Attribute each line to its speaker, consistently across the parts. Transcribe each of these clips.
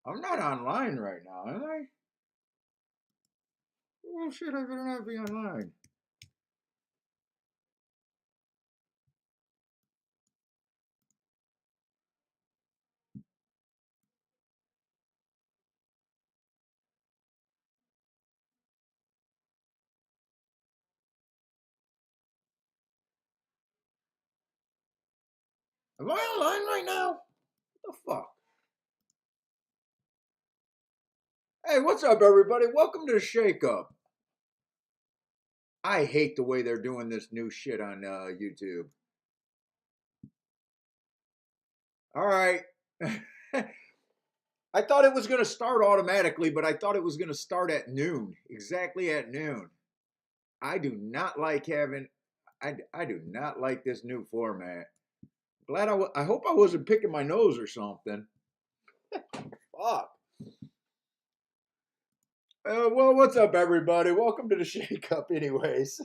Speaker 1: I'm not online right now, am I? Well, shit, I better not be online. Am I online right now? What the fuck? Hey, what's up, everybody? Welcome to the Shake Up. I hate the way they're doing this new shit on YouTube. All right. I thought it was going to start automatically, but I thought it was going to start at noon, exactly at noon. I do not like having, I do not like this new format. I hope I wasn't picking my nose or something. Fuck. Well, what's up, everybody? Welcome to the Shake Up, anyways.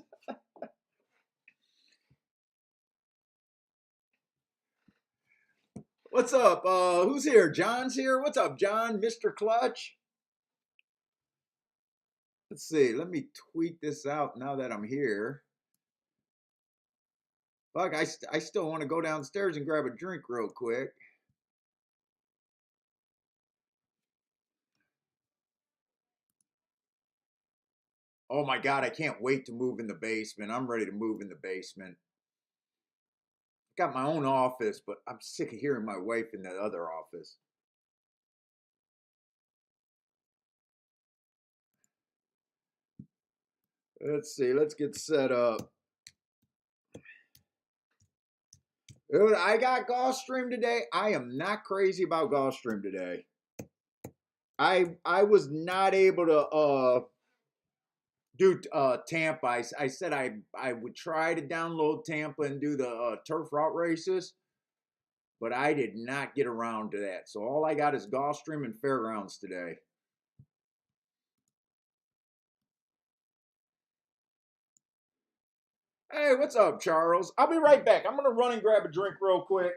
Speaker 1: What's up? Who's here? John's here. What's up, John? Mr. Clutch? Let's see. Let me tweet this out now that I'm here. Fuck, I still want to go downstairs and grab a drink real quick. Oh my God, I can't wait to move in the basement. I'm ready to move in the basement. Got my own office, but I'm sick of hearing my wife in the other office. Let's see. Let's get set up. Dude, I got Gulfstream today. I am not crazy about Gulfstream today. I was not able to do Tampa. I said I would try to download Tampa and do the turf route races, but I did not get around to that. So all I got is Gulfstream and Fairgrounds today. Hey, what's up, Charles? I'll be right back. I'm gonna run and grab a drink real quick.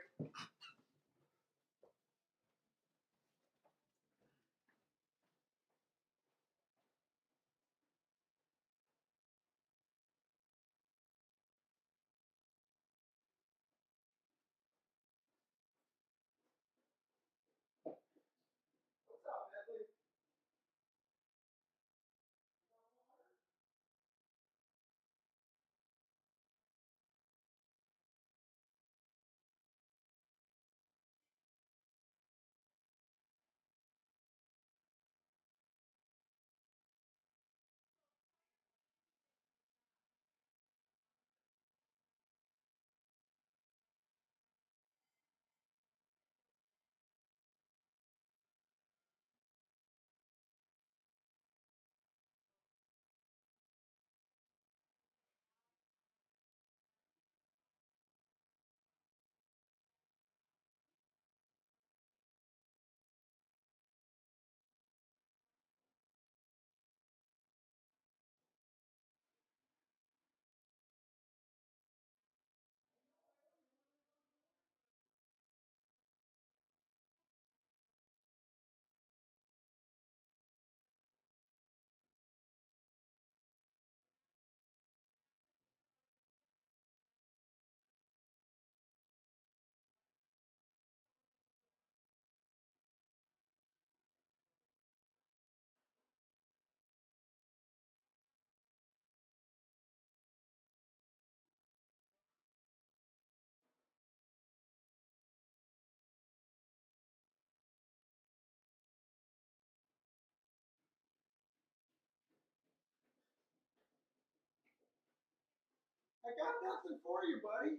Speaker 1: I got nothing for you, buddy.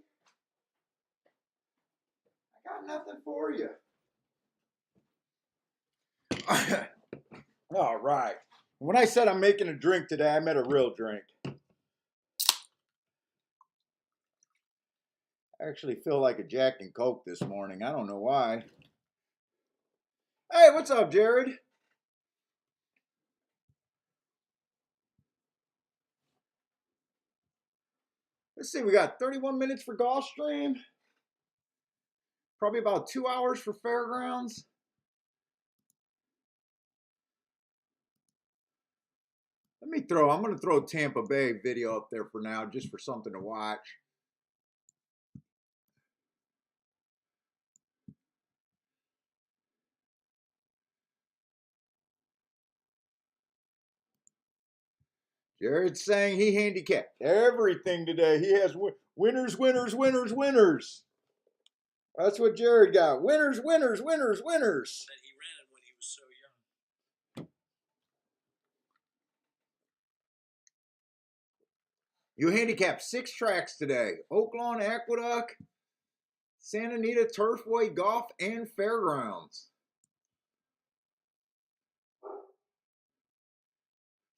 Speaker 1: I got nothing for you. All right. When I said I'm making a drink today, I meant a real drink. I actually feel like a Jack and Coke this morning. I don't know why. Hey, what's up, Jared? Let's see, we got 31 minutes for Gulfstream. Probably about 2 hours for Fairgrounds. I'm going to throw Tampa Bay video up there for now, just for something to watch. Jared's saying he handicapped everything today. He has winners, winners, winners, winners. That's what Jared got. Winners, winners, winners, winners.
Speaker 2: That he ran when he was so young.
Speaker 1: You handicapped 6 tracks today. Oaklawn, Aqueduct, Santa Anita, Turfway, Golf, and Fairgrounds.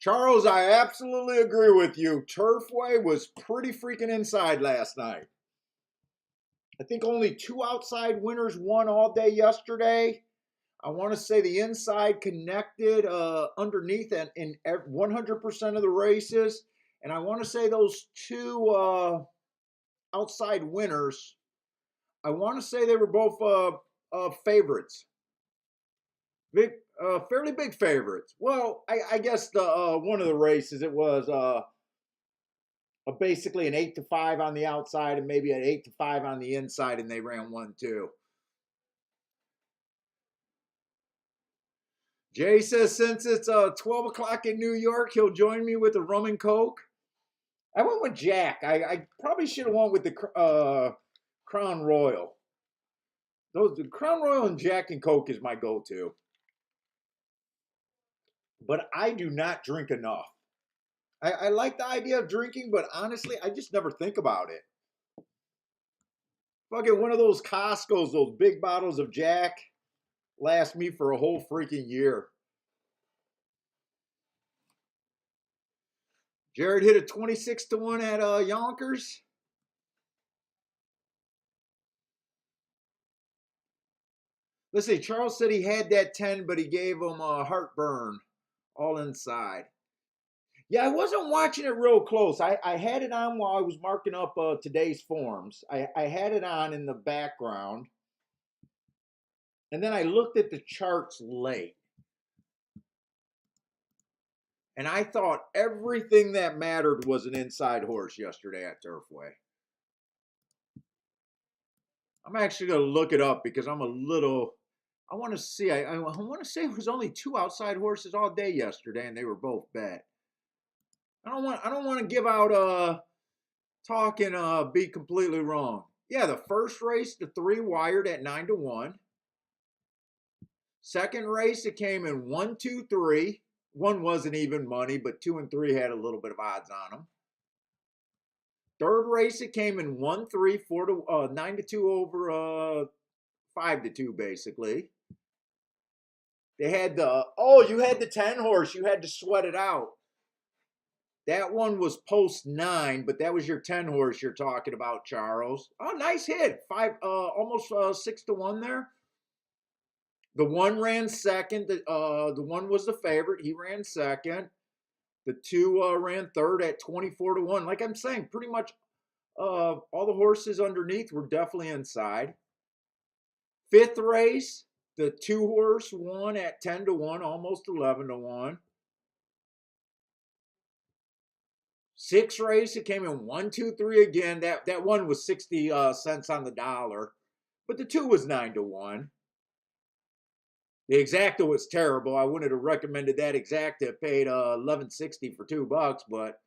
Speaker 1: Charles, I absolutely agree with you. Turfway was pretty freaking inside last night. I think only 2 outside winners won all day yesterday. I want to say the inside connected underneath in 100% of the races. And I want to say those 2 outside winners, I want to say they were both favorites. Fairly big favorites. Well, I guess the one of the races it was basically an 8-5 on the outside and maybe an 8-5 on the inside, and they ran 1-2. Jay says since it's 12 o'clock in New York, he'll join me with a rum and coke. I went with Jack. I probably should have went with the Crown Royal. The Crown Royal and Jack and Coke is my go-to. But I do not drink enough. I like the idea of drinking, but honestly, I just never think about it. Fucking one of those Costco's, those big bottles of Jack, last me for a whole freaking year. Jared hit a 26-1 at Yonkers. Let's see, Charles said he had that 10, but he gave him a heartburn all inside. Yeah, I wasn't watching it real close. I had it on while I was marking up today's forms. I had it on in the background. And then I looked at the charts late. And I thought everything that mattered was an inside horse yesterday at Turfway. I'm actually going to look it up because I'm a little... I want to see. I want to say it was only 2 outside horses all day yesterday, and they were both bet. I don't want to give out talk and be completely wrong. Yeah, the first race, the 3 wired at 9-1. Second race, it came in 1, 2, 3. 1 wasn't even money, but 2 and 3 had a little bit of odds on them. Third race, it came in 1, 3, 4 to 9-2 over 5-2 basically. They had you had the 10 horse. You had to sweat it out. That one was post 9, but that was your 10 horse you're talking about, Charles. Oh, nice hit. 5, almost 6-1 there. The 1 ran second. The 1 was the favorite. He ran second. The 2 ran third at 24-1. Like I'm saying, pretty much all the horses underneath were definitely inside. 5th race, the 2 horse won at 10-1, almost 11-1. 6th race, it came in 1, 2, 3 again. That one was 60 cents on the dollar, but the 2 was 9-1. The exacta was terrible. I wouldn't have recommended that exacta. It paid $11.60 for $2, but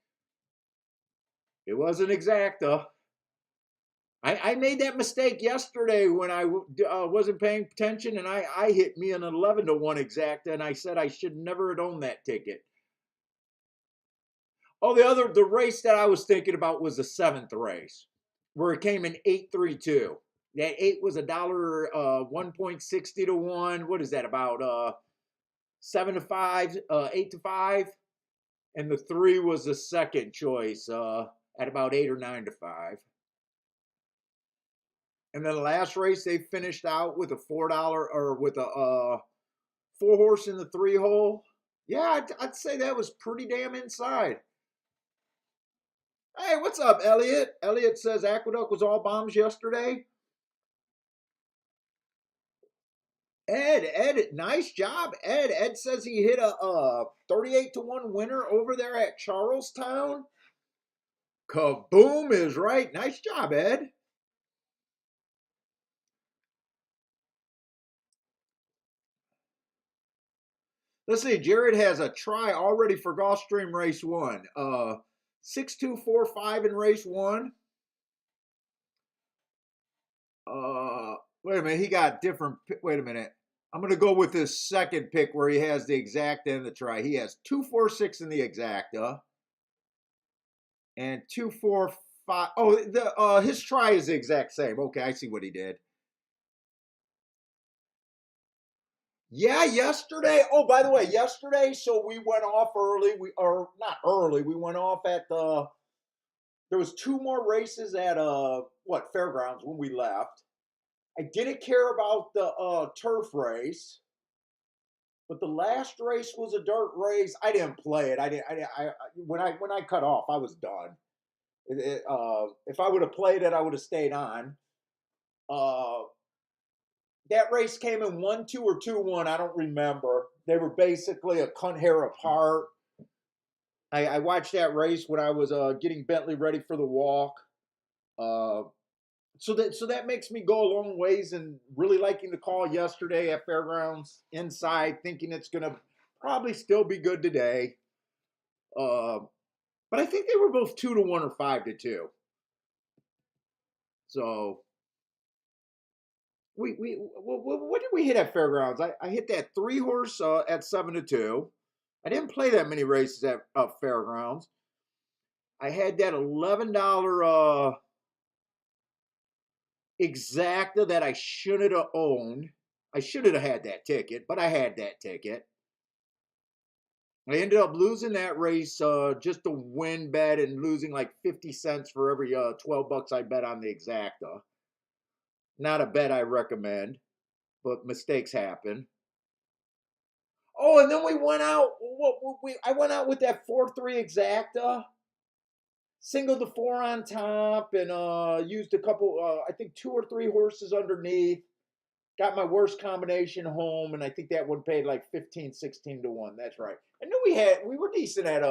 Speaker 1: it was an exacta. I made that mistake yesterday when I wasn't paying attention, and I hit me an 11-1 exacta, and I said I should never have owned that ticket. Oh, the race that I was thinking about was the 7th race, where it came in 8-3-2. That 8 was $1, 1.60-1. What is that, about 7-5, 8-5? And the 3 was the second choice at about 8 or 9-5. And then the last race, they finished out with a $4 or with a 4 horse in the 3 hole. Yeah, I'd say that was pretty damn inside. Hey, what's up, Elliot? Elliot says Aqueduct was all bombs yesterday. Ed, nice job, Ed. Ed says he hit a 38-1 winner over there at Charlestown. Kaboom is right. Nice job, Ed. Let's see. Jared has a try already for Gulfstream race one. 6245 in race one. Wait a minute. He got different. Wait a minute. I'm going to go with his second pick where he has the exact and the try. He has 246 in the exacta and 245. Oh, the his try is the exact same. Okay, I see what he did. Yeah, yesterday. Oh, by the way, yesterday, so we went off early. Or not early. We went off at the. There was two more races at fairgrounds when we left. I didn't care about the turf race, but the last race was a dirt race. I didn't play it. When I cut off, I was done. If I would have played it, I would have stayed on. Uh, that race came in 1-2 or 2-1. I don't remember. They were basically a cunt hair apart. I watched that race when I was getting Bentley ready for the walk. So that makes me go a long ways and really liking the call yesterday at Fairgrounds inside, thinking it's gonna probably still be good today. But I think they were both 2-1 or 5-2. So what did we hit at Fairgrounds? I hit that 3-horse at 7-2. I didn't play that many races at Fairgrounds. I had that $11 exacta that I shouldn't have owned. I should have had that ticket, but I had that ticket. I ended up losing that race just to win bet and losing like 50 cents for every 12 bucks I bet on the exacta. Not a bet I recommend, but mistakes happen. Oh, and then we went out. I went out with that 4-3 exacta, singled the 4 on top, and used a couple. I think 2 or 3 horses underneath. Got my worst combination home, and I think that one paid like 15, 16-1. That's right. I knew we were decent at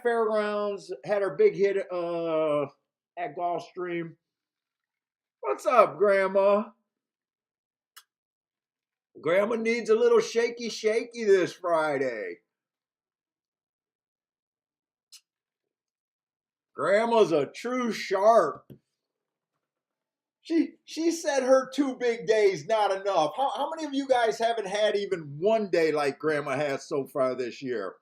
Speaker 1: Fairgrounds. Had our big hit at Gulfstream. What's up, Grandma? Grandma needs a little shaky this Friday. Grandma's a true sharp. She said her 2 big days not enough. How many of you guys haven't had even one day like Grandma has so far this year?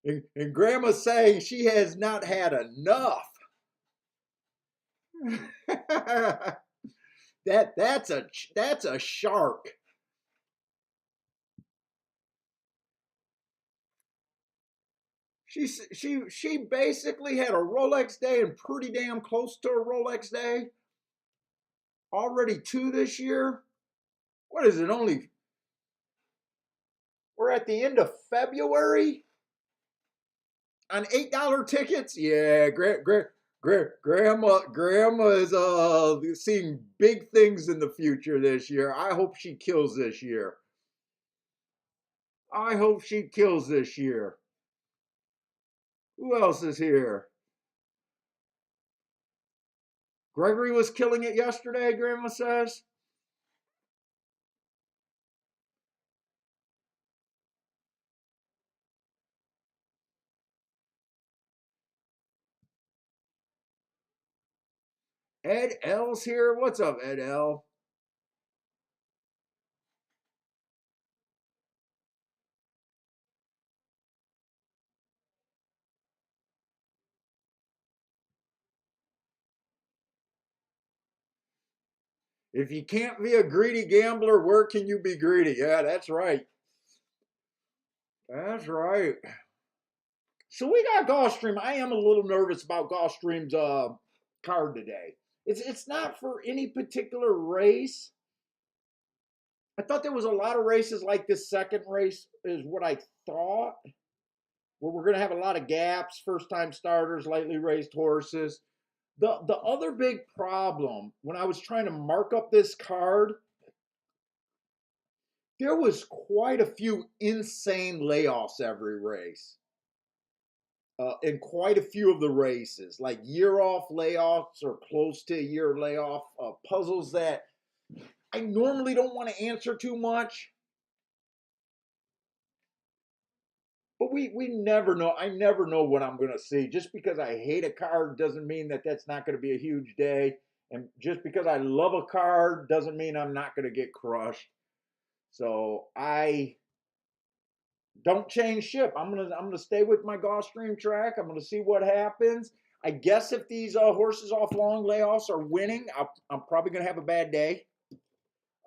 Speaker 1: And Grandma's saying she has not had enough. that's a shark. She basically had a Rolex day and pretty damn close to a Rolex day. Already 2 this year. What is it? We're at the end of February on $8 tickets. Yeah, grandma is seeing big things in the future this year. I hope she kills this year. I hope she kills this year. Who else is here? Gregory was killing it yesterday, Grandma says. Ed L's here. What's up, Ed L? If you can't be a greedy gambler, where can you be greedy? Yeah, that's right. That's right. So we got Gulfstream. I am a little nervous about Gulfstream's card today. It's not for any particular race. I thought there was a lot of races like this second race is what I thought, where we're going to have a lot of gaps, first time starters, lightly raced horses. The other big problem when I was trying to mark up this card, there was quite a few insane layoffs every race. In quite a few of the races, like year off layoffs or close to a year layoff, puzzles that I normally don't want to answer too much. But we never know. I never know what I'm going to see. Just because I hate a card doesn't mean that that's not going to be a huge day. And just because I love a card doesn't mean I'm not going to get crushed. So I don't change ship. I'm gonna stay with my Gulfstream track. I'm gonna see what happens. I guess if these horses off long layoffs are winning, I'm probably gonna have a bad day.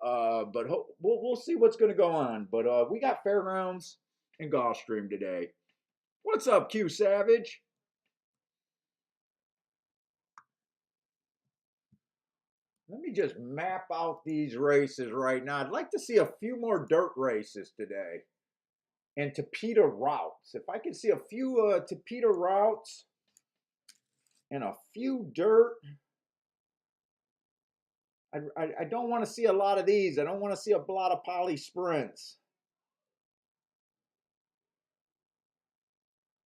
Speaker 1: But we'll see what's gonna go on. But we got Fairgrounds and Gulfstream today. What's up, Q Savage? Let me just map out these races right now. I'd like to see a few more dirt races today and Tapeta routes. If I can see a few Tapeta routes and a few dirt. I don't want to see a lot of these. I don't want to see a lot of poly sprints.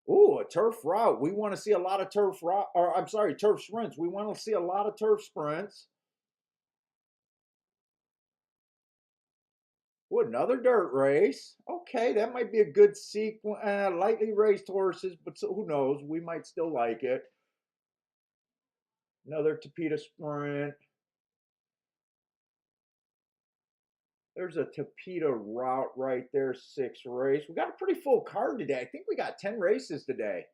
Speaker 1: Ooh, a turf route. We want to see a lot of turf route, or I'm sorry, turf sprints. We want to see a lot of turf sprints. Ooh, another dirt race. Okay, that might be a good sequence. Lightly raced horses, but who knows? We might still like it. Another Tapeta sprint. There's a Tapeta route right there, 6th race. We got a pretty full card today. I think we got 10 races today.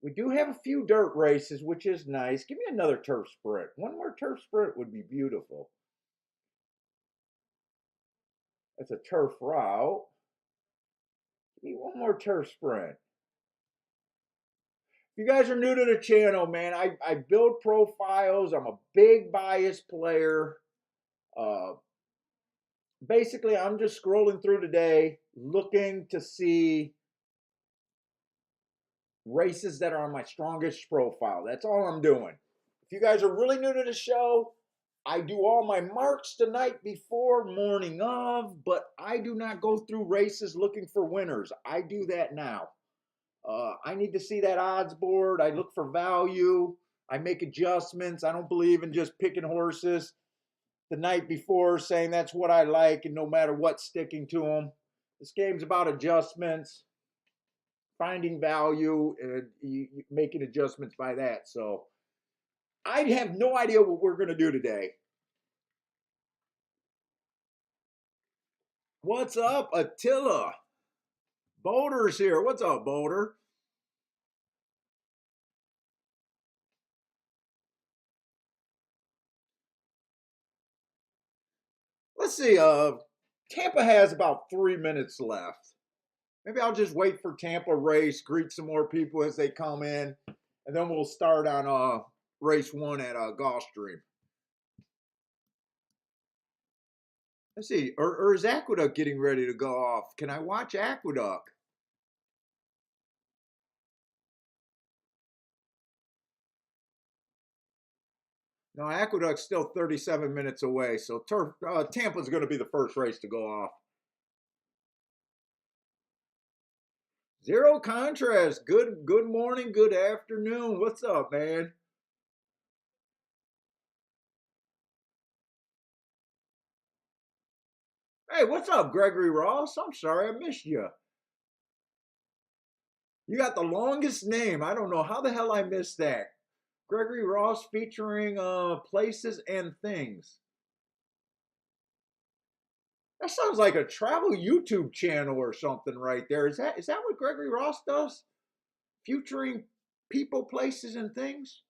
Speaker 1: We do have a few dirt races, which is nice. Give me another turf sprint. One more turf sprint would be beautiful. That's a turf route. Give me one more turf sprint. If you guys are new to the channel, man, I build profiles. I'm a big bias player. Uh, Basically, I'm just scrolling through today looking to see races that are on my strongest profile. That's all I'm doing. If you guys are really new to the show, I do all my marks the night before, morning of, but I do not go through races looking for winners. I do that now. I need to see that odds board. I look for value. I make adjustments. I don't believe in just picking horses the night before saying that's what I like and no matter what, sticking to them. This game's about adjustments, finding value, and making adjustments by that. So I have no idea what we're going to do today. What's up, Attila? Boulder's here. What's up, Boulder? Let's see. Tampa has about 3 minutes left. Maybe I'll just wait for Tampa race, greet some more people as they come in, and then we'll start on race 1 at Gulfstream. Let's see. Or is Aqueduct getting ready to go off? Can I watch Aqueduct? No, Aqueduct's still 37 minutes away, so Tampa's going to be the first race to go off. Zero contrast. Good morning, good afternoon. What's up, man? Hey, what's up, Gregory Ross? I'm sorry I missed you. You got the longest name. I don't know how the hell I missed that. Gregory Ross featuring places and things. That sounds like a travel YouTube channel or something right there. Is that what Gregory Ross does? Featuring people, places, and things?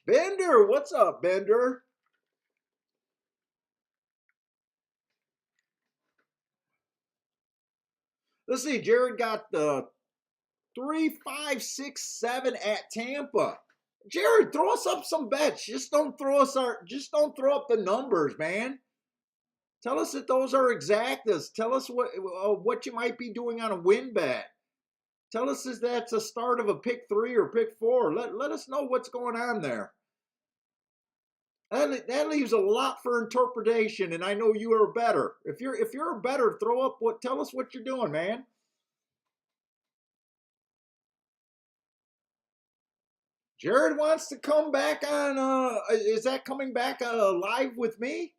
Speaker 1: Bender, what's up, Bender? Let's see. Jared got the 3, 5, 6, 7 at Tampa. Jared, throw us up some bets. Just don't throw up the numbers, man. Tell us that those are exactas. Tell us what you might be doing on a win bet. Tell us if that's a start of a pick three or pick four. Let us know what's going on there. That leaves a lot for interpretation, and I know you are better. If you're a better, throw up what. Tell us what you're doing, man. Jared wants to come back on. Is that coming back live with me?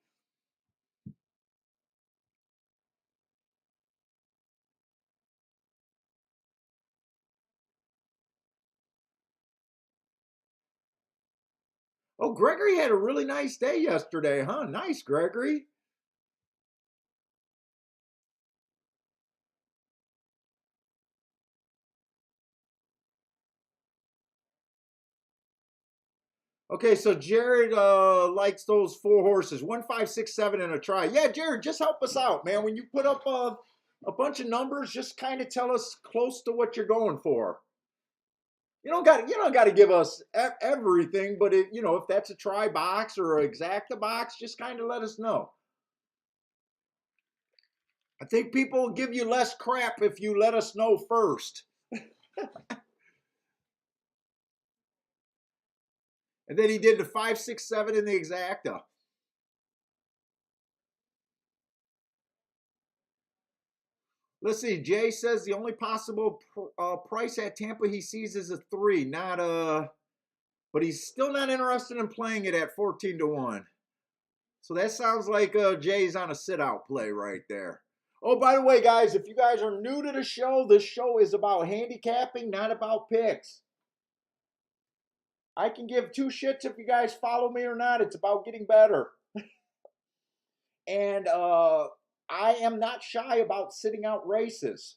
Speaker 1: Oh, Gregory had a really nice day yesterday, huh? Nice, Gregory. Okay, so Jared likes those four horses, 1, 5, 6, 7, and a try. Yeah, Jared, just help us out, man. When you put up a bunch of numbers, just kind of tell us close to what you're going for. You don't got to give us everything, but if that's a try box or an exacta box, just kind of let us know. I think people will give you less crap if you let us know first. And then he did the 5, 6, 7 in the exacta. Let's see. Jay says the only possible price at Tampa he sees is a 3, not a. But he's still not interested in playing it at 14-1. So that sounds like Jay's on a sit-out play right there. Oh, by the way, guys, if you guys are new to the show, this show is about handicapping, not about picks. I can give two shits if you guys follow me or not. It's about getting better. And I am not shy about sitting out races.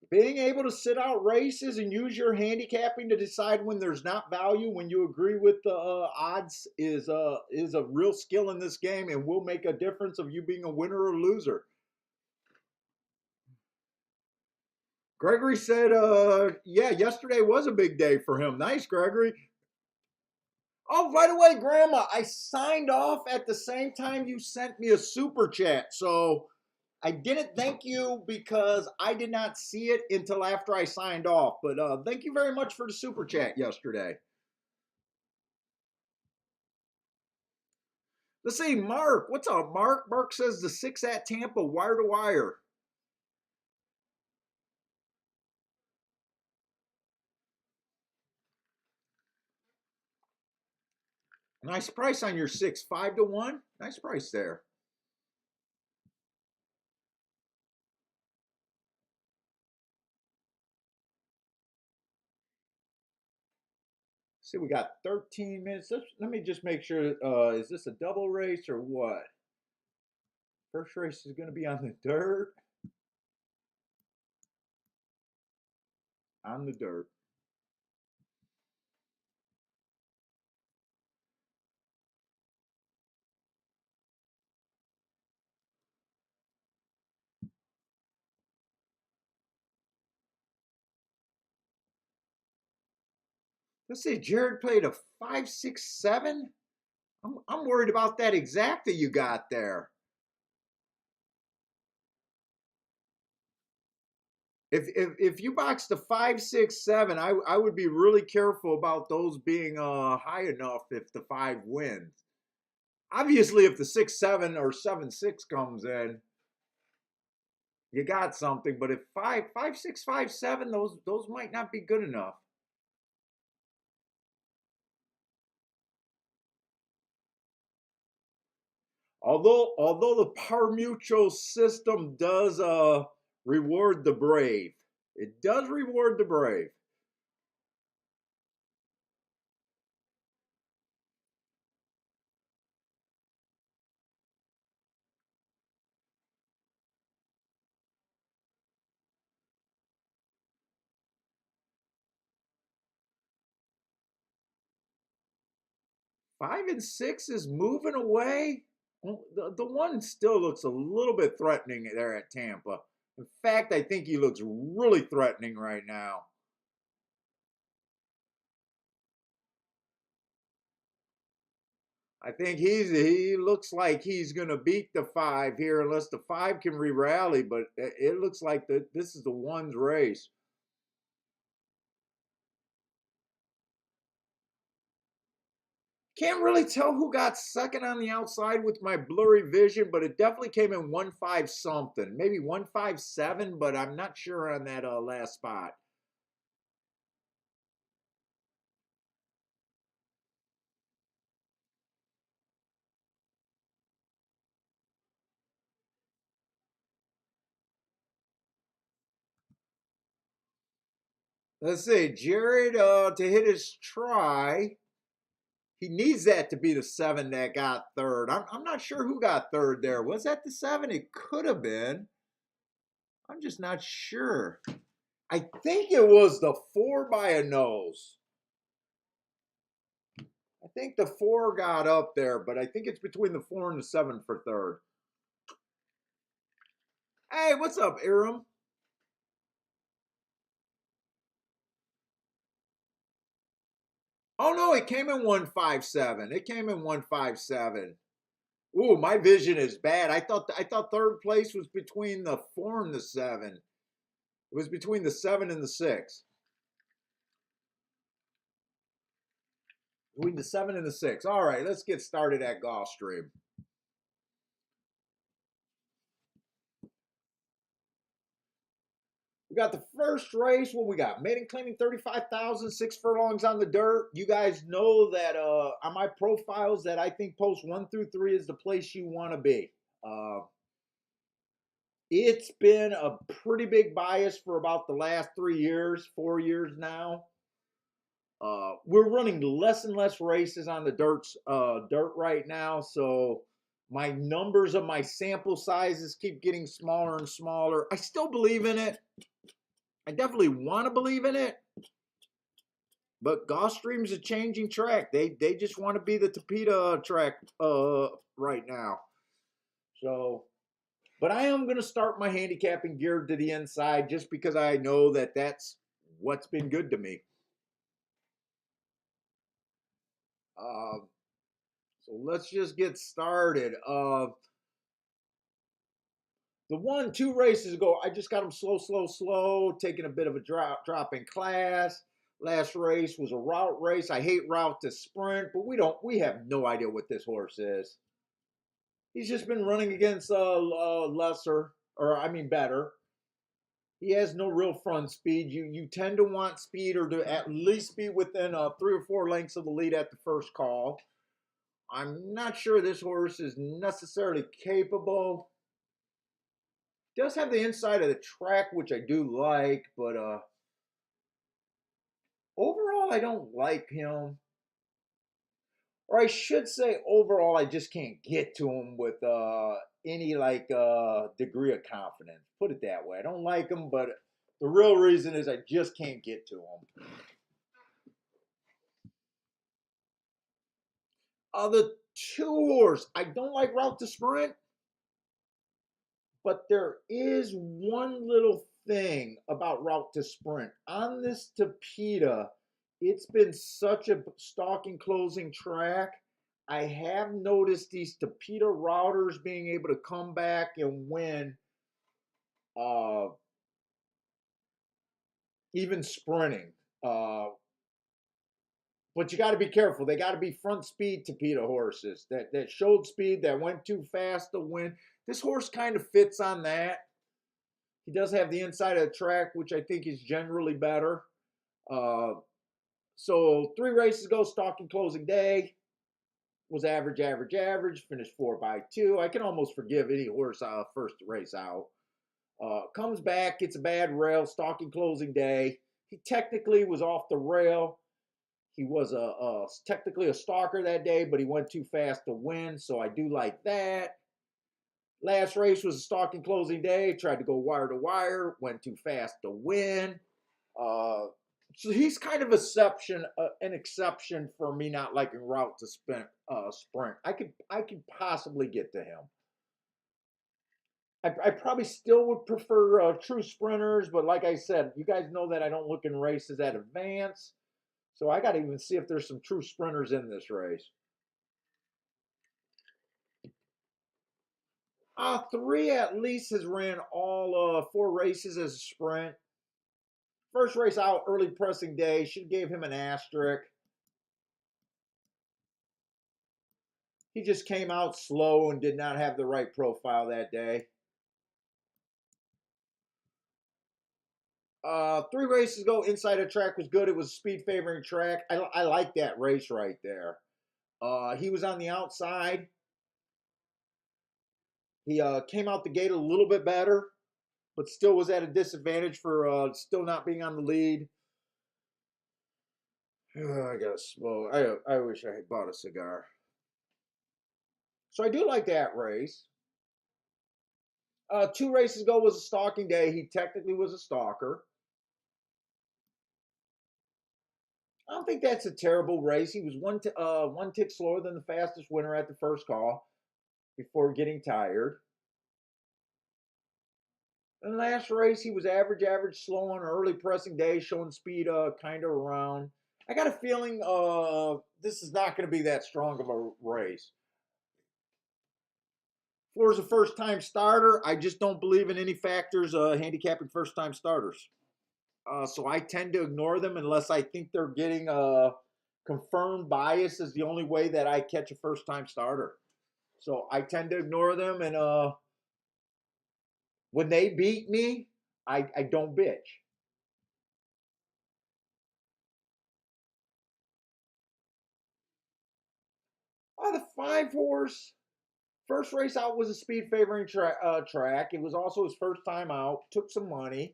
Speaker 1: Being able to sit out races and use your handicapping to decide when there's not value, when you agree with the odds, is a real skill in this game, and will make a difference of you being a winner or loser. Gregory said, yeah, yesterday was a big day for him. Nice, Gregory. Oh, by the way, Grandma, I signed off at the same time you sent me a super chat. So I didn't thank you because I did not see it until after I signed off. But thank you very much for the super chat yesterday. Let's see, Mark. What's up, Mark? Mark says the 6 at Tampa, wire to wire. Nice price on your 6, 5-1. Nice price there. See, we got 13 minutes. Let me just make sure. Is this a double race or what? First race is going to be on the dirt. On the dirt. Let's see. Jared played a 5, 6, 7. I'm worried about that exacta you got there. If you box the 5, 6, 7, I would be really careful about those being high enough if the 5 wins. Obviously, if the 6, 7 or 7, 6 comes in, you got something. But if 5, 6, 5, 7, those might not be good enough. Although the par mutual system does reward the brave, it does reward the brave. 5 and 6 is moving away. The one still looks a little bit threatening there at Tampa. In fact, I think he looks really threatening right now. I think he looks like he's going to beat the 5 here unless the 5 can re-rally, but it looks like this is the 1's race. Can't really tell who got second on the outside with my blurry vision, but it definitely came in 1-5 something. Maybe 1-5-7, but I'm not sure on that last spot. Let's see, Jared to hit his try. He needs that to be the 7 that got third. I'm not sure who got third there. Was that the 7? It could have been. I'm just not sure. I think it was the 4 by a nose. I think the 4 got up there, but I think it's between the 4 and the 7 for third. Hey, what's up, Aram? Oh no, it came in 1-5-7. It came in 1-5-7. Ooh, my vision is bad. I thought third place was between the 4 and the 7. It was between the 7 and the 6. Between the 7 and the 6. All right, let's get started at Gulfstream. We got the first race. What we got? Maiden claiming 35,000, 6 furlongs on the dirt. You guys know that on my profiles that I think post 1 through 3 is the place you want to be. It's been a pretty big bias for about the last 3 years, 4 years now. We're running less and less races on the dirt right now, so my numbers of my sample sizes keep getting smaller and smaller. I still believe in it. I definitely want to believe in it, but Gulfstream's a changing track. They just want to be the Tapeta track right now. So, but I am going to start my handicapping geared to the inside just because I know that that's what's been good to me. So let's just get started. The 1-2 races ago, I just got them slow, taking a bit of a drop in class. Last race was a route race. I hate route to sprint, but we have no idea what this horse is. He's just been running against lesser, or I mean better. He has no real front speed. You tend to want speed or to at least be within 3 or 4 lengths of the lead at the first call. I'm not sure this horse is necessarily capable. Does have the inside of the track, which I do like, but overall I don't like him. Or I should say overall I just can't get to him with any degree of confidence. Put it that way. I don't like him, but the real reason is I just can't get to him. The 2 horse, I don't like route to sprint. But there is one little thing about route to sprint. On this Tapeta, it's been such a stalking closing track. I have noticed these Tapeta routers being able to come back and win uh, even sprinting. But you got to be careful. They got to be front speed Tapeta horses that showed speed, that went too fast to win. This horse kind of fits on that. He does have the inside of the track, which I think is generally better. So 3 races ago, stalking closing day was average. Finished 4-2. I can almost forgive any horse first race out. Comes back, gets a bad rail, stalking closing day. He technically was off the rail. He was technically a stalker that day, but he went too fast to win, so I do like that. Last race was a stalking closing day. Tried to go wire to wire. Went too fast to win. So he's kind of an exception for me not liking route to sprint. I could possibly get to him. I probably still would prefer true sprinters, but like I said, you guys know that I don't look in races at advance. So I got to even see if there's some true sprinters in this race. Three at least has ran all four races as a sprint. First race out, early pressing day, should gave him an asterisk. He just came out slow and did not have the right profile that day. Three races ago, inside the track was good. It was a speed favoring track. I like that race right there. He was on the outside. He came out the gate a little bit better, but still was at a disadvantage for still not being on the lead. I got to smoke. I wish I had bought a cigar. So I do like that race. Two races ago was a stalking day. He technically was a stalker. I don't think that's a terrible race. He was one tick slower than the fastest winner at the first call before getting tired. In the last race, he was average, slow on an early pressing day, showing speed kind of around. I got a feeling this is not going to be that strong of a race. Floor's a first-time starter. I just don't believe in any factors handicapping first-time starters. So I tend to ignore them unless I think they're getting confirmed bias is the only way that I catch a first-time starter. So I tend to ignore them, and when they beat me, I don't bitch. The 5 horse first race out was a speed favoring track. It was also his first time out. Took some money.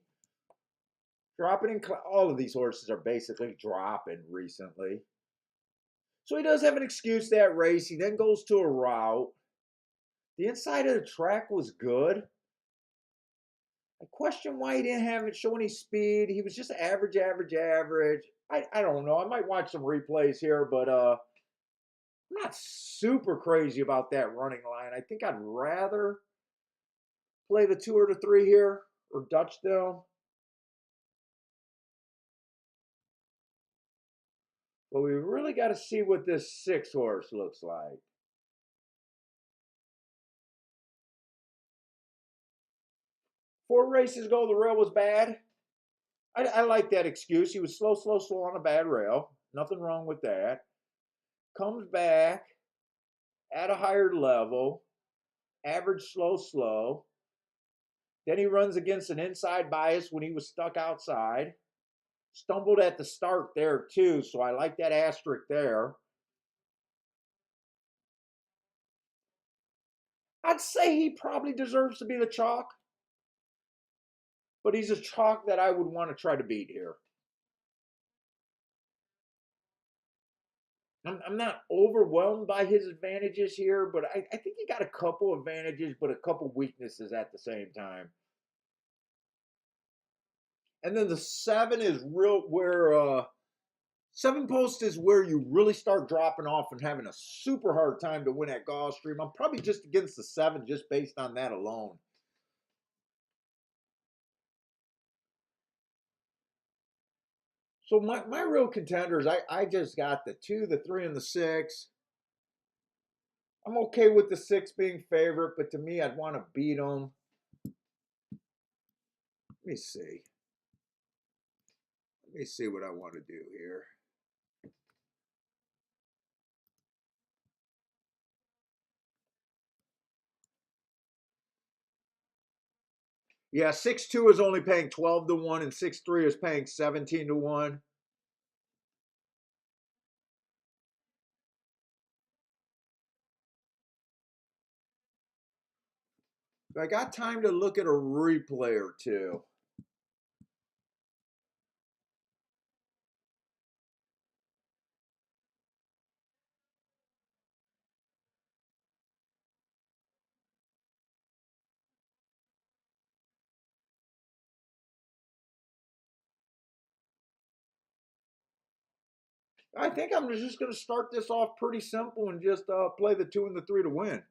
Speaker 1: Dropping in all of these horses are basically dropping recently. So he does have an excuse that race. He then goes to a route. The inside of the track was good. I question why he didn't have it show any speed. He was just average. I don't know. I might watch some replays here, but I'm not super crazy about that running line. I think I'd rather play the 2 or the 3 here or Dutch them. But we really got to see what this 6 horse looks like. Four races ago, the rail was bad. I like that excuse. He was slow on a bad rail. Nothing wrong with that. Comes back at a higher level, average slow. Then he runs against an inside bias when he was stuck outside. Stumbled at the start there too, so I like that asterisk there. I'd say he probably deserves to be the chalk, but he's a chalk that I would want to try to beat here. I'm not overwhelmed by his advantages here, but I think he got a couple advantages, but a couple weaknesses at the same time. And then the 7 is real where 7 post is where you really start dropping off and having a super hard time to win at Gulfstream. I'm probably just against the 7 just based on that alone. So my real contenders, I just got the 2, the 3, and the 6. I'm okay with the 6 being favorite, but to me, I'd want to beat them. Let me see. Let me see what I want to do here. Yeah, 6-2 is only paying 12 to 1, and 6-3 is paying 17 to 1. I got time to look at a replay or two. I think I'm just going to start this off pretty simple and just play the 2 and the 3 to win.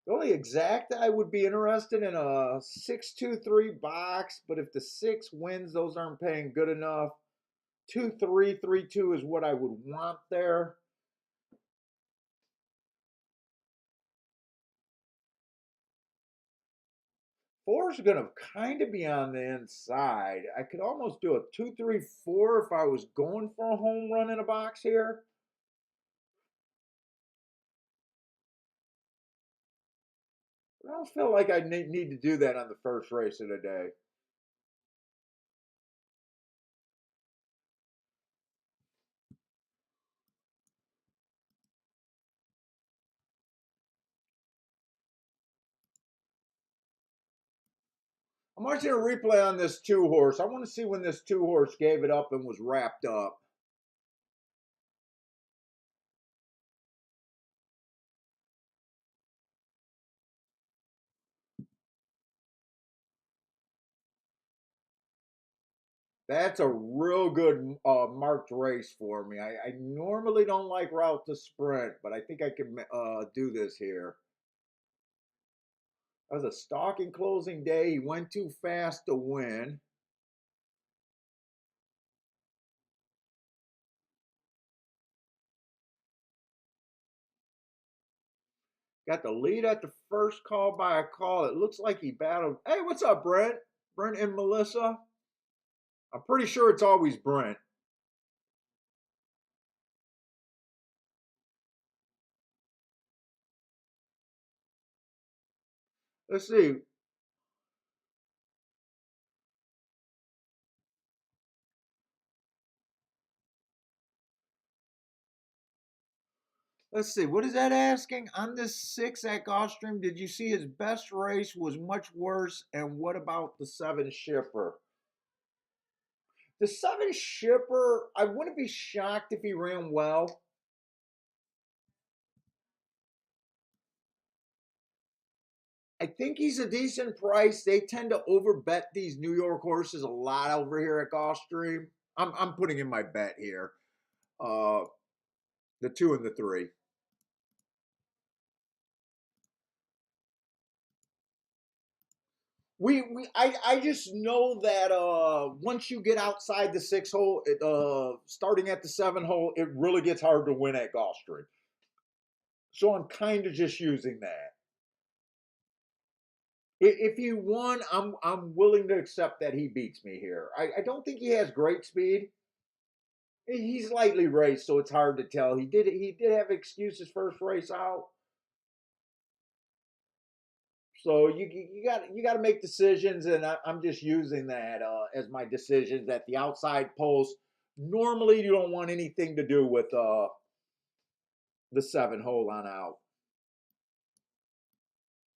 Speaker 1: The only exact I would be interested in a 6-2-3 box, but if the 6 wins, those aren't paying good enough. 2-3-3-2 is what I would want there. Four is going to kind of be on the inside. I could almost do a 2-3-4 if I was going for a home run in a box here. But I don't feel like I need to do that on the first race of the day. I'm watching a replay on this 2 horse. I want to see when this 2 horse gave it up and was wrapped up. That's a real good marked race for me. I normally don't like route to sprint, but I think I can do this here. That was a stalking closing day. He went too fast to win. Got the lead at the first call by a call. It looks like he battled. Hey, what's up, Brent? Brent and Melissa? I'm pretty sure it's always Brent. Let's see. Let's see. What is that asking? On this 6 at Gulfstream, did you see his best race was much worse? And what about the 7 shipper? The 7 shipper, I wouldn't be shocked if he ran well. I think he's a decent price. They tend to overbet these New York horses a lot over here at Gulfstream. I'm putting in my bet here. Uh, the 2 and the 3. I just know that once you get outside the 6 hole, starting at the 7 hole, it really gets hard to win at Gulfstream. So I'm kind of just using that. If he won, I'm willing to accept that he beats me here. I don't think he has great speed. He's lightly raced, so it's hard to tell. He did have excuses first race out. So you got to make decisions, and I'm just using that as my decisions at the outside post. Normally, you don't want anything to do with the 7 hole on out.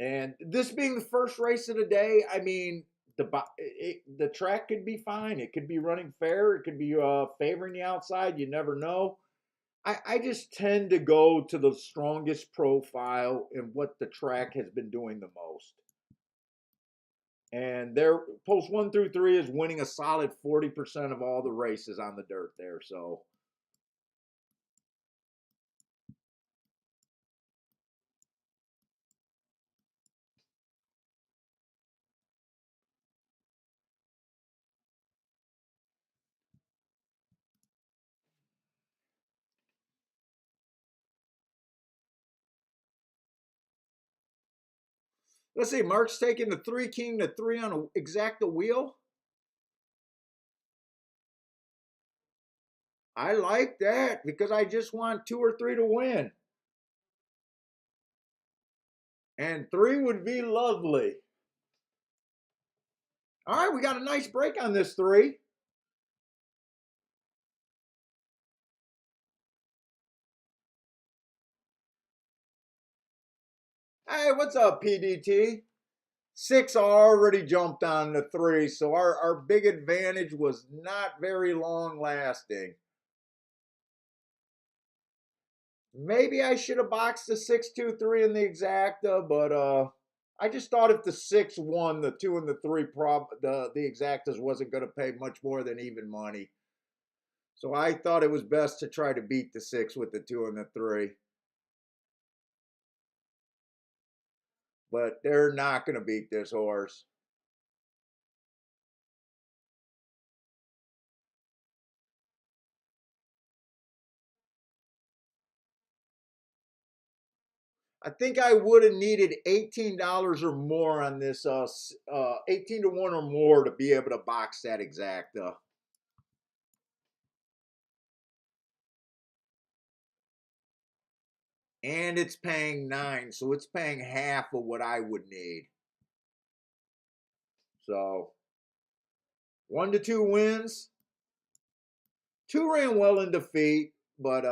Speaker 1: And this being the first race of the day, I mean, the track could be fine. It could be running fair. It could be favoring the outside. You never know. I just tend to go to the strongest profile and what the track has been doing the most. And their post 1 through 3 is winning a solid 40% of all the races on the dirt there. So let's see. Mark's taking the 3 king to 3 on an exacta wheel. I like that because I just want 2 or 3 to win. And 3 would be lovely. All right, we got a nice break on this 3. Hey, what's up, PDT? 6 already jumped on the 3, so our big advantage was not very long lasting. Maybe I should have boxed the 6-2-3 in the exacta, but I just thought if the 6 won, the 2 and the 3 the exactas wasn't going to pay much more than even money. So I thought it was best to try to beat the 6 with the 2 and the 3. but they're not going to beat this horse. I think I would have needed $18 or more on this, 18 to 1 or more to be able to box that exacta. And it's paying 9, so it's paying half of what I would need. So 1 to 2 wins. 2 ran well in defeat, but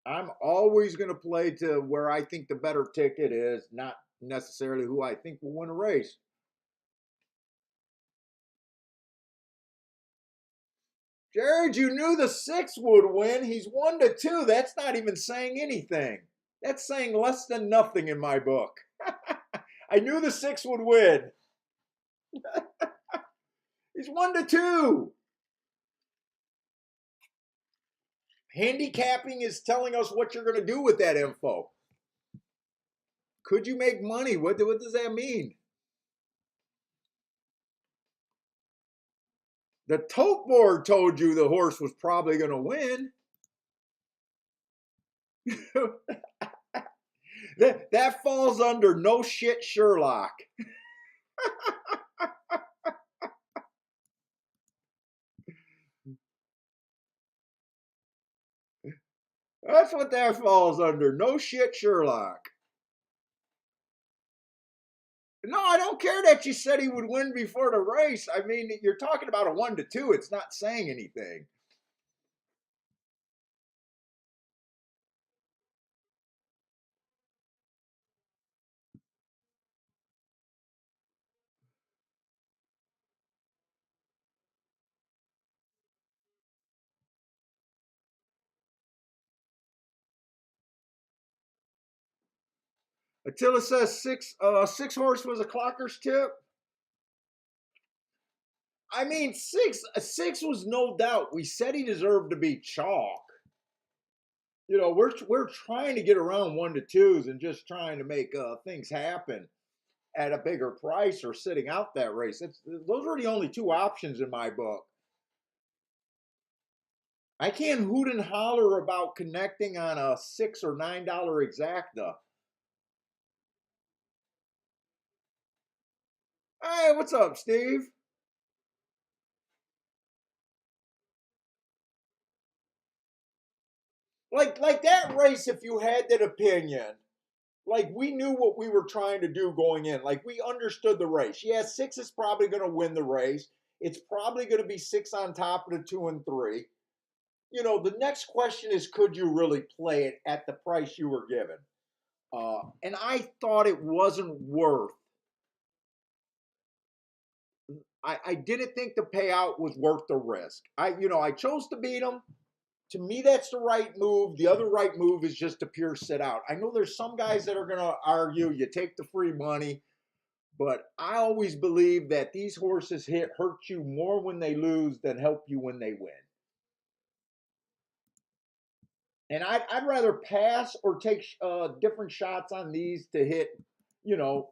Speaker 1: I'm always going to play to where I think the better ticket is, not necessarily who I think will win a race. Jared, you knew the 6 would win. He's 1 to 2. That's not even saying anything. That's saying less than nothing in my book. I knew the 6 would win. He's 1 to 2. Handicapping is telling us what you're going to do with that info. Could you make money? What does that mean? The tote board told you the horse was probably going to win. that falls under no shit Sherlock. That's what that falls under. No shit Sherlock. No, I don't care that you said he would win before the race. I mean, you're talking about a 1 to 2. It's not saying anything. Attila says 6 horse was a clocker's tip. I mean, 6 was no doubt. We said he deserved to be chalk. You know, we're trying to get around 1 to 2s and just trying to make things happen at a bigger price or sitting out that race. Those are the only 2 options in my book. I can't hoot and holler about connecting on a $6 or $9 exacta. Hey, what's up, Steve? Like that race, if you had that opinion, like we knew what we were trying to do going in. Like we understood the race. Yeah, 6 is probably going to win the race. It's probably going to be 6 on top of the 2 and 3. You know, the next question is, could you really play it at the price you were given? And I thought it wasn't worth. I didn't think the payout was worth the risk. I chose to beat him. To me, that's the right move. The other right move is just to pure sit out. I know there's some guys that are going to argue you take the free money, but I always believe that these horses hurt you more when they lose than help you when they win. And I'd rather pass or take different shots on these to hit, you know,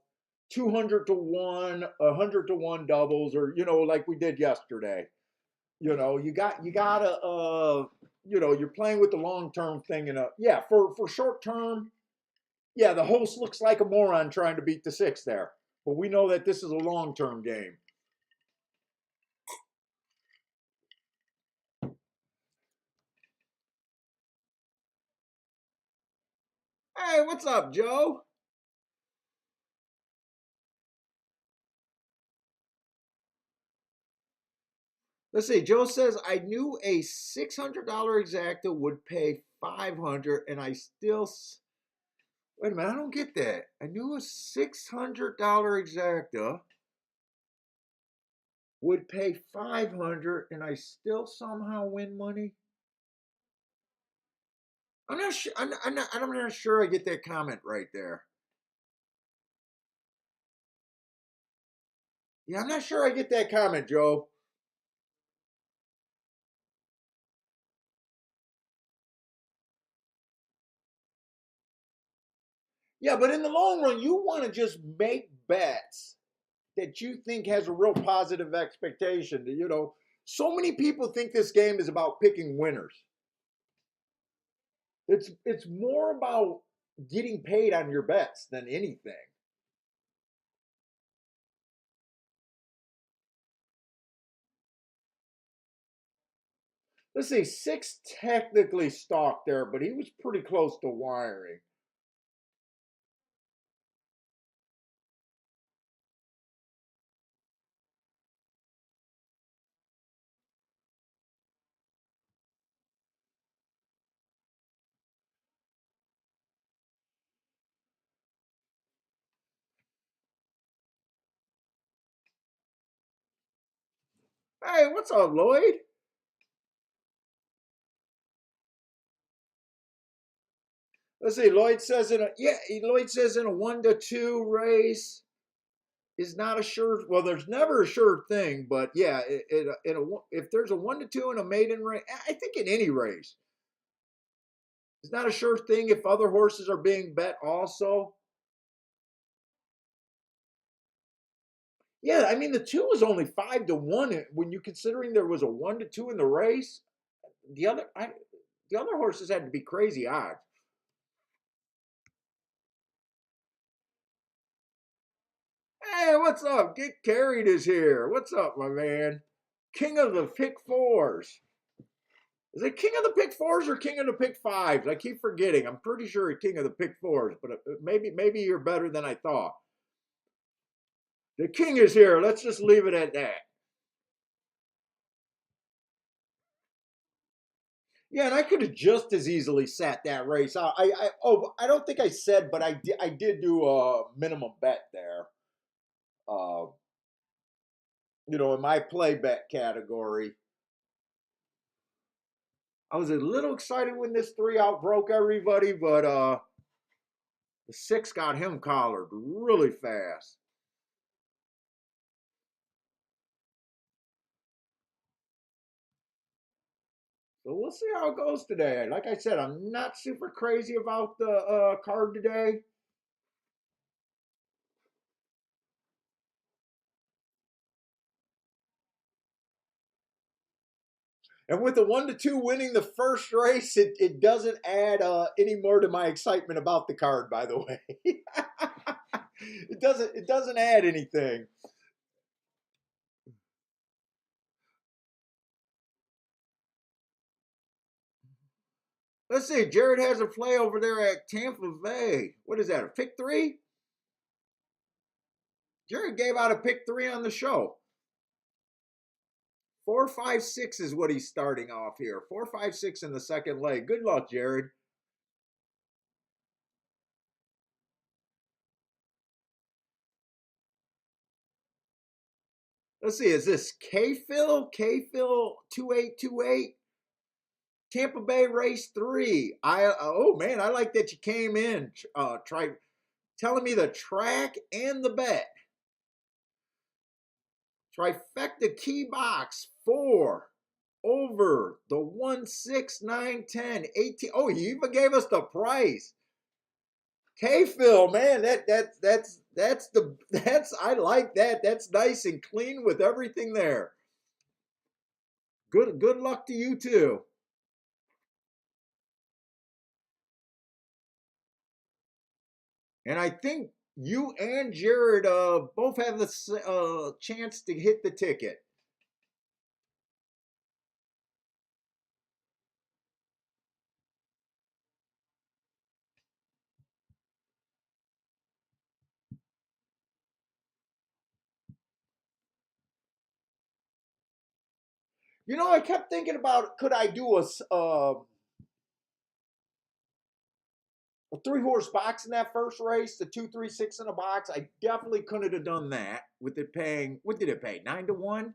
Speaker 1: 200 to 1, 100 to 1 doubles, or, like we did yesterday. You gotta, you're playing with the long term thing. And yeah, for short term, yeah, the host looks like a moron trying to beat the 6 there. But we know that this is a long term game. Hey, what's up, Joe? Let's see. Joe says I knew a $600 exacta would pay 500, and I still. Wait a minute, I don't get that. I knew a $600 exacta would pay 500, and I still somehow win money. I'm not sure. I'm not sure I get that comment right there. Yeah, I'm not sure I get that comment, Joe. Yeah, but in the long run, you want to just make bets that you think has a real positive expectation. So many people think this game is about picking winners. It's more about getting paid on your bets than anything. Let's see, six technically stalked there, but he was pretty close to wiring. Hey, what's up, Lloyd? Let's see. Lloyd says in a 1-2 race is not a sure. Well, there's never a sure thing, but yeah, if there's a 1-2 in a maiden race, I think in any race, it's not a sure thing if other horses are being bet also. Yeah, I mean the two is only 5-1 when you considering there was a 1-2 in the race. The other, the other horses had to be crazy odds. Hey, what's up? Get Carried is here. What's up, my man? King of the Pick Fours. Is it King of the Pick Fours or King of the Pick Fives? I keep forgetting. I'm pretty sure it's King of the Pick Fours, but maybe you're better than I thought. The King is here. Let's just leave it at that. Yeah, and I could have just as easily sat that race out. I don't think I said, but I did do a minimum bet there. Uh, in my play bet category. I was a little excited when this 3 outbroke everybody, but the 6 got him collared really fast. So we'll see how it goes today. Like I said, I'm not super crazy about the card today. And with the 1-2 winning the first race, it doesn't add any more to my excitement about the card. By the way, it doesn't add anything. Let's see. Jared has a play over there at Tampa Bay. What is that? A pick 3? Jared gave out a pick 3 on the show. 4-5-6 is what he's starting off here. 4-5-6 in the second leg. Good luck, Jared. Let's see. Is this K-Phil? K-Phil 2828? Tampa Bay race 3. Oh man, I like that you came in. Try telling me the track and the bet. Trifecta key box 4 over the 1, 6, 9, 10, 18. Oh, he even gave us the price. K Phil, man, that's I like that. That's nice and clean with everything there. Good luck to you too. And I think you and Jared both have the chance to hit the ticket. I kept thinking about could I do a 3-horse box in that first race, the 2-3-6 in a box. I definitely couldn't have done that with it paying. What did it pay? 9-1.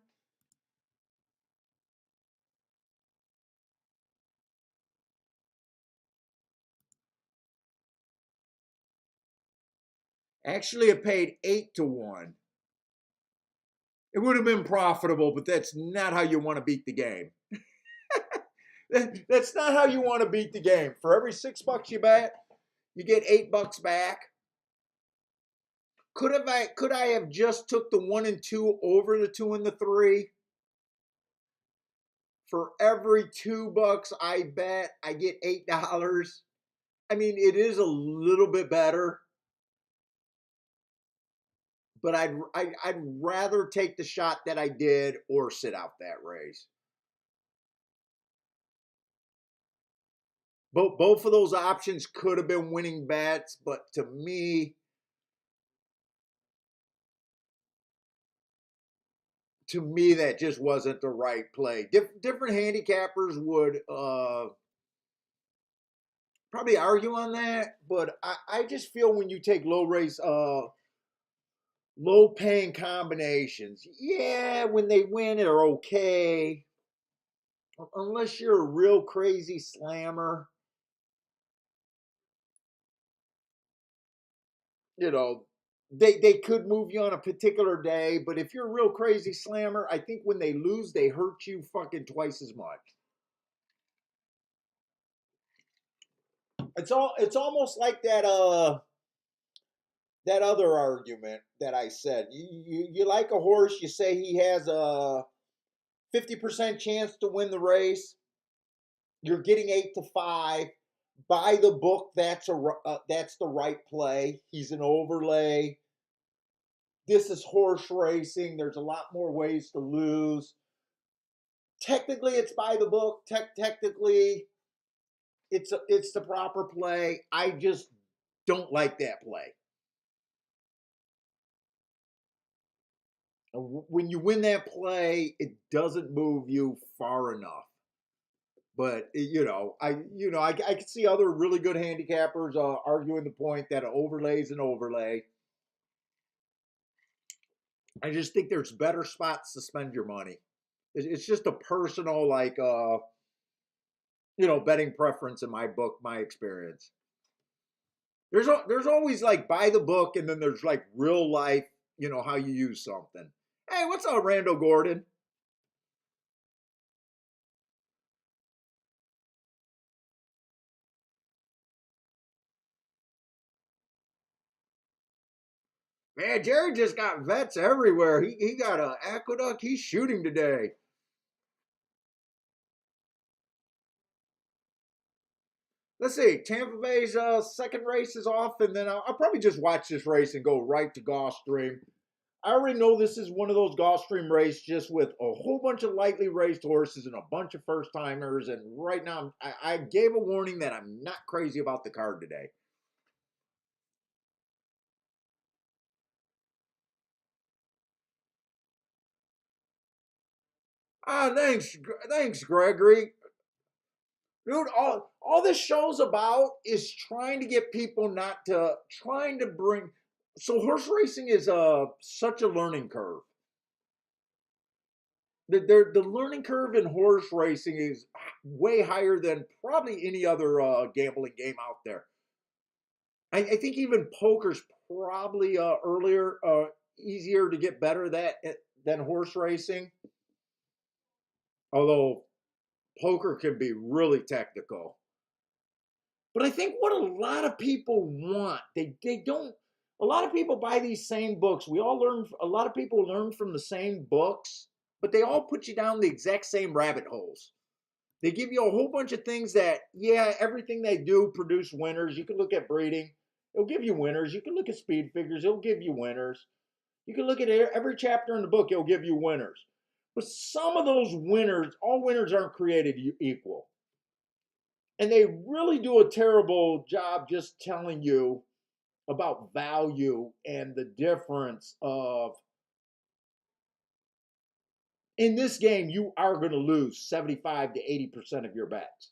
Speaker 1: Actually, it paid 8-1. It would have been profitable, but that's not how you want to beat the game. That's not how you want to beat the game. For every $6 you bet, you get $8 back. Could I have just took the 1 and 2 over the 2 and the 3? For every $2 I bet, I get $8. I mean, it is a little bit better, but I'd rather take the shot that I did or sit out that race. Both of those options could have been winning bets, but to me that just wasn't the right play. Different handicappers would probably argue on that, but I just feel when you take low paying combinations, yeah, when they win are okay. Unless you're a real crazy slammer, you know, they could move you on a particular day, but if you're a real crazy slammer, I think when they lose, they hurt you fucking twice as much. It's almost like that other argument that I said. You like a horse, you say he has a 50% chance to win the race. You're getting 8 to 5. By the book, that's the right play. He's an overlay. This is horse racing. There's a lot more ways to lose. Technically, it's by the book. Technically, it's the proper play. I just don't like that play. When you win that play, it doesn't move you far enough. But I can see other really good handicappers arguing the point that an overlay is an overlay. I just think there's better spots to spend your money. It's just a personal betting preference in my book, my experience. There's always like by the book, and then there's like real life, how you use something. Hey, what's up, Randall Gordon? Man, Jerry just got vets everywhere. He got a aqueduct. He's shooting today. Let's see. Tampa Bay's second race is off, and then I'll probably just watch this race and go right to Gulfstream. I already know this is one of those Gulfstream races just with a whole bunch of lightly raced horses and a bunch of first timers. And right now, I gave a warning that I'm not crazy about the card today. Thanks, Gregory. Dude, all this show's about is trying to get people not to trying to bring. So horse racing is such a learning curve. The learning curve in horse racing is way higher than probably any other gambling game out there. I think even poker's probably easier to get better than horse racing. Although poker can be really technical. But I think what a lot of people want, they don't. A lot of people buy these same books. We all learn. A lot of people learn from the same books, but they all put you down the exact same rabbit holes. They give you a whole bunch of things that, yeah, everything they do produce winners. You can look at breeding, it'll give you winners. You can look at speed figures, it'll give you winners. You can look at every chapter in the book, it'll give you winners. But some of those winners, all winners aren't created equal. And they really do a terrible job just telling you about value and the difference of in this game, you are going to lose 75 to 80% of your bets.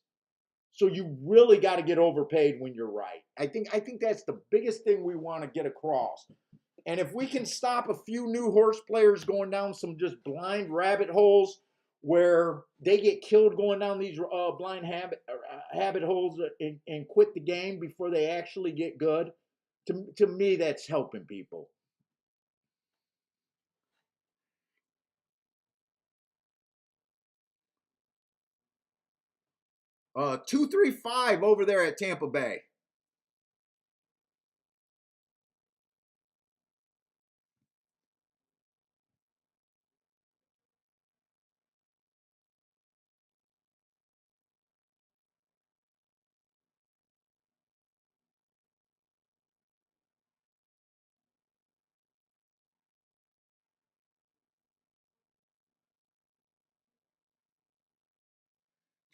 Speaker 1: So you really got to get overpaid when you're right. I think that's the biggest thing we want to get across. And if we can stop a few new horse players going down some just blind rabbit holes where they get killed going down these blind habit holes and quit the game before they actually get good, to me that's helping people. 235 over there at Tampa Bay.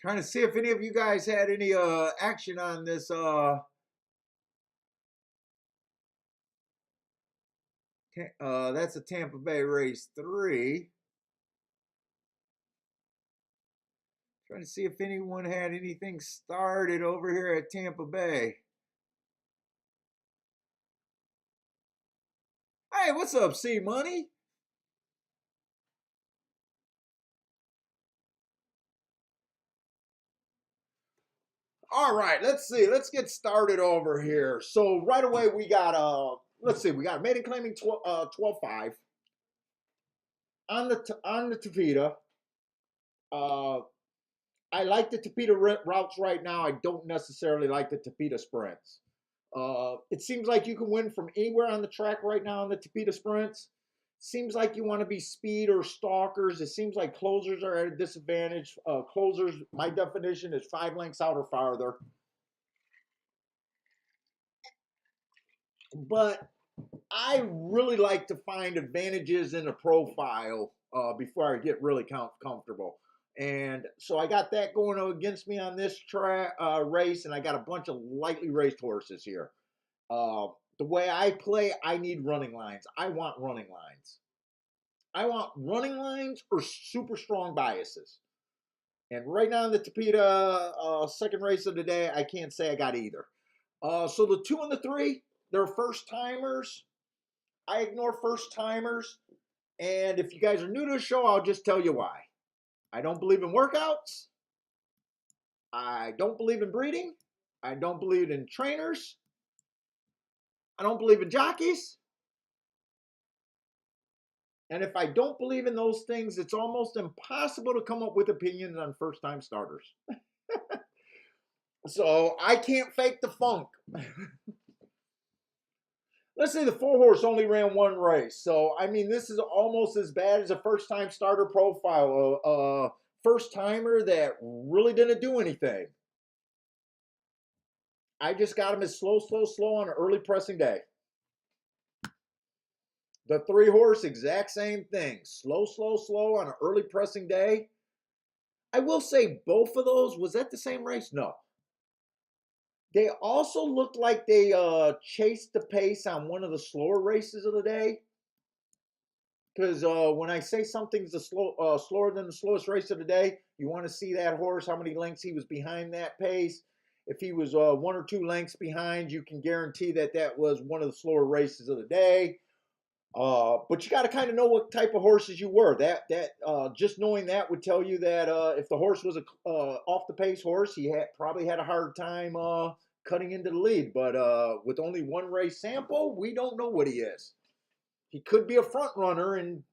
Speaker 1: Trying to see if any of you guys had any action on this that's a Tampa Bay race 3. Trying to see if anyone had anything started over here at Tampa Bay. Hey, what's up, C Money? All right, let's see. Let's get started over here. So right away we got let's see, we got maiden claiming 12-5 on the Tavita. Uh I like the Tapeta routes right now. I don't necessarily like the Tapeta sprints. It seems like you can win from anywhere on the track right now in the Tapeta sprints. Seems like you want to be speed or stalkers. It seems like closers are at a disadvantage. Closers, my definition is 5 lengths out or farther. But I really like to find advantages in a profile before I get really comfortable. And so I got that going against me on this race, and I got a bunch of lightly raced horses here. The way I play, I need running lines. I want running lines. I want running lines or super strong biases. And right now in the Tapeta second race of the day, I can't say I got either. So the 2 and the 3, they're first timers. I ignore first timers. And if you guys are new to the show, I'll just tell you why. I don't believe in workouts. I don't believe in breeding. I don't believe in trainers. I don't believe in jockeys. And if I don't believe in those things, it's almost impossible to come up with opinions on first time starters. So I can't fake the funk. Let's say the 4-horse only ran 1 race. So, I mean, this is almost as bad as a first time starter profile. A first timer that really didn't do anything. I just got him as slow on an early pressing day. The 3-horse, exact same thing. Slow on an early pressing day. I will say both of those, was that the same race? No. They also looked like they chased the pace on one of the slower races of the day. Because when I say something's slower than the slowest race of the day, you want to see that horse, how many lengths he was behind that pace. If he was 1 or 2 lengths behind, you can guarantee that that was one of the slower races of the day. But you got to kind of know what type of horses you were. Just knowing that would tell you that if the horse was a off the pace horse, he probably had a hard time cutting into the lead. But with only 1 race sample, we don't know what he is. He could be a front runner and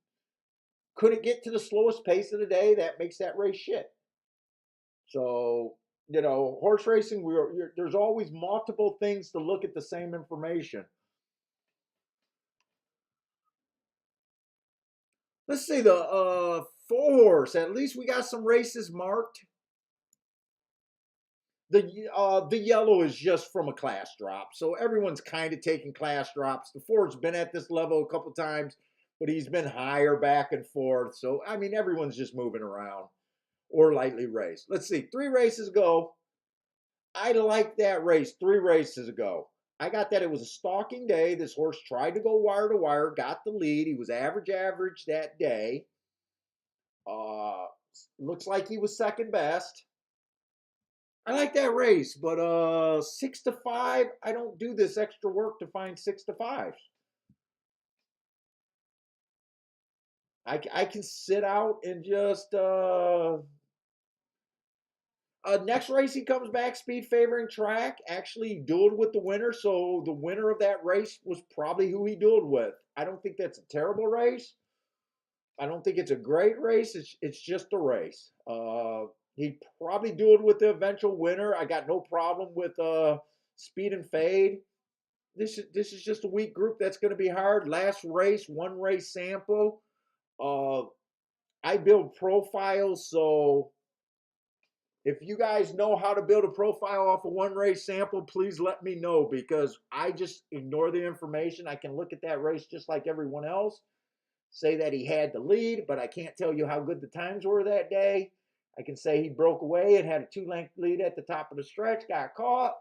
Speaker 1: couldn't get to the slowest pace of the day. That makes that race shit. So horse racing, there's always multiple things to look at the same information. Let's see the 4-horse. At least we got some races marked. The yellow is just from a class drop, so everyone's kind of taking class drops. The Ford's been at this level a couple times, but he's been higher back and forth. So I mean, everyone's just moving around or lightly raced. Let's see, 3 races ago, I liked that race. 3 races ago, I got that it was a stalking day. This horse tried to go wire to wire, got the lead. He was average that day. Looks like he was second best. I like that race, but 6-5, I don't do this extra work to find 6-5s. I can sit out and just next race he comes back speed favoring track. Actually dueled with the winner, so the winner of that race was probably who he dueled with. I don't think that's a terrible race. I don't think it's a great race. It's just a race. He probably dueled with the eventual winner. I got no problem with speed and fade. This is just a weak group that's going to be hard. Last race, 1 race sample. I build profiles, so if you guys know how to build a profile off a 1 race sample, please let me know, because I just ignore the information. I can look at that race just like everyone else, say that he had the lead, but I can't tell you how good the times were that day. I can say he broke away and had a 2 length lead at the top of the stretch, got caught.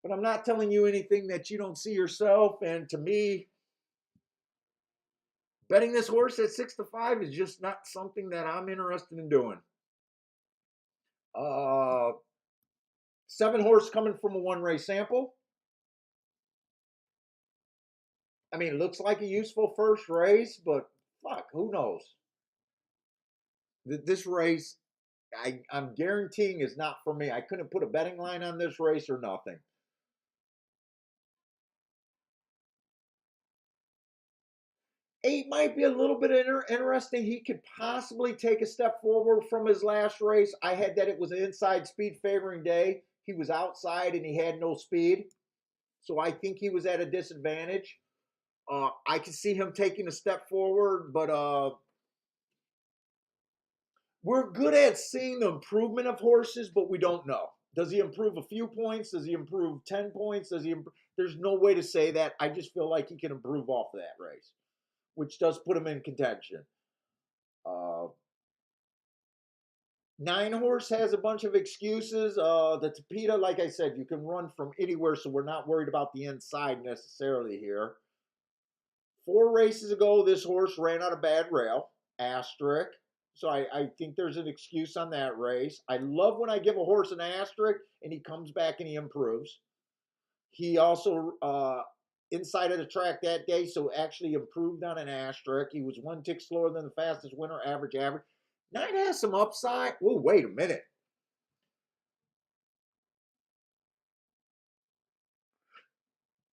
Speaker 1: But I'm not telling you anything that you don't see yourself. And to me, betting this horse at 6-5 is just not something that I'm interested in doing. Uh, 7 horse coming from a 1 race sample. I mean, it looks like a useful first race, but fuck, who knows? This race, I'm guaranteeing is not for me. I couldn't put a betting line on this race or nothing. 8 might be a little bit interesting. He could possibly take a step forward from his last race. I had that it was an inside speed favoring day. He was outside and he had no speed. So I think he was at a disadvantage. I can see him taking a step forward, but we're good at seeing the improvement of horses, but we don't know. Does he improve a few points? Does he improve 10 points? There's no way to say that. I just feel like he can improve off of that race, which does put him in contention. Uh, 9 horse has a bunch of excuses. The Tapeta, like I said, you can run from anywhere, so we're not worried about the inside necessarily here. 4 races ago, this horse ran on a bad rail, asterisk. So I think there's an excuse on that race. I love when I give a horse an asterisk and he comes back and he improves. He also inside of the track that day, so actually improved on an asterisk. He was 1 tick slower than the fastest winner, average. 9 has some upside. Oh, wait a minute.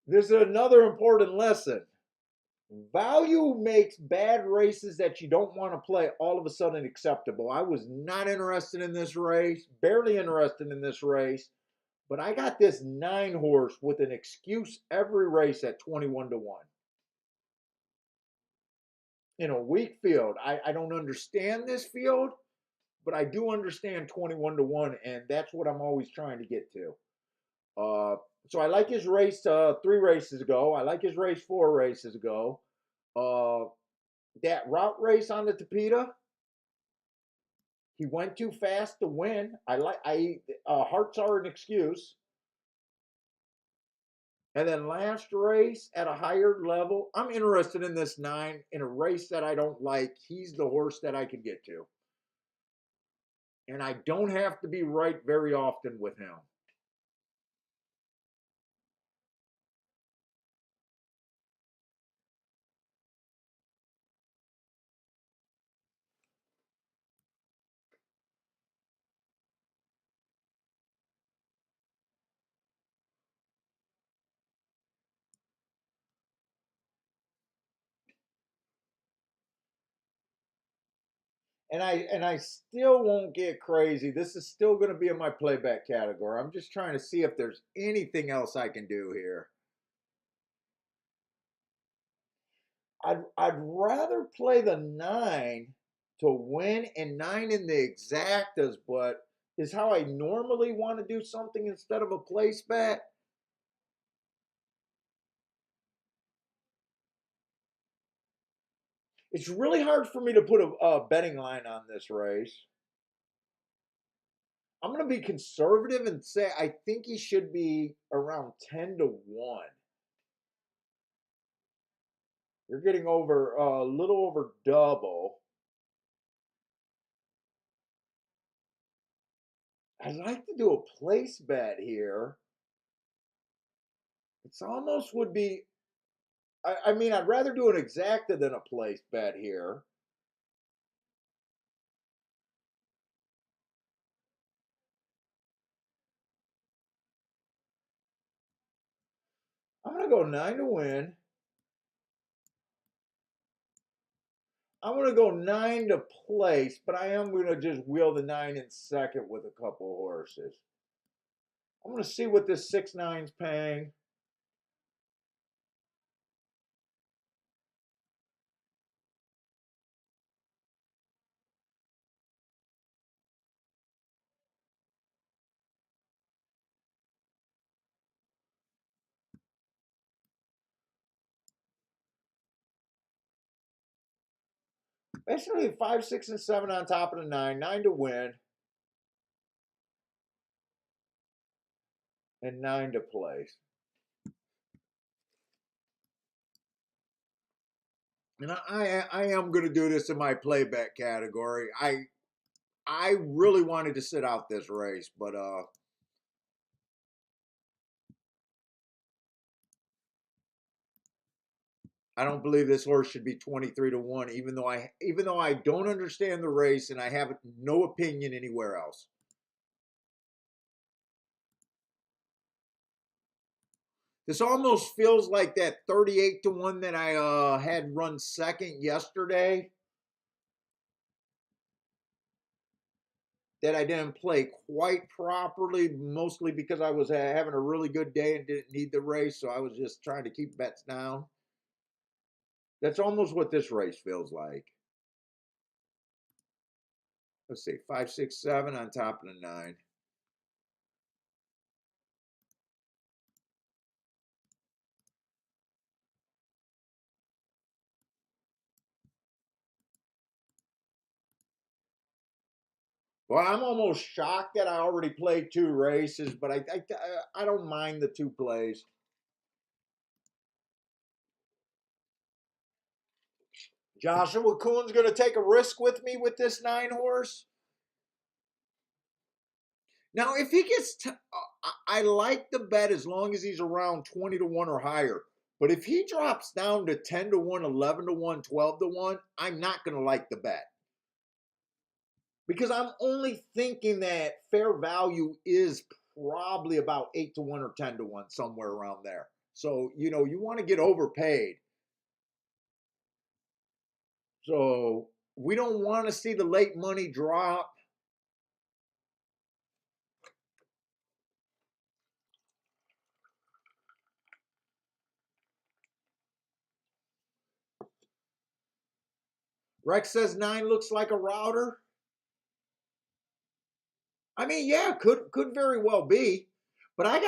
Speaker 1: There's another important lesson. Value makes bad races that you don't want to play all of a sudden acceptable. I was not interested in this race, barely interested in this race, but I got this 9 horse with an excuse every race at 21-1 in a weak field. I don't understand this field, but I do understand 21-1, and that's what I'm always trying to get to. So I like his race 3 races ago. I like his race 4 races ago. Uh, that route race on the Tapeta, he went too fast to win. Hearts are an excuse. And then last race at a higher level, I'm interested in this 9 in a race that I don't like. He's the horse that I can get to. And I don't have to be right very often with him. And I still won't get crazy. This is still going to be in my playback category. I'm just trying to see if there's anything else I can do here. I'd rather play the 9 to win and 9 in the exactas, but is how I normally want to do something instead of a place bet. It's really hard for me to put a betting line on this race. I'm going to be conservative and say I think he should be around 10-1. You're getting over a little over double. I'd like to do a place bet here. It's almost would be. I mean, I'd rather do an exacta than a place bet here. I'm gonna go 9 to win. I'm gonna go 9 to place, but I am gonna just wheel the 9 in second with a couple horses. I'm gonna see what this 6-9's paying. Basically 5, 6, and 7 on top of the 9. 9 to win. And 9 to place. And I am going to do this in my playback category. I really wanted to sit out this race, but I don't believe this horse should be 23 to 1, even though I don't understand the race and I have no opinion anywhere else. This almost feels like that 38 to 1 that I had run second yesterday, that I didn't play quite properly, mostly because I was having a really good day and didn't need the race, so I was just trying to keep bets down. That's almost what this race feels like. Let's see, 5, 6, 7 on top of the 9. Well, I'm almost shocked that I already played 2 races, but I don't mind the 2 plays. Joshua Kuhn's going to take a risk with me with this 9 horse. Now, if he gets, I like the bet as long as he's around 20 to 1 or higher. But if he drops down to 10 to 1, 11 to 1, 12 to 1, I'm not going to like the bet. Because I'm only thinking that fair value is probably about 8 to 1 or 10 to 1, somewhere around there. So, you want to get overpaid. So, we don't want to see the late money drop. Rex says 9 looks like a router. I mean, yeah, could very well be. But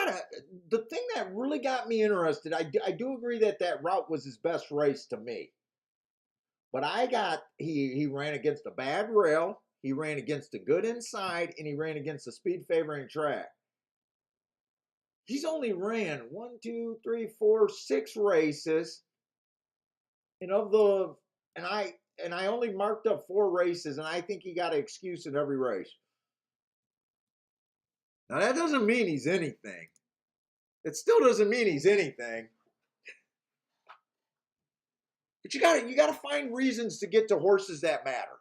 Speaker 1: the thing that really got me interested, I do agree that route was his best race to me. But he ran against a bad rail, he ran against a good inside, and he ran against a speed favoring track. He's only ran 1, 2, 3, 4, 6 races, and I only marked up 4 races, and I think he got an excuse in every race. Now that doesn't mean he's anything. It still doesn't mean he's anything. But you gotta find reasons to get to horses that matter.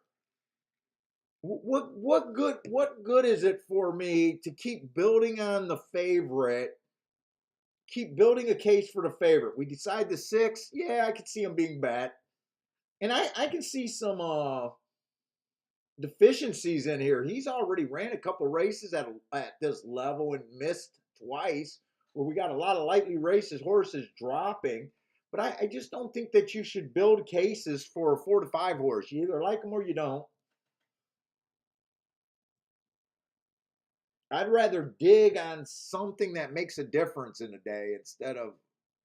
Speaker 1: What good is it for me to keep building on the favorite, keep building a case for the favorite? We decide the 6, yeah, I could see him being bet. And I can see some deficiencies in here. He's already ran a couple races at this level and missed twice, where we got a lot of lightly races horses dropping. But I just don't think that you should build cases for a 4 to 5 horse. You either like them or you don't. I'd rather dig on something that makes a difference in a day instead of,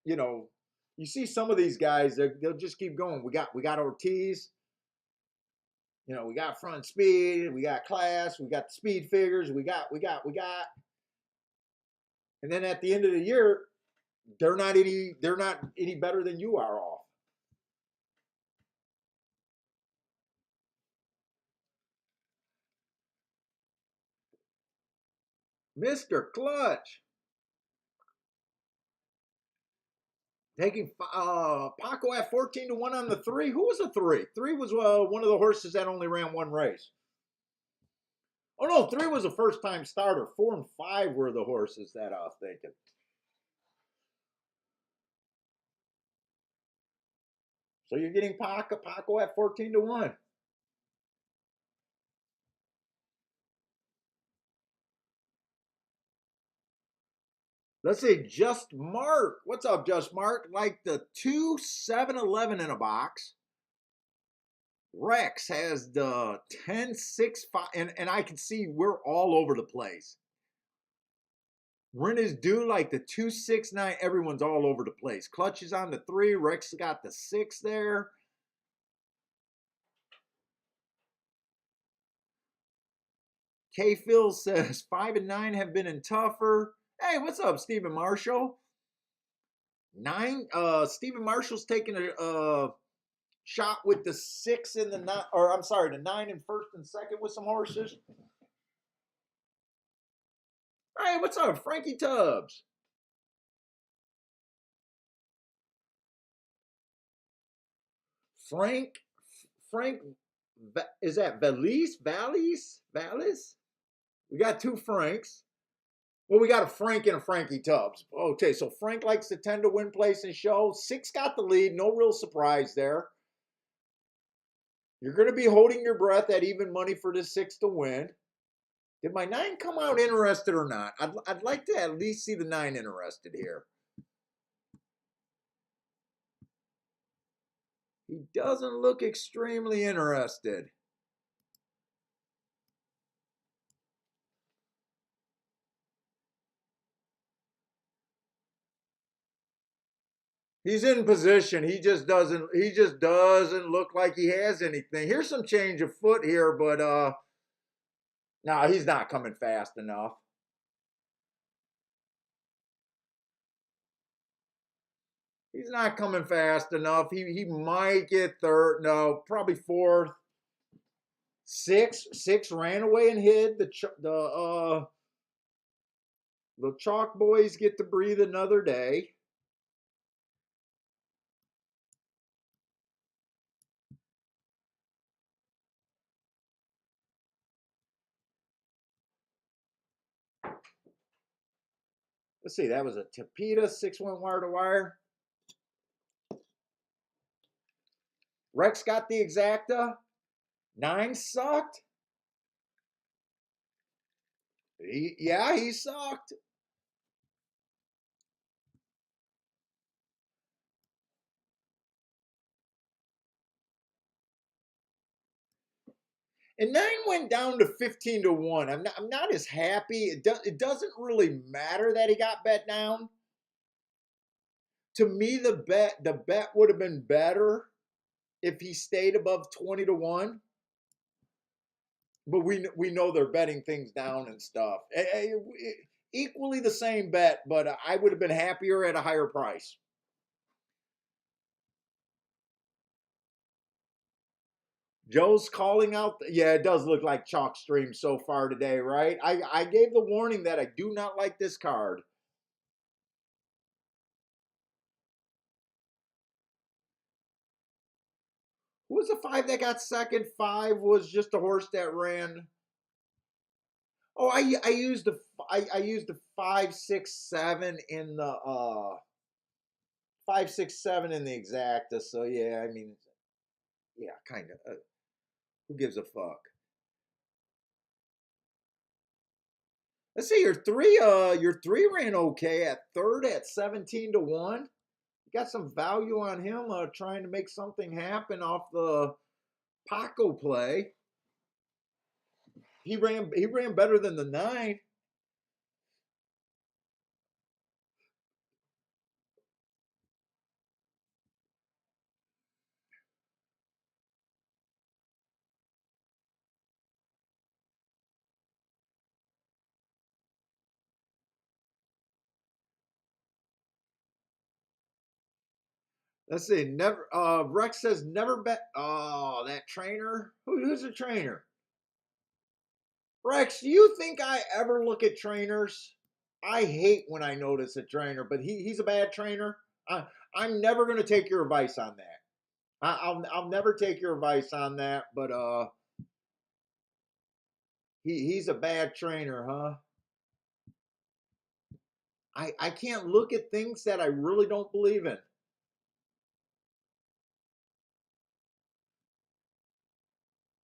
Speaker 1: you see some of these guys, they'll just keep going. We got Ortiz, we got front speed, we got class, we got the speed figures, we got. And then at the end of the year, they're not any better than you are off. Mr. Clutch taking Paco at 14 to 1 on the 3. Who was the 3? 3 was one of the horses that only ran 1 race. Oh no, 3 was a first time starter. 4 and 5 were the horses that I was thinking. So you're getting Paco at 14 to 1. Let's see, Just Mark. What's up, Just Mark? Like the 2 7-11 in a box. Rex has the 10 6 5, and I can see we're all over the place. Ren is due like the 2 6 9. Everyone's all over the place. Clutch is on the 3. Rex got the 6 there. K Phil says 5 and 9 have been in tougher. Hey, what's up, Stephen Marshall? Stephen Marshall's taking a shot with the 6 and the 9, or I'm sorry, the 9 in first and second with some horses. Hey, what's up, Frankie Tubbs? Frank, Frank, is that Vallis? We got two Franks. Well, we got a Frank and a Frankie Tubbs. Okay, so Frank likes to tend to win place and show. 6 got the lead. No real surprise there. You're going to be holding your breath at even money for the 6 to win. Did my 9 come out interested or not? I'd like to at least see the 9 interested here. He doesn't look extremely interested. He's in position. He just doesn't look like he has anything. Here's some change of foot here, but no, he's not coming fast enough. He's not coming fast enough. He might get third. No, probably fourth. Six ran away and hid. The Chalk Boys get to breathe another day. Let's see, that was a Tapita, 6 went wire to wire. Rex got the exacta. 9 sucked. He sucked. And 9 went down to 15 to 1. I'm not as happy. It doesn't really matter that he got bet down. To me, the bet would have been better if he stayed above 20 to 1. But we know they're betting things down and stuff. Equally the same bet, but I would have been happier at a higher price. Joe's calling out. Yeah, it does look like chalk stream so far today, right? I gave the warning that I do not like this card. Who was the 5 that got second? 5 was just a horse that ran. Oh, I used the 5, 6, 7 in the 5, 6, 7 in the exacta. So yeah, I mean, yeah, kind of. Who gives a fuck? Let's see, your three ran okay at third at 17 to 1. You got some value on him trying to make something happen off the Paco play. He ran better than the 9. Let's see. Never. Rex says never bet. Oh, that trainer. Who's a trainer? Rex, do you think I ever look at trainers? I hate when I notice a trainer, but he's a bad trainer. I'm never going to take your advice on that. I'll never take your advice on that. But he's a bad trainer, huh? I can't look at things that I really don't believe in.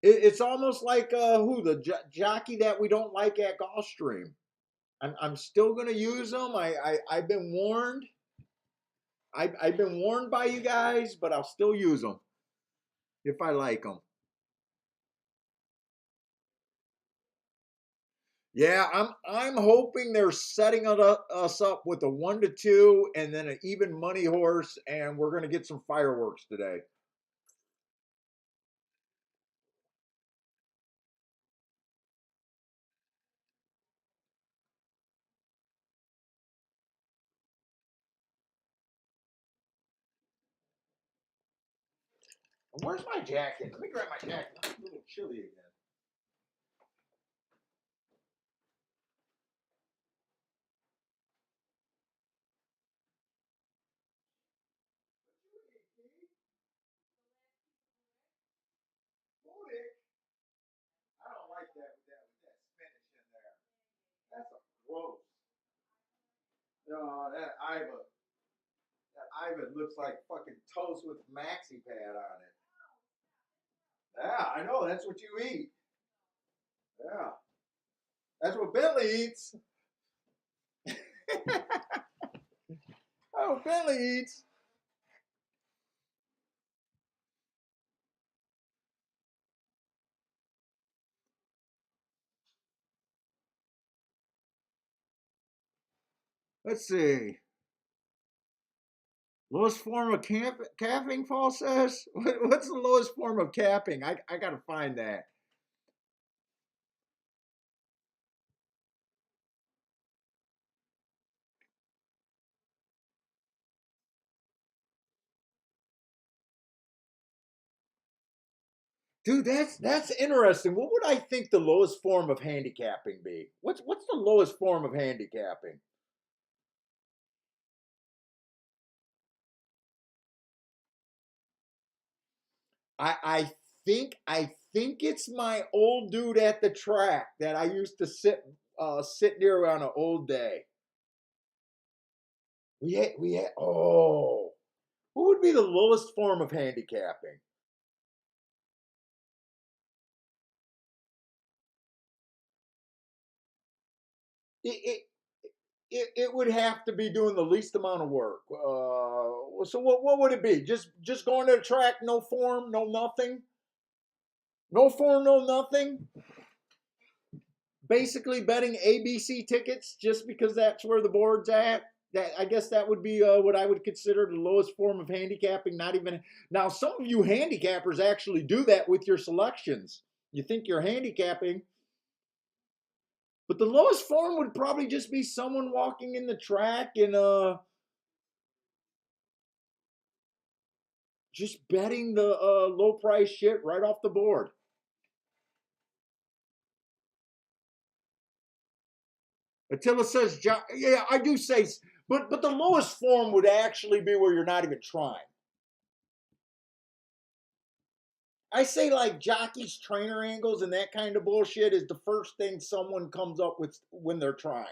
Speaker 1: It's almost like jockey that we don't like at Gulfstream. I'm still gonna use them. I've been warned. I've been warned by you guys, but I'll still use them if I like them. Yeah, I'm hoping they're setting us up with a 1 to 2 and then an even money horse, and we're gonna get some fireworks today. Where's my jacket? Let me grab my jacket. I'm a little chilly again. I don't like that with that spinach in there. That's a gross. No, that Iva looks like fucking toast with maxi pad on it. Yeah, I know. That's what you eat. Yeah, that's what Billy eats. Oh, Billy eats. Let's see. Lowest form of capping, Paul says? What's the lowest form of capping? I got to find that. Dude, that's interesting. What would I think the lowest form of handicapping be? What's the lowest form of handicapping? I think it's my old dude at the track that I used to sit near on an old day. We had oh, what would be the lowest form of handicapping? It, it would have to be doing the least amount of work. So what would it be? Just going to the track, no form, no nothing, no form, no nothing. Basically betting ABC tickets just because that's where the board's at. That I guess that would be what I would consider the lowest form of handicapping. Not even now. Some of you handicappers actually do that with your selections. You think you're handicapping, but the lowest form would probably just be someone walking in the track and just betting the low price shit right off the board. Attila says, yeah, I do say, but the lowest form would actually be where you're not even trying. I say like jockeys, trainer angles, and that kind of bullshit is the first thing someone comes up with when they're trying.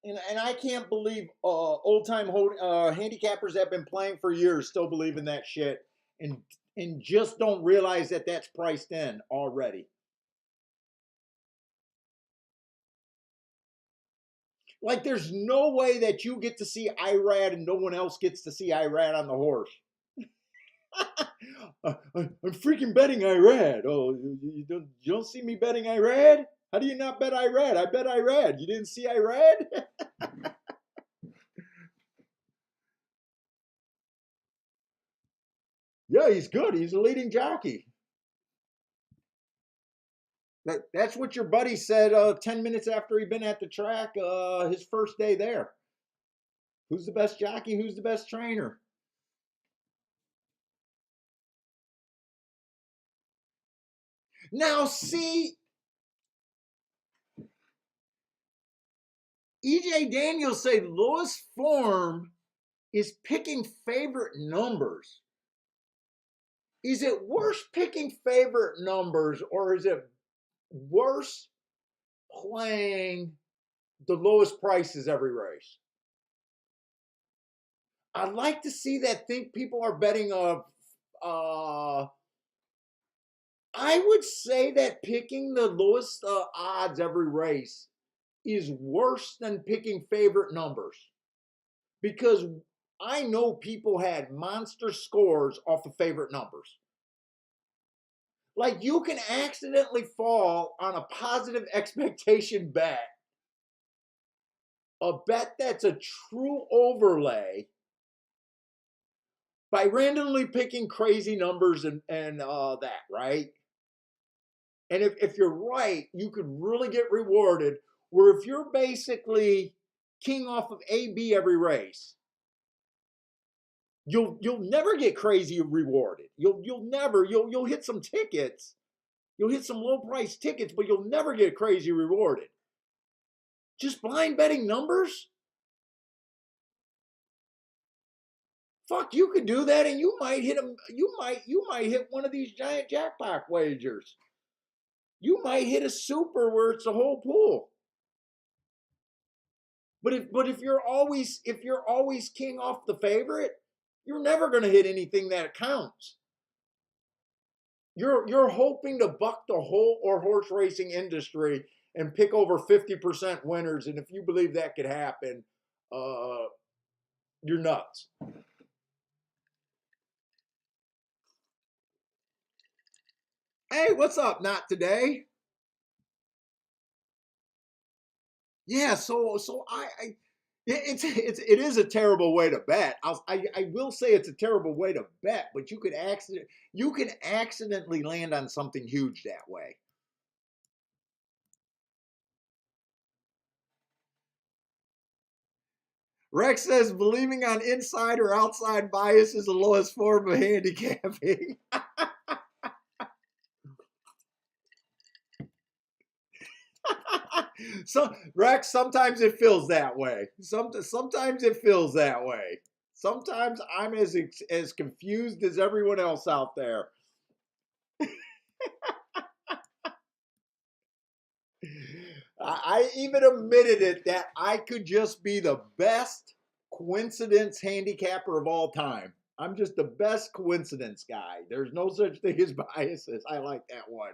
Speaker 1: And I can't believe old time handicappers that have been playing for years still believe in that shit and and just don't realize that that's priced in already. Like there's no way that you get to see Irad and no one else gets to see Irad on the horse. I'm freaking betting Irad. Oh, you don't see me betting Irad? How do you not bet Irad? I bet Irad. You didn't see Irad? Yeah, he's good. He's a leading jockey. That's what your buddy said 10 minutes after he'd been at the track his first day there. Who's the best jockey? Who's the best trainer? Now, see, EJ Daniels say lowest form is picking favorite numbers. Is it worse picking favorite numbers or is it worse playing the lowest prices every race? I'd like to see that. Think people are betting I would say that picking the lowest odds every race is worse than picking favorite numbers because I know people had monster scores off of favorite numbers. Like you can accidentally fall on a positive expectation bet, a bet that's a true overlay by randomly picking crazy numbers and that, right? And if you're right, you could really get rewarded. Where if you're basically king off of AB every race, You'll never get crazy rewarded. You'll hit some tickets. You'll hit some low price tickets, but you'll never get crazy rewarded. Just blind betting numbers? Fuck, you could do that and you might hit them. You might hit one of these giant jackpot wagers. You might hit a super where it's the whole pool. But if you're always king off the favorite, you're never going to hit anything that counts. You're hoping to buck the whole or horse racing industry and pick over 50% winners, and if you believe that could happen, you're nuts. Hey, what's up? Not today. Yeah, so it is a terrible way to bet. I will say it's a terrible way to bet, but you can accidentally land on something huge that way. Rex says believing on inside or outside bias is the lowest form of handicapping. So Rex, sometimes it feels that way. Sometimes it feels that way. Sometimes I'm as confused as everyone else out there. I even admitted it that I could just be the best coincidence handicapper of all time. I'm just the best coincidence guy. There's no such thing as biases. I like that one.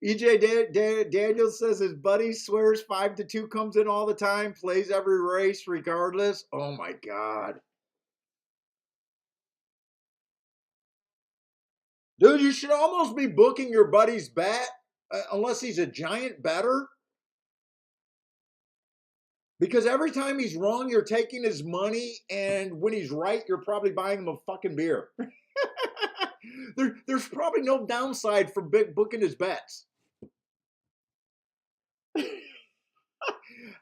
Speaker 1: Daniels says his buddy swears 5-2 comes in all the time, plays every race regardless. Oh my God. Dude, you should almost be booking your buddy's bet, unless he's a giant better. Because every time he's wrong, you're taking his money, and when he's right, you're probably buying him a fucking beer. There's probably no downside for booking his bets.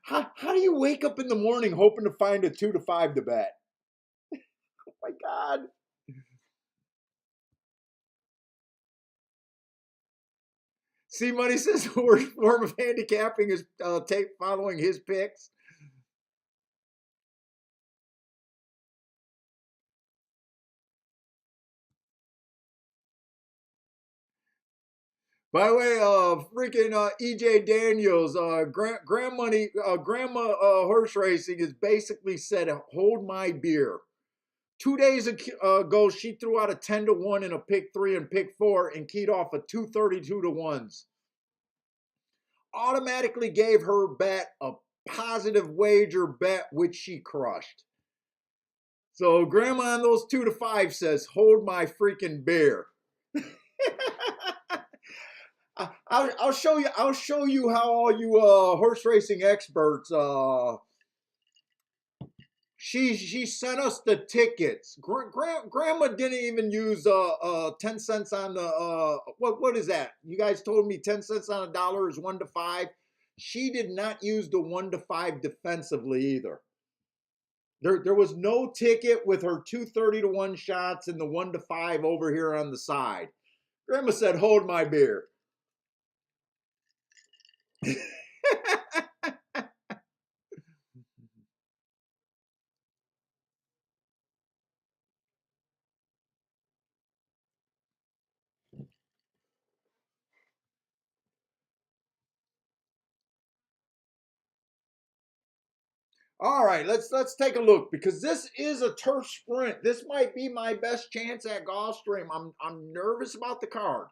Speaker 1: How do you wake up in the morning hoping to find a 2-5 to bet? Oh my God. See, Money says the worst form of handicapping is tape following his picks. By the way, freaking EJ Daniels, Grandma Horse Racing is basically said, hold my beer. 2 days ago, she threw out a 10-1 in a pick 3 and pick 4 and keyed off a 232-1s. Automatically gave her bet a positive wager bet, which she crushed. So Grandma on those 2-5 says, hold my freaking beer. I'll show you. I'll show you how all you horse racing experts. She sent us the tickets. Grandma didn't even use 10 cents on the what is that? You guys told me 10 cents on a dollar is 1-5. She did not use the 1-5 defensively either. There was no ticket with her 230-1 shots and the 1-5 over here on the side. Grandma said, "Hold my beer." All right, let's take a look because this is a turf sprint. This might be my best chance at Gulfstream. I'm nervous about the card,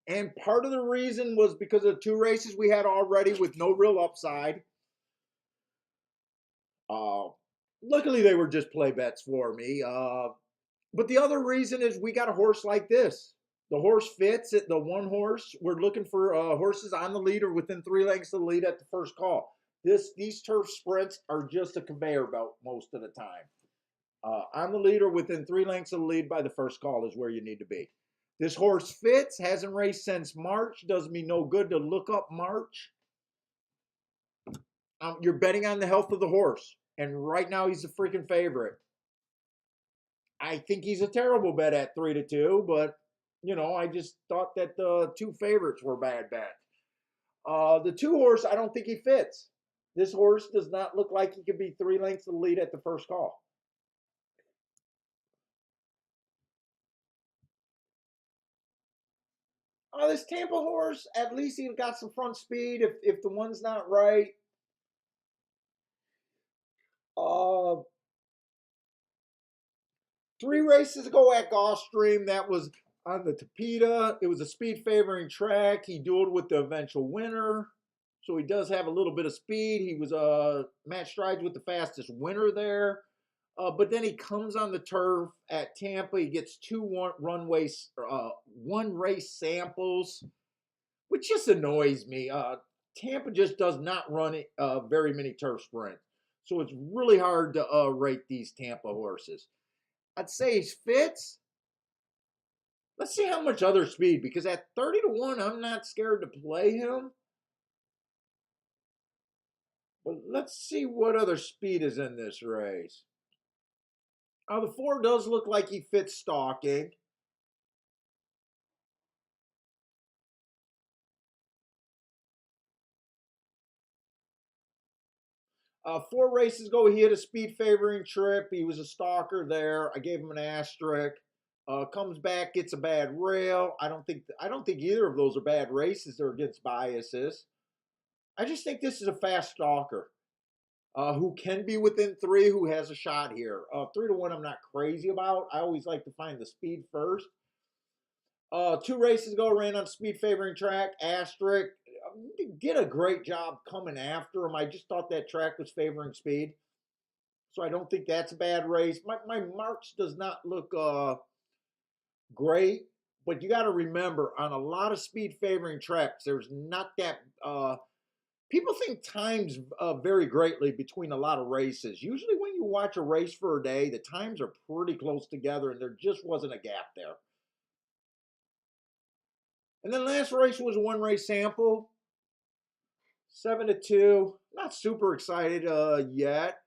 Speaker 1: and part of the reason was because of 2 races we had already with no real upside. Uh, Luckily they were just play bets for me. But the other reason is we got a horse like this. The horse fits it. The one horse we're looking for horses on the lead or within 3 lengths of the lead at the first call. These turf sprints are just a conveyor belt most of the time. On the lead or within 3 lengths of the lead by the first call is where you need to be. This horse fits, hasn't raced since March. Does me no good to look up March. You're betting on the health of the horse. And right now he's a freaking favorite. I think he's a terrible bet at 3-2, but I just thought that the two favorites were bad bets. The two horse, I don't think he fits. This horse does not look like he could be 3 lengths of the lead at the first call. This Tampa horse, at least he got some front speed. If the one's not right, uh, 3 races ago at Gulfstream, that was on the Tapeta. It was a speed favoring track. He dueled with the eventual winner, so he does have a little bit of speed. He was match strides with the fastest winner there. But then he comes on the turf at Tampa. He gets two one race samples, which just annoys me. Tampa just does not run very many turf sprints, so it's really hard to rate these Tampa horses. I'd say he fits. Let's see how much other speed, because at 30-1, I'm not scared to play him. But let's see what other speed is in this race. The 4 does look like he fits stalking. 4 races ago, he had a speed favoring trip. He was a stalker there. I gave him an asterisk. Comes back, gets a bad rail. I don't think either of those are bad races. They're against biases. I just think this is a fast stalker who can be within 3, who has a shot here. 3-1, I'm not crazy about. I always like to find the speed first. 2 races ago, ran on speed favoring track. Asterisk. Did a great job coming after him. I just thought that track was favoring speed. So I don't think that's a bad race. My marks does not look great, but you got to remember, on a lot of speed favoring tracks, there's not that. People think times vary greatly between a lot of races. Usually, when you watch a race for a day, the times are pretty close together, and there just wasn't a gap there. And then last race was a 1 race sample, 7-2. Not super excited yet.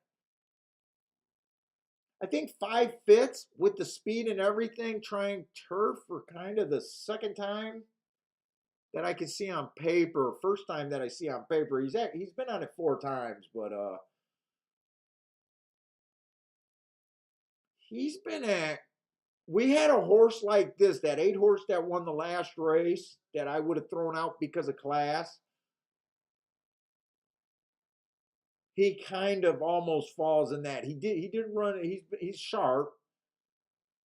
Speaker 1: I think 5 fits with the speed and everything. Trying turf for kind of the second time that I can see on paper. First time that I see on paper. He's been on it 4 times, but he's been at. We had a horse like this, that 8 horse that won the last race, that I would have thrown out because of class. He kind of almost falls in that. He did run. He's sharp.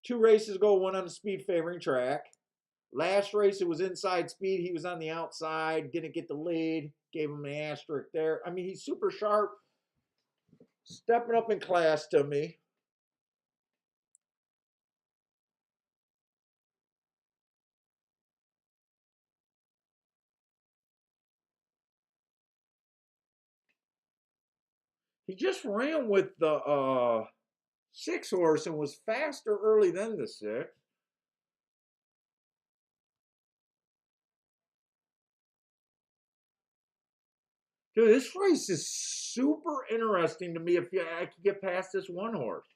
Speaker 1: 2 races ago, one on the speed favoring track. Last race, it was inside speed. He was on the outside, didn't get the lead. Gave him an asterisk there. I mean, he's super sharp. Stepping up in class to me. He just ran with the 6 horse and was faster early than the 6. Dude, this race is super interesting to me if I can get past this 1 horse.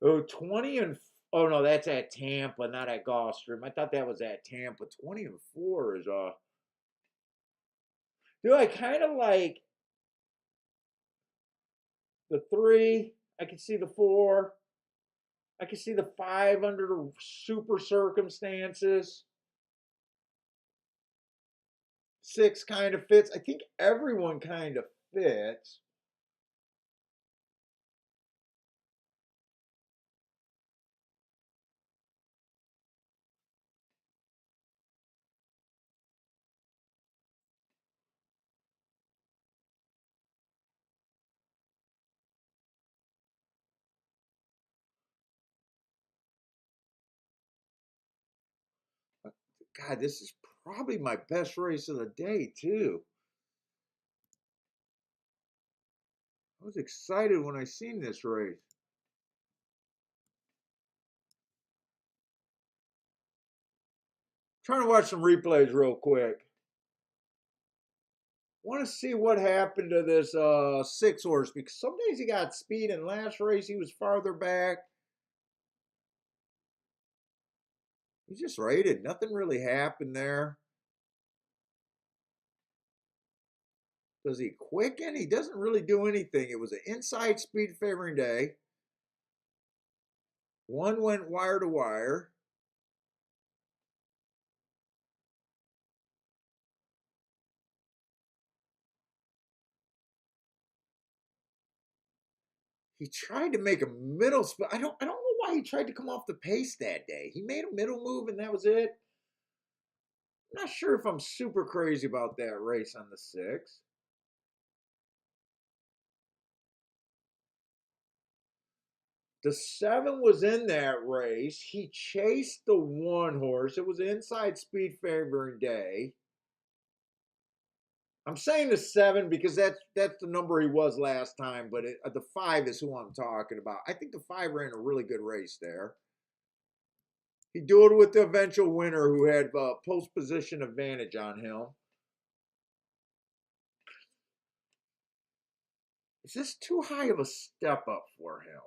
Speaker 1: Oh, 20 and oh no, that's at Tampa, not at Gulfstream. I thought that was at Tampa. 20-4 is dude, I kind of like the 3. I can see the 4. I can see the 5 under the super circumstances. 6 kind of fits. I think everyone kind of fits. God, this is probably my best race of the day, too. I was excited when I seen this race. Trying to watch some replays real quick. Want to see what happened to this 6 horse because some days he got speed, and last race he was farther back. He just rated. Nothing really happened there. Does he quicken? He doesn't really do anything. It was an inside speed favoring day. One went wire to wire. He tried to make a middle split. I don't know why he tried to come off the pace that day. He made a middle move and that was it. I'm not sure if I'm super crazy about that race on the 6. The 7 was in that race. He chased the 1 horse. It was an inside speed favoring day. I'm saying the 7 because that's the number he was last time, but the 5 is who I'm talking about. I think the 5 ran a really good race there. He dueled with the eventual winner who had post position advantage on him. Is this too high of a step up for him?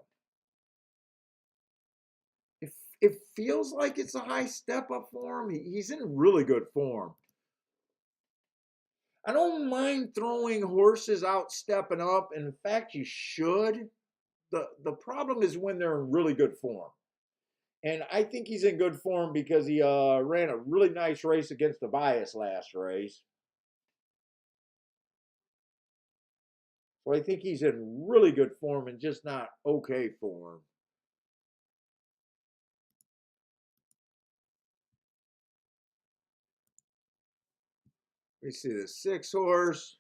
Speaker 1: It feels like it's a high step up for him. He's in really good form. I don't mind throwing horses out stepping up. And in fact, you should. The problem is when they're in really good form. And I think he's in good form because he ran a really nice race against the bias last race. So I think he's in really good form and just not okay form. Let me see the 6 horse.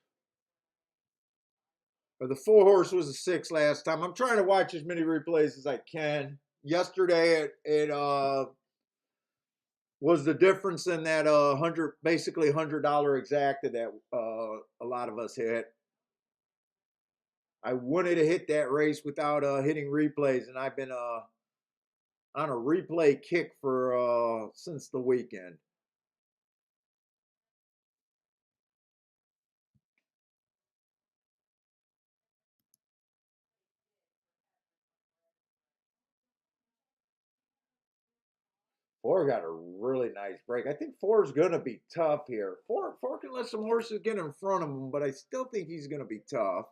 Speaker 1: Or the 4 horse was a 6 last time. I'm trying to watch as many replays as I can. Yesterday it was the difference in that basically $100 exacta that a lot of us hit. I wanted to hit that race without hitting replays, and I've been on a replay kick for since the weekend. Four got a really nice break. I think four is going to be tough here. Four can let some horses get in front of him, but I still think he's going to be tough.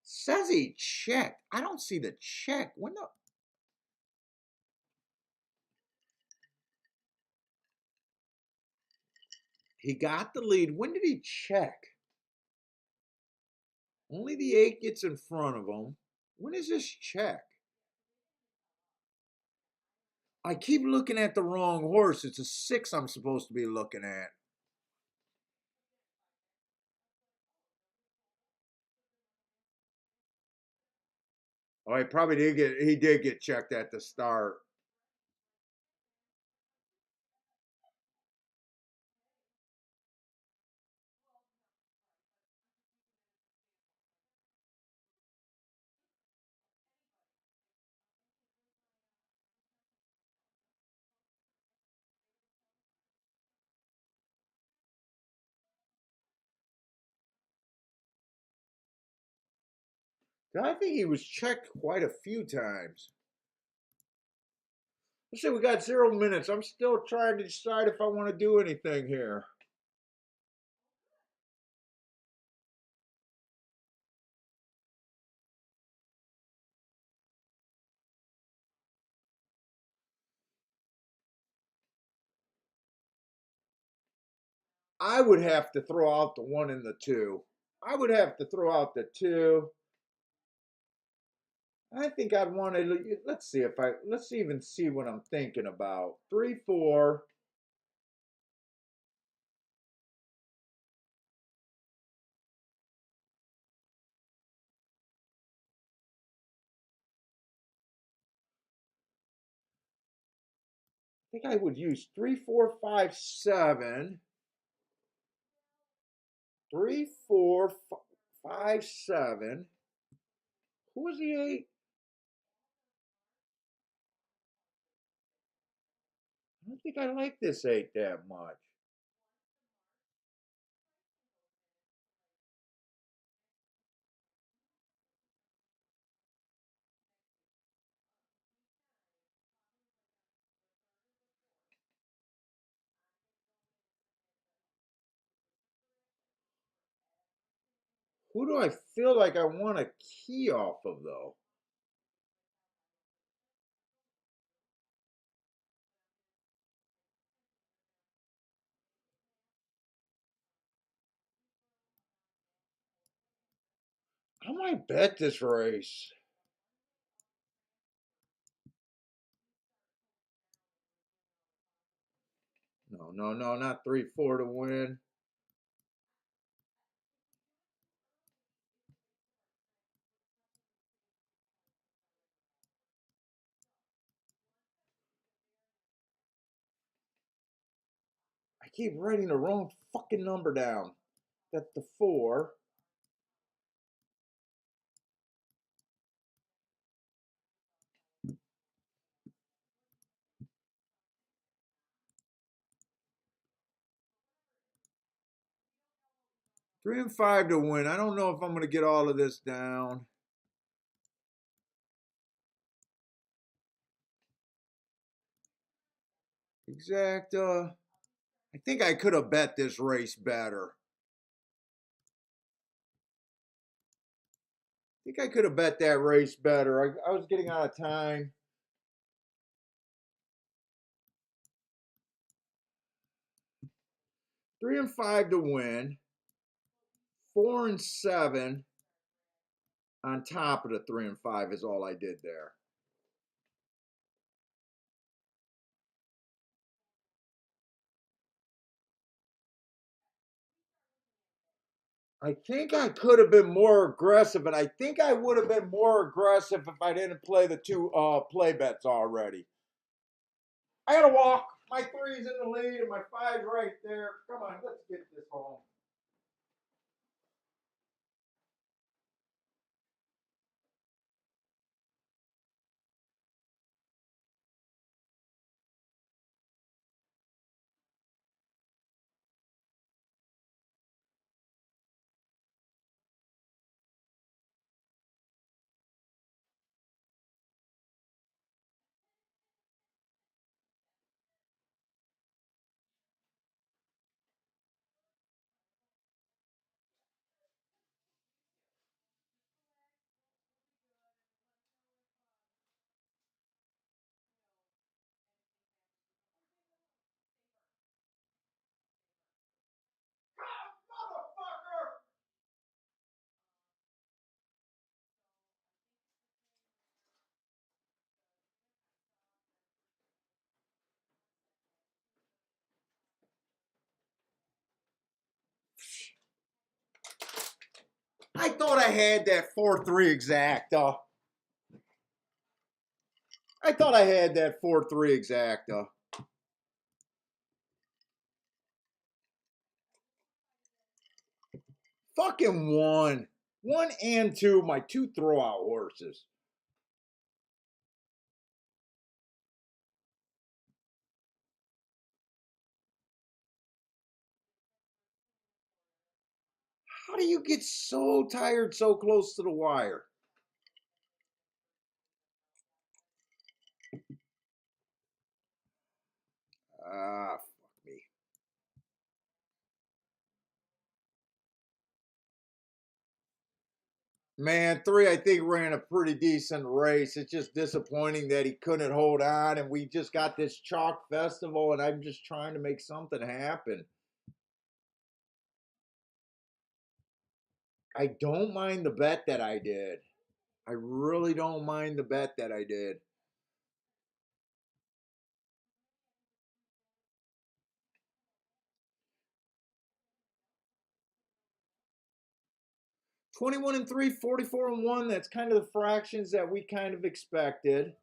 Speaker 1: Says he checked. I don't see the check. When the he got the lead. When did he check? Only the 8 gets in front of him. When is this check? I keep looking at the wrong horse. It's a 6 I'm supposed to be looking at. Oh, he did get checked at the start. I think he was checked quite a few times. Let's see, we got 0 minutes. I'm still trying to decide if I want to do anything here. I would have to throw out the 1 and the 2. I would have to throw out the 2. I think I'd want to. Let's even see what I'm thinking about. 3, 4. think I would use 3, 4, 5, 7. 3, 4, 5, 7. Who was the 8? I don't think I like this 8 that much. Who do I feel like I want to key off of though? I might bet this race. No, no, no, not 3, 4 to win. I keep writing the wrong fucking number down. That's the 4. 3 and 5 to win. I don't know if I'm going to get all of this down. Exacta. I think I could have bet this race better. I think I could have bet that race better. I was getting out of time. 3 and 5 to win. 4 and 7 on top of the 3 and 5 is all I did there. I think I could have been more aggressive, and I think I would have been more aggressive if I didn't play the 2 play bets already. I gotta walk. My 3's in the lead, and my 5's right there. Come on, let's get this home. Motherfucker! I thought I had that 4-3 exacta. I thought I had that 4-3 exacta. Fucking 1. 1 and 2, my 2 throwout horses. How do you get so tired so close to the wire? Ah, fuck me. Man, 3, I think, ran a pretty decent race. It's just disappointing that he couldn't hold on, and we just got this chalk festival, and I'm just trying to make something happen. I don't mind the bet that I did. I really don't mind the bet that I did. 21 and 3, 44 and 1. That's kind of the fractions that we kind of expected.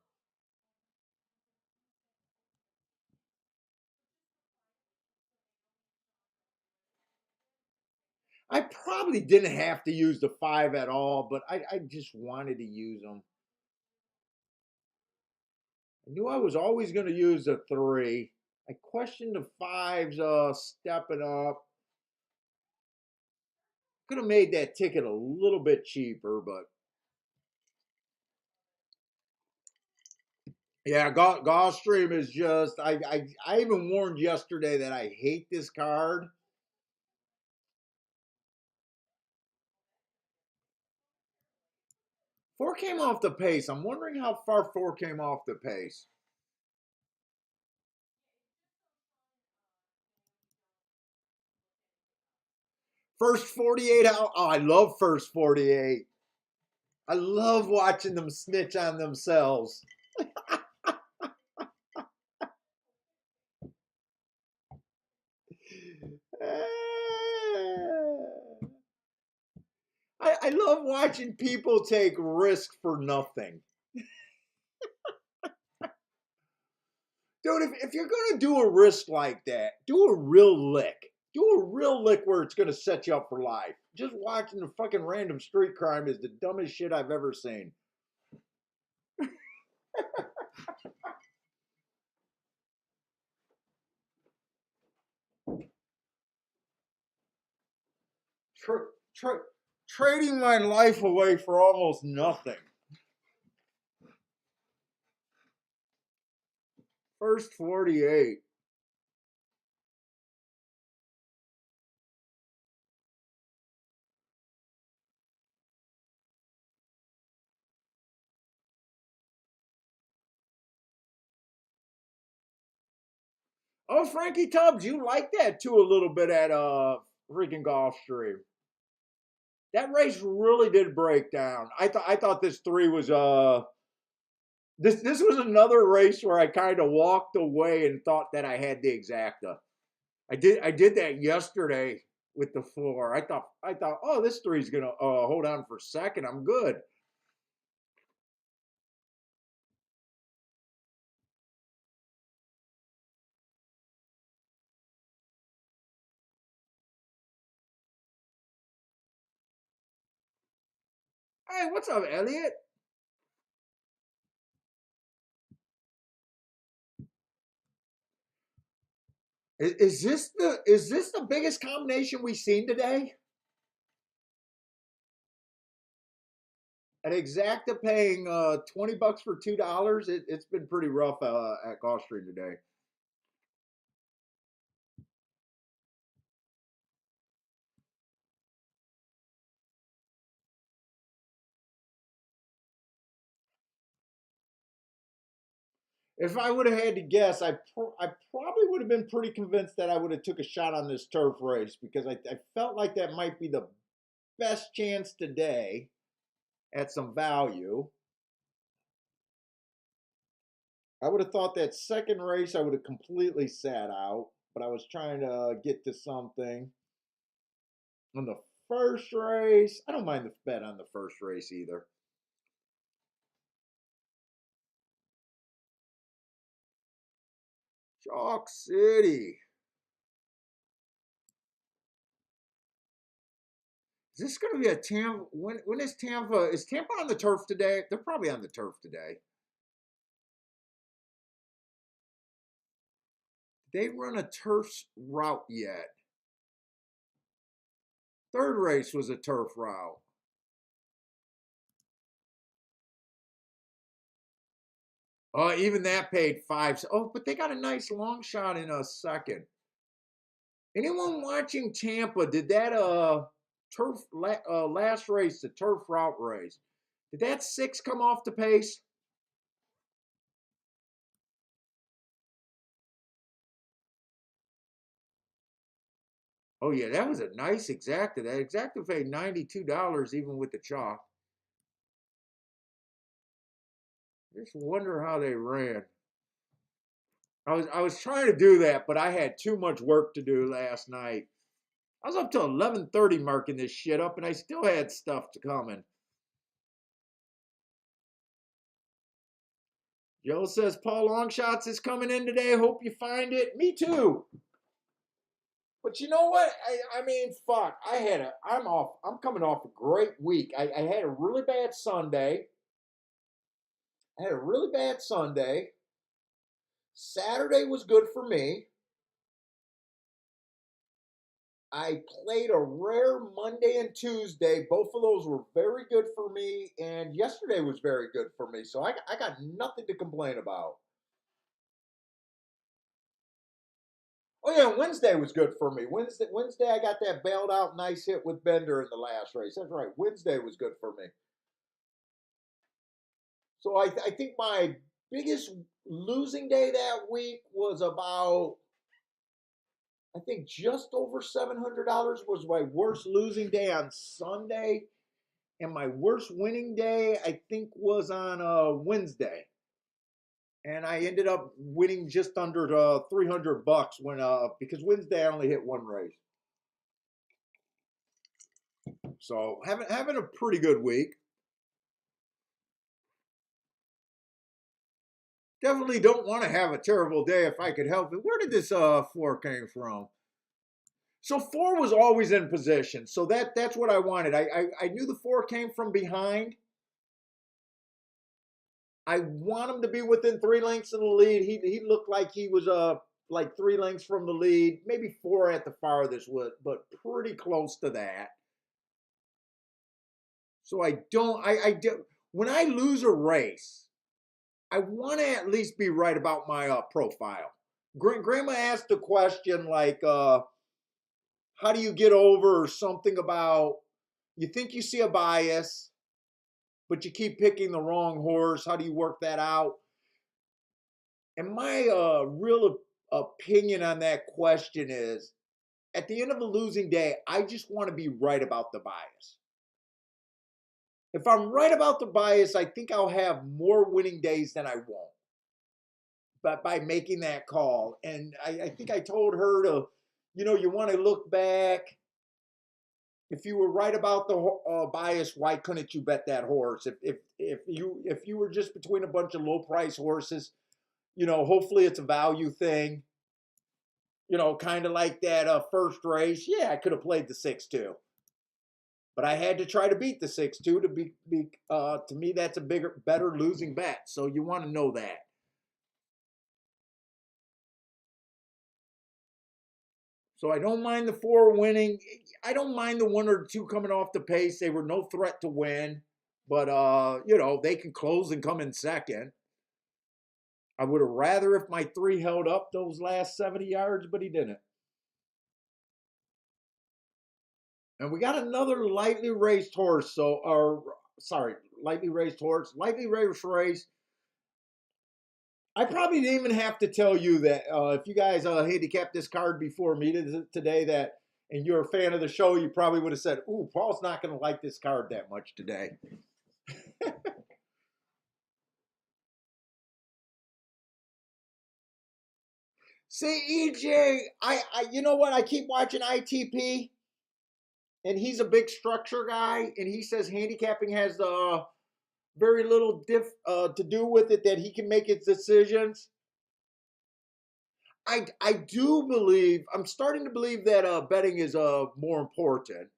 Speaker 1: I probably didn't have to use the 5 at all, but I just wanted to use them. I knew I was always going to use the 3. I questioned the 5's stepping up. Could have made that ticket a little bit cheaper, but yeah, Gulfstream is just. I even warned yesterday that I hate this card. 4 came off the pace. I'm wondering how far 4 came off the pace. First 48 out. Oh, I love first 48. I love watching them snitch on themselves. I love watching people take risk for nothing. Dude, if you're going to do a risk like that, do a real lick. Do a real lick where it's going to set you up for life. Just watching the fucking random street crime is the dumbest shit I've ever seen. Trading my life away for almost nothing. First 48. Oh, Frankie Tubbs, you like that too a little bit at freaking Gulfstream. That race really did break down. I thought this 3 was this was another race where I kind of walked away and thought that I had the exacta. I did that yesterday with the 4. I thought oh, this 3's gonna hold on for second. I'm good. Hey, what's up, Elliot? Is this the biggest combination we've seen today? An exacta paying $20 for $2. It's been pretty rough at Gulfstream today. If I would have had to guess, I probably would have been pretty convinced that I would have took a shot on this turf race because I felt like that might be the best chance today at some value. I would have thought that second race I would have completely sat out, but I was trying to get to something. On the first race, I don't mind the bet on the first race either. Chalk City. Is this going to be a Tampa? When is Tampa? Is Tampa on the turf today? They're probably on the turf today. Did they run a turf route yet? Third race was a turf route. Oh, even that paid 5. Oh, but they got a nice long shot in a second. Anyone watching Tampa? Did that turf last race, the turf route race? Did that 6 come off the pace? Oh yeah, that was a nice exacta. That exacta paid $92 even with the chalk. Just wonder how they ran. I was trying to do that, but I had too much work to do last night. I was up till 11:30 marking this shit up, and I still had stuff to coming. Joe says Paul Longshots is coming in today. Hope you find it. Me too. But you know what? I mean, fuck. I'm coming off a great week. I had a really bad Sunday. I had a really bad Sunday. Saturday was good for me. I played a rare Monday and Tuesday. Both of those were very good for me, and yesterday was very good for me. So I got nothing to complain about. Oh yeah, Wednesday was good for me. Wednesday I got that bailed out nice hit with Bender in the last race. That's right. Wednesday was good for me. So I think my biggest losing day that week was about, I think, just over $700 was my worst losing day on Sunday, and my worst winning day I think was on Wednesday, and I ended up winning just under $300 when because Wednesday I only hit one race. So having a pretty good week. Definitely don't want to have a terrible day if I could help it. Where did this four came from? So four was always in position. So that's what I wanted. I knew the four came from behind. I want him to be within 3 lengths of the lead. He looked like he was like 3 lengths from the lead, maybe four at the farthest, but pretty close to that. So I don't I do when I lose a race, I want to at least be right about my profile. Grandma asked a question like, how do you get over or something about you think you see a bias, but you keep picking the wrong horse. How do you work that out? And my real opinion on that question is at the end of a losing day, I just want to be right about the bias. If I'm right about the bias, I think I'll have more winning days than I won't. But by making that call, and I think I told her to, you want to look back. If you were right about the bias, why couldn't you bet that horse? If you were just between a bunch of low price horses, hopefully it's a value thing. Kind of like that first race. Yeah, I could have played the 6-2, but I had to try to beat the 6-2 to be to me that's a better losing bet. So you want to know that. So I don't mind the four winning. I don't mind the one or two coming off the pace. They were no threat to win, but they can close and come in second. I would have rather if my three held up those last 70 yards, but he didn't. And we got another lightly raced horse. Lightly raced horse, lightly raced race. I probably didn't even have to tell you that if you guys handicapped this card before me today, and you're a fan of the show, you probably would have said, "Ooh, Paul's not going to like this card that much today." See, EJ, you know what? I keep watching ITP, and he's a big structure guy, and he says handicapping has very little to do with it, that he can make his decisions. I do believe, I'm starting to believe that betting is more important,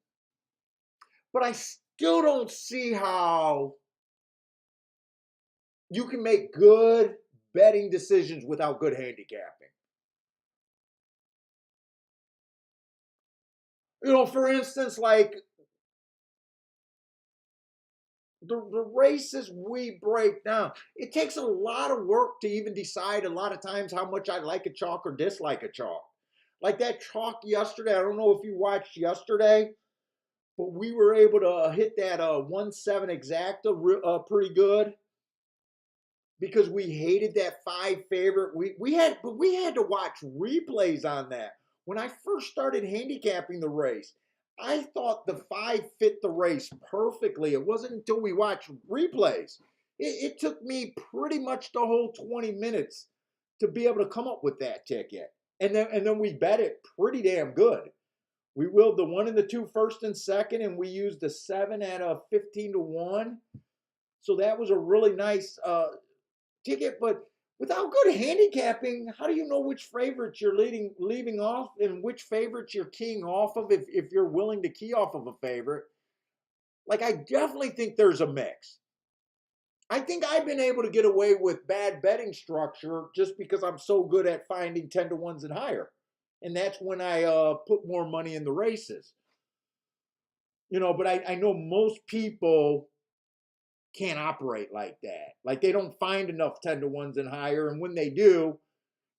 Speaker 1: but I still don't see how you can make good betting decisions without good handicapping. For instance, like the races we break down, it takes a lot of work to even decide a lot of times how much I like a chalk or dislike a chalk. Like that chalk yesterday, I don't know if you watched yesterday, but we were able to hit that 1-7 exacta pretty good because we hated that 5 favorite. We had to watch replays on that. When I first started handicapping the race, I thought the 5 fit the race perfectly. It wasn't until we watched replays. It took me pretty much the whole 20 minutes to be able to come up with that ticket. And then we bet it pretty damn good. We willed the 1 and the 2 first and second, and we used the 7 at a 15-1. So that was a really nice ticket. But Without good handicapping, how do you know which favorites you're leaving off and which favorites you're keying off of if you're willing to key off of a favorite? Like, I definitely think there's a mix. I think I've been able to get away with bad betting structure just because I'm so good at finding 10 to 1s and higher. And that's when I put more money in the races. But I know most people can't operate like that. Like, they don't find enough 10 to 1s and higher. And when they do,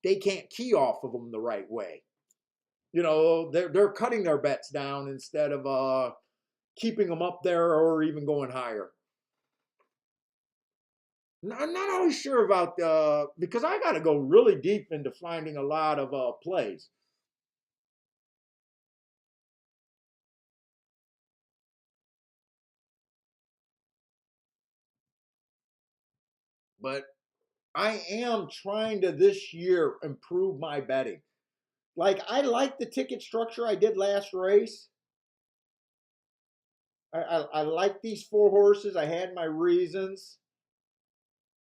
Speaker 1: they can't key off of them the right way. They're cutting their bets down instead of keeping them up there or even going higher. I'm not always sure about because I got to go really deep into finding a lot of plays. But I am trying to this year improve my betting. Like, I like the ticket structure I did last race. I like these four horses. I had my reasons.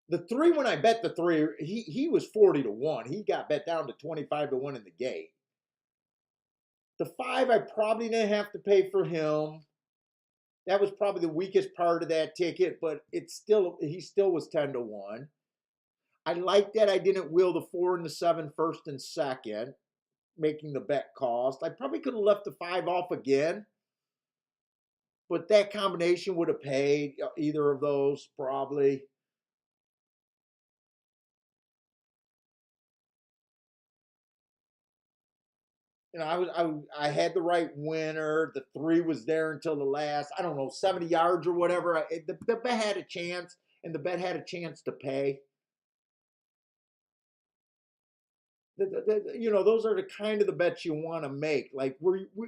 Speaker 1: The three, when I bet the three, he was 40 to 1. He got bet down to 25 to 1 in the gate. The five, I probably didn't have to pay for him. That was probably the weakest part of that ticket, but he still was 10 to 1. I like that I didn't wheel the 4 and the 7 first and second, making the bet cost. I probably could have left the 5 off again, but that combination would have paid either of those probably. I had the right winner. The 3 was there until the last, I don't know, 70 yards or whatever. The bet had a chance, and the bet had a chance to pay. Those are the kind of the bets you want to make. Like,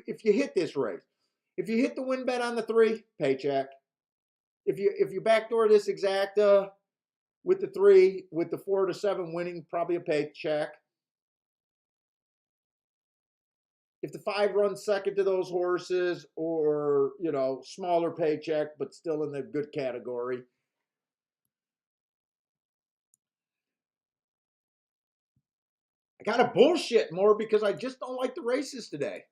Speaker 1: if you hit this race, if you hit the win bet on the 3, paycheck. If you backdoor this exacta with the 3, with the 4 to 7 winning, probably a paycheck. If the 5 runs second to those horses, or smaller paycheck, but still in the good category. I got to bullshit more because I just don't like the races today.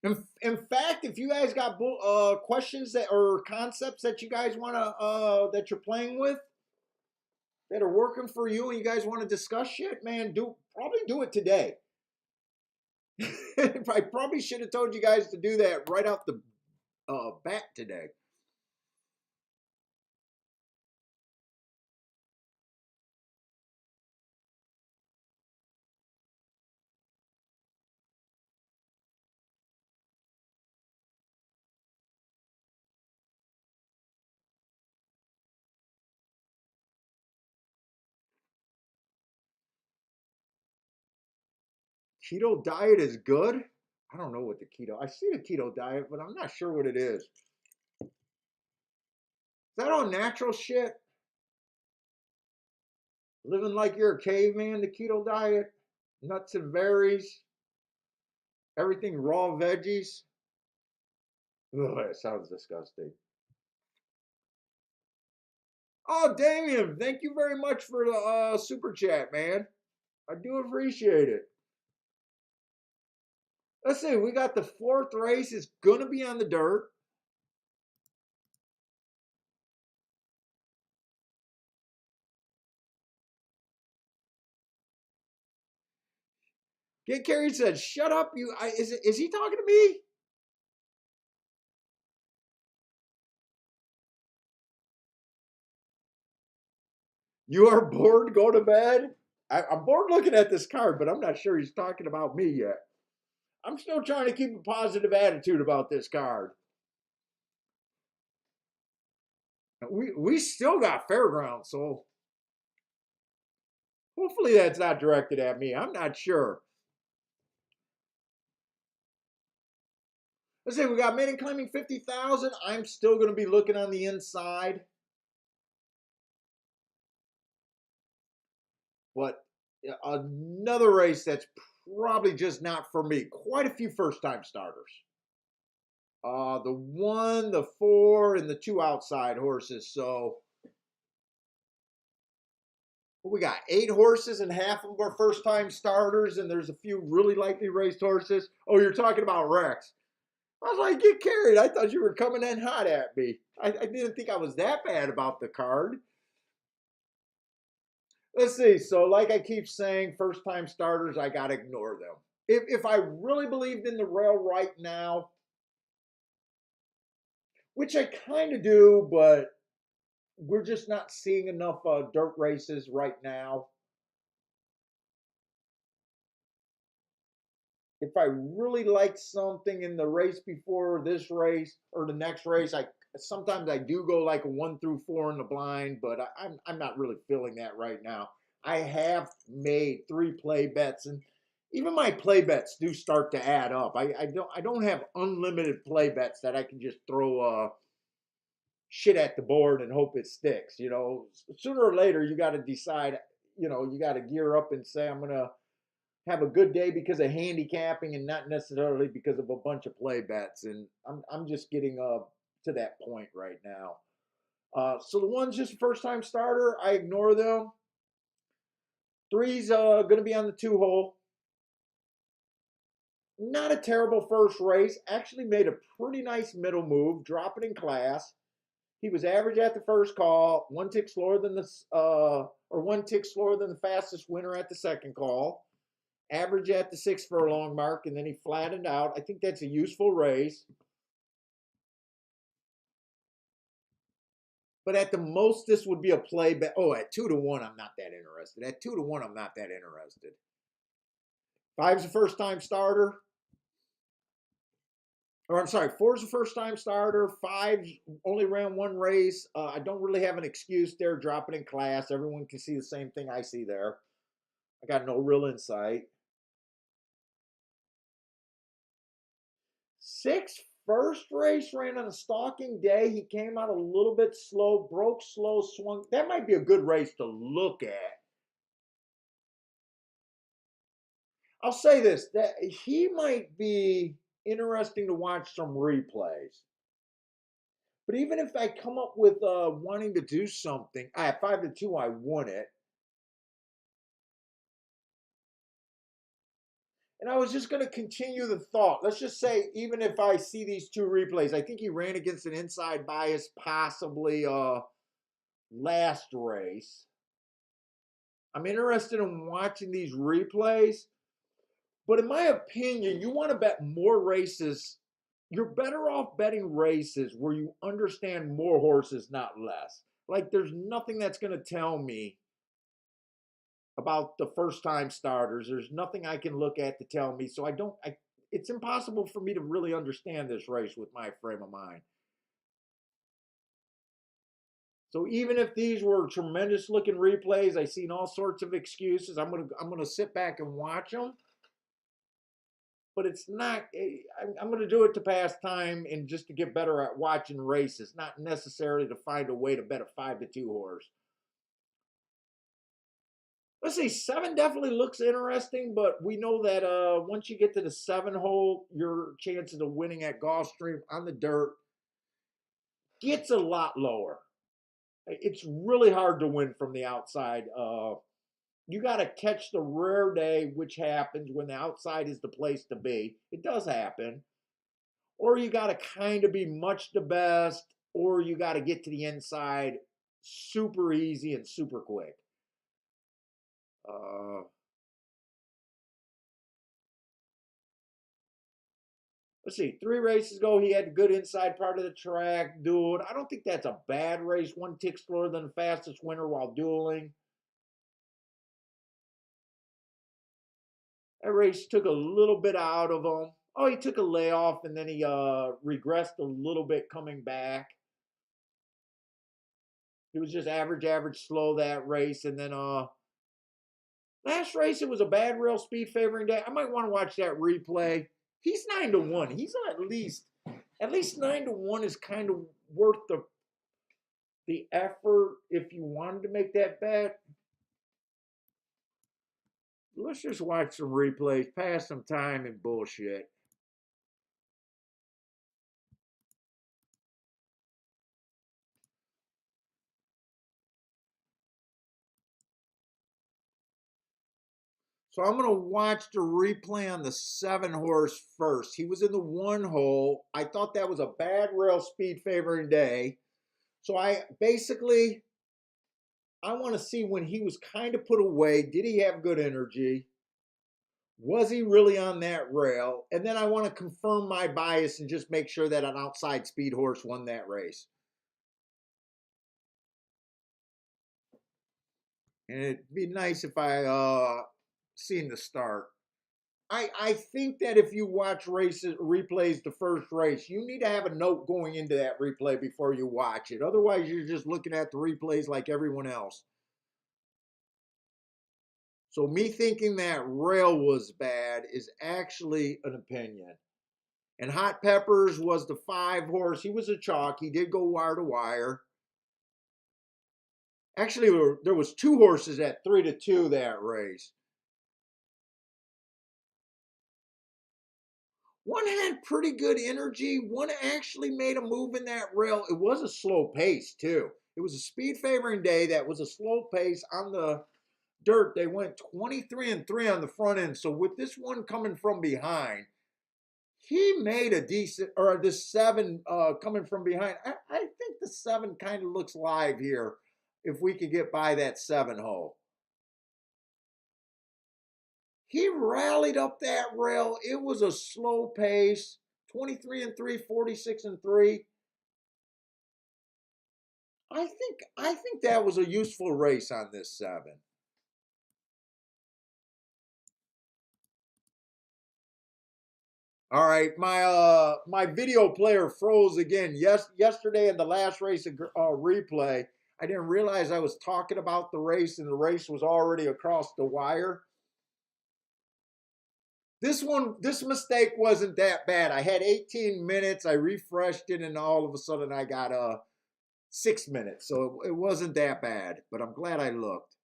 Speaker 1: In fact, if you guys got questions that or concepts that you guys want to that you're playing with that are working for you and you guys want to discuss shit, man, probably do it today. I probably should have told you guys to do that right off the bat today. Keto diet is good. I don't know what the keto. I see the keto diet, but I'm not sure what it is. Is that all natural shit? Living like you're a caveman, the keto diet, nuts and berries, everything raw veggies. Ugh, that sounds disgusting. Oh, Damien, thank you very much for the super chat, man. I do appreciate it. Let's see, we got the 4th race. It's going to be on the dirt. Get Carey said, "Shut up, you." Is he talking to me? You are bored. Go to bed. I'm bored looking at this card, but I'm not sure he's talking about me yet. I'm still trying to keep a positive attitude about this card. We still got Fairgrounds, so hopefully that's not directed at me. I'm not sure. Let's say we got Maiden claiming 50,000. I'm still going to be looking on the inside. But another race that's probably just not for me. Quite a few first-time starters. The 1, the 4, and the 2 outside horses. So We got 8 horses, and half of them are first time starters, and there's a few really lightly raced horses. Oh, you're talking about Rex. I was like, get carried. I thought you were coming in hot at me. I didn't think I was that bad about the card. Let's see. So, like I keep saying, first time starters, I got to ignore them. If I really believed in the rail right now, which I kind of do, but we're just not seeing enough dirt races right now. If I really like something in the race before this race or the next race, I sometimes I do go like a 1 through 4 in the blind, but I'm not really feeling that right now. I have made 3 play bets, and even my play bets do start to add up. I don't have unlimited play bets that I can just throw shit at the board and hope it sticks. Sooner or later you got to decide. You got to gear up and say I'm gonna have a good day because of handicapping and not necessarily because of a bunch of play bets. And I'm just getting to that point right now. So the ones just first time starter, I ignore them. 3's going to be on the 2 hole. Not a terrible first race. Actually made a pretty nice middle move, dropping in class. He was average at the first call, 1 tick slower than or 1 tick slower than the fastest winner at the second call. Average at the 6 furlong mark, and then he flattened out. I think that's a useful race. But at the most, this would be a play bet. Oh, at 2 to 1, I'm not that interested. At 2 to 1, I'm not that interested. 5's a first time starter. Or I'm sorry, 4's a first time starter. 5 only ran 1 race. I don't really have an excuse there, dropping in class. Everyone can see the same thing I see there. I got no real insight. 6 first race ran on a stalking day. He came out a little bit slow, broke slow, swung. That might be a good race to look at. I'll say this, that he might be interesting to watch some replays. But even if I come up with wanting to do something, at 5 to 2, I won it. And I was just going to continue the thought. Let's just say, even if I see these 2 replays, I think he ran against an inside bias, possibly last race. I'm interested in watching these replays. But in my opinion, you want to bet more races. You're better off betting races where you understand more horses, not less. Like, there's nothing that's going to tell me about the first time starters. There's nothing I can look at to tell me. So it's impossible for me to really understand this race with my frame of mind. So even if these were tremendous looking replays, I've seen all sorts of excuses. I'm gonna sit back and watch them. But it's not. I'm going to do it to pass time and just to get better at watching races, not necessarily to find a way to bet a 5 to 2 horse. Let's see, 7 definitely looks interesting, but we know that once you get to the 7 hole, your chances of winning at Gulfstream on the dirt gets a lot lower. It's really hard to win from the outside. You got to catch the rare day, which happens when the outside is the place to be. It does happen. Or you got to kind of be much the best, or you got to get to the inside super easy and super quick. Uh, let's see, 3 races ago, he had a good inside part of the track, dueled. I don't think that's a bad race. 1 tick slower than the fastest winner while dueling. That race took a little bit out of him. Oh, he took a layoff and then he regressed a little bit coming back. He was just average, slow that race. And then last race, it was a bad rail speed favoring day. I might want to watch that replay. He's 9 to 1. He's at least 9 to 1 is kind of worth the effort if you wanted to make that bet. Let's just watch some replays, pass some time and bullshit. So I'm going to watch the replay on the 7 horse first. He was in the 1 hole. I thought that was a bad rail speed favoring day. So I want to see when he was kind of put away. Did he have good energy? Was he really on that rail? And then I want to confirm my bias and just make sure that an outside speed horse won that race. And it'd be nice if I seen the start. I think that if you watch replays the first race, you need to have a note going into that replay before you watch it. Otherwise, you're just looking at the replays like everyone else. So me thinking that rail was bad is actually an opinion. And Hot Peppers was the 5 horse. He was a chalk. He did go wire to wire. Actually, there was 2 horses at 3-2 that race. One had pretty good energy. One actually made a move in that rail. It was a slow pace, too. It was a speed favoring day that was a slow pace on the dirt. They went 23-3 on the front end. So with this one coming from behind, he made a decent, or this 7 coming from behind. I think the 7 kind of looks live here if we could get by that 7 hole. He rallied up that rail. It was a slow pace, 23-3, 46-3. I think that was a useful race on this 7. All right, my video player froze again. Yesterday in the last race replay, I didn't realize I was talking about the race and the race was already across the wire. This mistake wasn't that bad. I had 18 minutes. I refreshed it, and all of a sudden I got 6 minutes. So it wasn't that bad, but I'm glad I looked.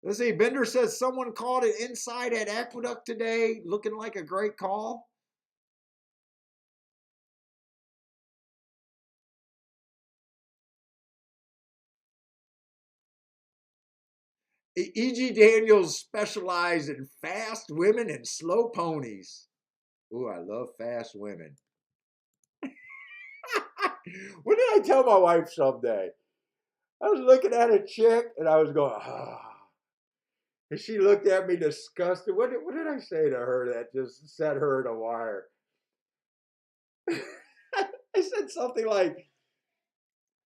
Speaker 1: Let's see. Bender says someone called it inside at Aqueduct today, looking like a great call. E.G. Daniels specialized in fast women and slow ponies. Ooh, I love fast women. What did I tell my wife someday? I was looking at a chick and I was going, ah. And she looked at me disgusted. What did I say to her that just set her in a wire? I said something like,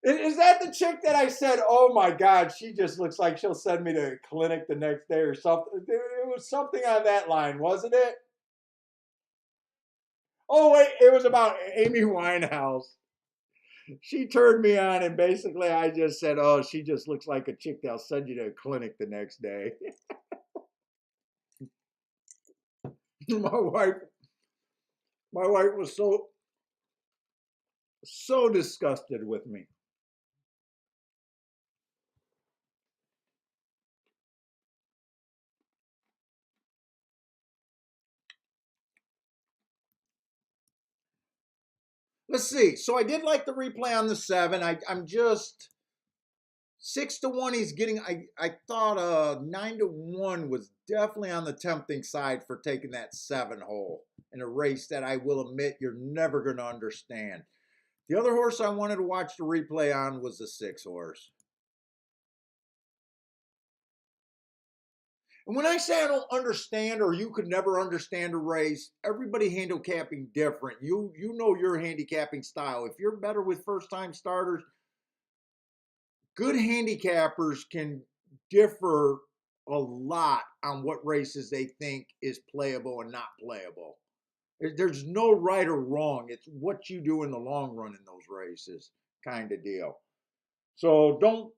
Speaker 1: is that the chick that I said, oh my God, she just looks like she'll send me to clinic the next day or something? It was something on that line, wasn't it? Oh, wait, it was about Amy Winehouse. She turned me on, and basically I just said, oh, she just looks like a chick that'll send you to a clinic the next day. my wife my wife was so disgusted with me. Let's see. So I did like the replay on the 7. I'm just 6-1. He's getting. I thought 9-1 was definitely on the tempting side for taking that 7 hole in a race that I will admit you're never going to understand. The other horse I wanted to watch the replay on was the 6 horse. And when I say I don't understand, or you could never understand a race, everybody handicapping different. You know your handicapping style. If you're better with first time starters, good handicappers can differ a lot on what races they think is playable and not playable. There's no right or wrong. It's what you do in the long run in those races, kind of deal. So don't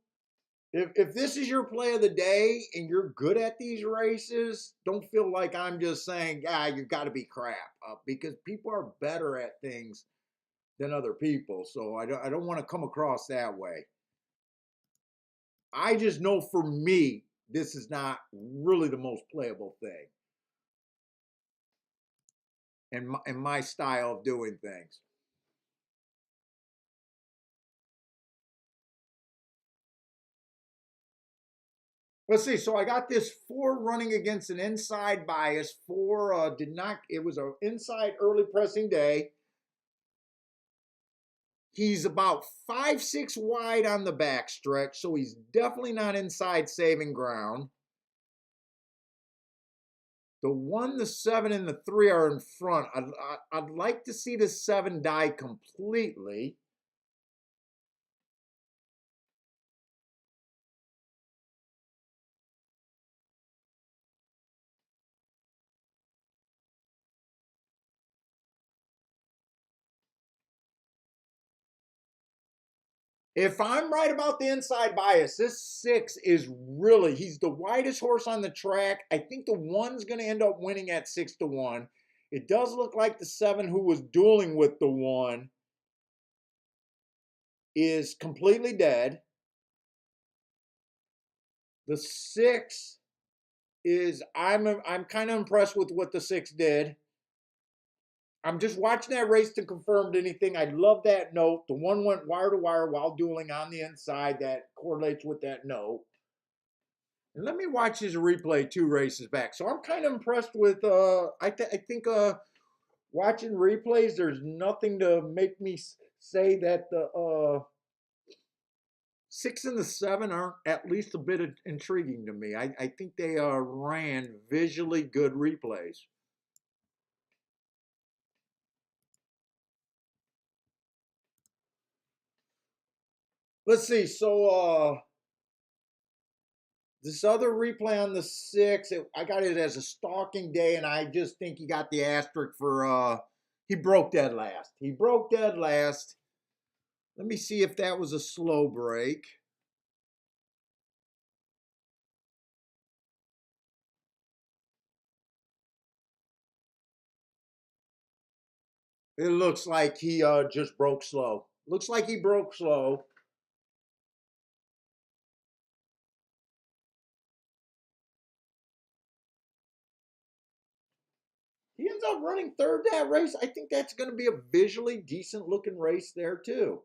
Speaker 1: if this is your play of the day and you're good at these races, don't feel like I'm just saying, you've got to be crap, because people are better at things than other people. So I don't want to come across that way. I just know for me, this is not really the most playable thing in my style of doing things. Let's see. So I got this 4 running against an inside bias. 4 did not. It was an inside early pressing day. He's about 5'6" wide on the backstretch, so he's definitely not inside saving ground. The 1, the 7, and the 3 are in front. I'd like to see the 7 die completely. If I'm right about the inside bias, this 6 is really, he's the widest horse on the track. I think the 1's going to end up winning at 6-1. It does look like the 7, who was dueling with the 1, is completely dead. The 6 is, I'm kind of impressed with what the 6 did. I'm just watching that race to confirm anything. I love that note. The 1 went wire to wire while dueling on the inside. That correlates with that note. And let me watch his replay 2 races back. So I'm kind of impressed with. I think watching replays, there's nothing to make me say that the 6 and the 7 aren't at least a bit intriguing to me. I think they ran visually good replays. Let's see. So this other replay on the 6, I got it as a stalking day, and I just think he got the asterisk for he broke dead last. He broke dead last. Let me see if that was a slow break. It looks like he just broke slow. Looks like he broke slow. He ends up running third that race. I think that's going to be a visually decent looking race there too.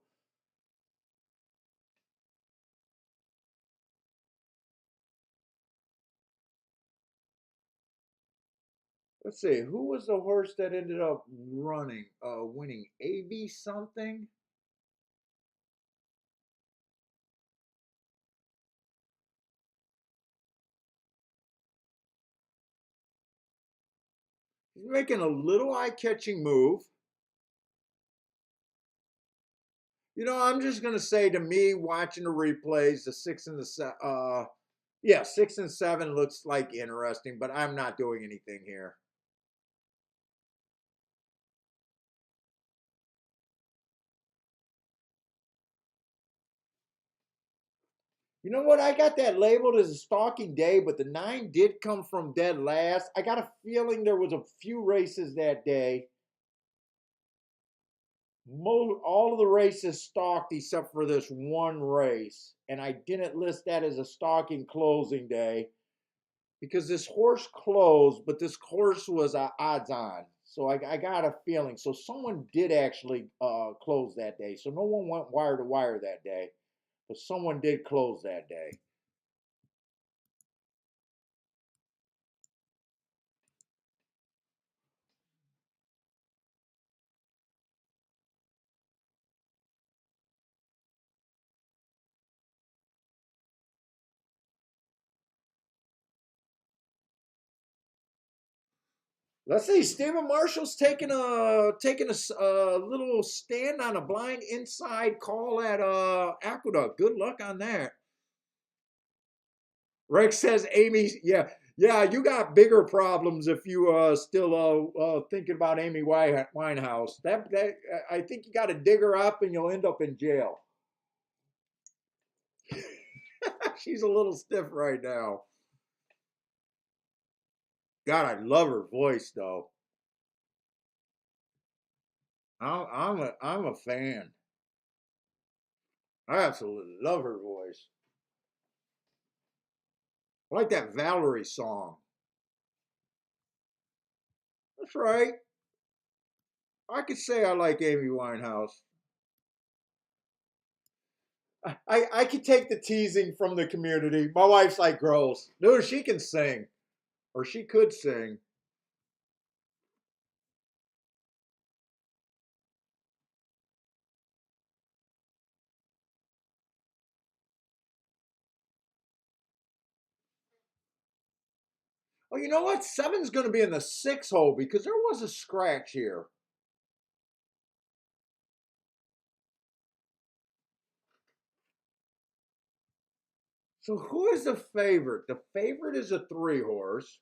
Speaker 1: Let's see, who was the horse that ended up winning? AB something? He's making a little eye-catching move. I'm just gonna say, to me, watching the replays, the 6 and the yeah, 6 and 7 looks like interesting, but I'm not doing anything here. You know what? I got that labeled as a stalking day, but the 9 did come from dead last. I got a feeling there was a few races that day. All of the races stalked except for this one race, and I didn't list that as a stalking closing day because this horse closed, but this horse was odds on. So I got a feeling. So someone did actually close that day. So no one went wire to wire that day, but someone did close that day. Let's see. Stephen Marshall's taking a little stand on a blind inside call at Aqueduct. Good luck on that. Rex says, Amy, yeah, you got bigger problems if you still thinking about Amy Winehouse. That I think you got to dig her up and you'll end up in jail. She's a little stiff right now. God, I love her voice though. I'm a fan. I absolutely love her voice. I like that Valerie song. That's right. I could say I like Amy Winehouse. I could take the teasing from the community. My wife's like, girls, dude, she can sing, or she could sing. Oh, you know what? Seven's going to be in the six hole because there was a scratch here. So who is the favorite? The favorite is a three horse.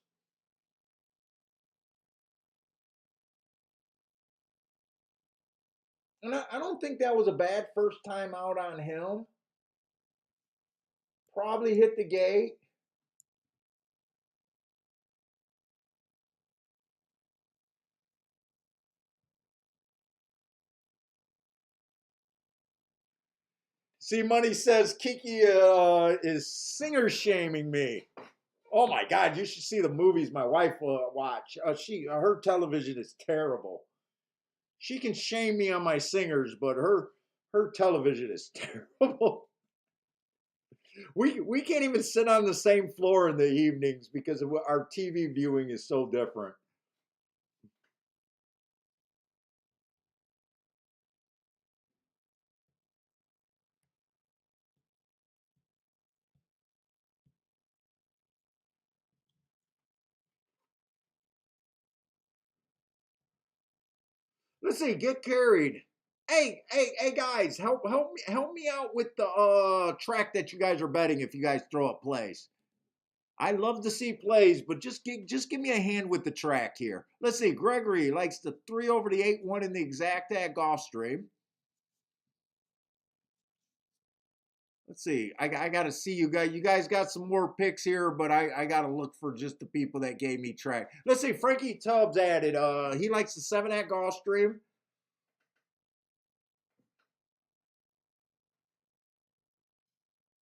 Speaker 1: And I don't think that was a bad first time out on him. Probably hit the gate. See, Money says Kiki is singer shaming me. Oh my God, you should see the movies my wife will watch. Her television is terrible. She can shame me on my singers, but her television is terrible. We can't even sit on the same floor in the evenings because of our TV viewing is so different. Let's see, get carried. Hey guys, help me out with the track that you guys are betting if you guys throw up plays. I love to see plays, but just give me a hand with the track here. Let's see. Gregory likes the 3/8 1 in the exact at Gulfstream. Let's see. I got to see you guys. You guys got some more picks here, but I got to look for just the people that gave me track. Let's see. Frankie Tubbs added. He likes the 7 at Gulfstream.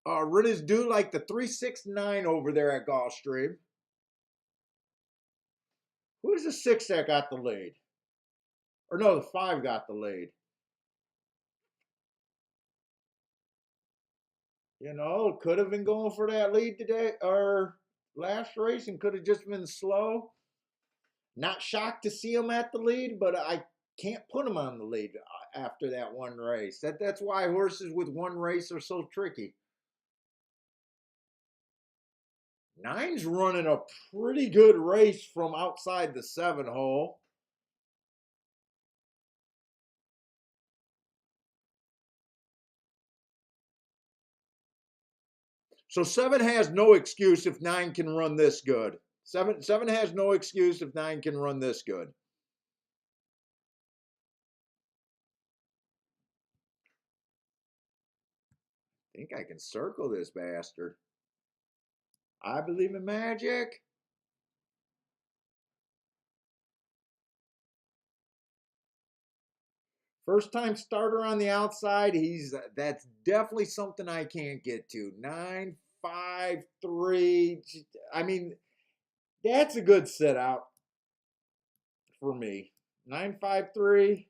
Speaker 1: Rennes do like the 369 over there at Gulfstream. Who's the 6 that got the lead? Or no, the 5 got the lead. You know, could have been going for that lead today or last race and could have just been slow. Not shocked to see him at the lead, but I can't put him on the lead after that one race. That's why horses with one race are so tricky. Nine's running a pretty good race from outside the 7 hole. So 7 has no excuse if 9 can run this good. Seven has no excuse if 9 can run this good. I think I can circle this bastard. I believe in magic. First time starter on the outside. That's definitely something I can't get to. 9-5-3. I mean, that's a good sit out for me. 9-5-3.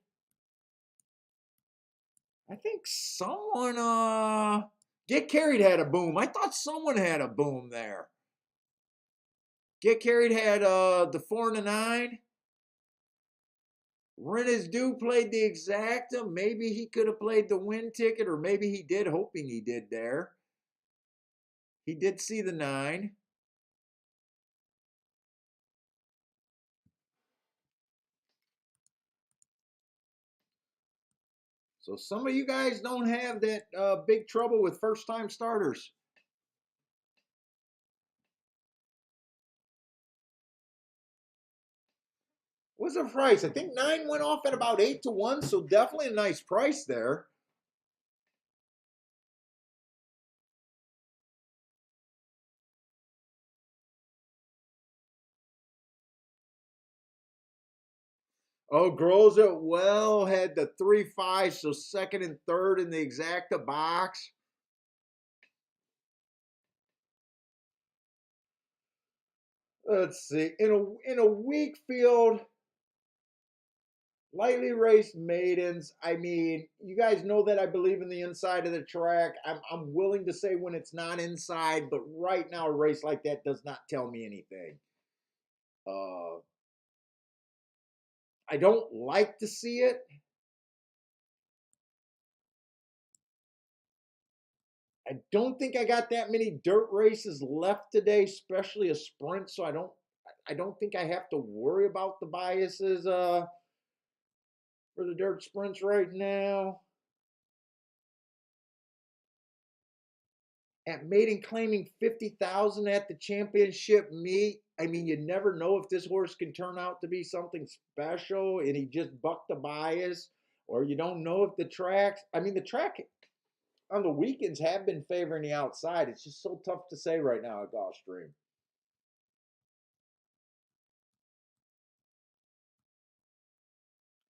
Speaker 1: I think someone Get Carried had a boom. I thought someone had a boom there. Get Carried had the 4 and the 9. Rennes Du played the exacta. Maybe he could have played the win ticket, or maybe he did, hoping he did there. He did see the 9. So some of you guys don't have that big trouble with first time starters. What's the price? I think 9 went off at about 8-1, so definitely a nice price there. Oh, Grows It Well had the 3-5, so second and third in the exacta box. Let's see. In a weak field, Lightly raced maidens. I mean, you guys know that I believe in the inside of the track. I'm willing to say when it's not inside, but right now a race like that does not tell me anything. Uh, I don't like to see it. I don't think I got that many dirt races left today, especially a sprint. So I don't think I have to worry about the biases for the dirt sprints right now. At maiden claiming 50,000 at the championship meet. I mean, you never know if this horse can turn out to be something special and he just bucked the bias, or you don't know if the tracks. I mean, the track on the weekends have been favoring the outside. It's just so tough to say right now at Gulfstream.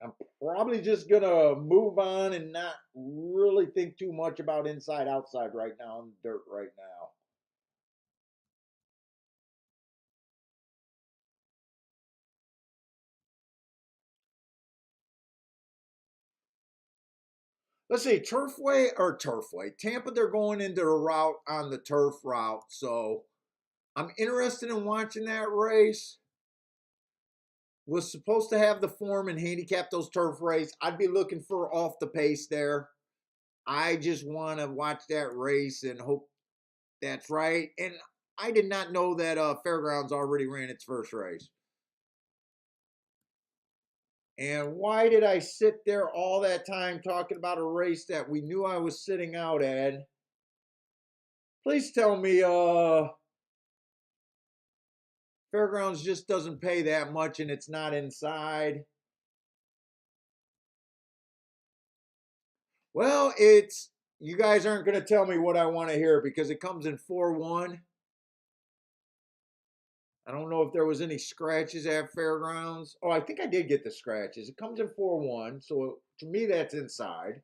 Speaker 1: I'm probably just gonna move on and not really think too much about inside outside right now in the dirt right now. Let's see, Turfway. Tampa, they're going into a route on the turf route. So I'm interested in watching that race. Was supposed to have the form and handicap those turf race. I'd be looking for off the pace there. I just want to watch that race and hope that's right. And I did not know that Fairgrounds already ran its first race. And why did I sit there all that time talking about a race that we knew I was sitting out at? Please tell me Fairgrounds just doesn't pay that much and it's not inside. Well, it's you guys aren't going to tell me what I want to hear because it comes in 4-1. I don't know if there was any scratches at Fairgrounds. Oh, I think I did get the scratches. It comes in 4-1, so to me that's inside.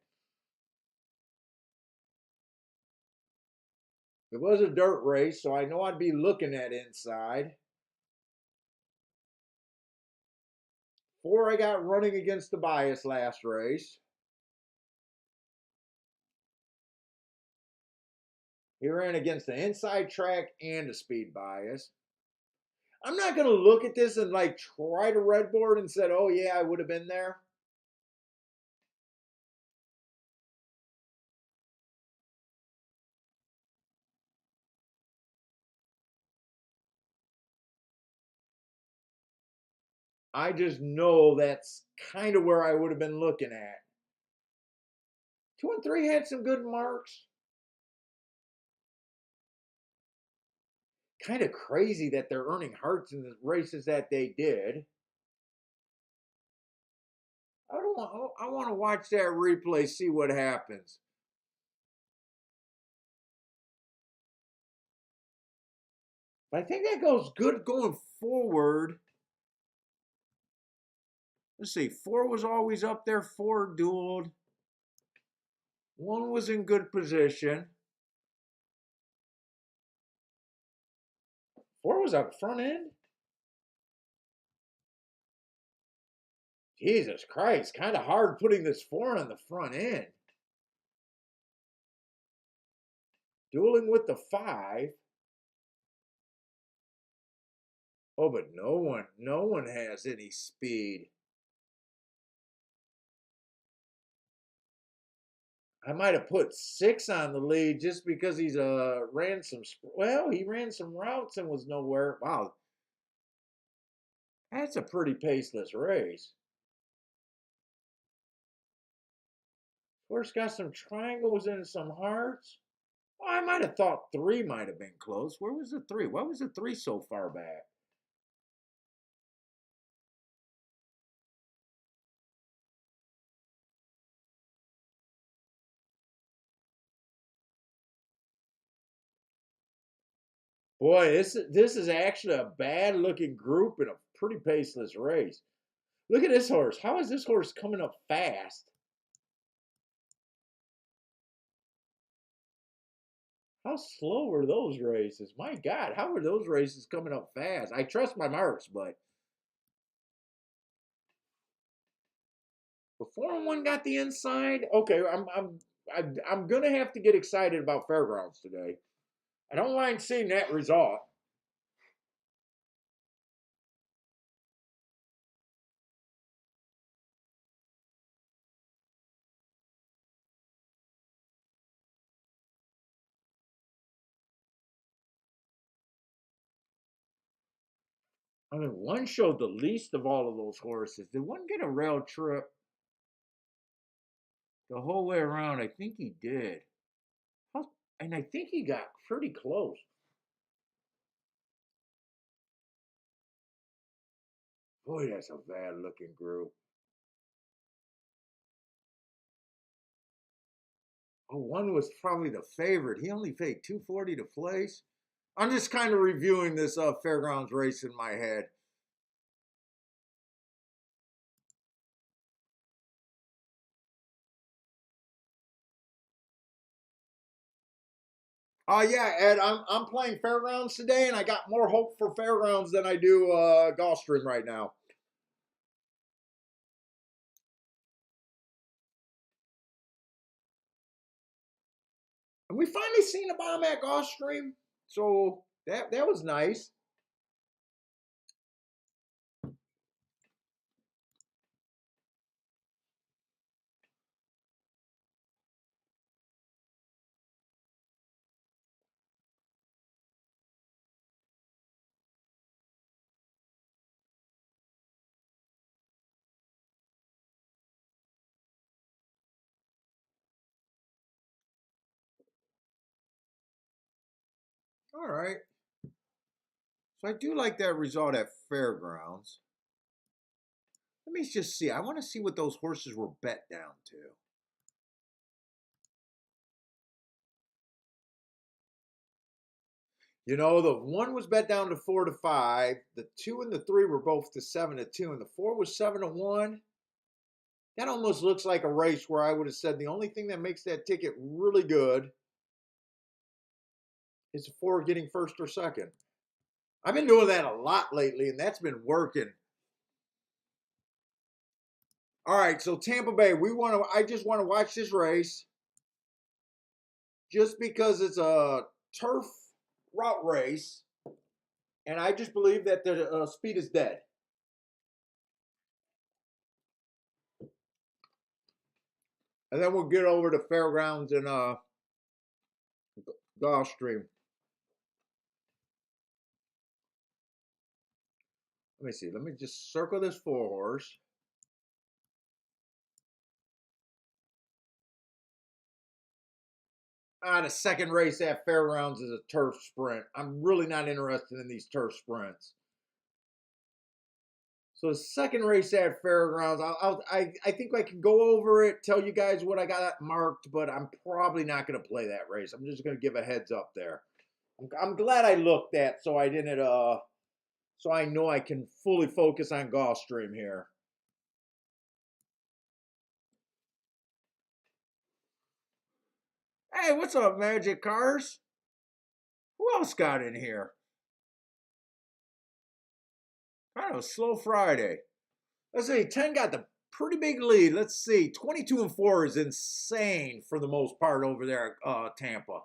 Speaker 1: It was a dirt race, so I know I'd be looking at inside. 4 I got running against the bias last race. He ran against the inside track and the speed bias. I'm not going to look at this and like try to redboard and said, oh yeah, I would have been there. I just know that's kind of where I would have been looking at. 2 and 3 had some good marks. Kind of crazy that they're earning hearts in the races that they did. I don't want. I want to watch that replay, see what happens. But I think that goes good going forward. Let's see. 4 was always up there. 4 dueled. 1 was in good position. 4 was up front end. Jesus Christ, kind of hard putting this 4 on the front end. Dueling with the 5. Oh, but no one has any speed. I might have put 6 on the lead just because he's ran some. Well, he ran some routes and was nowhere. Wow, that's a pretty paceless race. Horse got some triangles and some hearts. Oh, I might have thought 3 might have been close. Where was the 3? Why was the 3 so far back? Boy, this is actually a bad looking group in a pretty paceless race. Look at this horse. How is this horse coming up fast? How slow were those races? My God, how were those races coming up fast? I trust my marks, but The 4-1 got the inside. Okay, I'm gonna have to get excited about Fairgrounds today. I don't mind seeing that result. I mean, one showed the least of all of those horses. Did one get a rail trip the whole way around? I think he did. And I think he got pretty close. Boy, that's a bad looking group. Oh, one was probably the favorite. He only paid 240 to place. I'm just kind of reviewing this fairgrounds race in my head. Yeah, Ed, I'm playing Fairgrounds today, and I got more hope for Fairgrounds than I do Gulfstream right now. And we finally seen a bomb at Gulfstream, so that was nice. All right. So I do like that result at Fairgrounds. Let me just see. I want to see what those horses were bet down to. You know, the one was bet down to 4-5. The 2 and the 3 were both to 7-2, and the 4 was 7-1. That almost looks like a race where I would have said the only thing that makes that ticket really good is the 4 getting first or second. I've been doing that a lot lately, and that's been working. All right, so Tampa Bay, I just want to watch this race just because it's a turf route race, and I just believe that the speed is dead. And then we'll get over to Fairgrounds and Gulfstream. Let me see. Let me just circle this 4-horse. The second race at Fairgrounds is a turf sprint. I'm really not interested in these turf sprints. So the second race at Fairgrounds, I think I can go over it, tell you guys what I got marked, but I'm probably not going to play that race. I'm just going to give a heads up there. I'm glad I looked at so I didn't so I know I can fully focus on Gulfstream here. Hey, what's up, Magic Cars? Who else got in here? Kind of a slow Friday. Let's see, 10 got the pretty big lead. Let's see, 22-4 is insane for the most part over there at Tampa.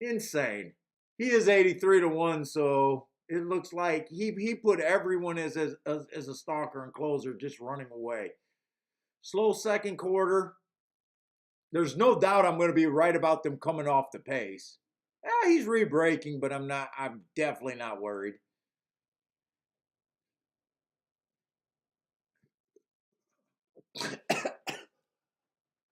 Speaker 1: Insane. He is 83-1, so it looks like he put everyone as a stalker and closer just running away. Slow second quarter. There's no doubt I'm going to be right about them coming off the pace. He's re-braking, but I'm definitely not worried.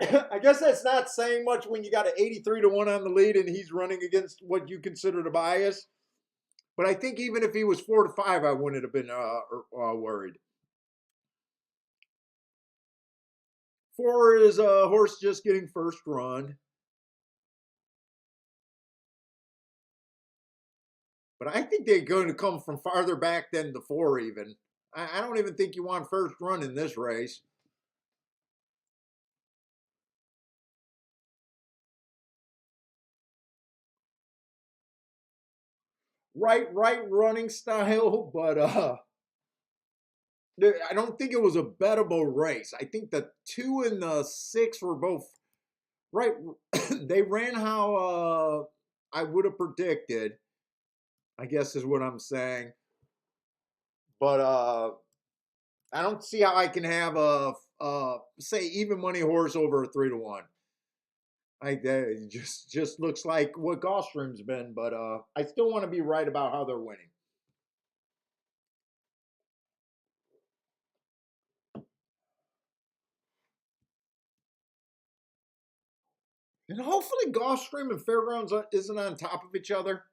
Speaker 1: I guess that's not saying much when you got an 83-1 on the lead and he's running against what you consider the bias. But I think even if he was 4-5, I wouldn't have been worried. 4 is a horse just getting first run. But I think they're going to come from farther back than the 4 even. I don't even think you want first run in this race. Right running style, but I don't think it was a bettable race. I think the 2 and the 6 were both right. They ran how I would have predicted, I guess is what I'm saying. But I don't see how I can have a say even money horse over a 3-1. It just looks like what Gulfstream's been, but I still want to be right about how they're winning. And hopefully Gulfstream and Fairgrounds isn't on top of each other.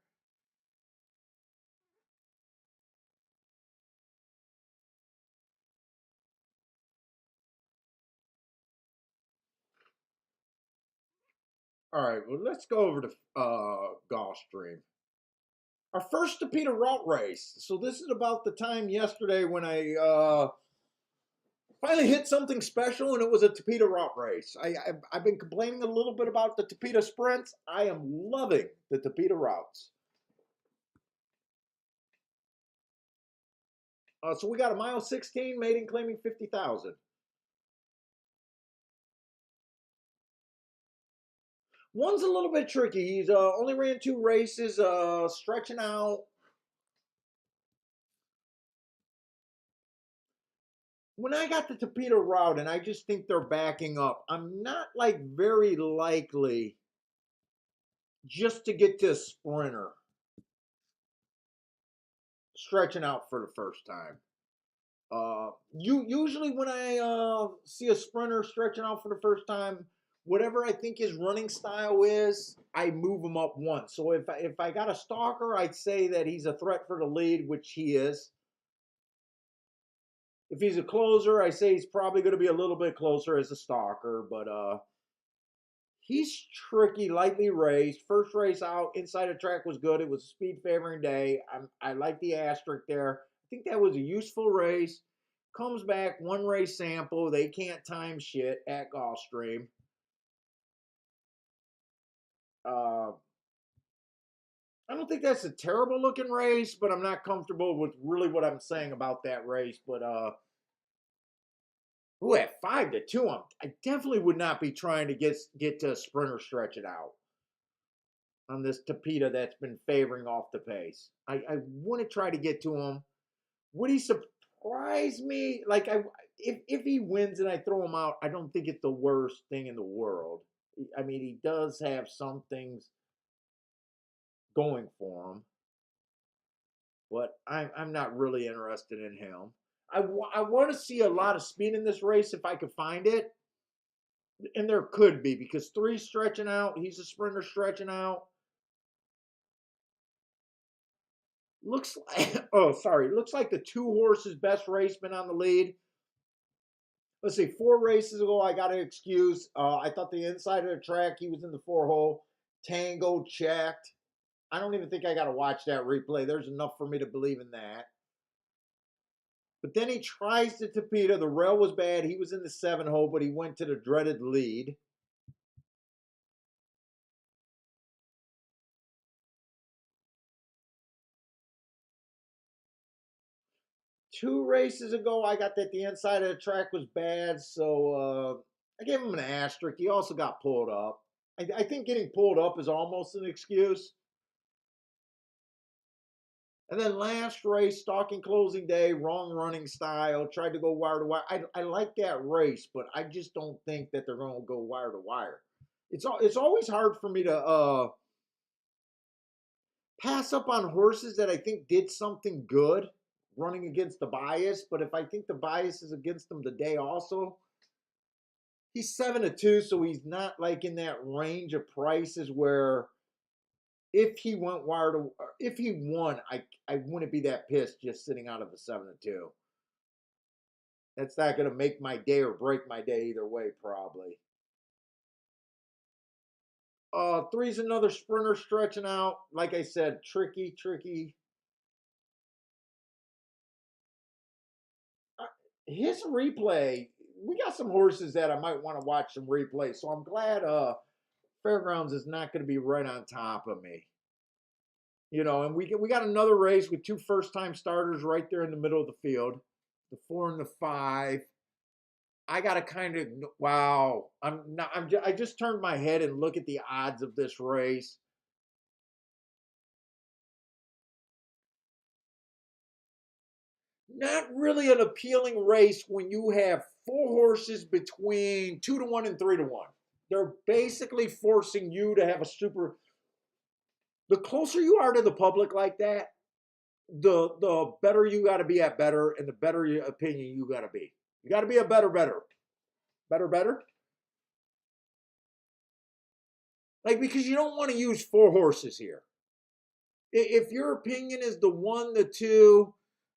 Speaker 1: All right, well, let's go over to Gulfstream. Our first Tapeta route race. So this is about the time yesterday when I finally hit something special, and it was a Tapeta route race. I've been complaining a little bit about the Tapeta sprints. I am loving the Tapeta routes. So we got a mile 16, maiden claiming 50,000. One's a little bit tricky. He's only ran 2 races, stretching out. When I got the Tapeta route, and I just think they're backing up, I'm not like very likely just to get to a sprinter stretching out for the first time. You usually when I see a sprinter stretching out for the first time, whatever I think his running style is, I move him up once. So if I got a stalker, I'd say that he's a threat for the lead, which he is. If he's a closer, I say he's probably going to be a little bit closer as a stalker, but he's tricky, lightly raced. First race out, inside the track was good. It was a speed favoring day. I like the asterisk there. I think that was a useful race. Comes back, 1 race sample. They can't time shit at Gulfstream. Uh, I don't think that's a terrible looking race, but I'm not comfortable with really what I'm saying about that race. But at 5-2, I definitely would not be trying to get to a sprinter stretch it out on this Tapeta that's been favoring off the pace. I want to try to get to him. Would he surprise me? Like if he wins and I throw him out, I don't think it's the worst thing in the world. I mean, he does have some things going for him, but I'm not really interested in him. I want to see a lot of speed in this race if I could find it, and there could be because 3 stretching out. He's a sprinter stretching out. Looks like looks like the 2 horses best raceman on the lead. Let's see, 4 races ago I got an excuse. I thought the inside of the track he was in the 4 hole. Tango checked. I don't even think I got to watch that replay. There's enough for me to believe in that. But then he tries to Tapeta. The rail was bad. He was in the 7 hole, but he went to the dreaded lead. Two races ago, I got that the inside of the track was bad, so I gave him an asterisk. He also got pulled up. I think getting pulled up is almost an excuse. And then last race, stalking closing day, wrong running style, tried to go wire to wire. I like that race, but I just don't think that they're going to go wire to wire. It's always hard for me to pass up on horses that I think did something good running against the bias. But if I think the bias is against them today also, he's 7-2, so he's not like in that range of prices where if he went wire to if he won, I wouldn't be that pissed just sitting out of a 7-2. That's not gonna make my day or break my day either way, probably. Three's another sprinter stretching out. Like I said, tricky. His replay, we got some horses that I might want to watch some replay. So I'm glad Fairgrounds is not going to be right on top of me. You know, and we got another race with 2 first-time starters right there in the middle of the field. the 4 and the 5. I gotta kind of wow. I'm not. I just turned my head and look at the odds of this race. Not really an appealing race when you have four horses between 2 to 1 and 3 to 1. They're basically forcing you to have a super. The closer you are to the public like that, the better you got to be at better, and the better your opinion you got to be. You got to be a better. Like, because you don't want to use four horses here. If your opinion is the 1, the 2,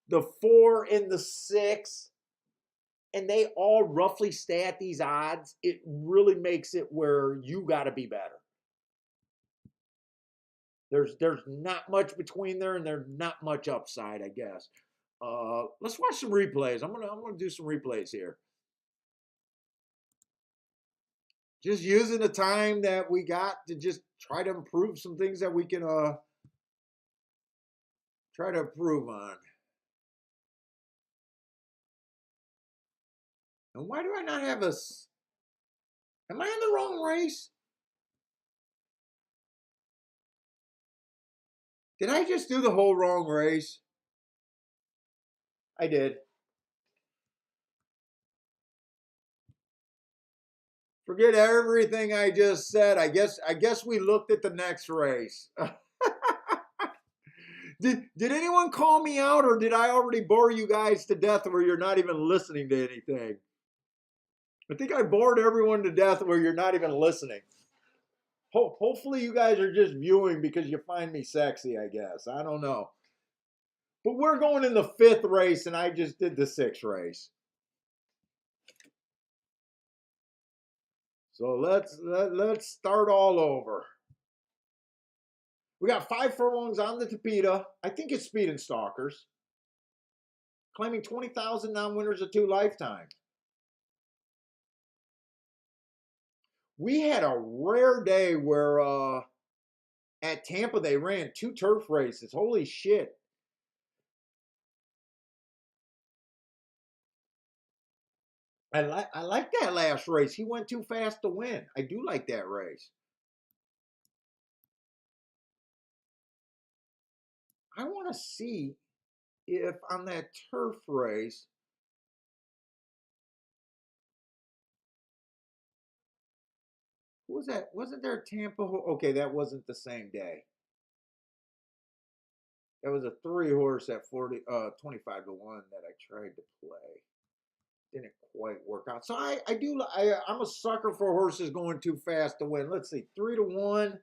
Speaker 1: the 4, and the 6, and they all roughly stay at these odds, it really makes it where you got to be better. There's not much between there, and there's not much upside, I guess. Let's watch some replays. I'm gonna do some replays here. Just using the time that we got to just try to improve some things that we can try to improve on. And why do I not have a? Am I in the wrong race? Did I just do the whole wrong race? I did. Forget everything I just said. I guess we looked at the next race. Did anyone call me out, or did I already bore you guys to death where you're not even listening to anything? I think I bored everyone to death where you're not even listening. Hopefully you guys are just viewing because you find me sexy, I guess. I don't know. But we're going in the 5th race, and I just did the 6th race. So let's start all over. We got 5 furlongs on the Tapeta. I think it's Speed and Stalkers. Claiming 20,000 non-winners of 2 lifetimes. We had a rare day where at Tampa they ran 2 turf races. Holy shit. I like that last race. He went too fast to win. I do like that race. I want to see if on that turf race, who was that? Wasn't there Tampa? Okay, that wasn't the same day. That was a 3-horse at 25 to 1 that I tried to play. Didn't quite work out. So I'm a sucker for horses going too fast to win. Let's see, 3 to 1.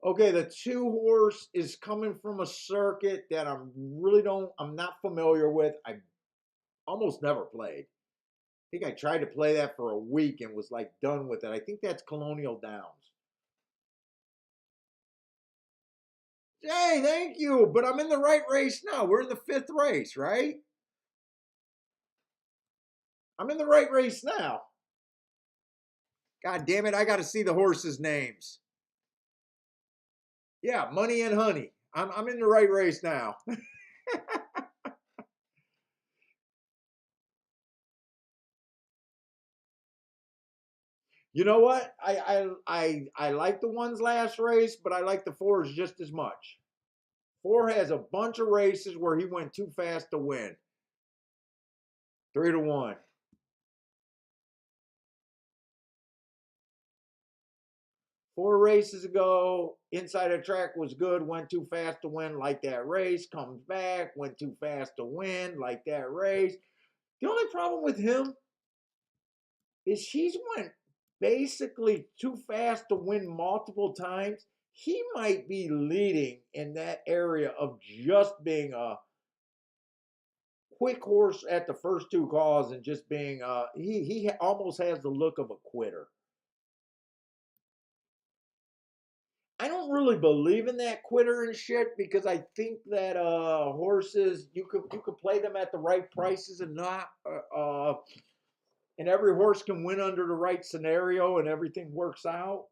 Speaker 1: Okay, the 2-horse is coming from a circuit that I'm not familiar with. I almost never played. I think I tried to play that for a week and was like done with it. I think that's Colonial Downs. Hey, thank you. But I'm in the right race now. We're in the 5th race, right? I'm in the right race now. God damn it, I got to see the horses' names. Yeah, Money and Honey. I'm in the right race now. You know what? I like the ones last race, but I like the 4s just as much. 4 has a bunch of races where he went too fast to win. 3 to 1. 4 races ago, inside the track was good, went too fast to win, like that race, comes back, went too fast to win, like that race. The only problem with him is he's went basically too fast to win multiple times. He might be leading in that area of just being a quick horse at the first 2 calls and just being he almost has the look of a quitter. I don't really believe in that quitter and shit because I think that horses you could play them at the right prices and not and every horse can win under the right scenario and everything works out.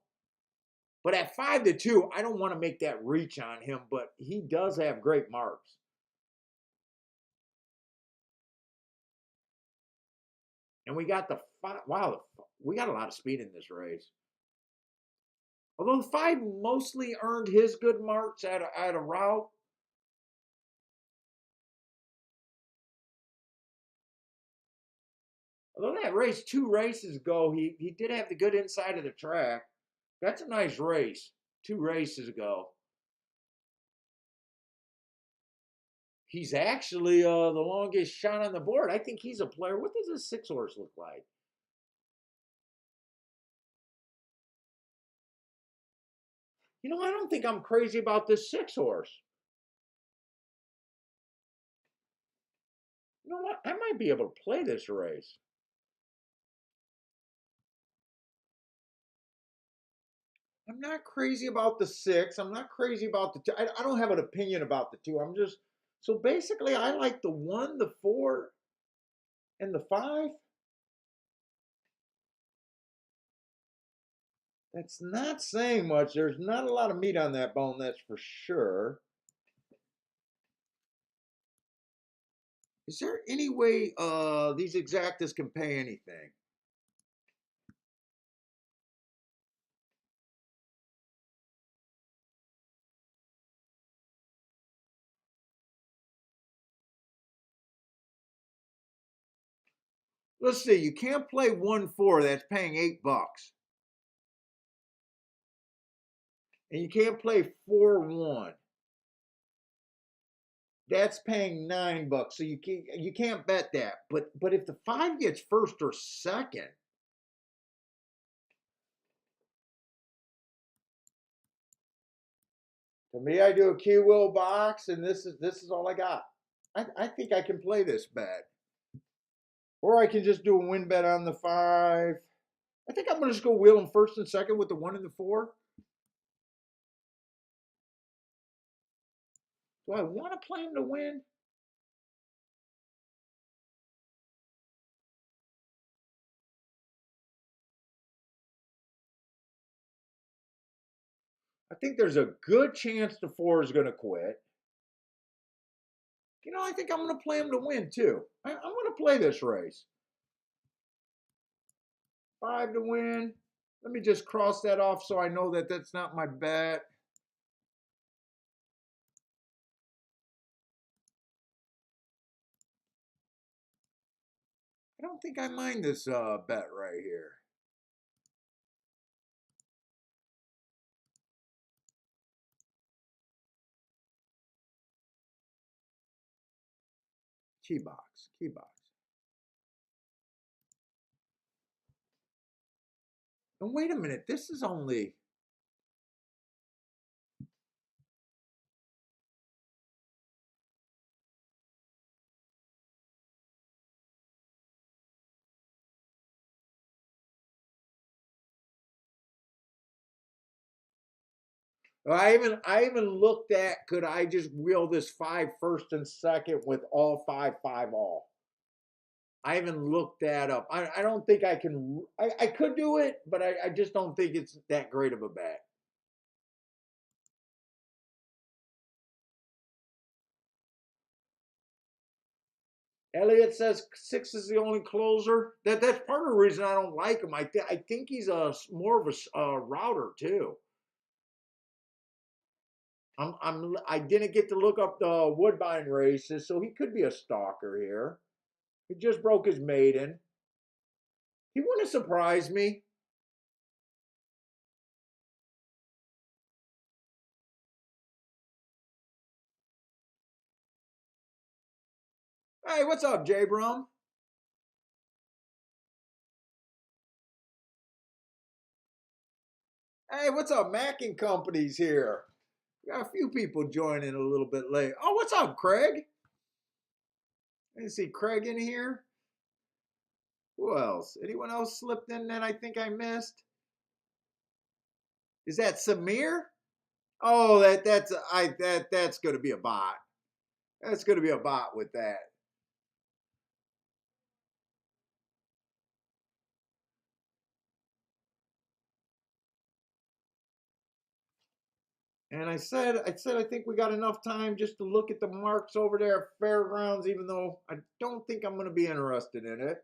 Speaker 1: But at 5-2, I don't want to make that reach on him, but he does have great marks. And we got the five. Wow, we got a lot of speed in this race. Although the 5 mostly earned his good marks at a route. Although that race 2 races ago, he did have the good inside of the track. That's a nice race. 2 races ago. He's actually the longest shot on the board. I think he's a player. What does a 6-horse look like? You know, I don't think I'm crazy about this 6-horse. You know what? I might be able to play this race. I'm not crazy about the 6. I'm not crazy about the 2. I don't have an opinion about the 2. I'm just so basically I like the 1, the 4, and the 5. That's not saying much. There's not a lot of meat on that bone, that's for sure. Is there any way these exactas can pay anything? Let's see. You can't play 1-4. That's paying $8. And you can't play 4-1. That's paying $9. So you can't bet that. But if the 5 gets first or second, to me, I do a Q will box, and this is all I got. I think I can play this bet, or I can just do a win bet on the 5. I think I'm gonna just go wheel him first and second with the 1 and the 4. Do I want to play him to win? I think there's a good chance the 4 is going to quit. You know, I think I'm going to play him to win too. I'm going to play this race. 5 to win. Let me just cross that off so I know that that's not my bet. I don't think I mind this bet right here. Key box, key box. And wait a minute, this is only. I even looked at, could I just wheel this 5 first and second with all 5 all? I even looked that up. I don't think I can. I could do it, but I just don't think it's that great of a bet. Elliott says 6 is the only closer. That's part of the reason I don't like him. I think he's more of a router too. I didn't get to look up the Woodbine races, so he could be a stalker here. He just broke his maiden. He wouldn't surprise me. Hey, what's up, J Brum? Hey, what's up, Mac and Company's here. We got a few people joining a little bit late. Oh, what's up, Craig? I didn't see Craig in here. Who else? Anyone else slipped in that I think I missed? Is that Samir? Oh, that's going to be a bot. That's going to be a bot with that. And I think we got enough time just to look at the marks over there at Fairgrounds, even though I don't think I'm going to be interested in it.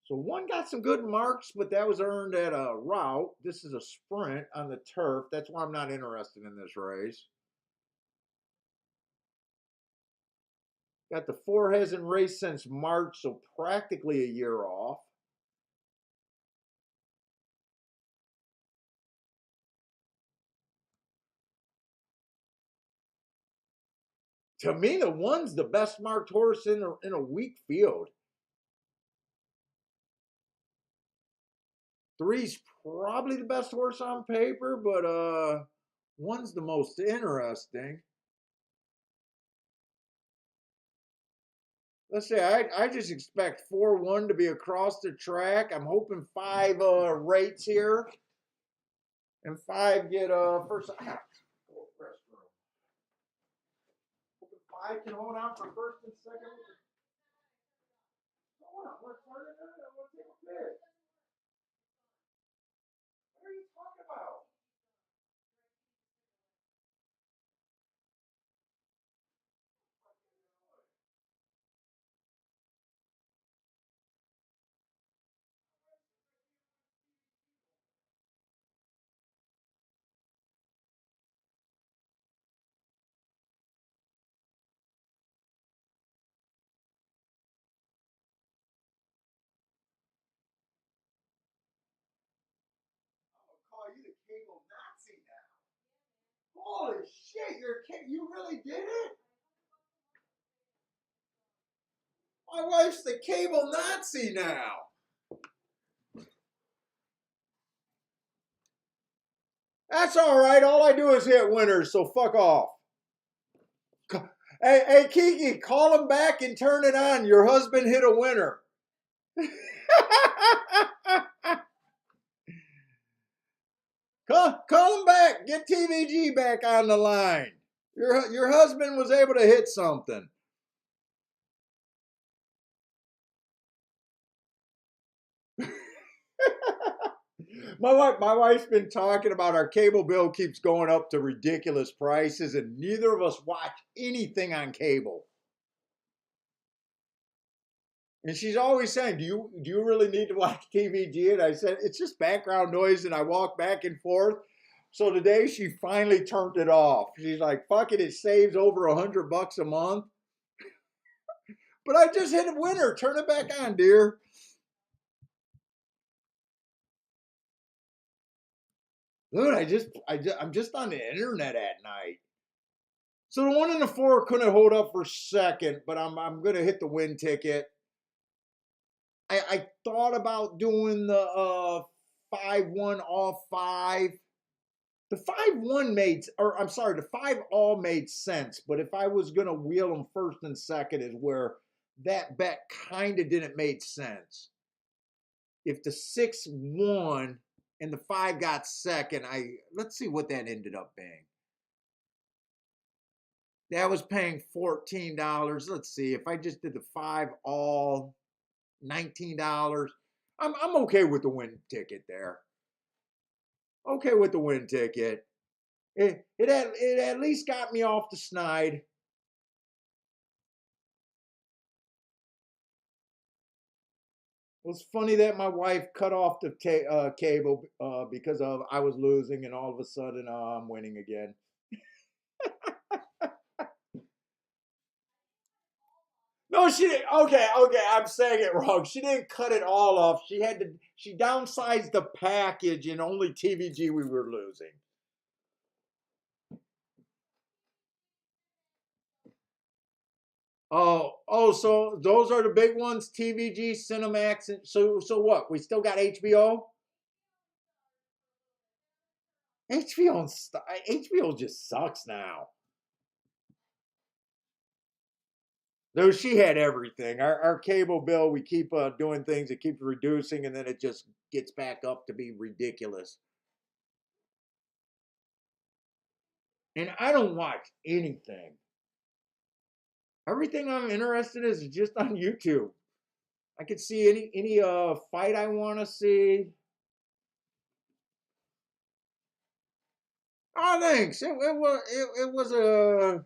Speaker 1: So one got some good marks, but that was earned at a route. This is a sprint on the turf. That's why I'm not interested in this race. Got the 4 hasn't raced since March, so practically a year off. To me, the 1's the best marked horse in a weak field. 3's probably the best horse on paper, but 1's the most interesting. Let's say I just expect 4-1 to be across the track. I'm hoping 5 rates here, and 5 get first. Restroom. Hoping 5 can hold on for first and second. Hold on, what's harder than that? I want to take a pic. What are you talking about? I'm gonna call you the cable Nazi now. Holy shit, you really did it? My wife's the cable Nazi now. That's all right. All I do is hit winners, so fuck off. Hey, Kiki, call him back and turn it on. Your husband hit a winner. Call him back. Get TVG back on the line. Your husband was able to hit something. My wife's been talking about our cable bill keeps going up to ridiculous prices, and neither of us watch anything on cable. And she's always saying, do you really need to watch TVG? And I said, it's just background noise, and I walk back and forth. So today she finally turned it off. She's like, fuck it, it saves over $100 a month. But I just hit a winner. Turn it back on, dear. Dude, I'm just on the internet at night. So the 1 and the 4 couldn't hold up for second, but I'm gonna hit the win ticket. I thought about doing the 5-1 all 5. The 5-1 the 5 all made sense, but if I was gonna wheel them first and second is where that bet kind of didn't make sense. If the 6 won and the 5 got second, let's see what that ended up being. That was paying $14. Let's see if I just did the 5 all, $19. I'm okay with the win ticket there. Okay with the win ticket. It at least got me off the snide. It was funny that my wife cut off the cable because of I was losing, and all of a sudden I'm winning again. No, she didn't. Okay, I'm saying it wrong. She didn't cut it all off. She downsized the package, and only TVG we were losing. Oh, so those are the big ones, TVG, Cinemax, and so what? We still got HBO? HBO just sucks now. Though she had everything. Our cable bill, we keep doing things, it keeps reducing, and then it just gets back up to be ridiculous. And I don't watch anything. Everything I'm interested in is just on YouTube. I could see any fight I want to see. Oh, thanks. It was a.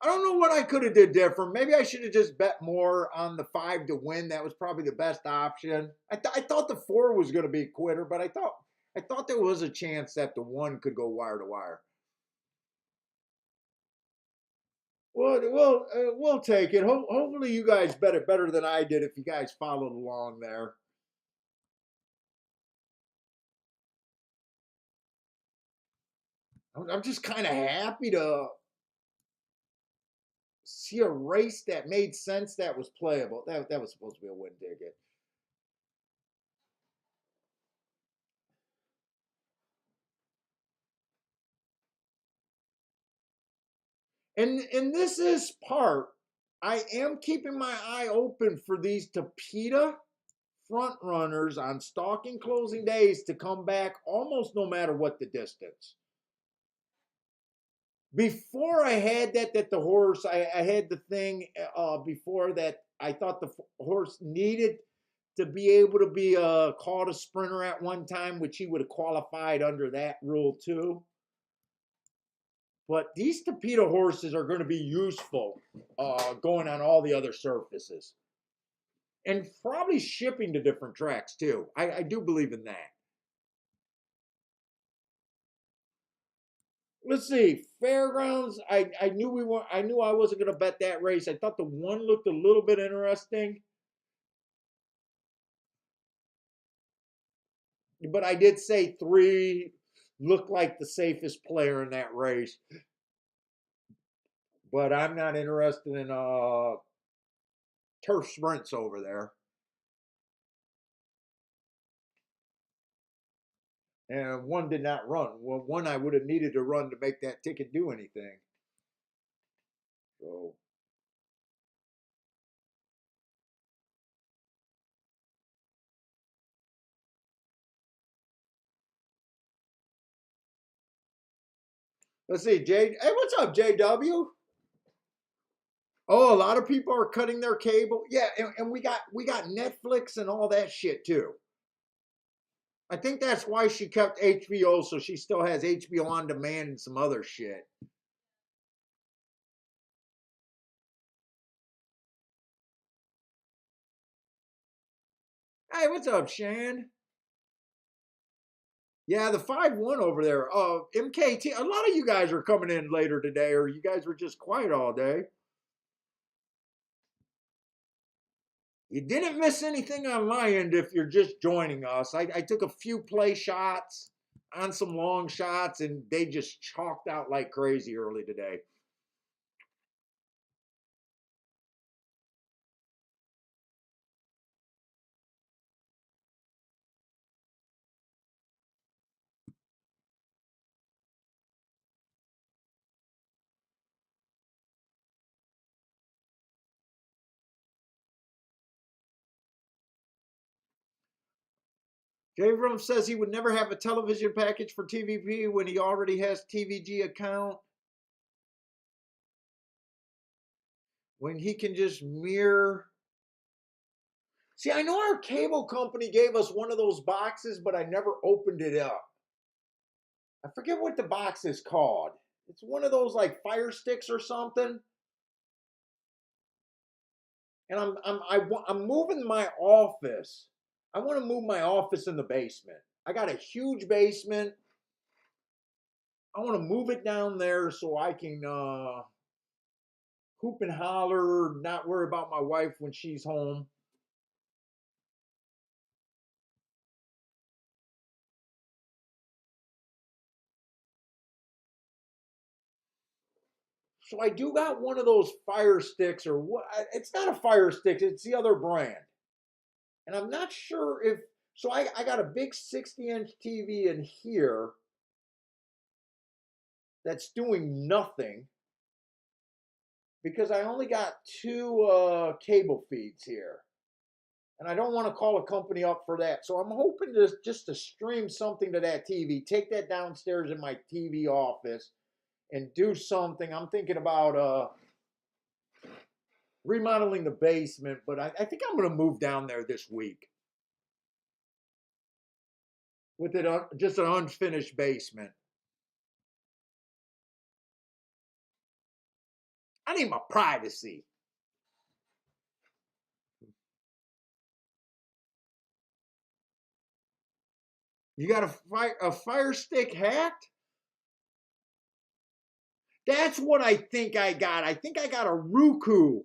Speaker 1: I don't know what I could have did different. Maybe I should have just bet more on the 5 to win. That was probably the best option. I thought the 4 was going to be a quitter, but I thought there was a chance that the 1 could go wire to wire. Well, we'll take it. Hopefully, you guys bet it better than I did if you guys followed along there. I'm just kind of happy to see a race that made sense, that was playable. That was supposed to be a win ticket. And this is part. I am keeping my eye open for these Tapeta front runners on stalking closing days to come back almost no matter what the distance. Before I had that the horse, I had the thing before that I thought the horse needed to be able to be called a sprinter at one time, which he would have qualified under that rule too. But these Tapeta horses are going to be useful going on all the other surfaces. And probably shipping to different tracks too. I do believe in that. Let's see, fairgrounds. I knew I wasn't going to bet that race. I thought the 1 looked a little bit interesting, but I did say 3 looked like the safest player in that race. But I'm not interested in turf sprints over there. And 1 did not run. Well, 1 I would have needed to run to make that ticket do anything. So let's see, Jay. Hey, what's up, JW? Oh, a lot of people are cutting their cable. Yeah, and we got Netflix and all that shit too. I think that's why she kept HBO, so she still has HBO on demand and some other shit. Hey, what's up, Shan? Yeah, the 5-1 over there. MKT. A lot of you guys are coming in later today, or you guys were just quiet all day. You didn't miss anything on my end if you're just joining us. I took a few play shots on some long shots, and they just chalked out like crazy early today. Javram says he would never have a television package for TVP when he already has TVG account. When he can just mirror. See, I know our cable company gave us one of those boxes, but I never opened it up. I forget what the box is called. It's one of those like fire sticks or something. And I'm moving my office. I want to move my office in the basement. I got a huge basement. I want to move it down there so I can hoop and holler, not worry about my wife when she's home. So I do got one of those fire sticks, or what? It's not a fire stick. It's the other brand, and I'm not sure if. So I got a big 60-inch TV in here that's doing nothing because I only got 2 cable feeds here, and I don't want to call a company up for that. So I'm hoping to just to stream something to that TV, take that downstairs in my TV office, and do something. I'm thinking about remodeling the basement, but I think I'm going to move down there this week. with it just an unfinished basement. I need my privacy. You got a fire stick hacked? That's what I think I got. I think I got a Roku.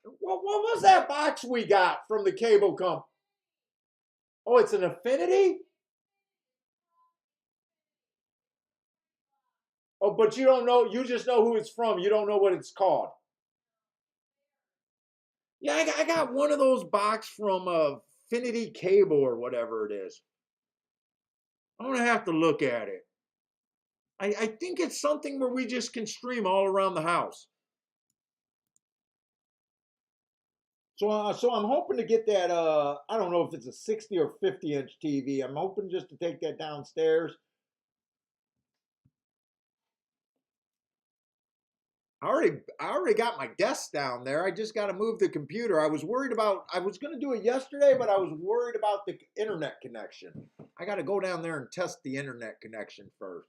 Speaker 1: What was that box we got from the cable company? Oh, it's an Affinity? Oh, but you don't know, you just know who it's from. You don't know what it's called. Yeah, I got one of those box from Affinity Cable or whatever it is. I'm gonna have to look at it. I think it's something where we just can stream all around the house. So I'm hoping to get that. I don't know if it's a 60 or 50-inch TV. I'm hoping just to take that downstairs. I already got my desk down there. I just got to move the computer. I was worried about. I was going to do it yesterday, but I was worried about the internet connection. I got to go down there and test the internet connection first.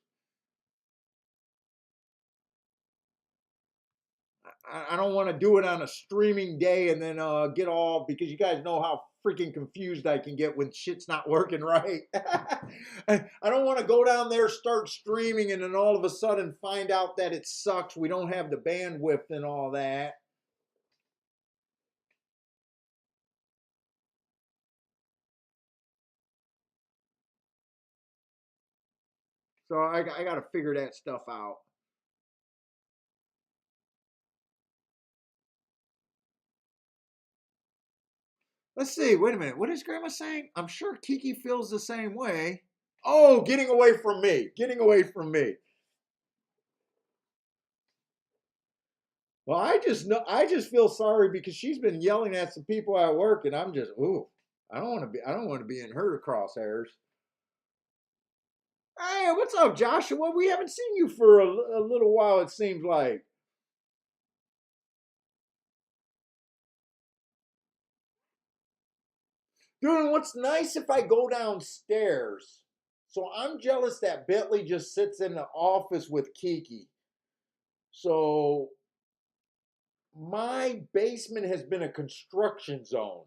Speaker 1: I don't want to do it on a streaming day and then get all, because you guys know how freaking confused I can get when shit's not working right. I don't want to go down there, start streaming, and then all of a sudden find out that it sucks. We don't have the bandwidth and all that. So I got to figure that stuff out. Let's see. Wait a minute. What is Grandma saying? I'm sure Kiki feels the same way. Oh, getting away from me. Getting away from me. Well, I just know, I just feel sorry because she's been yelling at some people at work, and I'm just, ooh, I don't want to be in her crosshairs. Hey, what's up, Joshua? We haven't seen you for a little while, it seems like. Dude, what's nice if I go downstairs? So I'm jealous that Bentley just sits in the office with Kiki. So my basement has been a construction zone.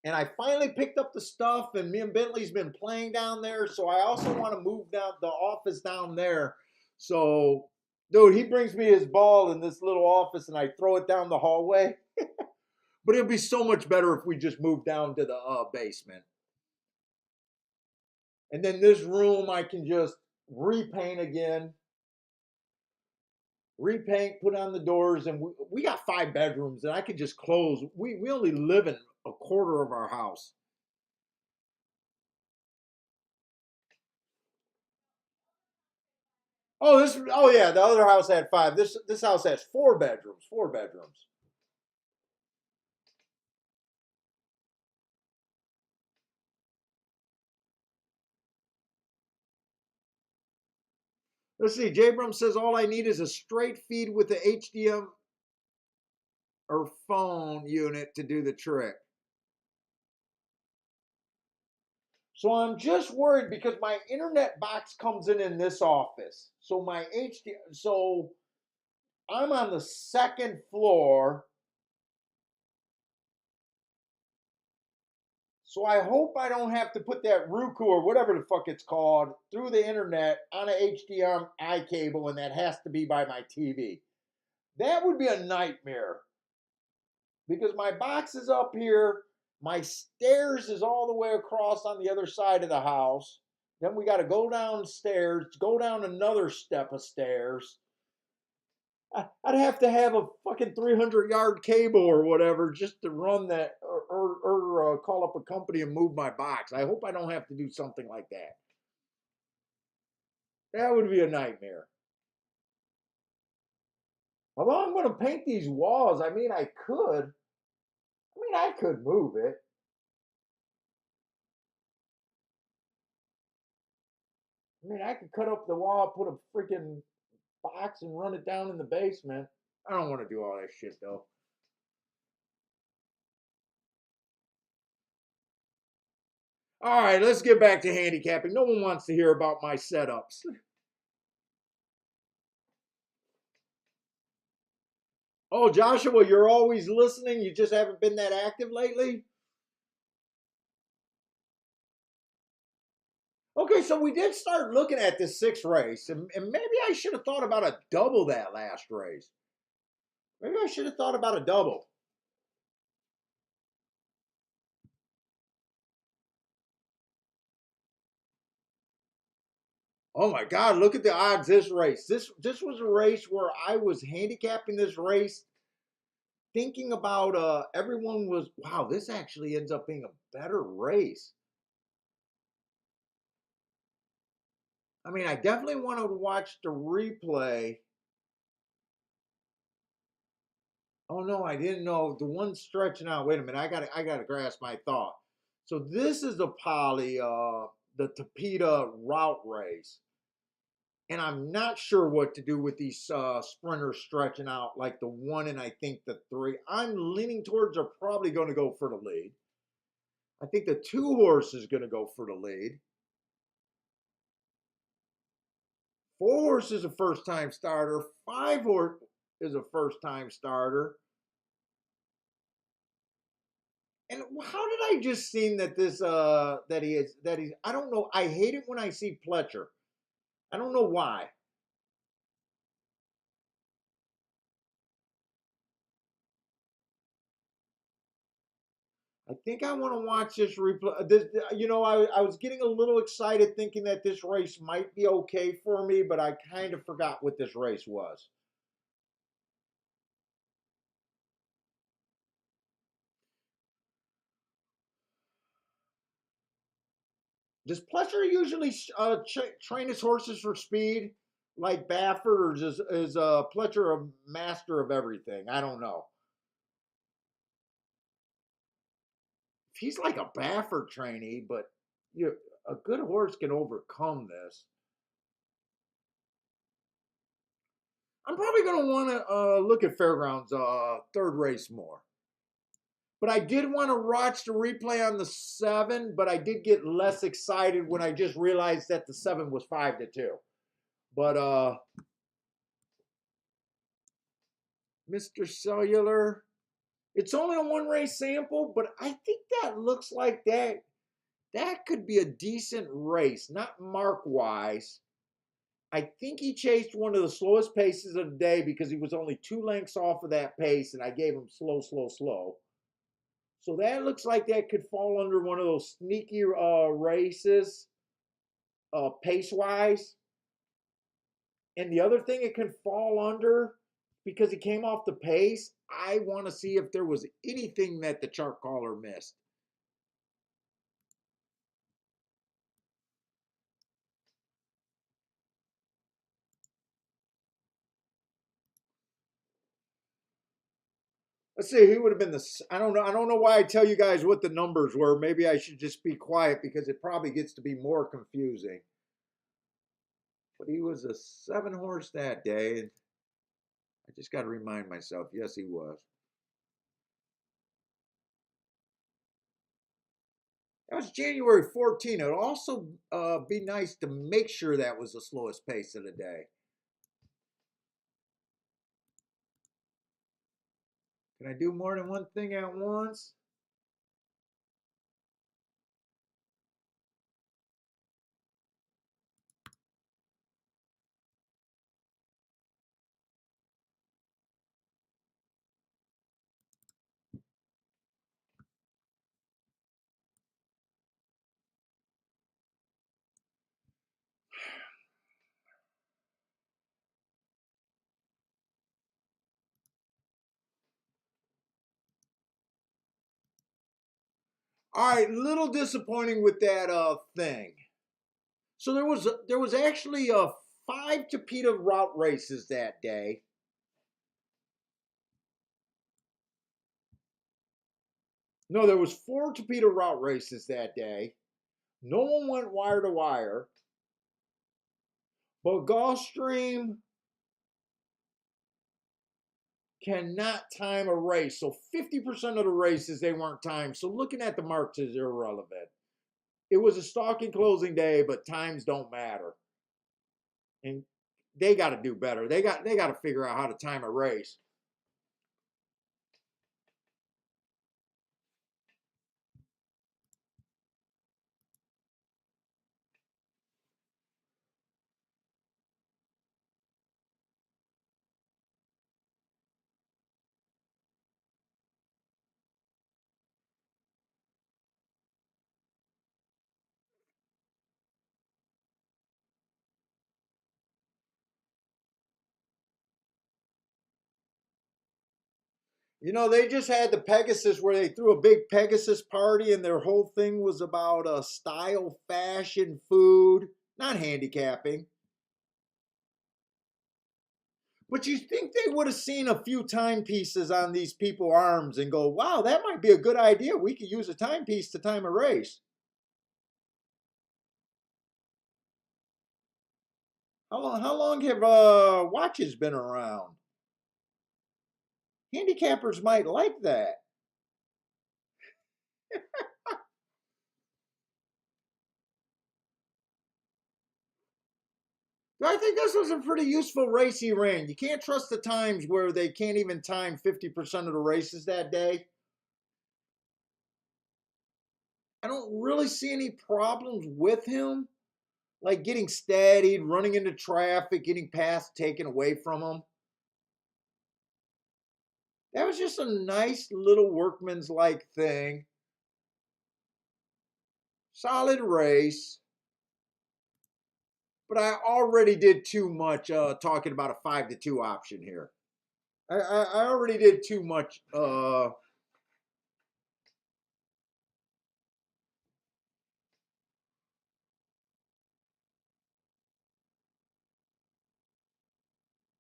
Speaker 1: And I finally picked up the stuff, and me and Bentley's been playing down there. So I also want to move down the office down there. So, dude, he brings me his ball in this little office, and I throw it down the hallway. But it'd be so much better if we just moved down to the basement. And then this room, I can just repaint again, repaint, put on the doors, and we got 5 bedrooms, and I could just close. We only live in a quarter of our house. Oh yeah, the other house had 5. This house has 4 bedrooms. 4 bedrooms. Let's see. Jabram says all I need is a straight feed with the HDM or phone unit to do the trick. So I'm just worried because my internet box comes in this office. So my HD, so I'm on the second floor. So I hope I don't have to put that Roku or whatever the fuck it's called through the internet on a HDMI cable, and that has to be by my TV. That would be a nightmare because my box is up here, my stairs is all the way across on the other side of the house. Then we got to go downstairs, go down another step of stairs. I'd have to have a fucking 300-yard cable or whatever just to run that, or call up a company and move my box. I hope I don't have to do something like that. That would be a nightmare. Although I'm going to paint these walls, I mean, I could. I mean, I could move it. I mean, I could cut up the wall, put a freaking box, and run it down in the basement. I don't want to do all that shit though. All right, let's get back to handicapping. No one wants to hear about my setups. Oh, Joshua, you're always listening. You just haven't been that active lately? Okay, so we did start looking at this sixth race, and maybe I should have thought about a double that last race. Maybe I should have thought about a double. Oh my God, look at the odds this race. This was a race where I was handicapping this race, thinking about everyone was wow, this actually ends up being a better race. I mean, I definitely want to watch the replay. Oh no, I didn't know the one stretching out. Wait a minute, I gotta grasp my thought. So this is the poly, the Tapeta route race, and I'm not sure what to do with these sprinters stretching out like the one and I think the three. I'm leaning towards are probably going to go for the lead. I think the two horse is going to go for the lead. Four horse is a first time starter. Five horse is a first time starter. And how did I just seen that this that he's I don't know. I hate it when I see Pletcher. I don't know why. I think I want to watch this replay. I was getting a little excited thinking that this race might be okay for me, but I kind of forgot what this race was. Does Pletcher usually train his horses for speed like Baffert, or is Pletcher a master of everything? I don't know. He's like a Baffert trainee, but a good horse can overcome this. I'm probably going to want to look at Fairgrounds third race more. But I did want to watch the replay on the 7, but I did get less excited when I just realized that the 7 was 5-2. But Mr. Cellular, it's only a one race sample, but I think that looks like that could be a decent race, not mark wise. I think he chased one of the slowest paces of the day because he was only 2 lengths off of that pace, and I gave him slow, slow, slow. So that looks like that could fall under one of those sneaky races, pace wise. And the other thing it can fall under, because he came off the pace, I want to see if there was anything that the chart caller missed. Let's see, he would have been the. I don't know. I don't know why I tell you guys what the numbers were. Maybe I should just be quiet because it probably gets to be more confusing. But he was a 7 horse that day, and I just got to remind myself. Yes, he was. That was January 14th. It would also be nice to make sure that was the slowest pace of the day. Can I do more than one thing at once? All right, little disappointing with that thing. So there was actually 5 Tapeta route races that day. No, there was 4 Tapeta route races that day. No one went wire to wire. But Gulfstream cannot time a race. So 50% of the races they weren't timed. So looking at the marks is irrelevant. It was a stalking closing day, but times don't matter. And they got to do better. They got to figure out how to time a race. You know, they just had the Pegasus where they threw a big Pegasus party and their whole thing was about style, fashion, food, not handicapping. But you think they would have seen a few timepieces on these people's arms and go, wow, that might be a good idea. We could use a timepiece to time a race. How long have watches been around? Handicappers might like that. I think this was a pretty useful race he ran. You can't trust the times where they can't even time 50% of the races that day. I don't really see any problems with him, like getting steadied, running into traffic, getting passed, taken away from him. That was just a nice little workman's like thing. Solid race. But I already did too much talking about a 5-2 option here. I already did too much.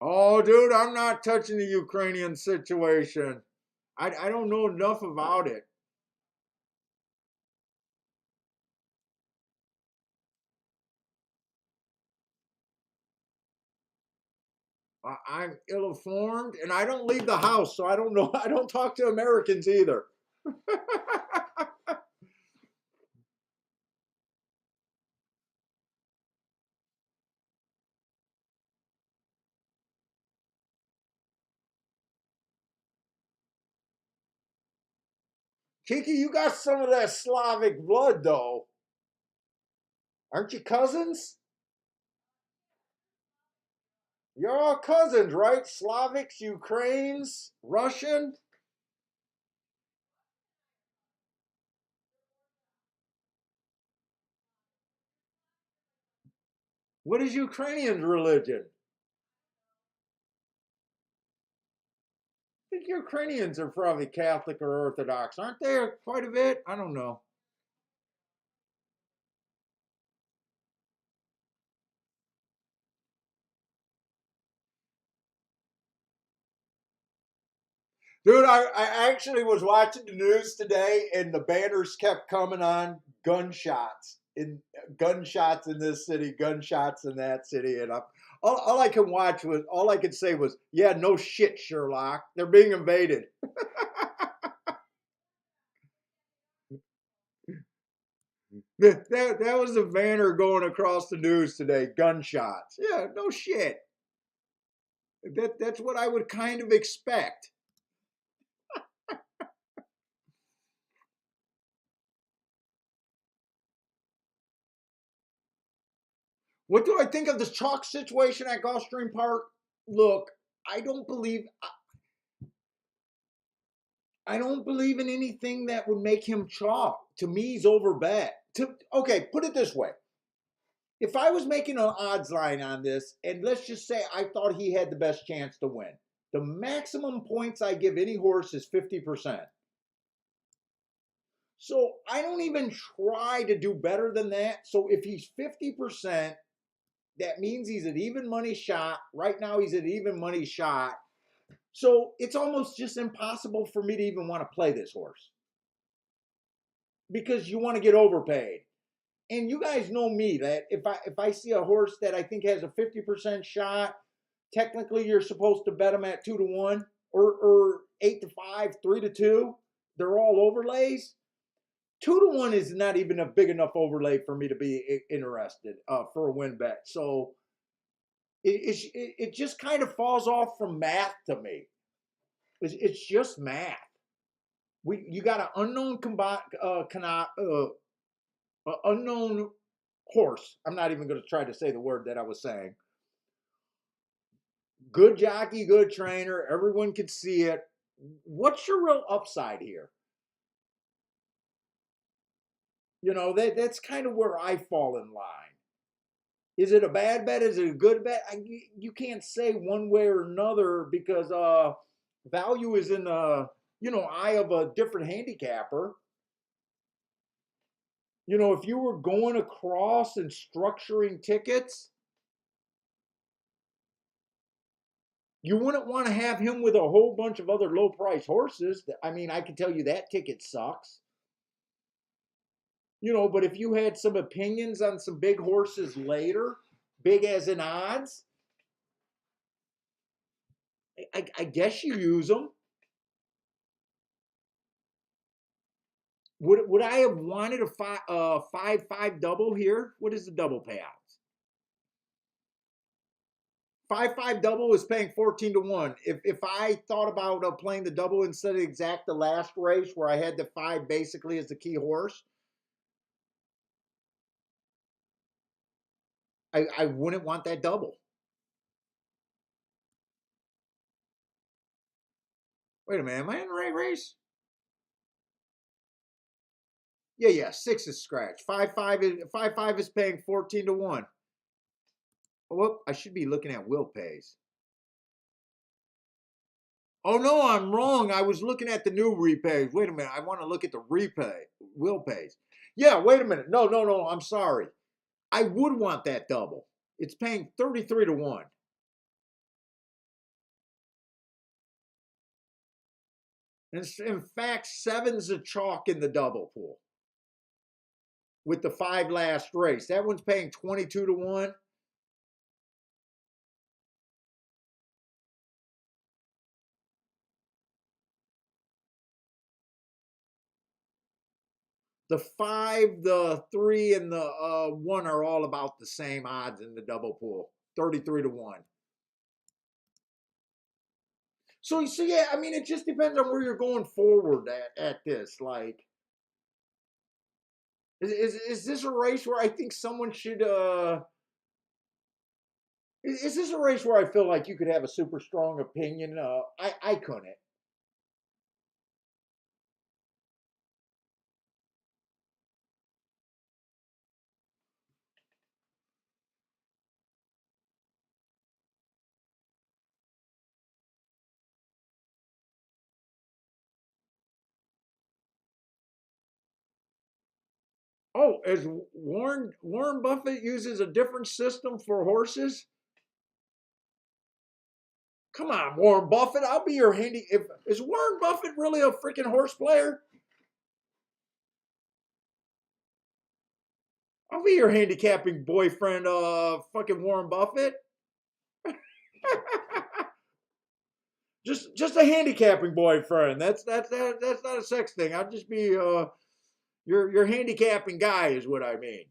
Speaker 1: Oh, dude, I'm not touching the Ukrainian situation. I don't know enough about it. I'm ill-informed, and I don't leave the house, so I don't know. I don't talk to Americans either. Kiki, you got some of that Slavic blood, though. Aren't you cousins? You're all cousins, right? Slavics, Ukrainians, Russian. What is Ukrainian religion? I think Ukrainians are probably Catholic or Orthodox, aren't they? Quite a bit. I don't know. Dude, I actually was watching the news today, and the banners kept coming on gunshots in this city, gunshots in that city, and all I could say was, yeah, no shit, Sherlock, they're being invaded. That was the banner going across the news today. Gunshots. Yeah, no shit. That's what I would kind of expect. What do I think of this chalk situation at Gulfstream Park? Look, I don't believe I don't believe in anything that would make him chalk. To me, he's overbet. Okay, put it this way: if I was making an odds line on this, and let's just say I thought he had the best chance to win, the maximum points I give any horse is 50%. So I don't even try to do better than that. So if he's 50%, that means he's an even money shot. Right now, he's an even money shot. So it's almost just impossible for me to even want to play this horse because you want to get overpaid. And you guys know me that if I see a horse that I think has a 50% shot, technically you're supposed to bet them at 2-1 or 8-5, 3-2. They're all overlays. 2 to 1 is not even a big enough overlay for me to be interested for a win bet. So it just kind of falls off from math to me. It's just math. You got an unknown unknown horse. I'm not even going to try to say the word that I was saying. Good jockey, good trainer. Everyone can see it. What's your real upside here? That's kind of where I fall in line. Is it a bad bet? Is it a good bet? You can't say one way or another because value is in the eye of a different handicapper. If you were going across and structuring tickets, you wouldn't want to have him with a whole bunch of other low price horses. I mean, I can tell you that ticket sucks. But if you had some opinions on some big horses later, big as in odds, I guess you use them. Would I have wanted a 5-5 double here? What is the double payouts? 5-5 double is paying 14 to 1. If I thought about playing the double instead of exact the last race where I had the 5 basically as the key horse, I wouldn't want that double. Wait a minute, am I in the right race? Yeah, 6 is scratch. 5-5 is paying 14 to 1. Whoop, I should be looking at will pays. Oh no, I'm wrong. I was looking at the new repays. Wait a minute. I want to look at the will pays. Yeah, wait a minute. No. I'm sorry. I would want that double. It's paying 33 to 1. And in fact, 7's a chalk in the double pool with the 5 last race. That one's paying 22 to 1. The 5, the 3, and the 1 are all about the same odds in the double pool. 33 to 1. So yeah, I mean, it just depends on where you're going forward at this. Like, is this a race where I think someone should? Is this a race where I feel like you could have a super strong opinion? I couldn't. Oh, as Warren Buffett uses a different system for horses. Come on, Warren Buffett. I'll be your handy. If is Warren Buffett really a freaking horse player? I'll be your handicapping boyfriend, fucking Warren Buffett. Just a handicapping boyfriend. That's not a sex thing. I'll just be your handicapping guy is what I mean.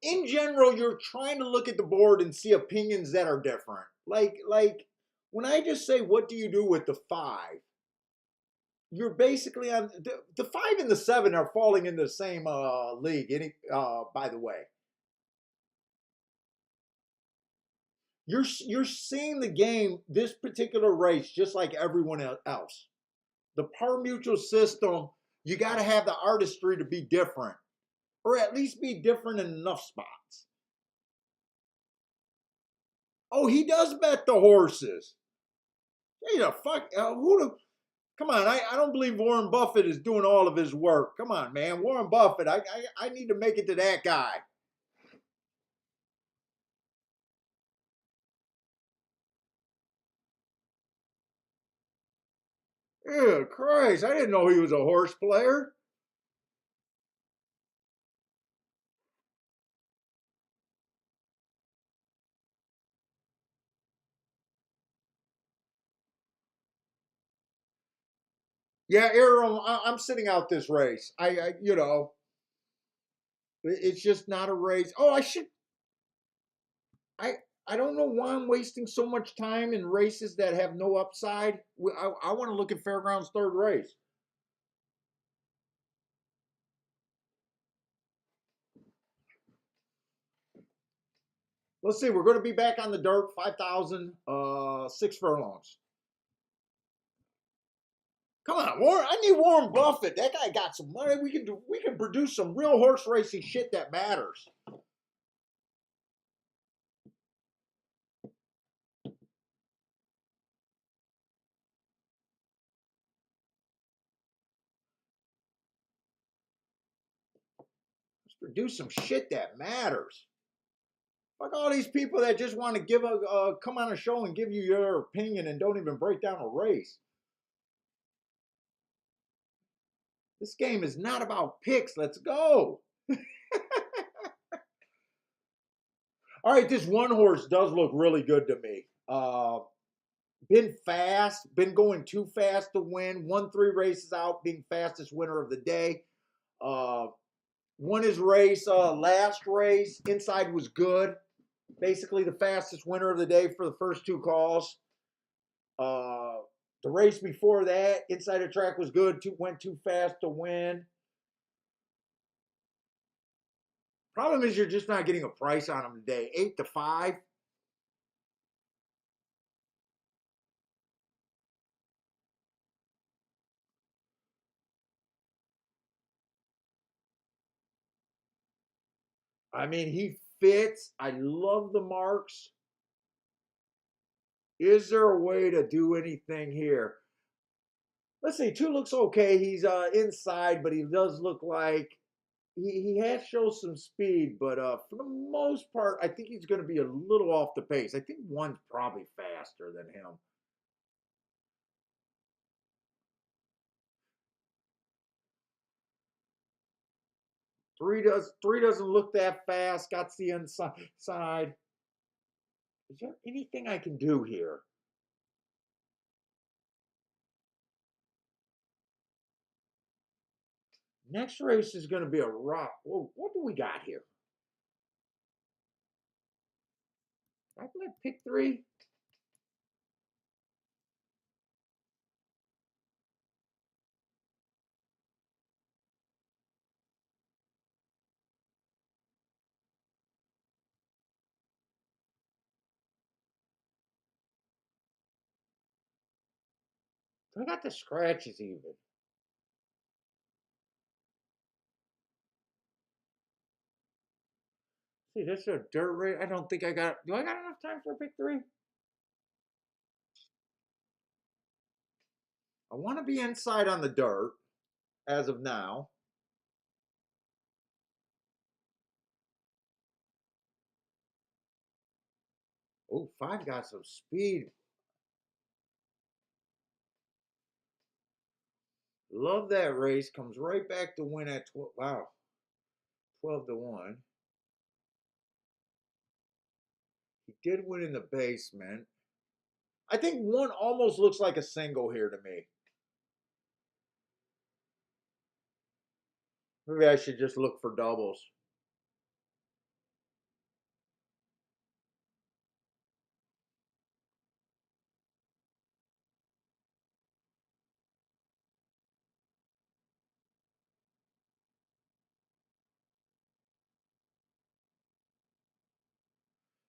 Speaker 1: In general, you're trying to look at the board and see opinions that are different. Like when I just say, what do you do with the 5? You're basically on the 5 and the 7 are falling in the same league. By the way, you're seeing the game, this particular race, just like everyone else. The par mutual system, you got to have the artistry to be different, or at least be different in enough spots. Oh, he does bet the horses. Hey, the fuck, who the? Come on, I don't believe Warren Buffett is doing all of his work. Come on, man, Warren Buffett. I need to make it to that guy. Ew, Christ, I didn't know he was a horse player. Yeah, Aaron, I'm sitting out this race. It's just not a race. Oh, I, I don't know why I'm wasting so much time in races that have no upside. I want to look at Fairgrounds' third race. Let's see. We're going to be back on the dirt. 5,000, 6 furlongs. Come on, Warren. I need Warren Buffett. That guy got some money. We can produce some real horse racing shit that matters. Let's produce some shit that matters. Like all these people that just want to come on a show and give you your opinion and don't even break down a race. This game is not about picks. Let's go. All right, this one horse does look really good to me. Been fast, been going too fast to win. Won 3 races out, being fastest winner of the day. Uh, won his race, last race. Inside was good. Basically the fastest winner of the day for the first 2 calls. Uh, the race before that, inside the track was good. Went too fast to win. Problem is you're just not getting a price on him today. 8 to 5. I mean, he fits. I love the marks. Is there a way to do anything here? Let's see. 2 looks okay. He's inside, but he does look like he has shown some speed. But for the most part, I think he's going to be a little off the pace. I think 1's probably faster than him. 3 doesn't look that fast. Got the inside. Is there anything I can do here? Next race is going to be a rock. Whoa, what do we got here? I let pick 3. I got the scratches even. See, this is a dirt race. I don't think I got. Do I got enough time for a pick 3? I want to be inside on the dirt as of now. Oh, 5 got some speed. Love that race. Comes right back to win at 12. Wow, 12 to 1. He did win in the basement. I think 1 almost looks like a single here to me. Maybe I should just look for doubles.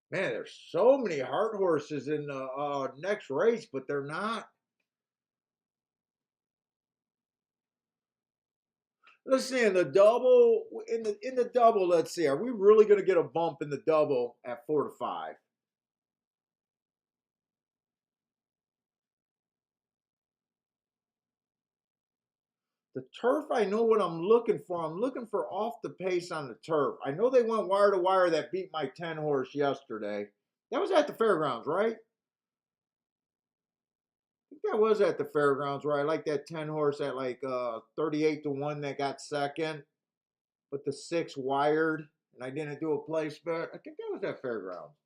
Speaker 1: Man, there's so many hard horses in the next race, but they're not. Let's see in the double. In the double, let's see. Are we really going to get a bump in the double at 4 to 5? The turf, I know what I'm looking for. I'm looking for off the pace on the turf. I know they went wire to wire that beat my 10 horse yesterday. That was at the fairgrounds, right? I think that was at the fairgrounds, right? I like that 10 horse at like 38 to 1 that got second, but the 6 wired and I didn't do a place bet. I think that was at fairgrounds.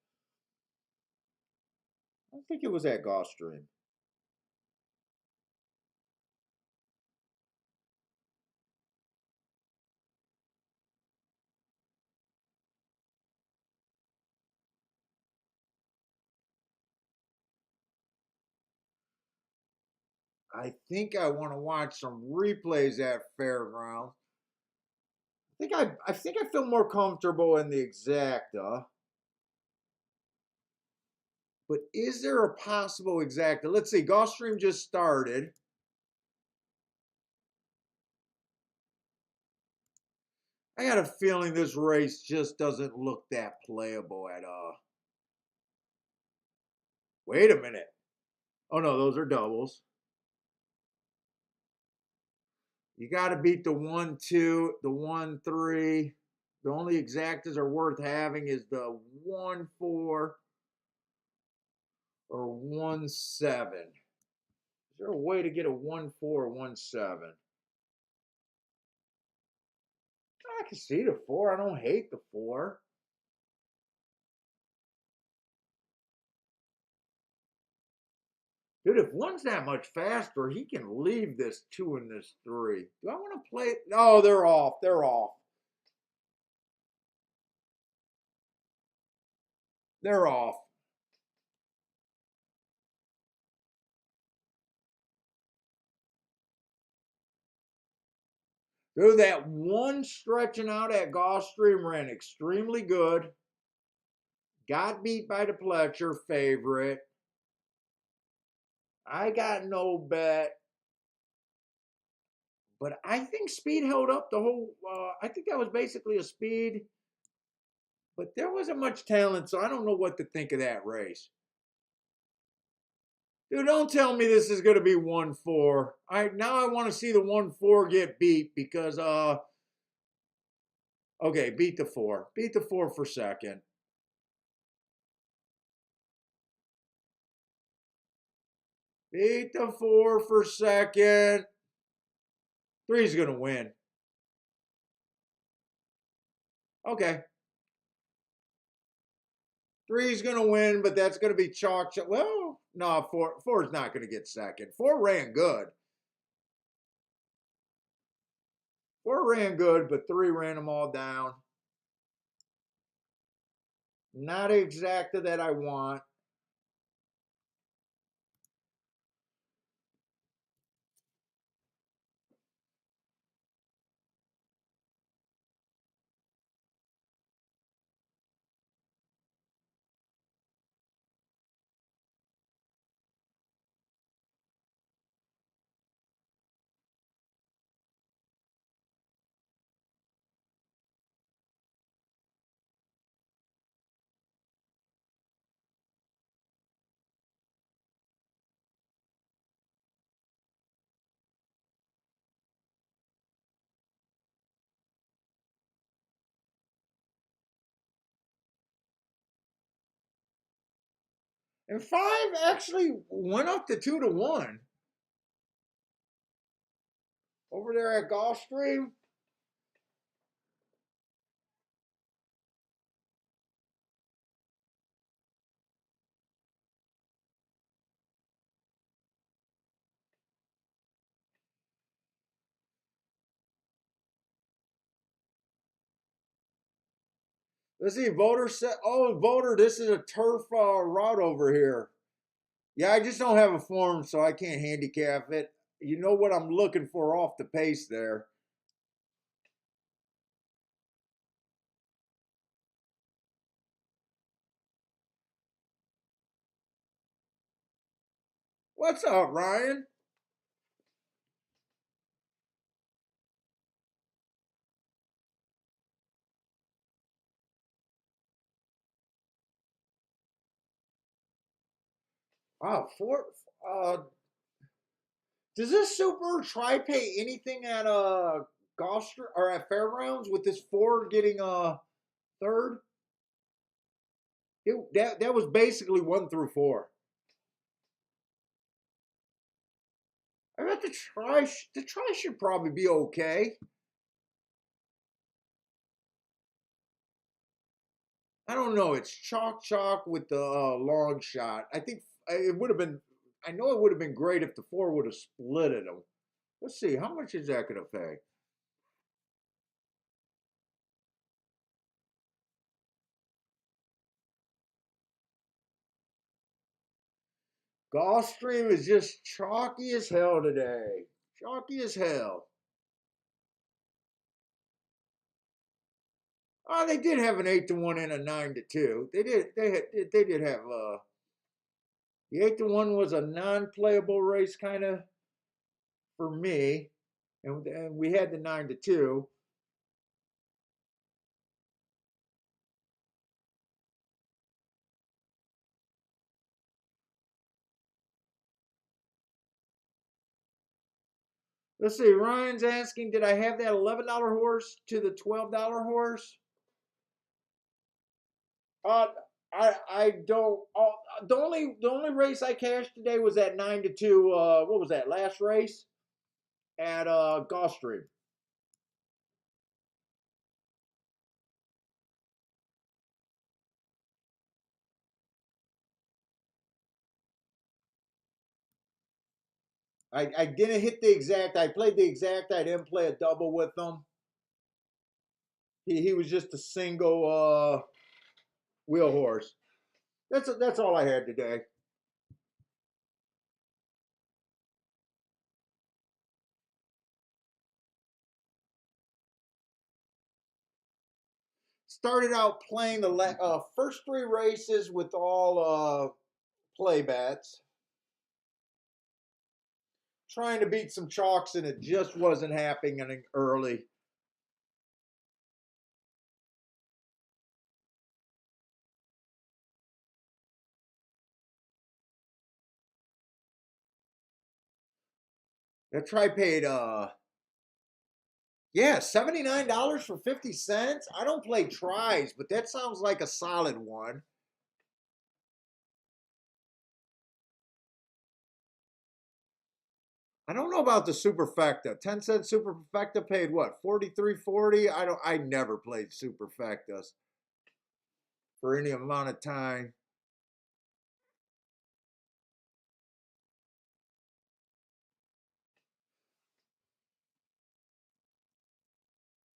Speaker 1: I think it was at Gulfstream. I think I want to watch some replays at Fairgrounds. I think I feel more comfortable in the exacta. But is there a possible exacta? Let's see. Gulfstream just started. I got a feeling this race just doesn't look that playable at Wait a minute. Oh no, those are doubles. You got to beat the 1-2, the 1-3. The only exactas are worth having is the 1-4 or 1-7. Is there a way to get a 1-4 or 1-7? I can see the 4. I don't hate the 4. Dude, if one's that much faster, he can leave this 2 and this 3. Do I want to play it? No, they're off. They're off. They're off. Dude, that one stretching out at Gulfstream ran extremely good. Got beat by the Pletcher favorite. I got no bet. But I think speed held up the whole. I think that was basically a speed. But there wasn't much talent, so I don't know what to think of that race. Dude, don't tell me this is going to be 1-4. Now I want to see the 1-4 get beat because okay, beat the 4. Beat the 4 for second. Beat the 4 for second. 3's going to win. Okay. 3's going to win, but that's going to be chalk. Well, no, 4 is not going to get second. 4 ran good. 4 ran good, but 3 ran them all down. Not exacta that I want. And 5 actually went up to 2-1 over there at Gulfstream. Let's see, Voter said, oh, Voter, this is a turf route over here. Yeah, I just don't have a form, so I can't handicap it. You know what I'm looking for off the pace there. What's up, Ryan? Wow, does this Super try pay anything at Gulfstream or at Fairgrounds with this 4 getting third? That was basically 1-4. I bet the try should probably be okay. I don't know. It's chalk with the long shot. I think it would have been. I know it would have been great if the 4 would have split it. Let's see. How much is that going to pay? Gulfstream is just chalky as hell today. Chalky as hell. Oh, they did have an 8-1 and a 9-2. They did have the 8-1 was a non-playable race kind of for me, and we had the 9-2. Let's see. Ryan's asking, did I have that $11 horse to the $12 horse? Uh, I don't. The only race I cashed today was that 9-2. What was that last race at Gulfstream? I didn't hit the exact. I played the exact. I didn't play a double with them. He was just a single wheel horse. That's all I had today. Started out playing the first three races with all play bets, trying to beat some chalks, and it just wasn't happening early. That try paid yeah, $79 for 50 cents. I don't play tries, but that sounds like a solid one. I don't know about the superfecta. 10-cent superfecta paid what? 43.40. I never played superfectas for any amount of time.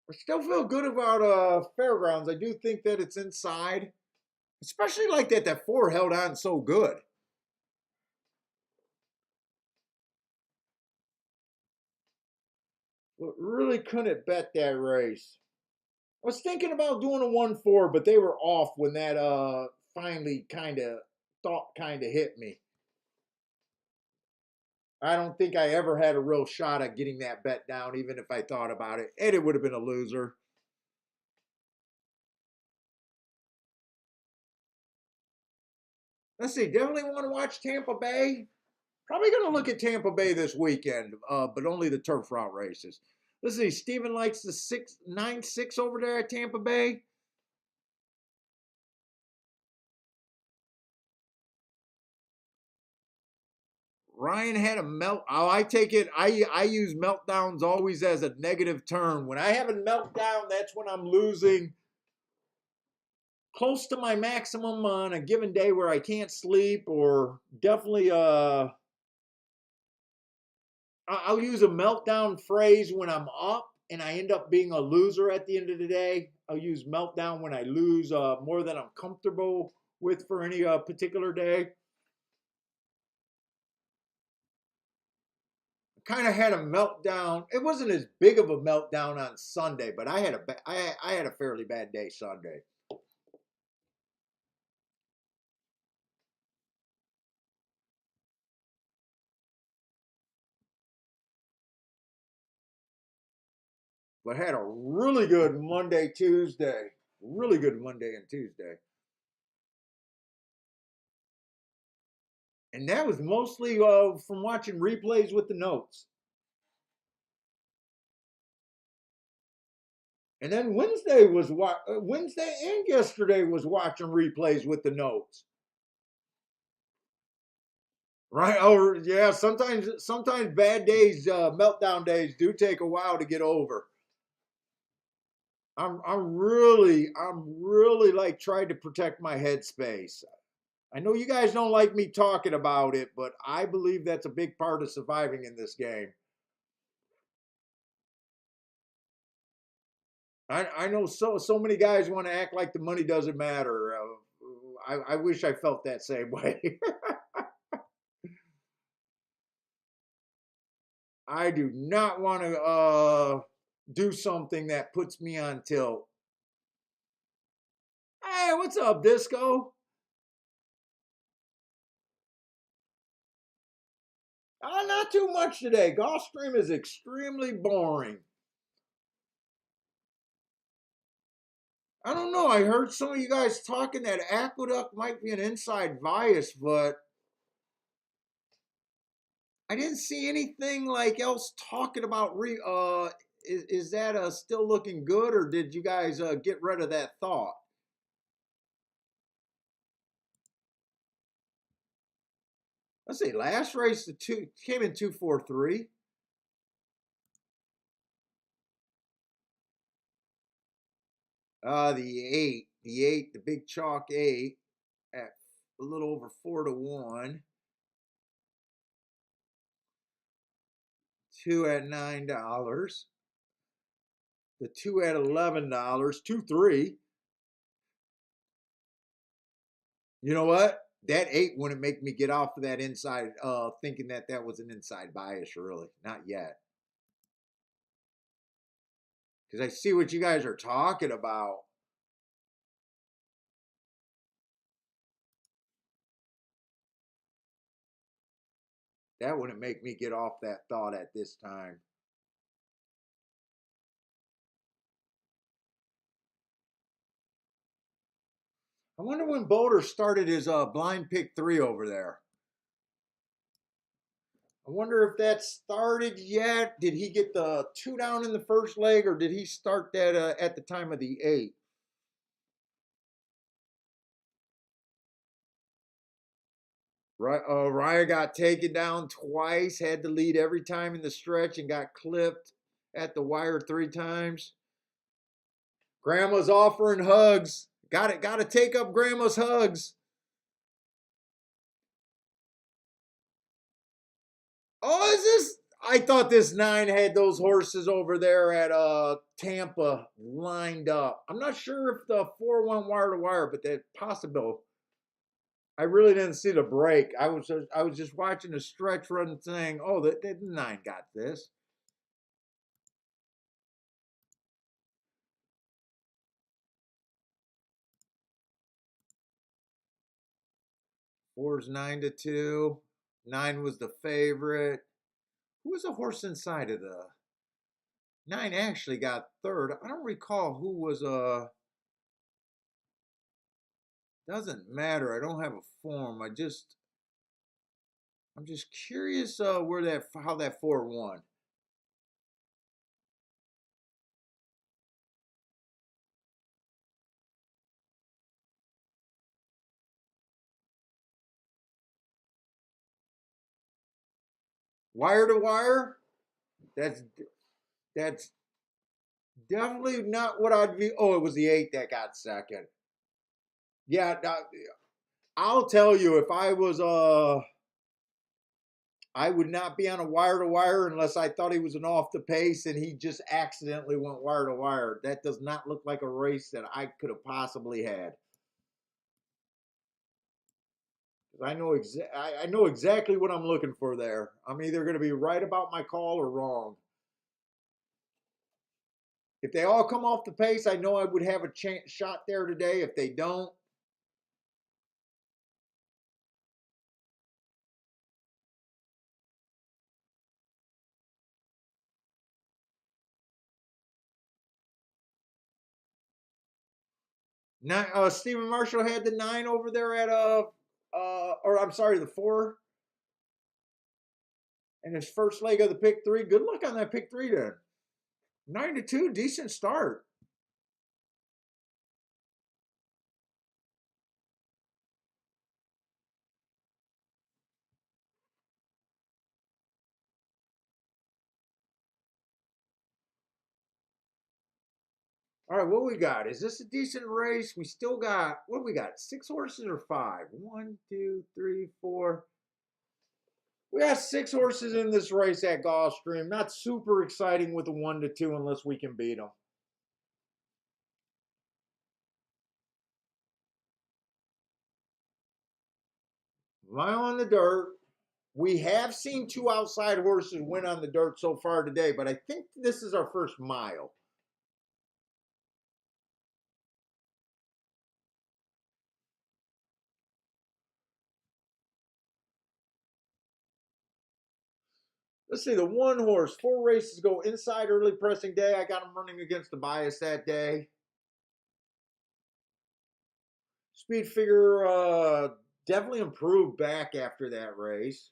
Speaker 1: I still feel good about Fairgrounds. I do think that it's inside, especially like that. That four held on so good. But really couldn't bet that race. I was thinking about doing a 1-4, but they were off when that finally kind of hit me. I don't think I ever had a real shot at getting that bet down, even if I thought about it, and it would have been a loser. Let's see. Definitely want to watch Tampa Bay. Probably going to look at Tampa Bay this weekend, but only the turf route races. Let's see. Steven likes the 6-9-6 over there at Tampa Bay. Ryan had a melt. Oh, I take it. I use meltdowns always as a negative term. When I have a meltdown, that's when I'm losing close to my maximum on a given day where I can't sleep, or definitely I'll use a meltdown phrase when I'm up and I end up being a loser at the end of the day. I'll use meltdown when I lose more than I'm comfortable with for any particular day. Kind of had a meltdown. It wasn't as big of a meltdown on Sunday, but I had a fairly bad day Sunday. But had a really good Monday, Tuesday. Really good Monday and Tuesday. And that was mostly from watching replays with the notes. And then Wednesday and yesterday was watching replays with the notes. Right? Oh yeah. Sometimes bad days, meltdown days, do take a while to get over. I'm really like trying to protect my headspace. I know you guys don't like me talking about it, but I believe that's a big part of surviving in this game. I know so many guys want to act like the money doesn't matter. I wish I felt that same way. I do not want to do something that puts me on tilt. Hey, what's up, Disco? Not too much today. Gulfstream is extremely boring. I don't know. I heard some of you guys talking that Aqueduct might be an inside bias, but I didn't see anything like else talking about is that still looking good, or did you guys get rid of that thought? Let's see. Last race the two came in 243. The big chalk eight at a little over 4-1. Two at $9. The two at $11. 2-3. You know what? That eight wouldn't make me get off of that inside, thinking that that was an inside bias. Really, not yet. Because I see what you guys are talking about. That wouldn't make me get off that thought at this time. I wonder when Boulder started his blind pick three over there. I wonder if that started yet. Did he get the two down in the first leg, or did he start that at the time of the eight? Right, Raya got taken down twice, had to lead every time in the stretch, and got clipped at the wire 3 times. Grandma's offering hugs. Got to take up Grandma's hugs. Oh, is this? I thought this 9 had those horses over there at Tampa lined up. I'm not sure if the 4 went wire to wire, but that's possible. I really didn't see the break. I was just watching the stretch run, saying, "Oh, the 9 got this." Four's 9-2. 9 was the favorite. Who was the horse inside of the 9? Actually got third. I don't recall who was doesn't matter. I don't have a form. I'm just curious where that how that 4 won. Wire to wire? That's that's definitely not what I'd be. Oh, it was the 8 that got second. Yeah, I'll tell you if I was I would not be on a wire to wire unless I thought he was an off the pace and he just accidentally went wire to wire. That does not look like a race that I could have possibly had. I know exactly what I'm looking for there. I'm either going to be right about my call or wrong. If they all come off the pace, I know I would have a shot there today. If they don't, Stephen Marshall had the 9 over there at or I'm sorry, the 4 and his first leg of the pick 3. Good luck on that pick 3 then. 9-2, decent start. All right, what we got? Is this a decent race? We still got what we got? 6 horses or 5? 1, 2, 3, 4. We got 6 horses in this race at Gulfstream. Not super exciting with a 1-2 unless we can beat them. Mile on the dirt. We have seen two outside horses win on the dirt so far today, but I think this is our first mile. Let's see, the one horse, 4 races go inside early pressing day. I got him running against the bias that day. Speed figure definitely improved back after that race.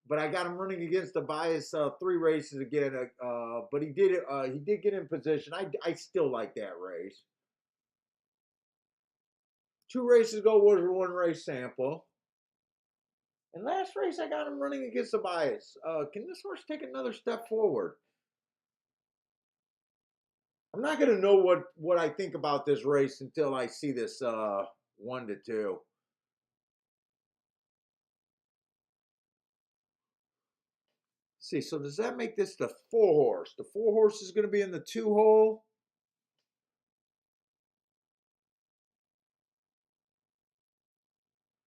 Speaker 1: But I got him running against the bias 3 races again. But he did it. He did get in position. I still like that race. 2 races ago was a 1 race sample. And last race I got him running against the bias. Can this horse take another step forward? I'm not going to know what I think about this race until I see this 1 to 2. Let's see, so does that make this the 4 horse? The 4 horse is going to be in the 2 hole.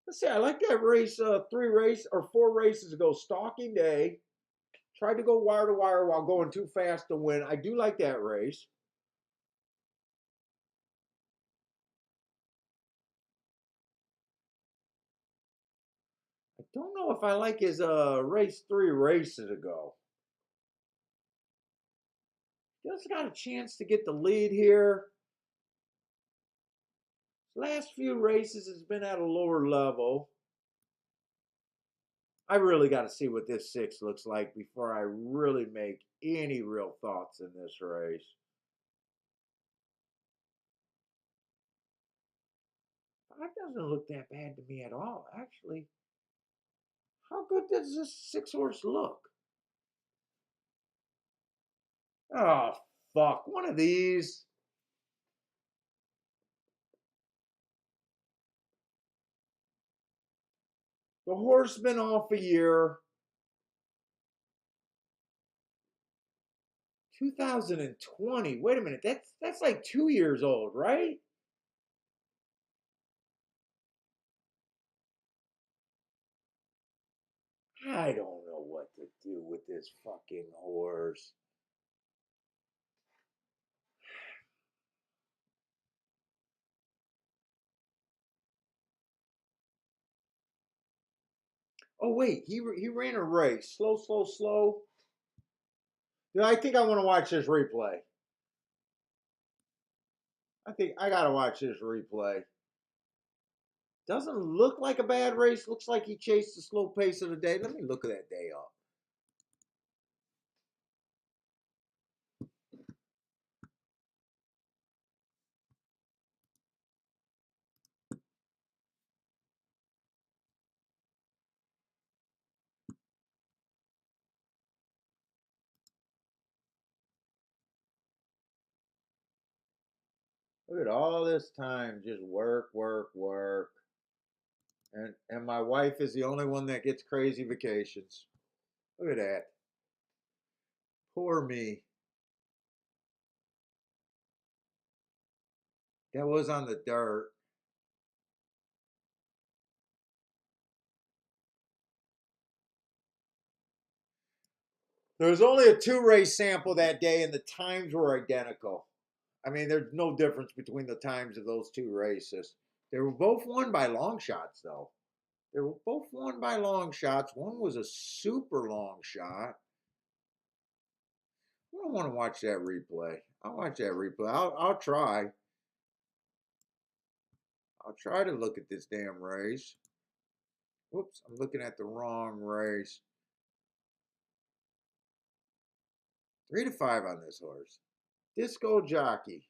Speaker 1: Let's see, I like that race, 4 races ago, Stalking Day. Tried to go wire to wire while going too fast to win. I do like that race. I don't know if I like his race 3 races ago. Just got a chance to get the lead here. Last few races has been at a lower level. I really got to see what this 6 looks like before I really make any real thoughts in this race. That doesn't look that bad to me at all, actually. How good does this 6 horse look? Oh, fuck. One of these. The horse been off a year. 2020. Wait a minute. That's like 2 years old, right? I don't know what to do with this fucking horse. Oh wait, he ran a race. Slow, slow, slow. Yeah, I think I want to watch this replay. I think I gotta watch this replay. Doesn't look like a bad race. Looks like he chased the slow pace of the day. Let me look at that day up. Look at all this time, just work, work, work. And my wife is the only one that gets crazy vacations. Look at that. Poor me. That was on the dirt. There was only a 2 race sample that day, and the times were identical. I mean, there's no difference between the times of those 2 races. They were both won by long shots, though. They were both won by long shots. One was a super long shot. I don't want to watch that replay. I'll watch that replay. I'll try. I'll try to look at this damn race. Whoops, I'm looking at the wrong race. 3 to 5 on this horse. Disco Jockey.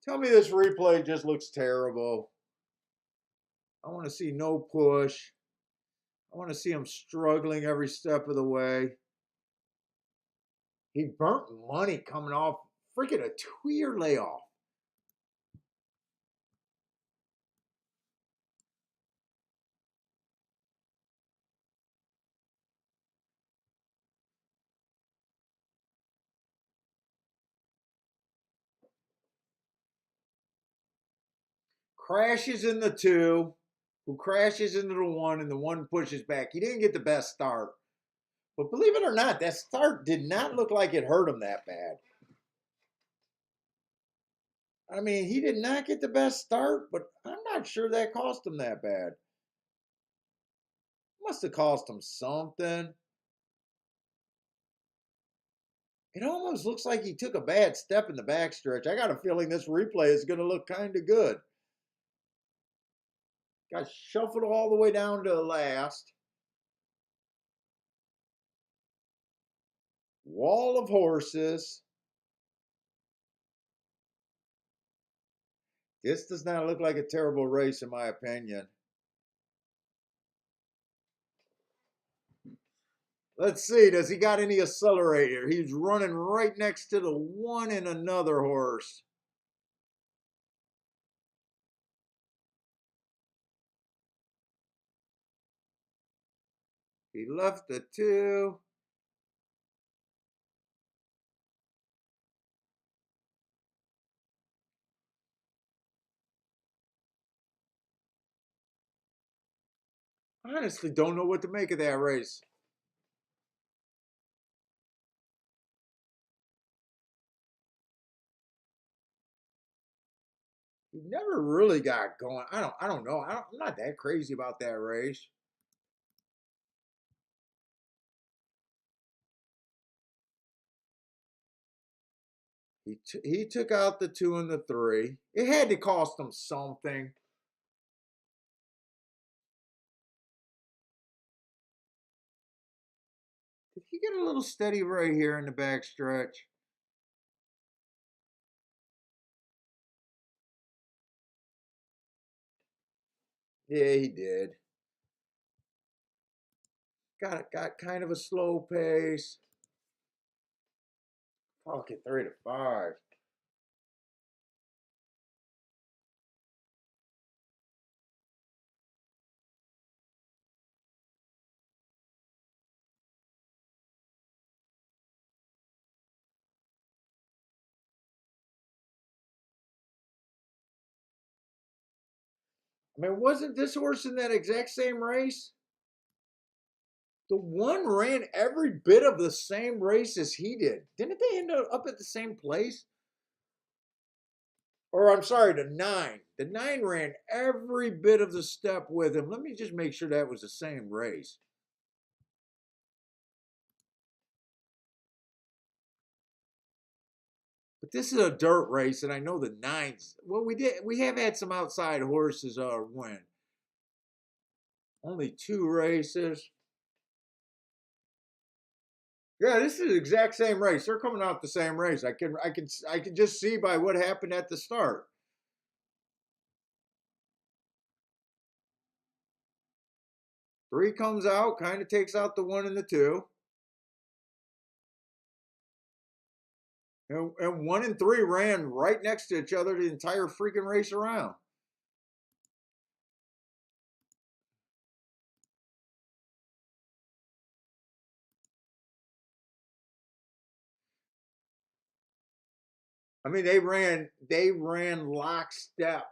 Speaker 1: Tell me this replay just looks terrible. I want to see no push. I want to see him struggling every step of the way. He burnt money coming off freaking a 2-year layoff. crashes in the 2, who crashes into the 1, and the 1 pushes back. He didn't get the best start. But believe it or not, that start did not look like it hurt him that bad. I mean, he did not get the best start, but I'm not sure that cost him that bad. Must have cost him something. It almost looks like he took a bad step in the backstretch. I got a feeling this replay is going to look kind of good. Got shuffled all the way down to last. Wall of horses. This does not look like a terrible race, in my opinion. Let's see, does he got any accelerator? He's running right next to the 1 and another horse. He left the 2. I honestly don't know what to make of that race. He never really got going. I don't know. I'm not that crazy about that race. He took out the 2 and the 3. It had to cost him something. Did he get a little steady right here in the backstretch? Yeah, he did. Got kind of a slow pace. Pocket 3 to 5. I mean, wasn't this horse in that exact same race? The 1 ran every bit of the same race as he did. Didn't they end up at the same place? Or I'm sorry, the 9. The 9 ran every bit of the step with him. Let me just make sure that was the same race. But this is a dirt race, and I know the 9s. Well, we have had some outside horses win. Only 2 races. Yeah, this is the exact same race. They're coming out the same race. I can just see by what happened at the start. Three comes out, kind of takes out the 1 and the 2. And 1 and 3 ran right next to each other the entire freaking race around. I mean, they ran lockstep.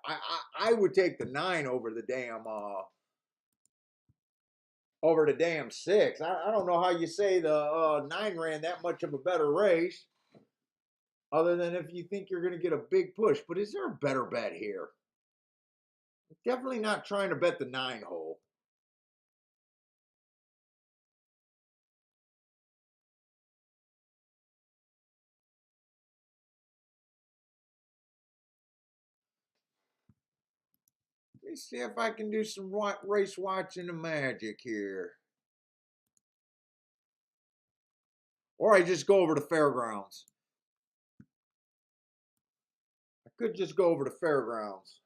Speaker 1: I would take the 9 over the damn 6. I don't know how you say the 9 ran that much of a better race, other than if you think you're going to get a big push. But is there a better bet here? Definitely not trying to bet the 9 hole. Let me see if I can do some race watching the magic here. Or I just go over to fairgrounds. I could just go over to fairgrounds.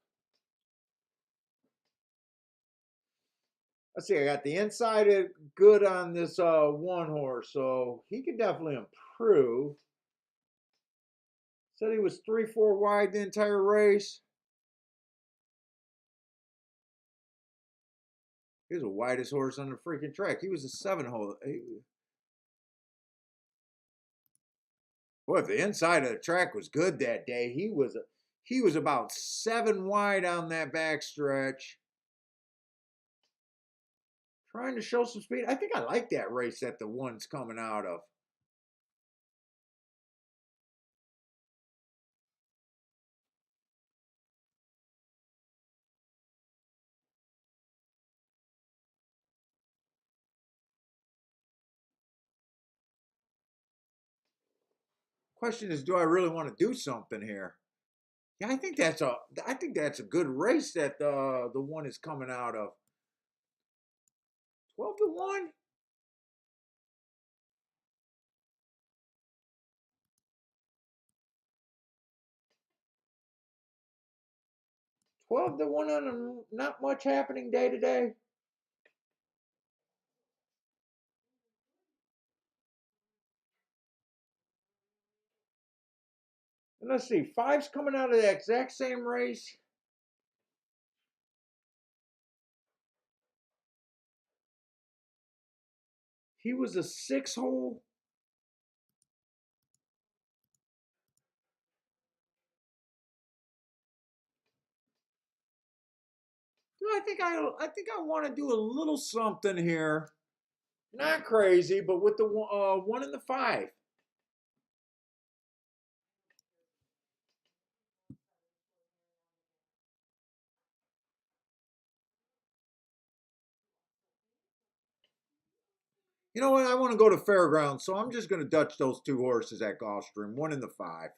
Speaker 1: Let's see, I got the inside good on this 1 horse, so he could definitely improve. Said he was 3-4 wide the entire race. He was the widest horse on the freaking track. He was a 7 hole. Boy, if the inside of the track was good that day, he He was about 7 wide on that backstretch. Trying to show some speed. I think I like that race that the one's coming out of. Question is, do I really want to do something here? Yeah, I think that's a good race that the one is coming out of. 12-1? 12-1 on a not much happening day to day. And let's see, five's coming out of the exact same race. He was a 6 hole. I think I want to do a little something here. Not crazy, but with the 1 and the 5. You know what? I want to go to fairgrounds, so I'm just going to Dutch those 2 horses at Gulfstream, 1 and the 5. I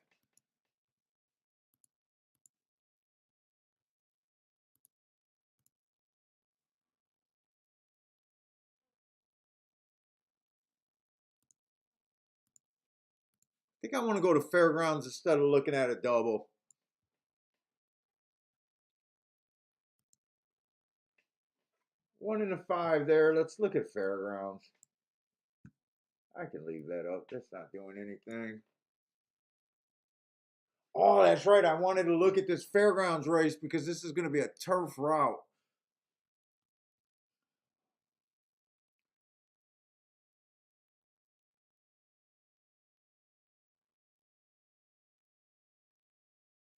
Speaker 1: think I want to go to fairgrounds instead of looking at a double. 1 and a 5 there. Let's look at fairgrounds. I can leave that up. That's not doing anything. Oh, that's right. I wanted to look at this fairgrounds race because this is going to be a turf route.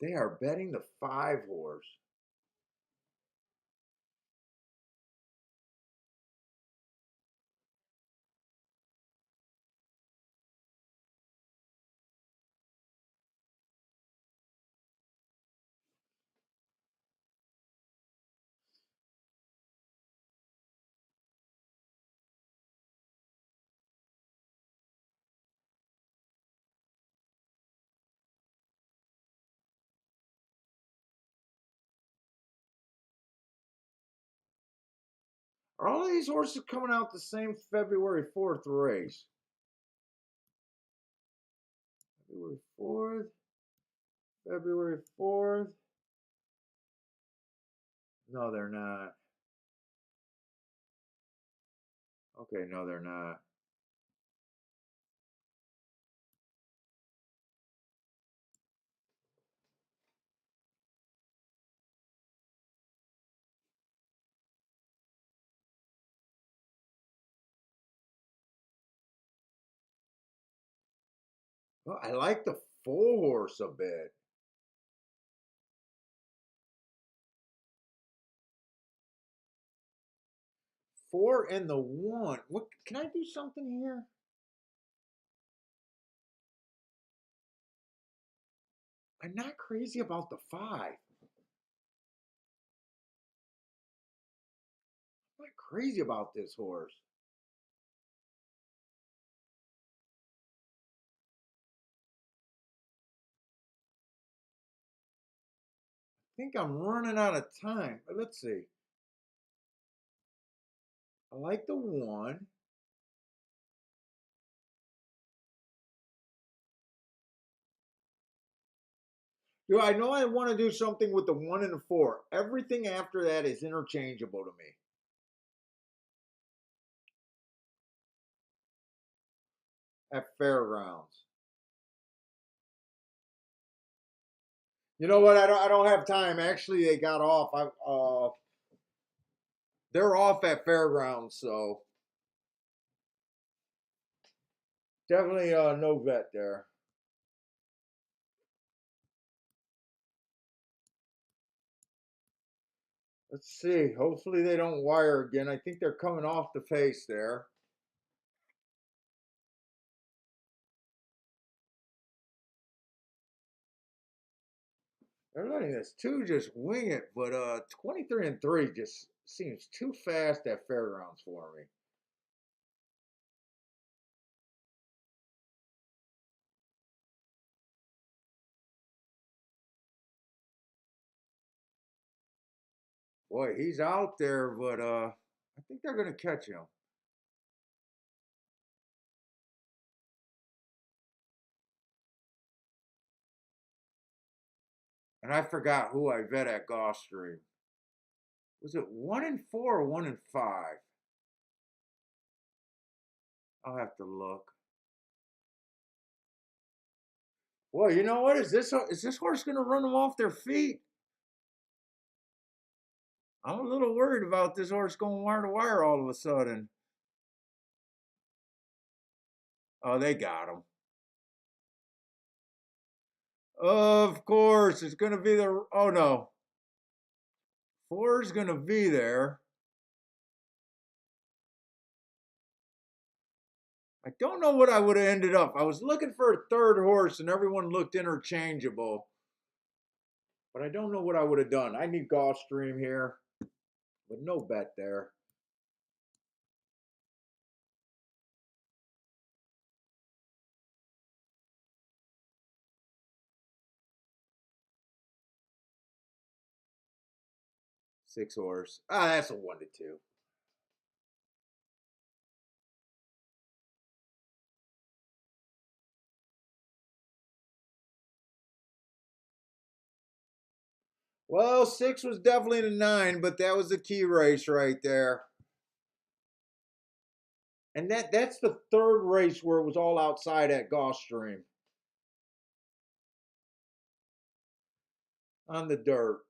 Speaker 1: They are betting the 5 horse. Are all of these horses coming out the same February 4th race? February 4th. February 4th. No, they're not. Okay, no, they're not. Well, I like the 4 horse a bit. 4 and the 1. What can I do something here? I'm not crazy about the 5. I'm not crazy about this horse. I think I'm running out of time. But let's see. I like the 1. Do I know I want to do something with the 1 and the 4? Everything after that is interchangeable to me. At fairgrounds. You know what? I don't have time. Actually, they got off. They're off at fairgrounds, so definitely no vet there. Let's see. Hopefully they don't wire again. I think they're coming off the face there. They're letting this two just wing it, but 23-3 just seems too fast at fairgrounds for me. Boy, he's out there, but I think they're gonna catch him. And I forgot who I bet at Gulfstream. Was it 1-4 or 1-5? I'll have to look. Boy, you know what? Is this horse gonna run them off their feet? I'm a little worried about this horse going wire to wire all of a sudden. Oh, they got him. Of course, it's going to be the. Oh, no. Four's going to be there. I don't know what I would have ended up. I was looking for a third horse and everyone looked interchangeable. But I don't know what I would have done. I need Gulfstream here, but no bet there. Six horse. Ah, that's a 1-2. Well, six was definitely the 9, but that was the key race right there. And that's the third race where it was all outside at Gulfstream on the dirt.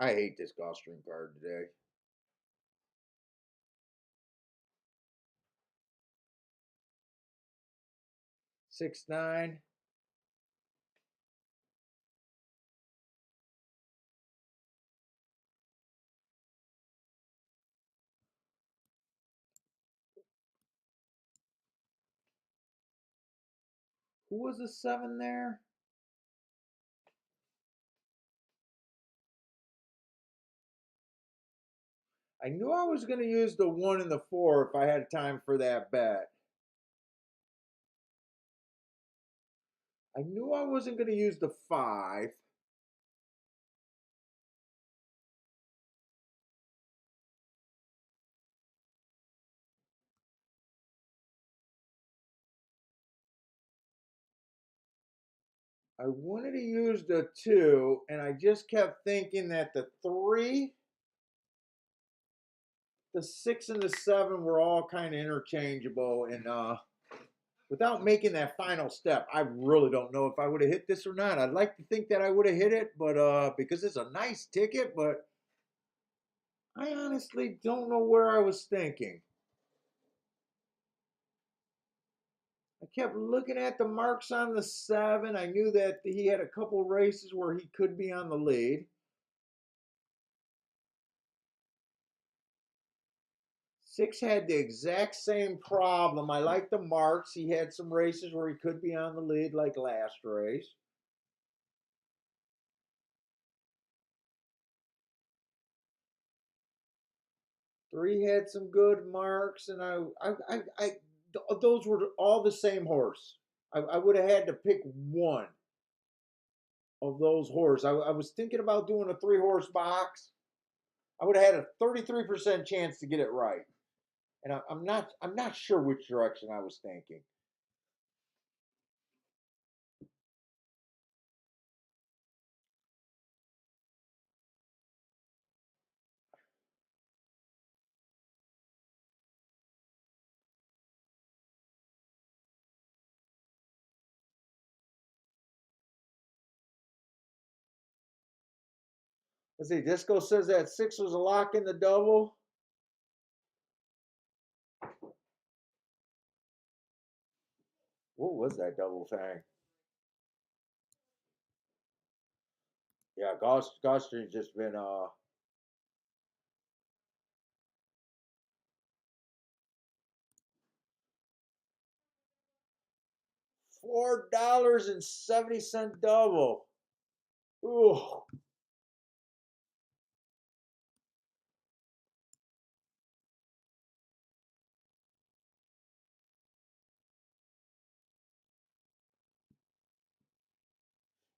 Speaker 1: I hate this Gulfstream card today. 6-9. Who was the 7 there? I knew I was going to use the 1 and the 4 if I had time for that bet. I knew I wasn't going to use the 5. I wanted to use the 2, and I just kept thinking that the 3, the 6, and the 7 were all kind of interchangeable. And without making that final step, I really don't know if I would have hit this or not. I'd like to think that I would have hit it, but because it's a nice ticket, but I honestly don't know where I was thinking. I kept looking at the marks on the 7. I knew that he had a couple races where he could be on the lead. 6 had the exact same problem. I like the marks. He had some races where he could be on the lead, like last race. Three had some good marks, and those were all the same horse. I would have had to pick one of those horses. I was thinking about doing a 3-horse box. I would have had a 33% chance to get it right, and I'm not sure which direction I was thinking. Let's see. Disco says that 6 was a lock in the double. What was that double thing? Yeah, Gulfstream's just been $4.70 double. Ooh.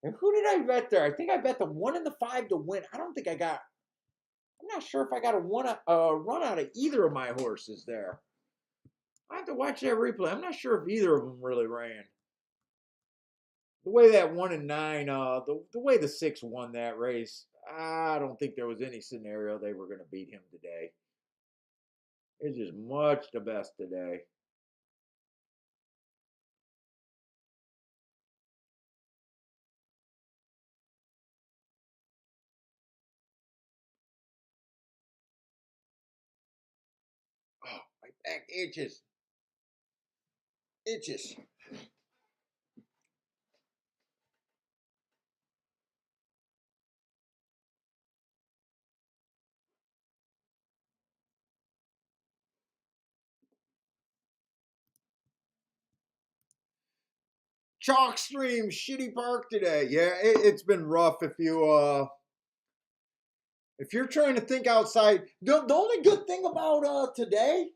Speaker 1: And who did I bet there? I think I bet the 1 and the 5 to win. I don't think I got. I'm not sure if I got a run out of either of my horses there. I have to watch that replay. I'm not sure if either of them really ran. The way that 1 and 9, the way the 6 won that race, I don't think there was any scenario they were going to beat him today. It's just much the best today. Oh, my back itches. Itches. Chalk Stream, shitty park today. Yeah, it's been rough if you're trying to think outside. The only good thing about today,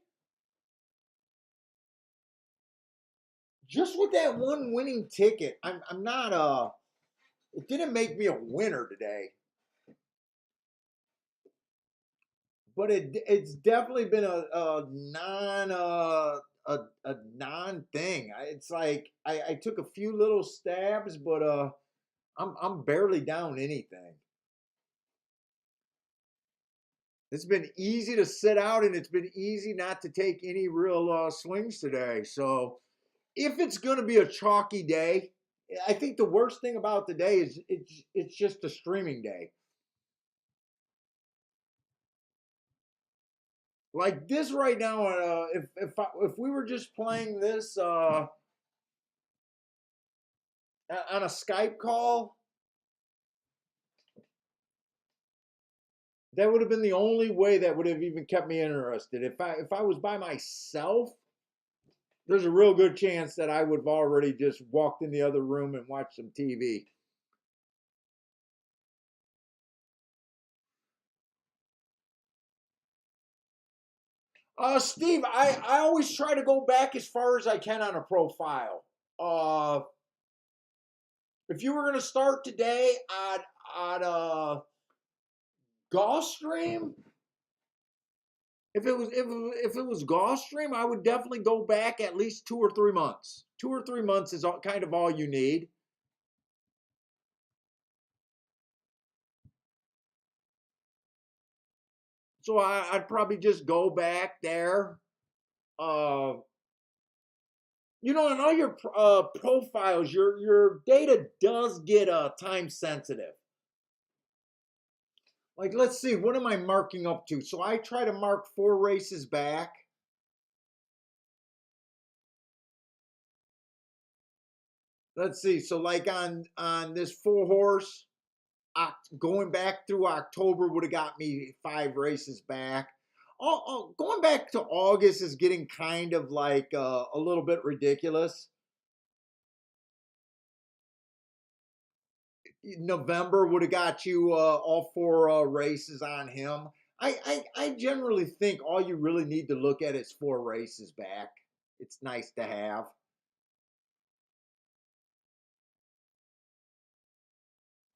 Speaker 1: just with that one winning ticket, I'm not it didn't make me a winner today. But it's definitely been a non a non thing. It's like I took a few little stabs, but I'm barely down anything. It's been easy to sit out, and it's been easy not to take any real swings today. So if it's going to be a chalky day, I think the worst thing about the day is it's just a streaming day. Like this right now, if we were just playing this on a Skype call, that would have been the only way that would have even kept me interested. If I was by myself, there's a real good chance that I would have already just walked in the other room and watched some TV. Steve, I always try to go back as far as I can on a profile. Uh, if you were going to start today on Gulfstream, if it was Gulfstream, I would definitely go back at least 2 or 3 months. 2 or 3 months is kind of all you need. So I'd probably just go back there. Uh, in all your profiles, your data does get time sensitive. Like, let's see, what am I marking up to? So I try to mark 4 races back. Let's see. So like on this 4 horse, going back through October would have got me 5 races back. Going back to August is getting kind of like a little bit ridiculous. November would have got you all 4 races on him. I generally think all you really need to look at is 4 races back. It's nice to have.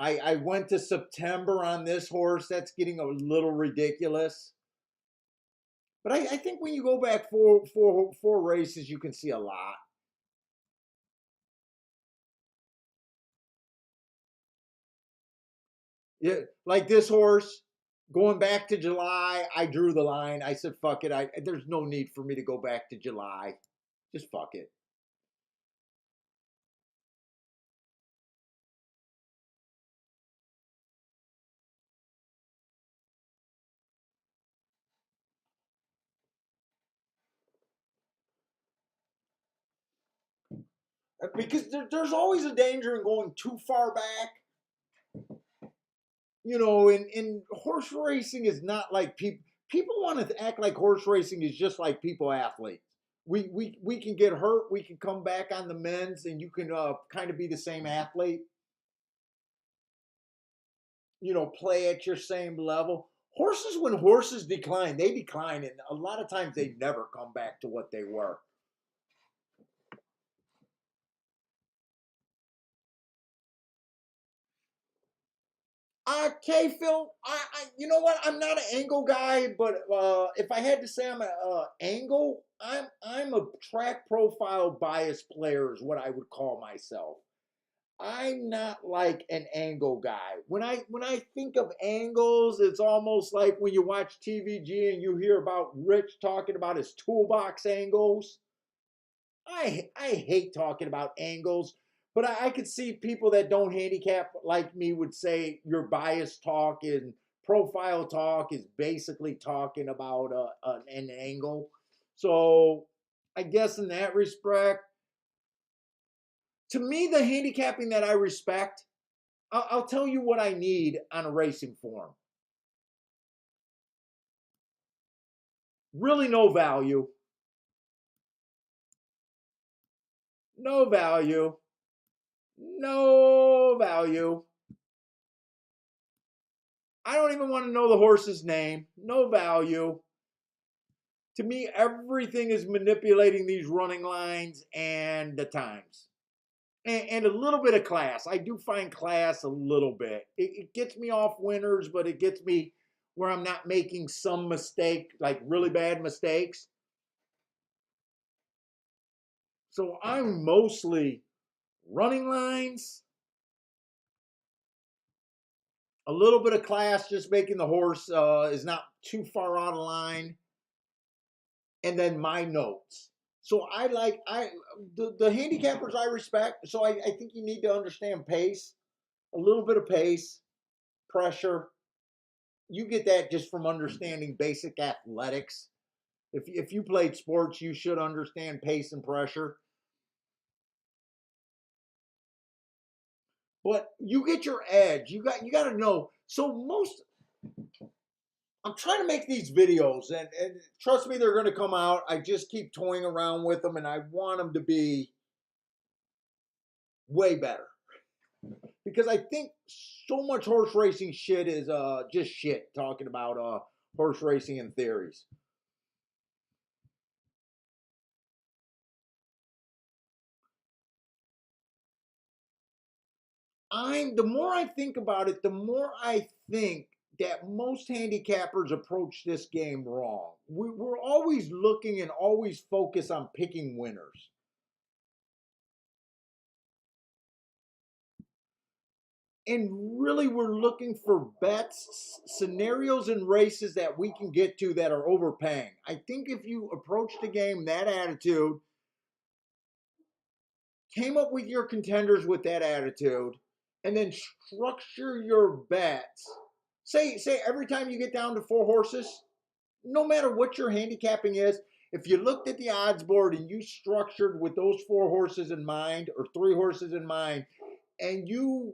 Speaker 1: I went to September on this horse. That's getting a little ridiculous. But I think when you go back four races, you can see a lot. Yeah, like this horse, going back to July, I drew the line. I said, "Fuck it." There's no need for me to go back to July. Just fuck it. Because there's always a danger in going too far back. and horse racing is not like people want to act like horse racing is just like people athletes. We can get hurt, we can come back on the men's, and you can kind of be the same athlete, play at your same level. Horses, when horses decline, they decline, and a lot of times they never come back to what they were. Okay, Phil. You know what? I'm not an angle guy, but if I had to say I'm an angle, I'm a track profile bias player, is what I would call myself. I'm not like an angle guy. When I think of angles, it's almost like when you watch TVG and you hear about Rich talking about his toolbox angles. I hate talking about angles, but I could see people that don't handicap like me would say your bias talk and profile talk is basically talking about an angle. So I guess in that respect, to me, the handicapping that I respect, I'll tell you what I need on a racing form. Really no value. No value. No value. I don't even want to know the horse's name. No value. To me, everything is manipulating these running lines and the times. And a little bit of class. I do find class a little bit. It gets me off winners, but it gets me where I'm not making some mistake, like really bad mistakes. So I'm mostly running lines, a little bit of class, just making the horse is not too far out of line, and then my notes. So the handicappers I respect. So I think you need to understand pace, a little bit of pace, pressure. You get that just from understanding basic athletics. If you played sports, you should understand pace and pressure. But you get your edge. You got to know. So most I'm trying to make these videos, and trust me, they're going to come out. I just keep toying around with them, and I want them to be way better because I think so much horse racing shit is just shit. Talking about horse racing and theories. The more I think about it, the more I think that most handicappers approach this game wrong. We're always looking and always focus on picking winners. And really, we're looking for bets, scenarios, and races that we can get to that are overpaying. I think if you approach the game that attitude, came up with your contenders with that attitude, and then structure your bets. Say every time you get down to four horses, no matter what your handicapping is, if you looked at the odds board and you structured with those four horses in mind or three horses in mind, and you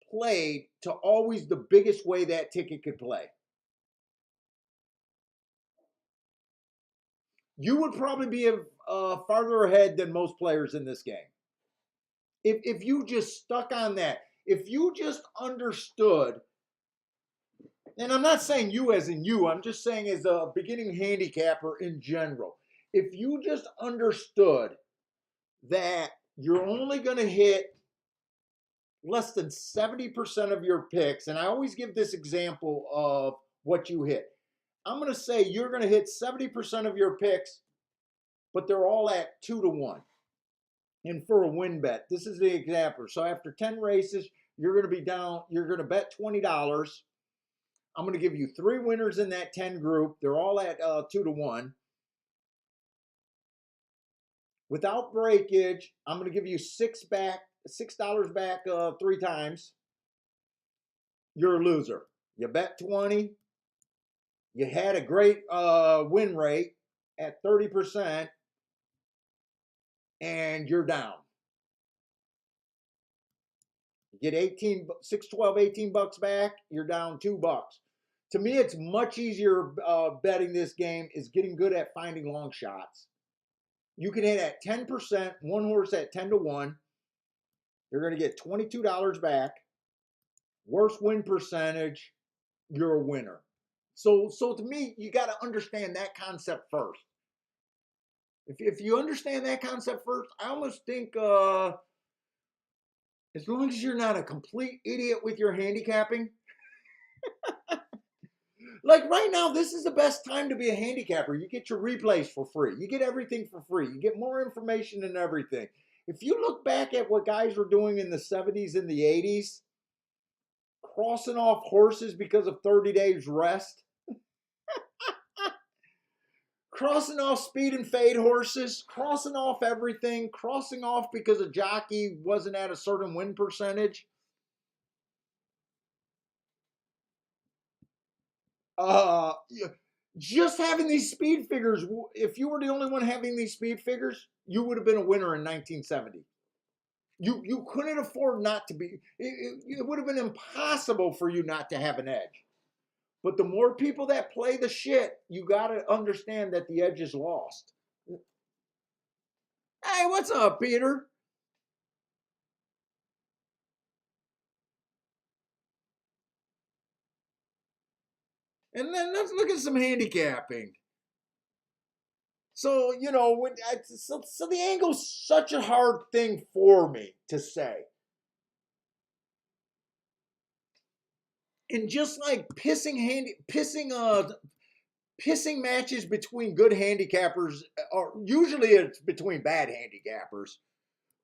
Speaker 1: played to always the biggest way that ticket could play, you would probably be farther ahead than most players in this game. If you just stuck on that, if you just understood, and I'm not saying you as in you, I'm just saying as a beginning handicapper in general, if you just understood that you're only going to hit less than 70% of your picks, and I always give this example of what you hit. I'm going to say you're going to hit 70% of your picks, but they're all at 2-1. And for a win bet, this is the example. So after 10 races, you're going to be down, you're going to bet $20. I'm going to give you three winners in that 10 group. They're all at 2-1. Without breakage, I'm going to give you $6 back three times. You're a loser. You bet 20. You had a great win rate at 30%, and you're down. Get 18, 6, 12, 18 bucks back, you're down $2. To me, it's much easier betting this game is getting good at finding long shots. You can hit at 10%, one horse at 10 to 1. You're going to get $22 back. Worst win percentage, you're a winner. So to me, you got to understand that concept first. If you understand that concept first, I almost think as long as you're not a complete idiot with your handicapping, like right now, this is the best time to be a handicapper. You get your replays for free. You get everything for free. You get more information and everything. If you look back at what guys were doing in the 70s and the 80s, crossing off horses because of 30 days rest, crossing off speed and fade horses, crossing off everything, crossing off because a jockey wasn't at a certain win percentage. Yeah, just having these speed figures, if you were the only one having these speed figures, you would have been a winner in 1970. You couldn't afford not to be. It would have been impossible for you not to have an edge. But the more people that play the shit, you got to understand that the edge is lost. Hey, what's up, Peter? And then let's look at some handicapping. So, so the angle's such a hard thing for me to say. And just like pissing matches between good handicappers, or usually it's between bad handicappers,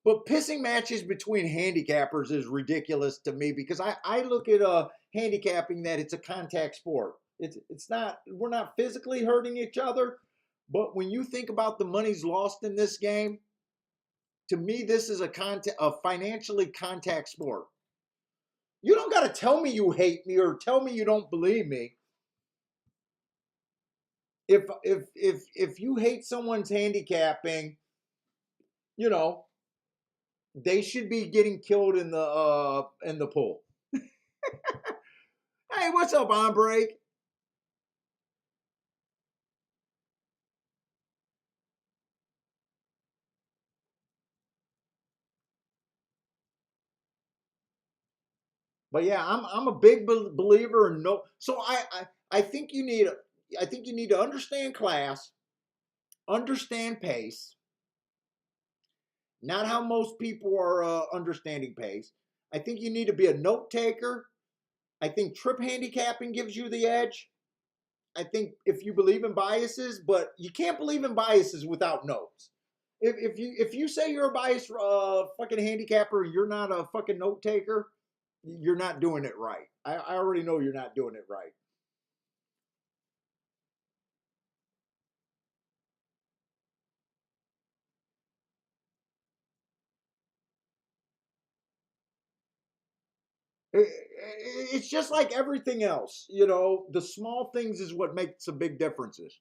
Speaker 1: but pissing matches between handicappers is ridiculous to me because I look at handicapping that it's a contact sport. It's not, we're not physically hurting each other, but when you think about the money's lost in this game, to me this is a financially contact sport. You don't got to tell me you hate me or tell me you don't believe me. If you hate someone's handicapping, you know, they should be getting killed in the pool. Hey, what's up, on break? But yeah, I'm a big believer in no. So I think you need to understand class, understand pace, not how most people are understanding pace. I think you need to be a note taker. I think trip handicapping gives you the edge. I think if you believe in biases, but you can't believe in biases without notes. If you say you're a biased fucking handicapper, you're not a fucking note taker, you're not doing it right. I already know you're not doing it right. It's just like everything else, the small things is what makes the big differences.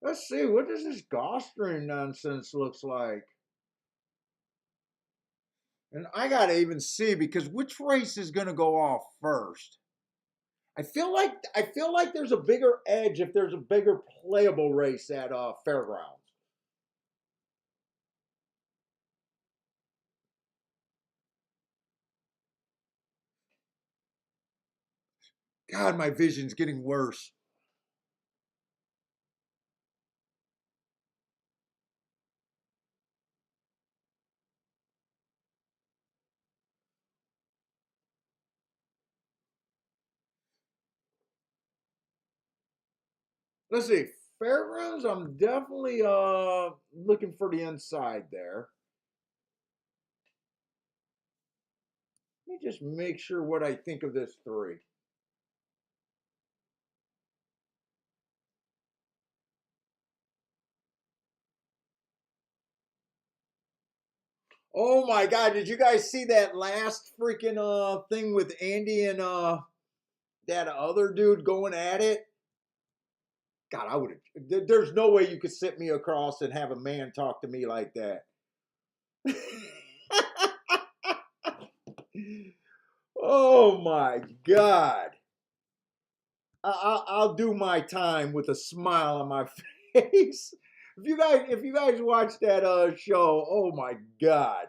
Speaker 1: Let's see, what does this Gostring nonsense looks like? And I gotta even see because which race is gonna go off first? I feel like there's a bigger edge if there's a bigger playable race at Fairgrounds. God, my vision's getting worse. Let's see. Fairgrounds, I'm definitely looking for the inside there. Let me just make sure what I think of this three. Oh my God! Did you guys see that last freaking thing with Andy and that other dude going at it? God, I would have. There's no way you could sit me across and have a man talk to me like that. Oh my God! I'll do my time with a smile on my face. If you guys watch that show, oh my God!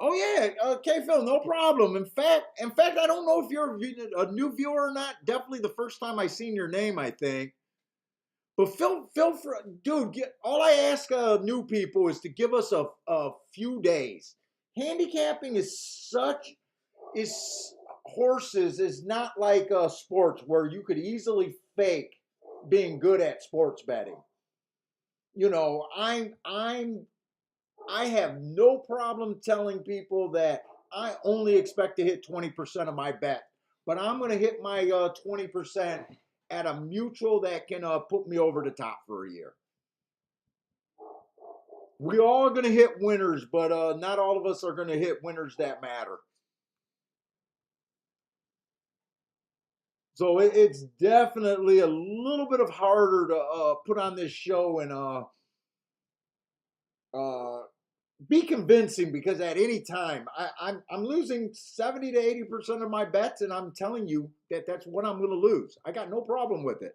Speaker 1: Oh yeah, okay, Phil, no problem. In fact, I don't know if you're a new viewer or not. Definitely the first time I seen your name, I think. But Phil, dude, all I ask new people is to give us a few days. Handicapping is horses is not like sports where you could easily fake being good at sports betting. You know, I have no problem telling people that I only expect to hit 20% of my bet, but I'm going to hit my 20% at a mutual that can put me over the top for a year. We all are going to hit winners, but not all of us are going to hit winners that matter. So it's definitely a little bit of harder to put on this show and uh, be convincing because at any time I'm losing 70 to 80% of my bets, and I'm telling you that that's what I'm going to lose. I got no problem with it.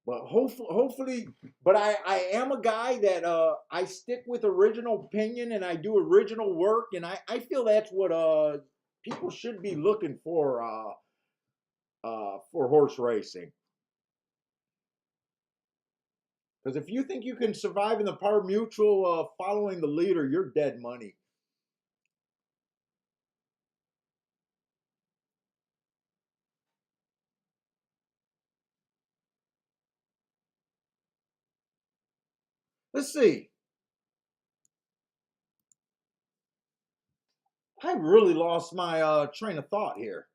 Speaker 1: But hopefully, but I am a guy that I stick with original opinion and I do original work, and I feel that's what people should be looking for horse racing. Because if you think you can survive in the par mutual following the leader, you're dead money. Let's see. I really lost my train of thought here.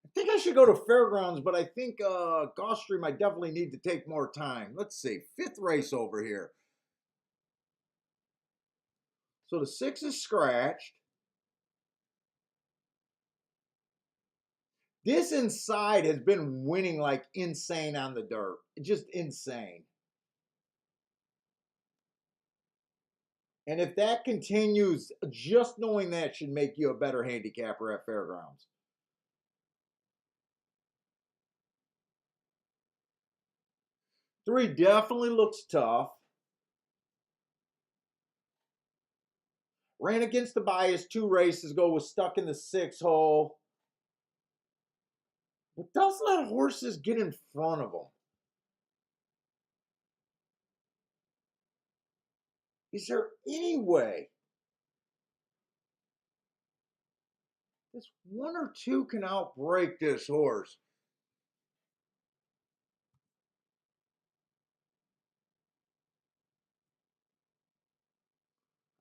Speaker 1: I think I should go to Fairgrounds, but I think Gulfstream I definitely need to take more time. Let's see. Fifth race over here. So the 6 is scratched. This inside has been winning like insane on the dirt. Just insane. And if that continues, just knowing that should make you a better handicapper at Fairgrounds. 3 definitely looks tough. Ran against the bias 2 races ago, was stuck in the 6 hole. But does let horses get in front of him. Is there any way this 1 or 2 can outbreak this horse?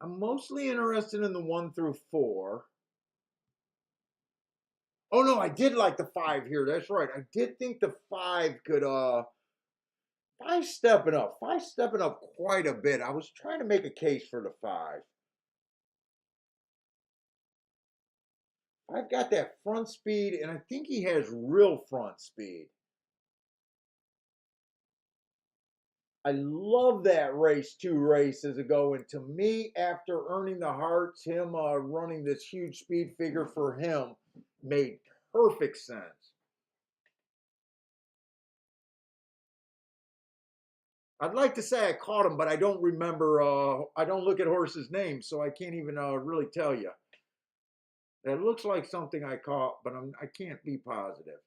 Speaker 1: I'm mostly interested in the 1 through 4. Oh no, I did like the 5 here. That's right. I did think the 5 could 5 stepping up. 5 stepping up quite a bit. I was trying to make a case for the 5. I've got that front speed, and I think he has real front speed. I love that race 2 races ago, and to me, after earning the hearts, him running this huge speed figure for him made perfect sense. I'd like to say I caught him, but I don't remember. I don't look at horses' names, so I can't even really tell you. That looks like something I caught, but I can't be positive.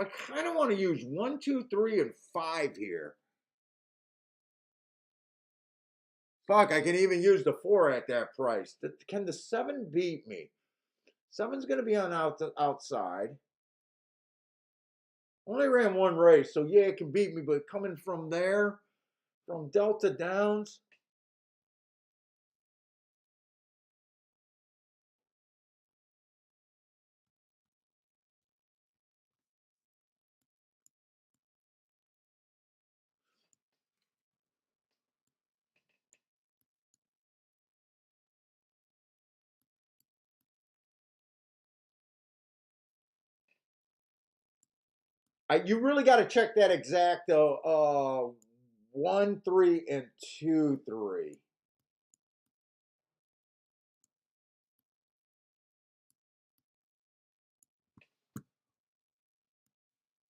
Speaker 1: I kind of want to use 1, 2, 3, and 5 here. Fuck, I can even use the 4 at that price. Can the 7 beat me? Seven's going to be on outside. Only ran one race, so yeah, it can beat me. But coming from there, from Delta Downs, you really got to check that exact 1, 3, and 2, 3.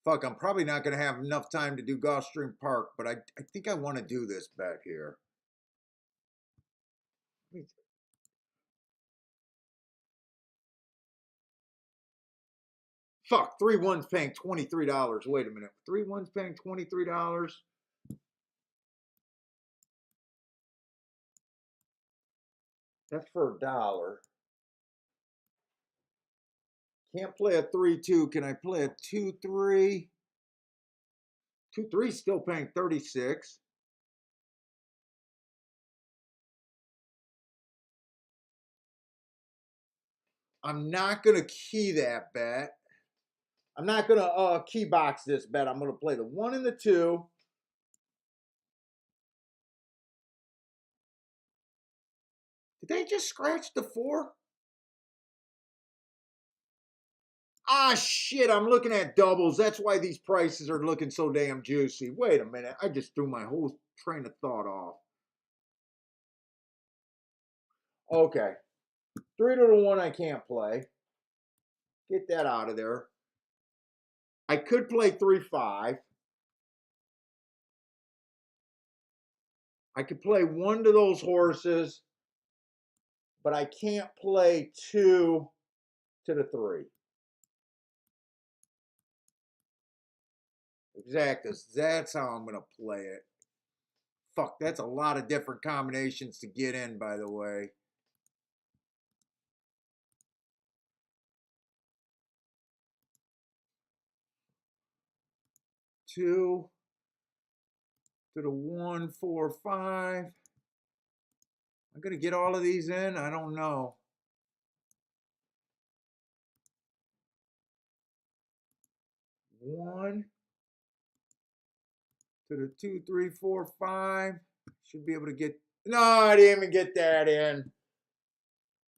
Speaker 1: Fuck, I'm probably not going to have enough time to do Gulfstream Park, but I think I want to do this bet here. Fuck, 3-1's paying $23. Wait a minute. 3-1's paying $23? That's for $1. Can't play a 3-2. Can I play a 2-3? 2-3 still paying 36. I'm not gonna key that bet. I'm not gonna key box this bet. I'm gonna play the 1 and the 2. Did they just scratch the 4? Ah, shit, I'm looking at doubles. That's why these prices are looking so damn juicy. Wait a minute. I just threw my whole train of thought off. Okay. 3 to the 1 I can't play. Get that out of there. I could play 3-5. I could play 1 to those horses, but I can't play 2 to the 3. Exactly. That's how I'm going to play it. Fuck, that's a lot of different combinations to get in, by the way. Two to the 1, 4, 5. I'm going to get all of these in? I don't know. 1 to the 2, 3, 4, 5. Should be able to get. No, I didn't even get that in.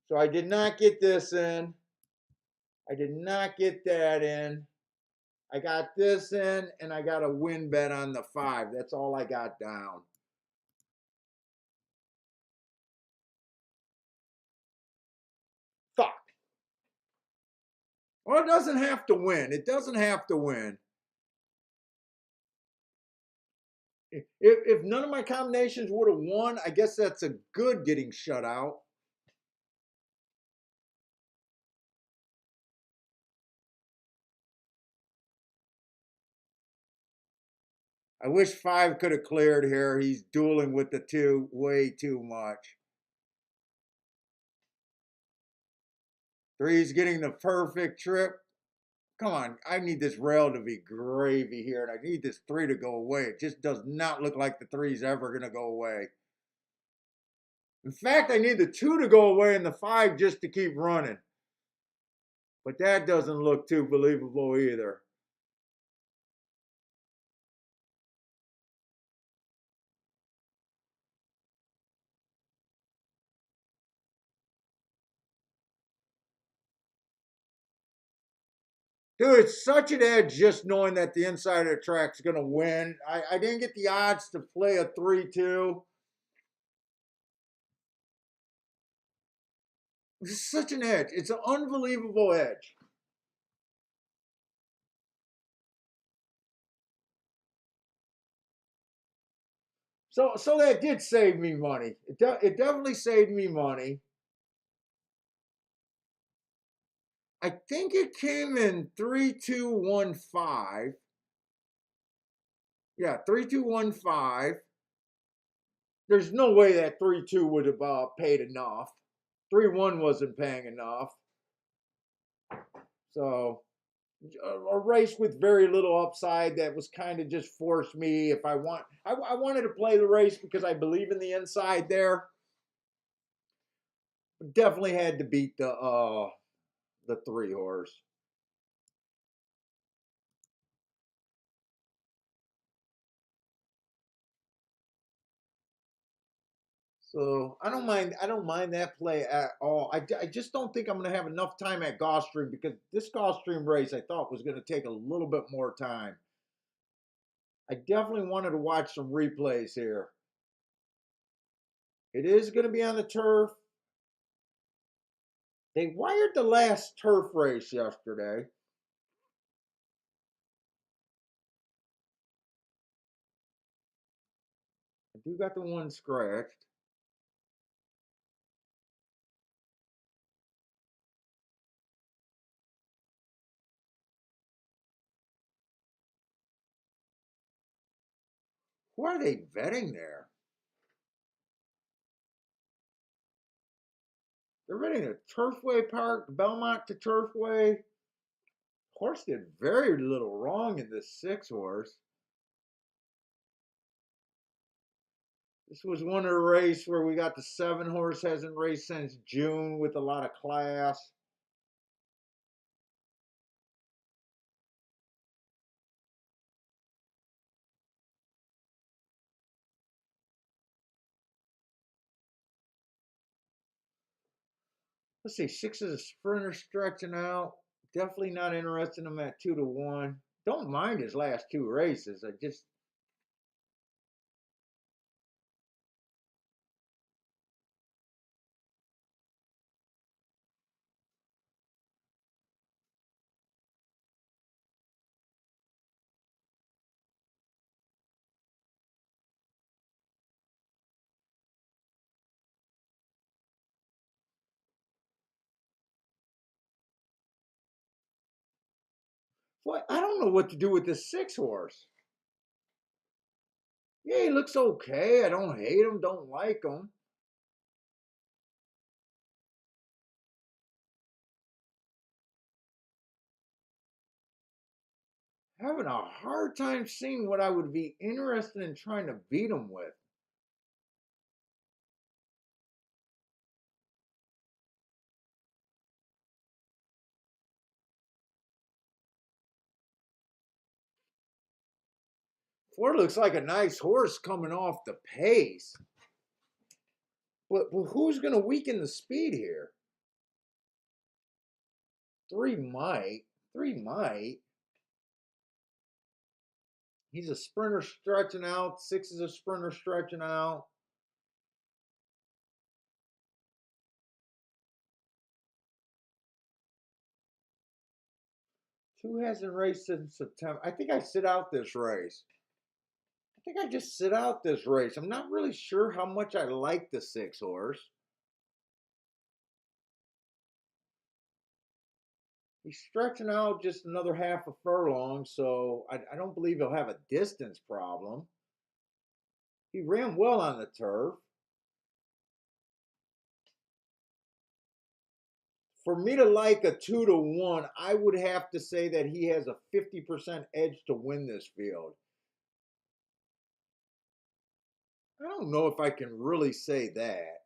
Speaker 1: So I did not get this in. I did not get that in. I got this in, and I got a win bet on the 5. That's all I got down. Fuck. Well, it doesn't have to win. It doesn't have to win. If none of my combinations would have won, I guess that's a good getting shut out. I wish 5 could have cleared here. He's dueling with the 2 way too much. 3's getting the perfect trip. Come on, I need this rail to be gravy here, and I need this 3 to go away. It just does not look like the 3's ever going to go away. In fact, I need the 2 to go away and the 5 just to keep running. But that doesn't look too believable either. Dude, it's such an edge just knowing that the inside of the track's going to win. I didn't get the odds to play a 3-2. It's such an edge. It's an unbelievable edge. So that did save me money. It definitely saved me money. I think it came in 3-2-1-5. Yeah, 3-2-1-5. There's no way that 3-2 would have paid enough. 3-1 wasn't paying enough. So a race with very little upside that was kind of just forced me. If I wanted to play the race because I believe in the inside there. Definitely had to beat the 3 horse. So I don't mind. I don't mind that play at all. I just don't think I'm going to have enough time at Gulfstream because this Gulfstream race I thought was going to take a little bit more time. I definitely wanted to watch some replays here. It is going to be on the turf. They wired the last turf race yesterday. I do got the one scratched. Who are they vetting there? They're vetting at Turfway Park, Belmont to Turfway. Horse did very little wrong in this 6 horse. This was one of the race where we got the 7 horse hasn't raced since June with a lot of class. Let's see, 6 is a sprinter stretching out. Definitely not interested in him at 2-1. Don't mind his last 2 races. I just what I don't know what to do with this 6 horse. Yeah, he looks okay. I don't hate him, don't like him. Having a hard time seeing what I would be interested in trying to beat him with. Ford looks like a nice horse coming off the pace. But who's going to weaken the speed here? 3 might. 3 might. He's a sprinter stretching out. 6 is a sprinter stretching out. Two hasn't raced since September. I think I sit out this race. I think I just sit out this race. I'm not really sure how much I like the 6 horse. He's stretching out just another half a furlong, so I don't believe he'll have a distance problem. He ran well on the turf. For me to like a 2-1, I would have to say that he has a 50% edge to win this field. I don't know if I can really say that.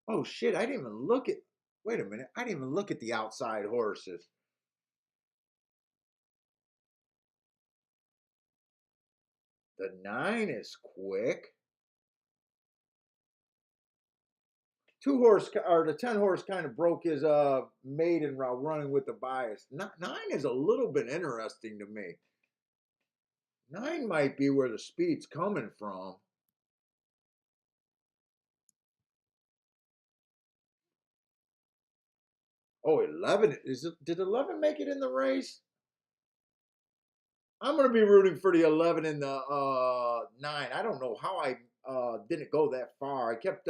Speaker 1: Oh shit, I didn't even look at. Wait a minute, I didn't even look at the outside horses. The 9 is quick. 2 horse or the 10 horse kind of broke his maiden while running with the bias. 9 is a little bit interesting to me. 9 might be where the speed's coming from. Oh, 11 is it? Did 11 make it in the race? I'm going to be rooting for the 11 and the 9. I don't know how I didn't go that far. I kept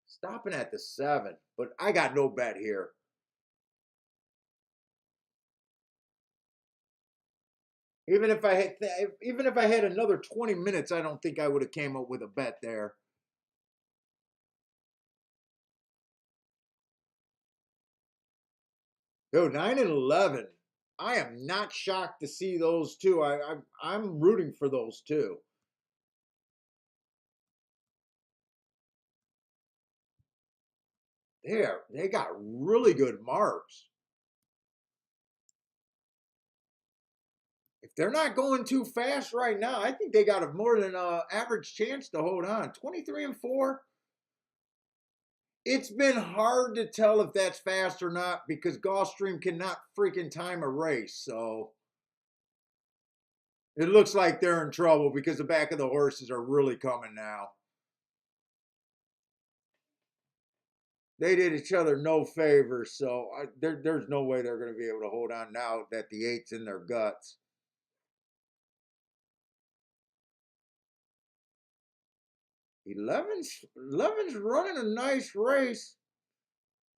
Speaker 1: stopping at the 7, but I got no bet here. Even if I had another 20 minutes, I don't think I would have came up with a bet there. Dude, 9 and 11. I am not shocked to see those two. I'm rooting for those two. They got really good marks. If they're not going too fast right now, I think they got a more than average chance to hold on. 23-4. It's been hard to tell if that's fast or not because Gulfstream cannot freaking time a race. So it looks like they're in trouble because the back of the horses are really coming now. They did each other no favors, so there's no way they're going to be able to hold on now that the eight's in their guts. 11's running a nice race,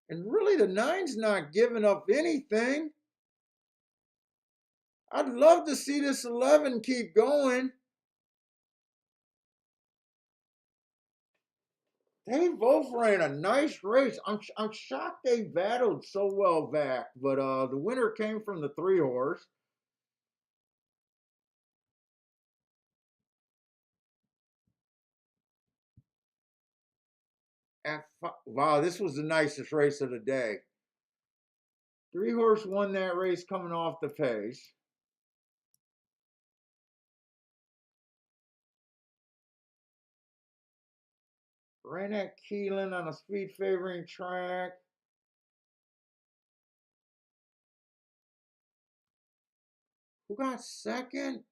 Speaker 1: and really the nine's not giving up anything. I'd love to see this 11 keep going. They both ran a nice race. I'm shocked they battled so well back, but the winner came from the 3 horse. Wow, this was the nicest race of the day. 3 horse won that race coming off the pace. Ran at Keelan on a speed favoring track. Who got second?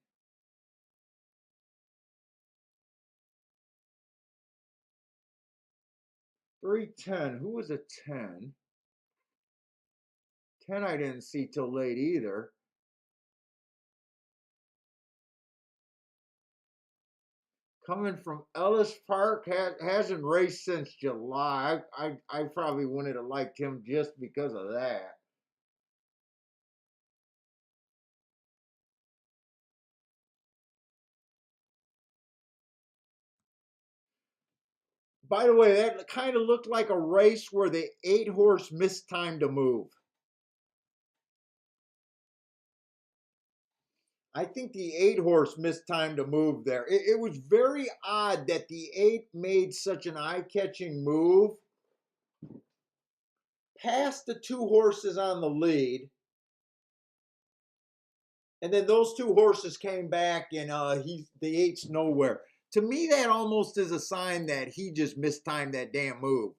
Speaker 1: 310. Who was a 10? 10 I didn't see till late either. Coming from Ellis Park, hasn't raced since July. I probably wouldn't have liked him just because of that. By the way, that kind of looked like a race where the 8 horse missed time to move. I think the 8 horse missed time to move there. It was very odd that the 8 made such an eye catching move past the 2 horses on the lead. And then those 2 horses came back and the 8's nowhere. To me, that almost is a sign that he just mistimed that damn move.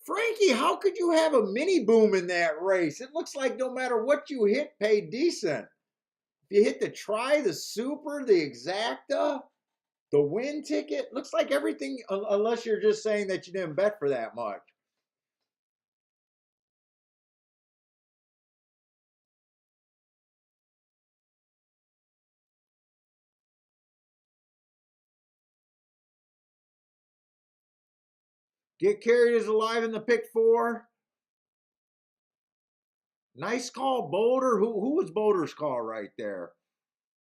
Speaker 1: Frankie, how could you have a mini boom in that race? It looks like no matter what you hit, paid decent. If you hit the try, the super, the exacta, the win ticket, looks like everything, unless you're just saying that you didn't bet for that much. Get carried as alive in the pick 4. Nice call, Boulder. Who was Boulder's call right there?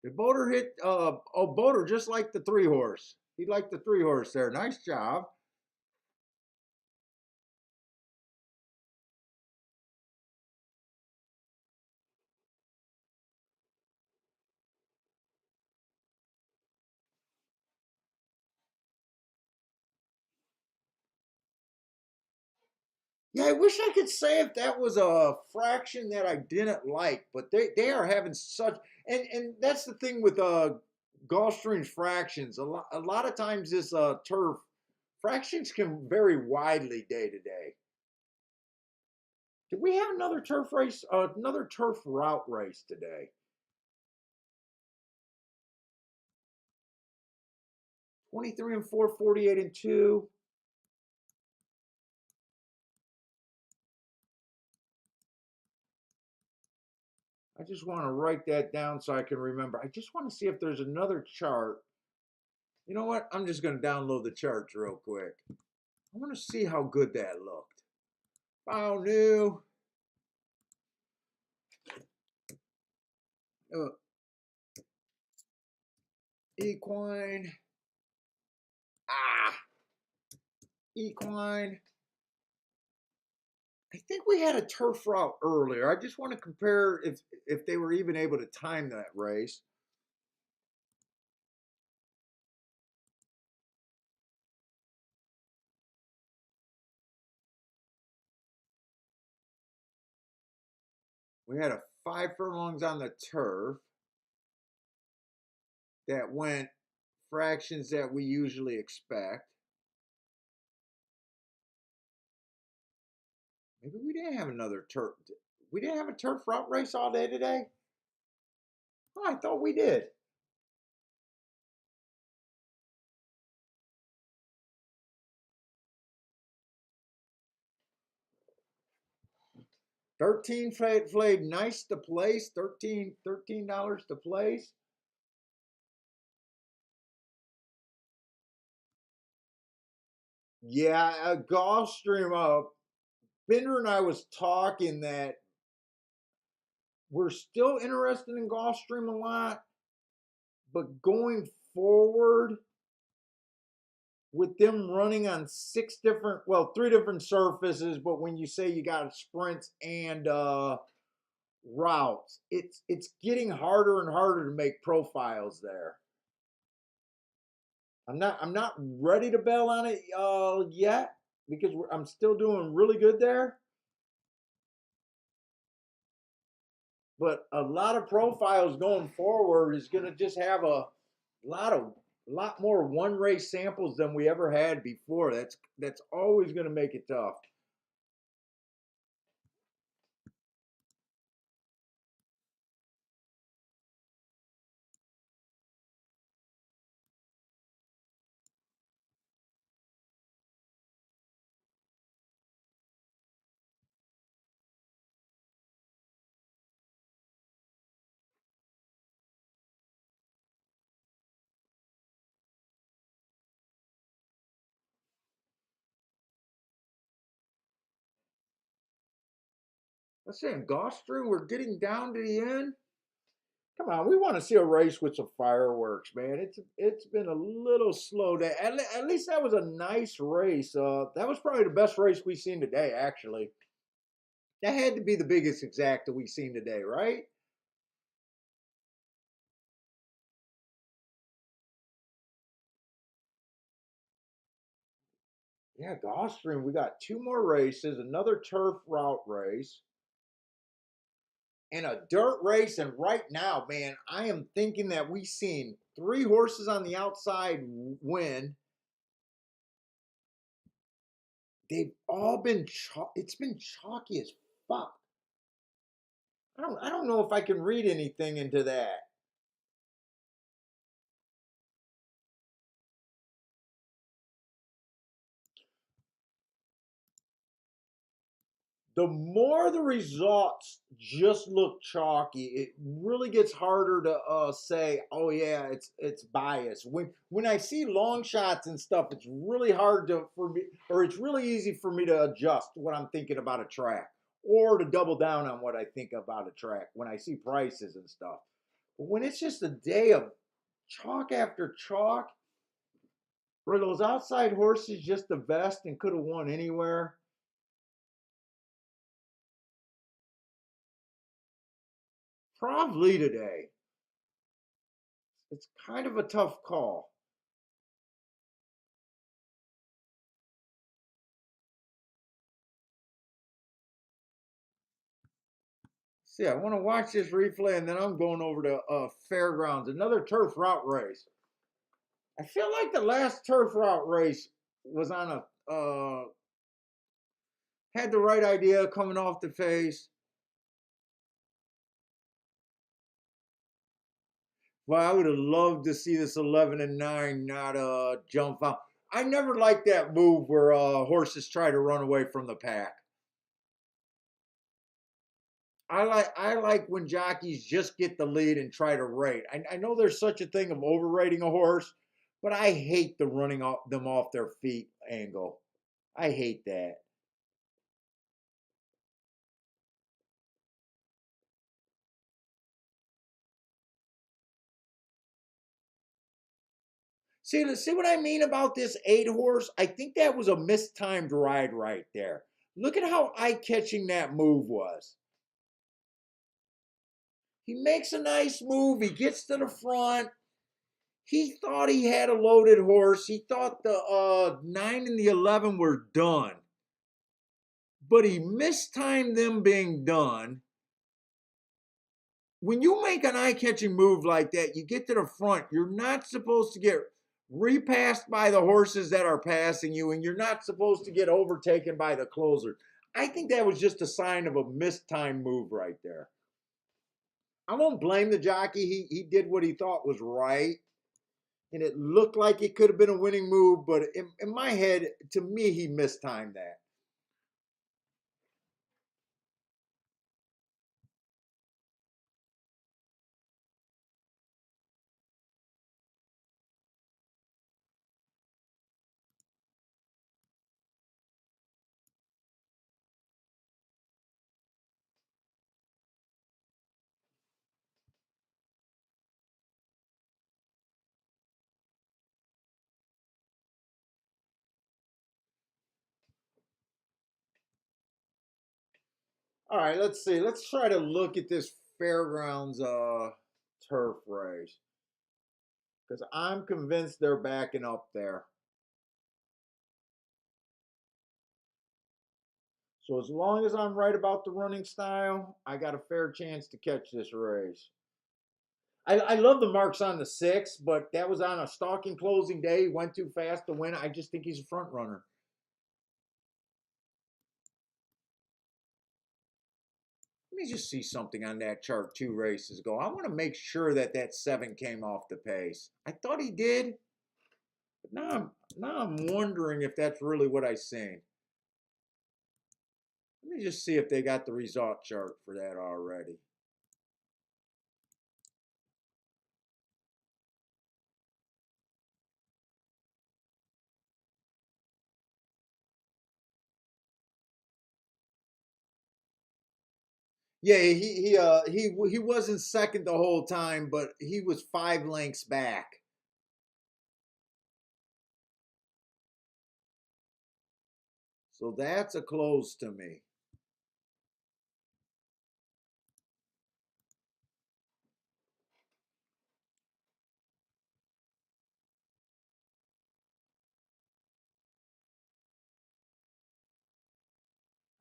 Speaker 1: Did Boulder hit? Boulder just like the 3 horse. He liked the 3 horse there. Nice job. Yeah, I wish I could say if that was a fraction that I didn't like, but they are having such and that's the thing with Gulfstream's fractions. A lot of times this turf fractions can vary widely day to day. Did we have another turf race, another turf route race today? 23-4, 48-2. I just want to write that down so I can remember. I just want to see if there's another chart. You know what? I'm just going to download the charts real quick. I want to see how good that looked. File new. Uh, Equine. Ah, equine. I think we had a turf route earlier. I just want to compare if they were even able to time that race. We had a 5 furlongs on the turf that went fractions that we usually expect. Maybe we didn't have another turf. We didn't have a turf route race all day today. Oh, I thought we did. $13 flayed nice to place. $13 to place. Yeah, Gulfstream. Bender and I was talking that we're still interested in Gulfstream a lot, but going forward with them running on 3 different surfaces, but when you say you got sprints and routes, it's getting harder and harder to make profiles there. I'm not ready to bail on it yet because I'm still doing really good there. But a lot of profiles going forward is going to just have lot of lot more one race samples than we ever had before. That's always going to make it tough. Let's say in Gulfstream, we're getting down to the end. Come on, we want to see a race with some fireworks, man. It's been a little slow day. At least that was a nice race. That was probably the best race we've seen today, actually. That had to be the biggest exacta we've seen today, right? Yeah, Gulfstream. We got 2 more races, another turf route race, and a dirt race. And right now, man, I am thinking that we've seen 3 horses on the outside win. They've all been it's been chalky as fuck. I don't know if I can read anything into that. The more the results just look chalky, it really gets harder to say, oh yeah, it's biased. When I see long shots and stuff, it's really hard to for me, or it's really easy for me to adjust what I'm thinking about a track, or to double down on what I think about a track when I see prices and stuff. But when it's just a day of chalk after chalk, were those outside horses just the best and could have won anywhere? Probably today. It's kind of a tough call. See, I want to watch this replay and then I'm going over to Fairgrounds, another turf route race. I feel like the last turf route race was on had the right idea coming off the face. Well, I would have loved to see this 11-9 not jump out. I never liked that move where horses try to run away from the pack. I like when jockeys just get the lead and try to rate. I know there's such a thing of overrating a horse, but I hate the running them off their feet angle. I hate that. See what I mean about this 8 horse? I think that was a mistimed ride right there. Look at how eye-catching that move was. He makes a nice move. He gets to the front. He thought he had a loaded horse. He thought the 9 and the 11 were done, but he mistimed them being done. When you make an eye-catching move like that, you get to the front. You're not supposed to get repassed by the horses that are passing you, and you're not supposed to get overtaken by the closer. I think that was just a sign of a mistimed move right there. I won't blame the jockey. He did what he thought was right, and it looked like it could have been a winning move, but in my head, to me, he mistimed that. All right, let's see. Let's try to look at this fairgrounds turf race because I'm convinced they're backing up there. So as long as I'm right about the running style, I got a fair chance to catch this race. I love the marks on the 6, but that was on a stalking closing day. He went too fast to win. I just think he's a front runner. Let me just see something on that chart 2 races ago. I want to make sure that that 7 came off the pace. I thought he did, but now I'm wondering if that's really what I seen. Let me just see if they got the result chart for that already. Yeah, he wasn't second the whole time, but he was 5 lengths back. So that's a close to me.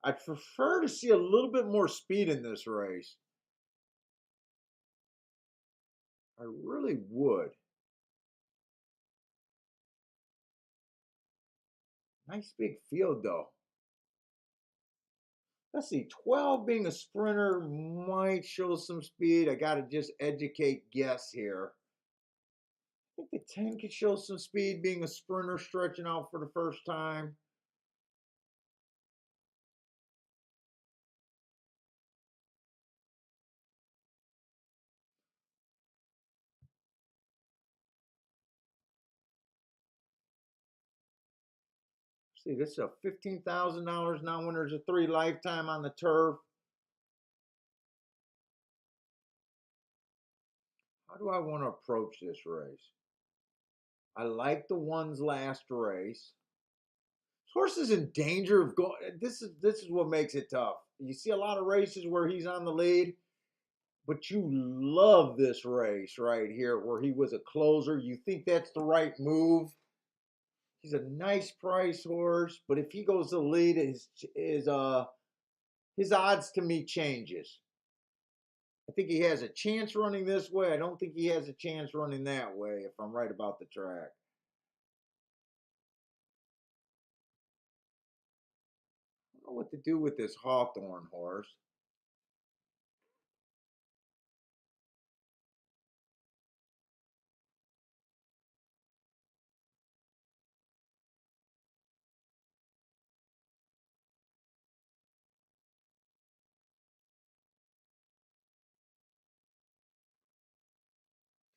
Speaker 1: I'd prefer to see a little bit more speed in this race. I really would. Nice big field though. Let's see, 12 being a sprinter might show some speed. I got to just educate guess here. I think the 10 could show some speed being a sprinter stretching out for the first time. See, this is a $15,000 now when there's a 3 lifetime on the turf. How do I want to approach this race? I like the one's last race. This horse is in danger of going. This is what makes it tough. You see a lot of races where he's on the lead, but you love this race right here where he was a closer. You think that's the right move. He's a nice price horse, but if he goes to the lead, his odds to me changes. I think he has a chance running this way. I don't think he has a chance running that way if I'm right about the track. I don't know what to do with this Hawthorne horse.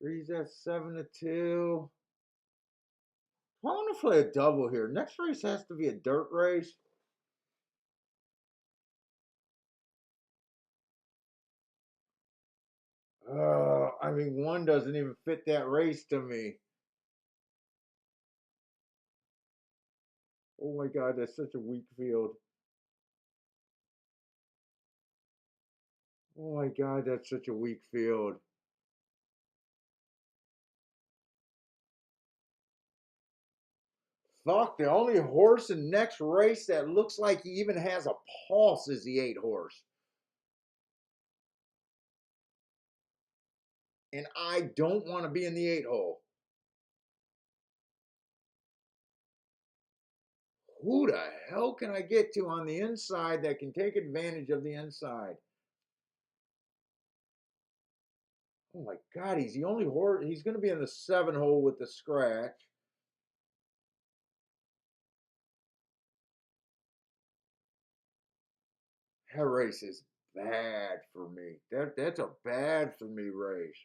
Speaker 1: Three's at 7-2. I want to play a double here. Next race has to be a dirt race. I mean, one doesn't even fit that race to me. Oh my God, that's such a weak field. Oh my God, that's such a weak field. Fuck, the only horse in next race that looks like he even has a pulse is the 8 horse. And I don't want to be in the 8 hole. Who the hell can I get to on the inside that can take advantage of the inside? Oh my God, he's the only horse. He's going to be in the 7 hole with the scratch. That race is bad for me. That's a bad for me race.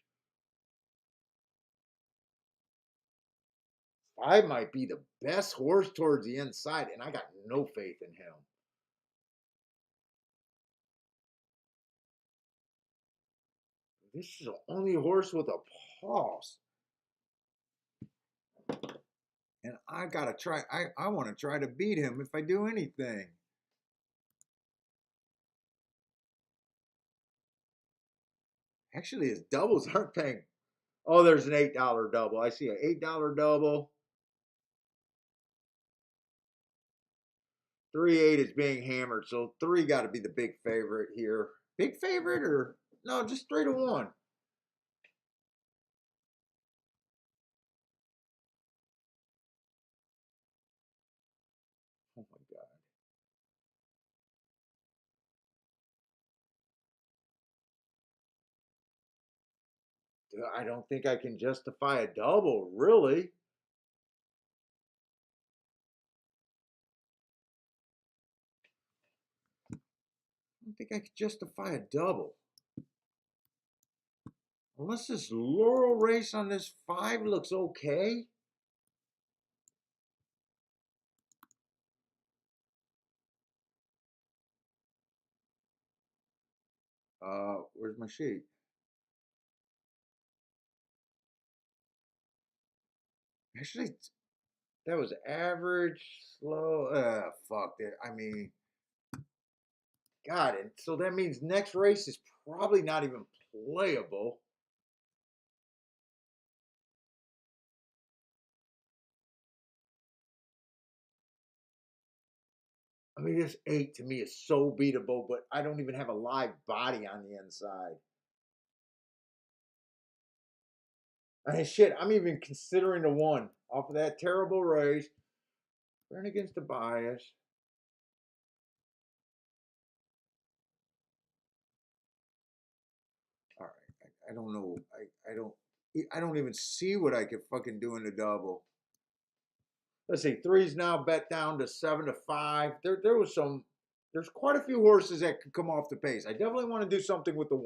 Speaker 1: 5 might be the best horse towards the inside, and I got no faith in him. This is the only horse with a pulse. And I gotta try. I want to try to beat him if I do anything. Actually, his doubles aren't paying. Oh, there's an $8 double. I see an $8 double. 3-8 is being hammered, so 3 got to be the big favorite here. Big favorite or no? Just 3-1. Oh my God. I don't think I can justify a double, really. I don't think I could justify a double. Unless this Laurel race on this 5 looks okay. Where's my sheet? Actually, that was average, slow. Fuck it. I mean, God, and so that means next race is probably not even playable. I mean, this 8 to me is so beatable, but I don't even have a live body on the inside. I mean, shit, I'm even considering the 1 off of that terrible race. Run against the bias. All right, I don't know. I don't even see what I could fucking do in the double. Let's see, 3's now bet down to 7-5. There was some. There's quite a few horses that could come off the pace. I definitely want to do something with the 1.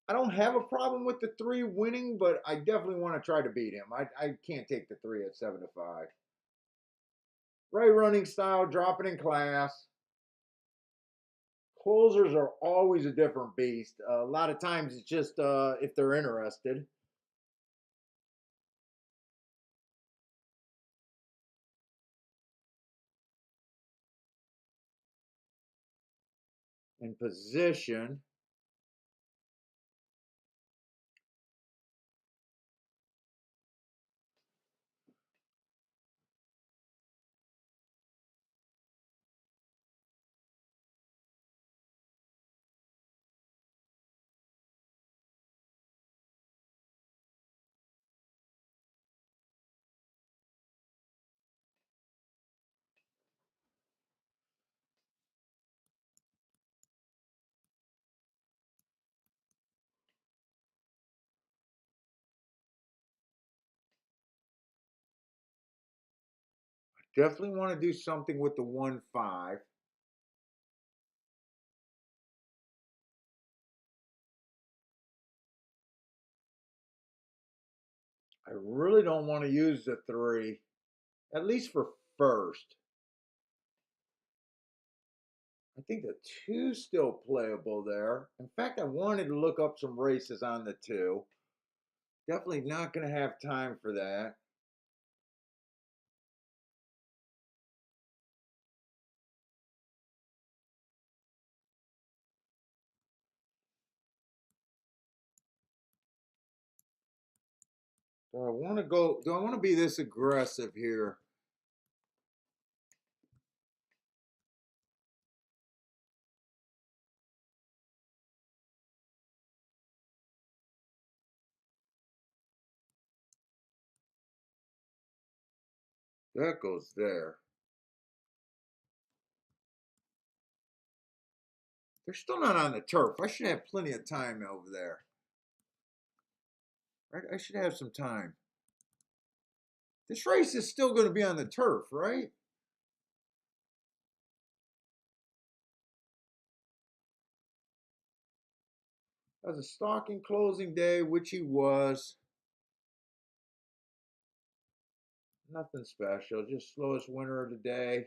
Speaker 1: I don't have a problem with the 3 winning, but I definitely want to try to beat him. I can't take the 3 at 7-5. Right running style, dropping in class. Closers are always a different beast. A lot of times it's just if they're interested. In position. Definitely want to do something with the 1-5. I really don't want to use the 3, at least for first. I think the two's still playable there. In fact, I wanted to look up some races on the two. Definitely not going to have time for that. Do I want to go? Do I want to be this aggressive here? That goes there. They're still not on the turf. I should have plenty of time over there. Right? I should have some time. This race is still going to be on the turf, right? That was a stalking closing day, which he was. Nothing special, just slowest winner of the day.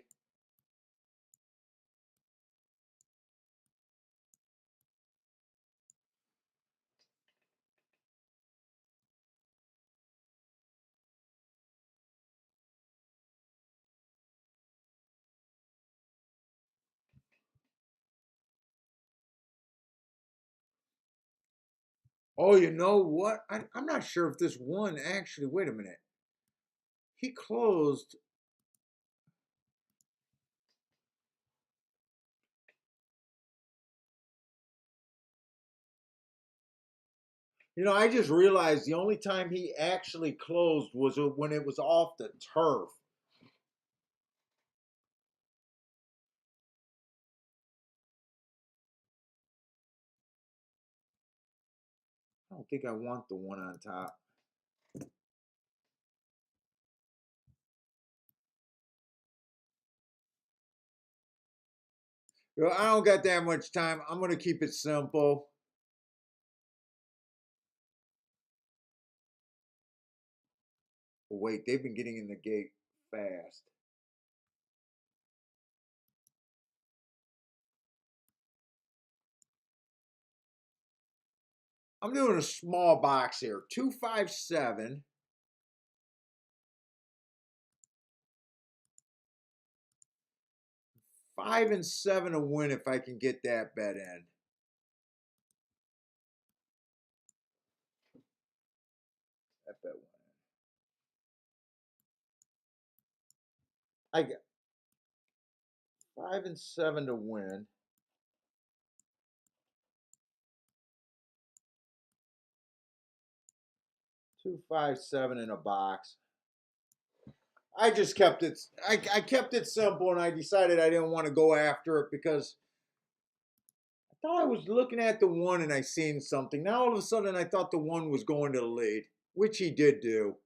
Speaker 1: Oh, you know what? I'm not sure if this one actually. Wait a minute. He closed. I just realized the only time he actually closed was when it was off the turf. I don't think I want the one on top. I don't got that much time. I'm going to keep it simple. But wait, they've been getting in the gate fast. I'm doing a small box here. 257. 5 and 7 to win if I can get that bet in. That bet went in. I get 5 and 7 to win. 257 in a box. I just kept it. I kept it simple, and I decided I didn't want to go after it because I thought I was looking at the one and I seen something. Now all of a sudden I thought the one was going to the lead, which he did do.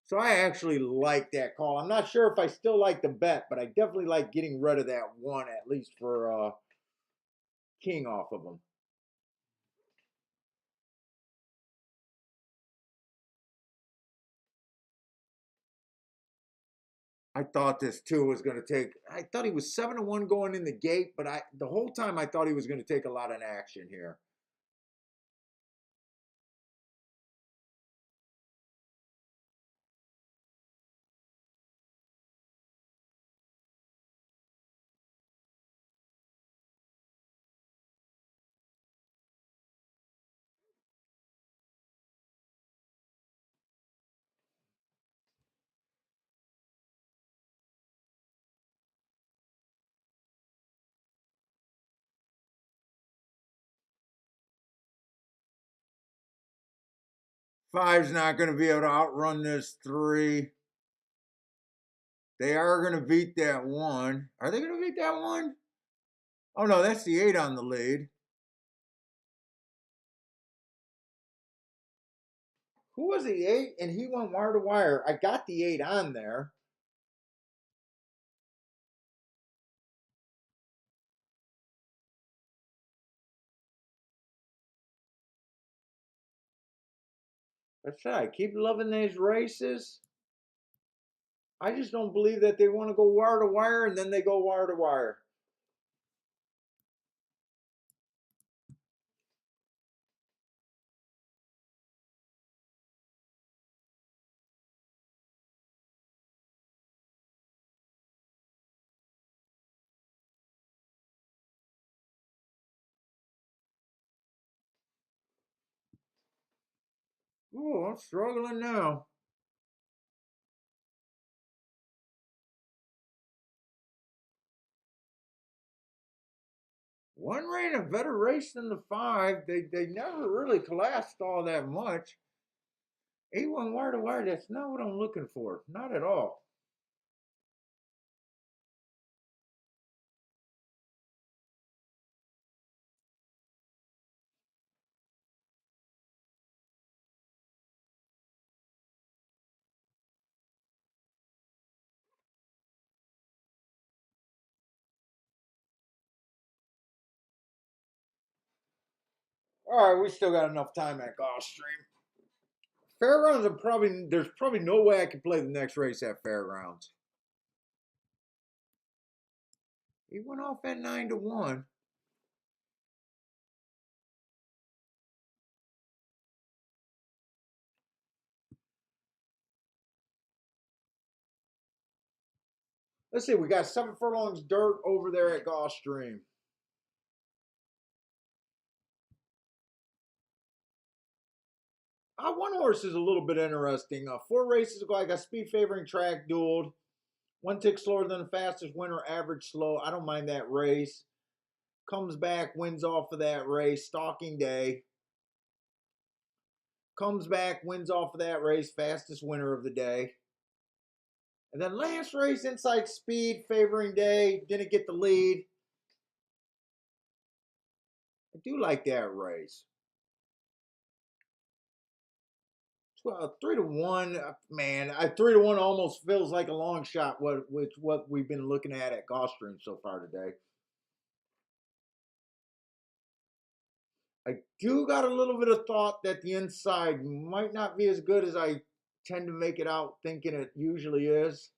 Speaker 1: So I actually like that call. I'm not sure if I still like the bet, but I definitely like getting rid of that one at least for king off of him. I thought this too was going to take. I thought he was 7-1 going in the gate, but the whole time I thought he was going to take a lot of action here. Five's not going to be able to outrun this three. They are going to beat that one. Are they going to beat that one? Oh no, that's the 8 on the lead. Who was the 8? And he went wire to wire. I got the 8 on there. That's right. I keep loving these races. I just don't believe that they want to go wire to wire and then they go wire to wire. Oh, I'm struggling now. One ran a better race than the five. They never really collapsed all that much. A1 wire to wire, that's not what I'm looking for. Not at all. All right, we still got enough time at Gulfstream. Fairgrounds are probably there's probably no way I can play the next race at Fairgrounds. He went off at 9-1. Let's see, we got 7 furlongs dirt over there at Gulfstream. One horse is a little bit interesting. 4 races ago, I got speed favoring track dueled. One tick slower than the fastest winner, average slow. I don't mind that race. Comes back, wins off of that race. Stalking Day. Comes back, wins off of that race. Fastest winner of the day. And then last race, inside speed, favoring Day. Didn't get the lead. I do like that race. 3-1, man. 3-1 almost feels like a long shot. What we've been looking at Gulfstream so far today. I do got a little bit of thought that the inside might not be as good as I tend to make it out thinking it usually is.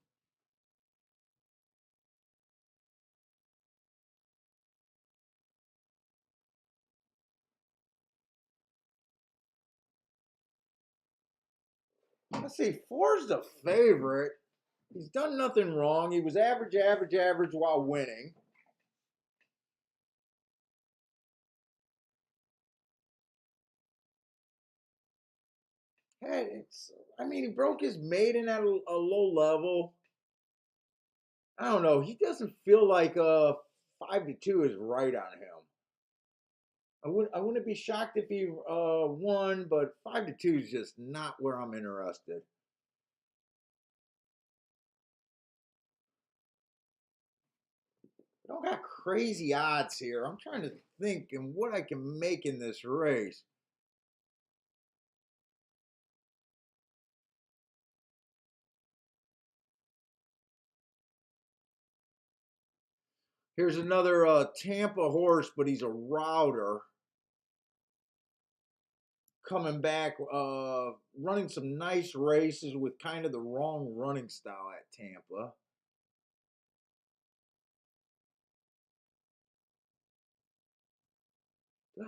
Speaker 1: Let's see, 4's the favorite. He's done nothing wrong. He was average, average, average while winning. Hey, I mean, he broke his maiden at a low level. I don't know. He doesn't feel like 5-2 is right on him. I wouldn't be shocked if he won, but 5-2 is just not where I'm interested. I don't got crazy odds here. I'm trying to think and what I can make in this race. Here's another Tampa horse, but he's a router coming back, running some nice races with kind of the wrong running style at Tampa.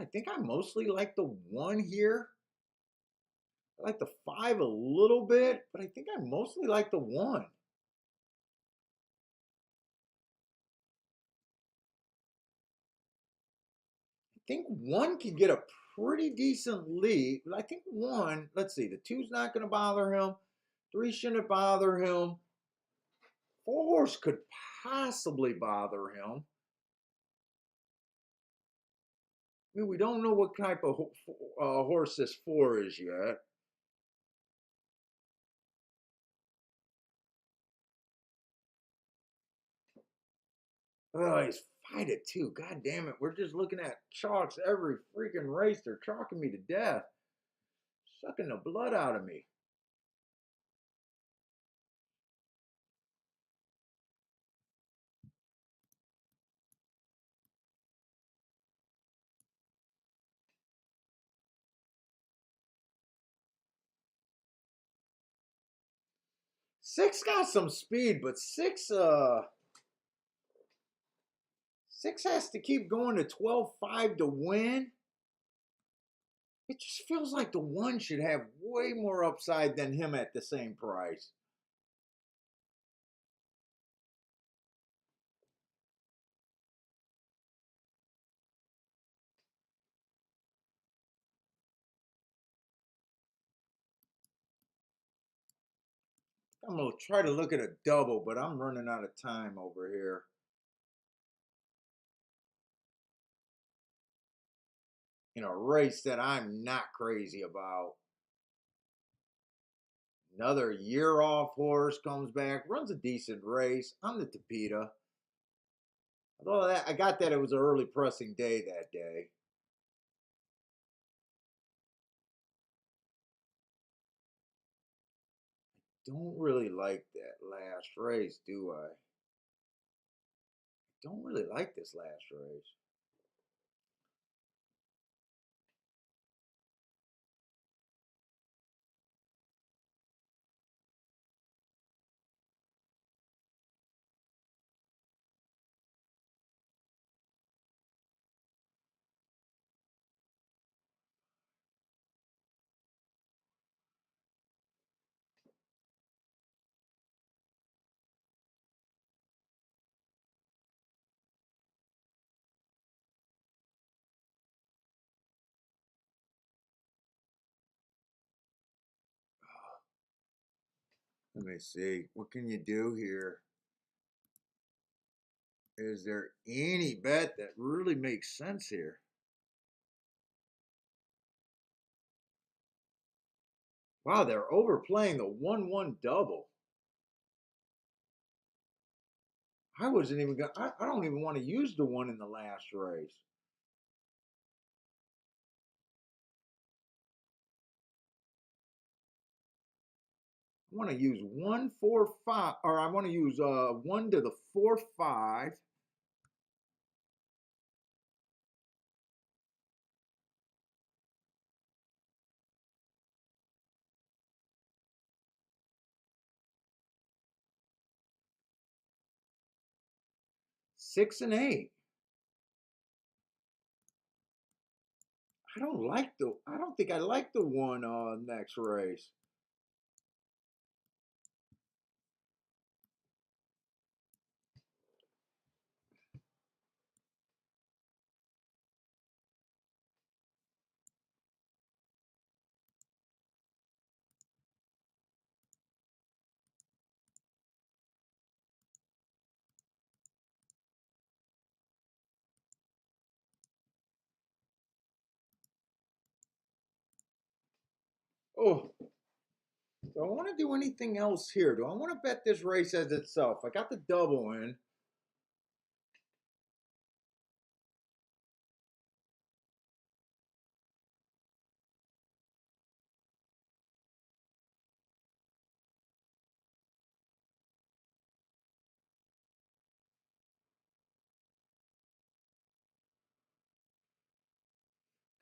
Speaker 1: I think I mostly like the 1 here. I like the 5 a little bit, but I think I mostly like the 1. I think 1 could get a pretty decent lead. I think 1, let's see, the 2's not going to bother him. 3 shouldn't bother him. 4 could possibly bother him. I mean, we don't know what type of horse this 4 is yet. Oh, he's 5-2. God damn it. We're just looking at chalks every freaking race. They're chalking me to death. Sucking the blood out of me. Six got some speed, but six has to keep going to 12-5 to win. It just feels like the 1 should have way more upside than him at the same price. I'm gonna try to look at a double, but I'm running out of time over here. In a race that I'm not crazy about. Another year off horse comes back, runs a decent race. I'm the Tapita. Although I got that it was an early pressing day that day. Don't really like that last race, do I? Don't really like this last race. Let me see. What can you do here? Is there any bet that really makes sense here? Wow, they're overplaying the 1-1 double. I wasn't even going I don't even want to use the one in the last race. I want to use 1-4-5, or I want to use 1 to the 4-5. 6 and 8. I don't think I like the one next race. Oh, do I want to do anything else here? Do I want to bet this race as itself? I got the double in.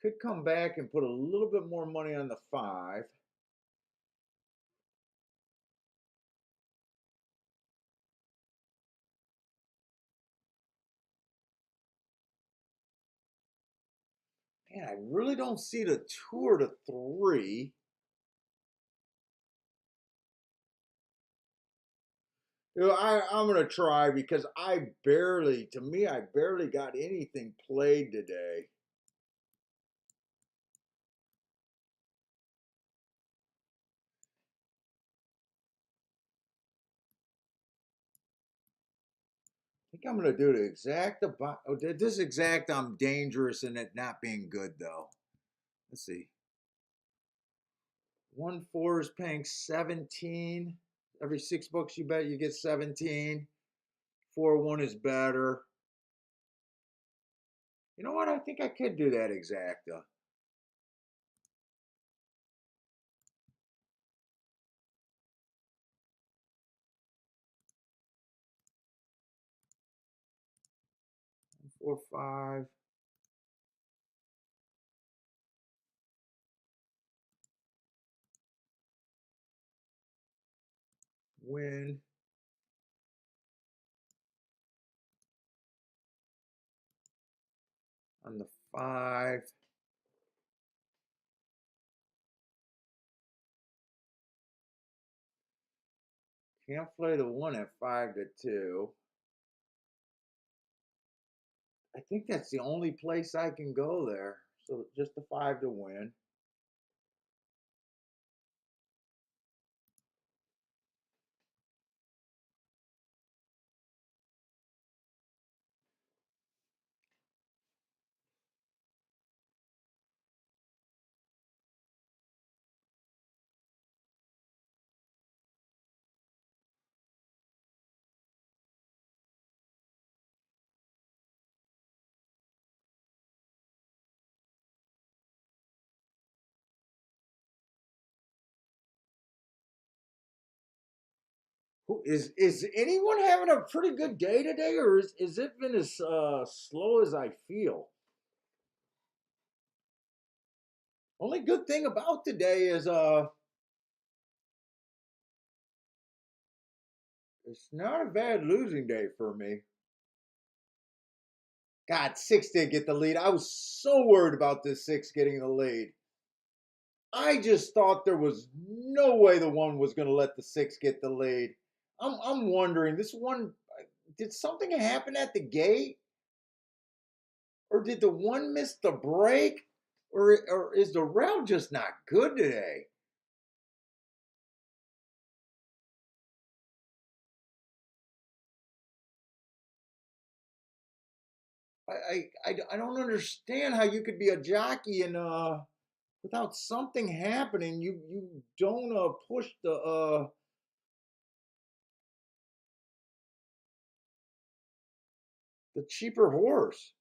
Speaker 1: Could come back and put a little bit more money on the 5. Man, I really don't see the 2 or the 3. I'm gonna try because to me, I barely got anything played today. I think I'm gonna do the exact about. Oh, this exact, I'm dangerous in it not being good though. Let's see. 1-4 is paying 17. Every $6 you bet, you get 17. 4-1 is better. You know what? I think I could do that exacta. 4-5. Win. On the 5. Can't play the 1 at 5-2. I think that's the only place I can go there. So just the 5 to win. Is anyone having a pretty good day today, or is it been as slow as I feel? Only good thing about today is it's not a bad losing day for me. God, six did get the lead. I was so worried about this six getting the lead. I just thought there was no way the one was going to let the six get the lead. I'm wondering, this one, did something happen at the gate, or did the one miss the break, or is the rail just not good today? I don't understand how you could be a jockey and without something happening, you don't push the cheaper horse.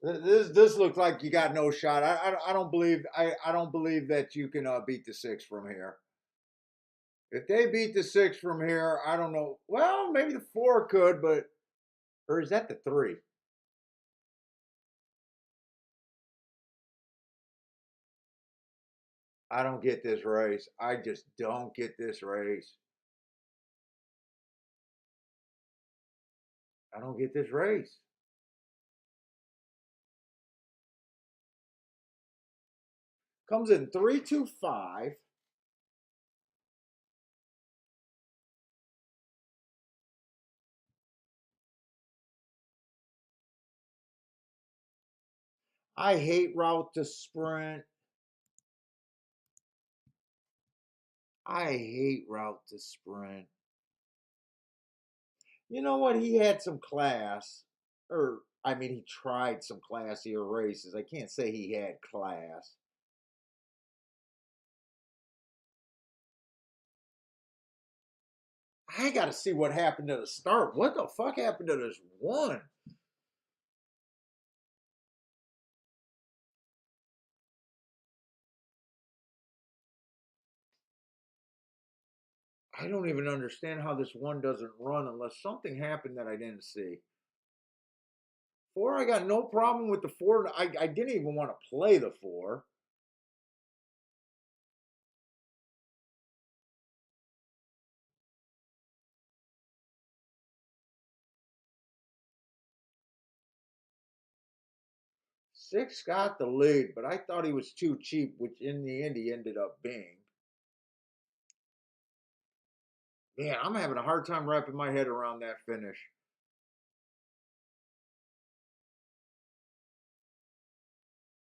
Speaker 1: This looks like you got no shot. I don't believe I don't believe that you can beat the six from here. If they beat the six from here, I don't know. Well, maybe the four could, but or is that the three? I don't get this race. I just don't get this race. I don't get this race. Comes in 3-2-5. I hate route to sprint. I hate route to sprint. You know what? He had some class, or I mean, he tried some classier races. I can't say he had class. I got to see what happened to the start. What the fuck happened to this one? I don't even understand how this one doesn't run unless something happened that I didn't see. Four, I got no problem with the four. I didn't even want to play the four. Six got the lead, but I thought he was too cheap, which in the end he ended up being. Man, I'm having a hard time wrapping my head around that finish.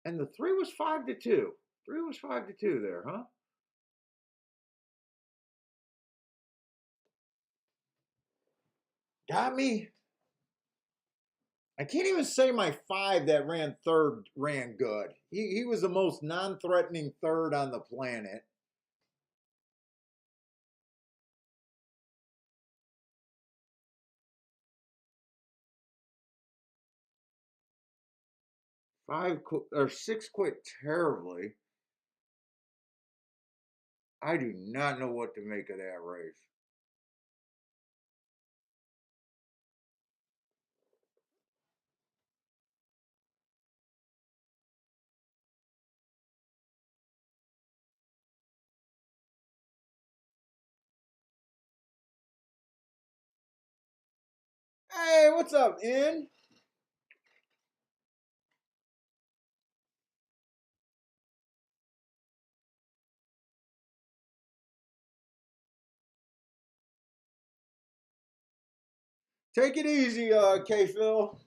Speaker 1: And the three was 5-2. Three was 5-2 there, huh? Got me. I can't even say my five that ran third ran good. He was the most non-threatening third on the planet. Five or six quit terribly. I do not know what to make of that race. Hey, what's up, In? Take it easy, K Phil.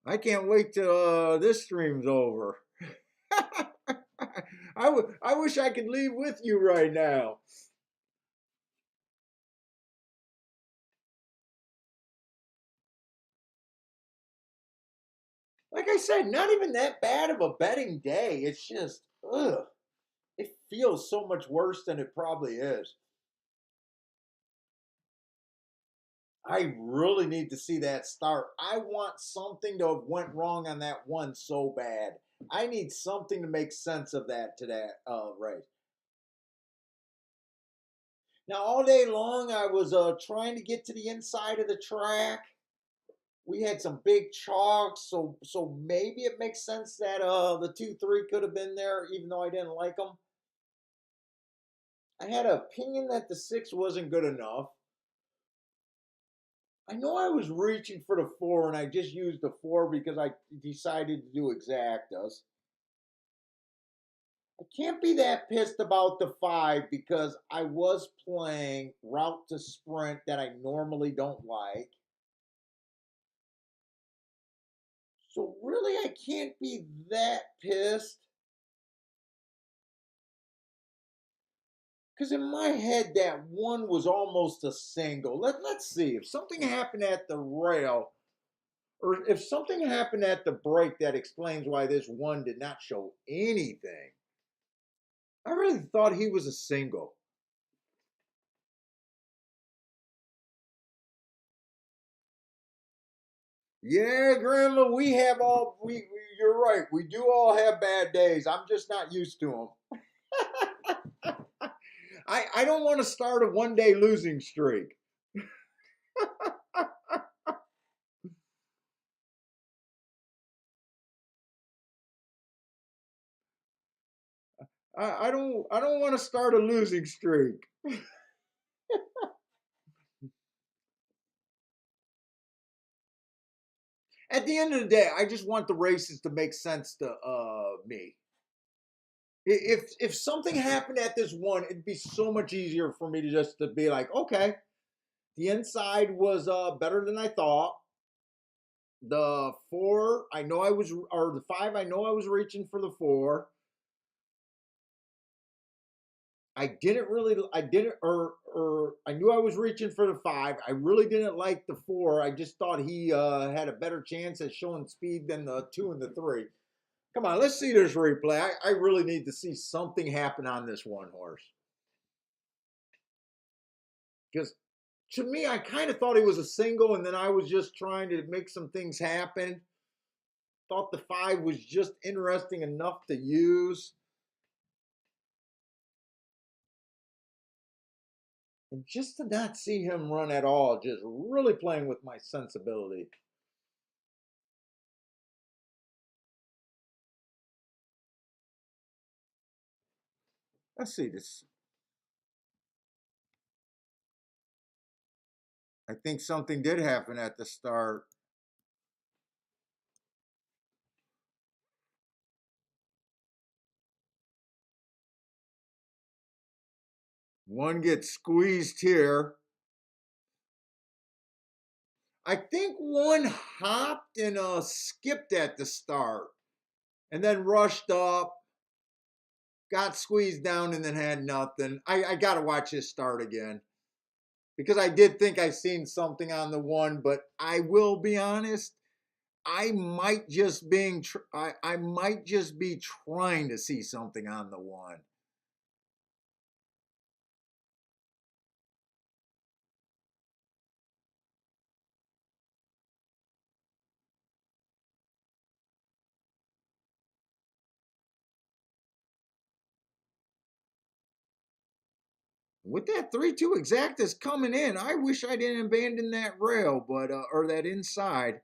Speaker 1: I can't wait till this stream's over. I wish I could leave with you right now. Like I said, not even that bad of a betting day. It's just, ugh, it feels so much worse than it probably is. I really need to see that start. I want something to have went wrong on that one so bad. I need something to make sense of that to that race. Now all day long I was trying to get to the inside of the track. We had some big chalks, so maybe it makes sense that the 2-3 could have been there, even though I didn't like them. I had an opinion that the 6 wasn't good enough. I know I was reaching for the 4, and I just used the 4 because I decided to do exactas. I can't be that pissed about the 5 because I was playing route to sprint that I normally don't like. So really, I can't be that pissed. Because in my head, that 1 was almost a single. Let's see. If something happened at the rail, or if something happened at the break that explains why this 1 did not show anything, I really thought he was a single. Yeah, Grandma, we have all, you're right. We do all have bad days. I'm just not used to them. I don't want to start a 1 day losing streak. I don't want to start a losing streak. At the end of the day, I just want the races to make sense to me. If something happened at this 1, it'd be so much easier for me to just to be like, okay, the inside was better than I thought. The 4, I know I was, or the 5, I know I was reaching for the 4. I didn't, or I knew I was reaching for the 5. I really didn't like the 4. I just thought he had a better chance at showing speed than the 2 and the 3. Come on, let's see this replay. I really need to see something happen on this 1 horse. Because to me, I kind of thought he was a single, and then I was just trying to make some things happen. Thought the 5 was just interesting enough to use. And just to not see him run at all, just really playing with my sensibility. Let's see this. I think something did happen at the start. One gets squeezed here. I think one hopped and skipped at the start and then rushed up, got squeezed down, and then had nothing. I got to watch this start again because I did think I seen something on the 1, but I will be honest. I might just be trying to see something on the 1. With that 3-2 exactas coming in, I wish I didn't abandon that rail, but or that inside.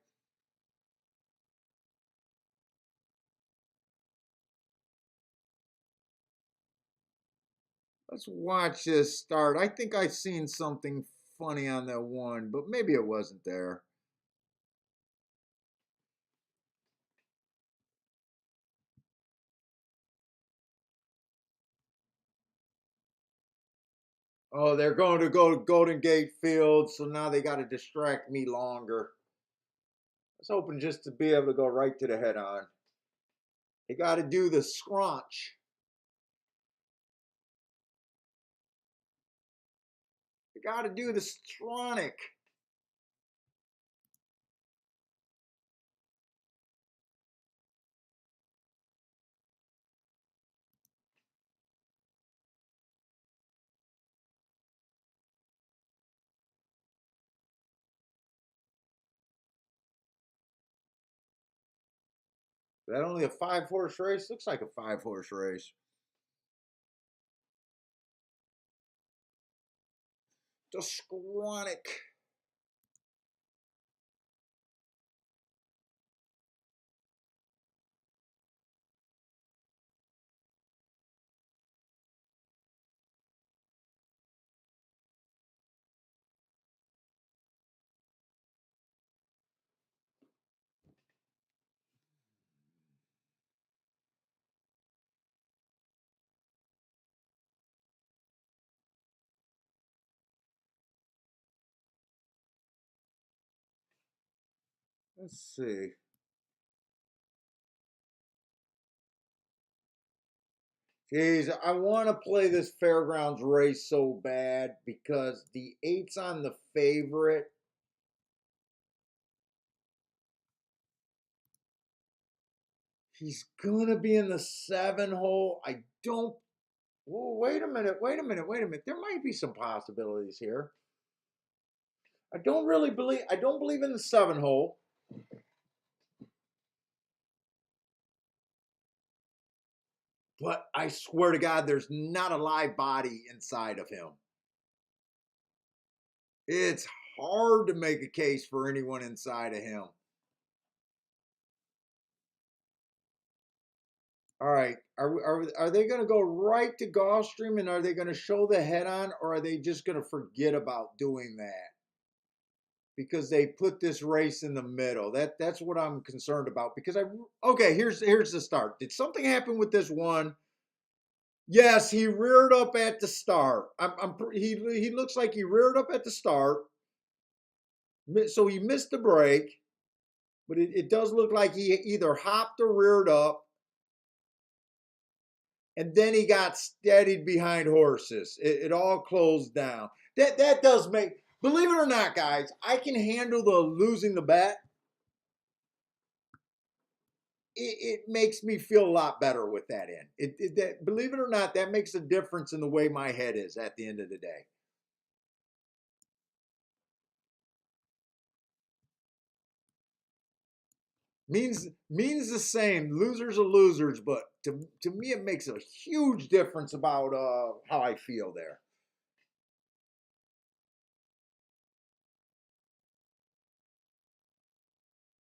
Speaker 1: Let's watch this start. I think I seen something funny on that 1, but maybe it wasn't there. Oh, they're going to go to Golden Gate Field, so now they got to distract me longer. I was hoping just to be able to go right to the head on. They got to do the scrunch. They got to do the stronic. Is that only a 5-horse race? Looks like a 5-horse race. The Scronic. Let's see. Jeez, I want to play this fairgrounds race so bad because the 8's on the favorite. He's gonna be in the 7 hole. I don't. Whoa, wait a minute. Wait a minute. Wait a minute. There might be some possibilities here. I don't really believe. I don't believe in the 7 hole. But I swear to God, there's not a live body inside of him. It's hard to make a case for anyone inside of him. All right, are they going to go right to Gulfstream and are they going to show the head on, or are they just going to forget about doing that because they put this race in the middle? That's what I'm concerned about because okay, here's the start. Did something happen with this one? Yes, he reared up at the start. He looks like he reared up at the start, so he missed the break, but it does look like he either hopped or reared up. And then he got steadied behind horses. It all closed down. That does make, believe it or not, guys, I can handle the losing the bet. It makes me feel a lot better with that in. Believe it or not, that makes a difference in the way my head is at the end of the day. Means the same. Losers are losers, but to me, it makes a huge difference about how I feel there.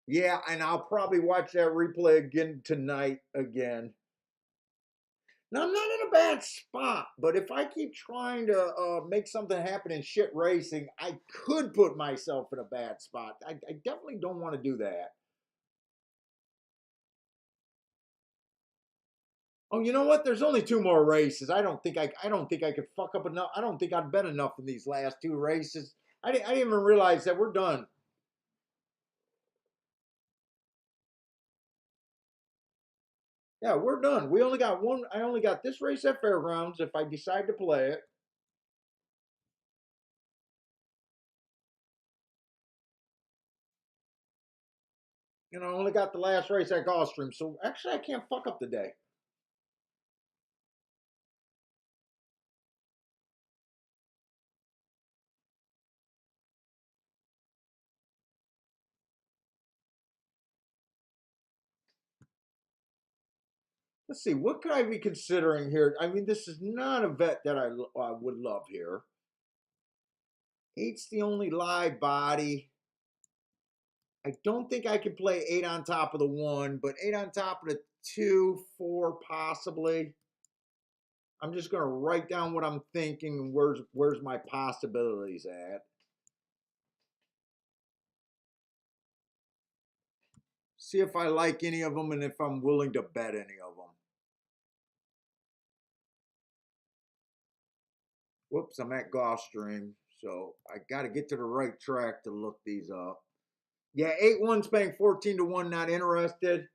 Speaker 1: Yeah, and I'll probably watch that replay again tonight again. Now, I'm not in a bad spot, but if I keep trying to make something happen in shit racing, I could put myself in a bad spot. I definitely don't want to do that. Oh, you know what? There's only 2 more races. I don't think I could fuck up enough. I don't think I'd bet enough in these last 2 races. I didn't even realize that we're done. Yeah, we're done. We only got one. I only got this race at Fairgrounds if I decide to play it. And I only got the last race at Gulfstream. So actually, I can't fuck up the day. Let's see, what could I be considering here? I mean, this is not a vet that I would love here. 8's the only live body. I don't think I could play 8 on top of the 1, but 8 on top of the 2, 4 possibly. I'm just gonna write down what I'm thinking and where's my possibilities at. See if I like any of them and if I'm willing to bet any of them. Whoops, I'm at Gulfstream, so I got to get to the right track to look these up. Yeah, 8-1's paying 14 to 1, not interested.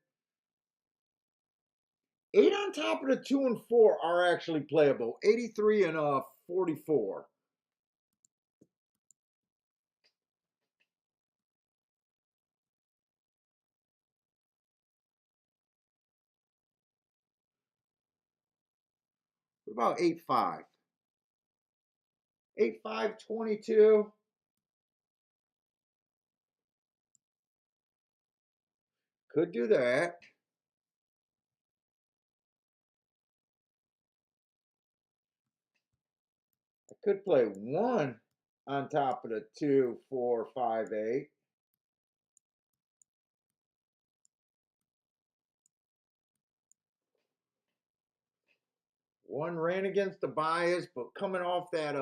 Speaker 1: 8 on top of the 2 and 4 are actually playable. 83 and 44. What about 8-5? 8-5, 22. Could do that. Could play 1 on top of the 2, 4, 5, 8. One ran against the bias, but coming off that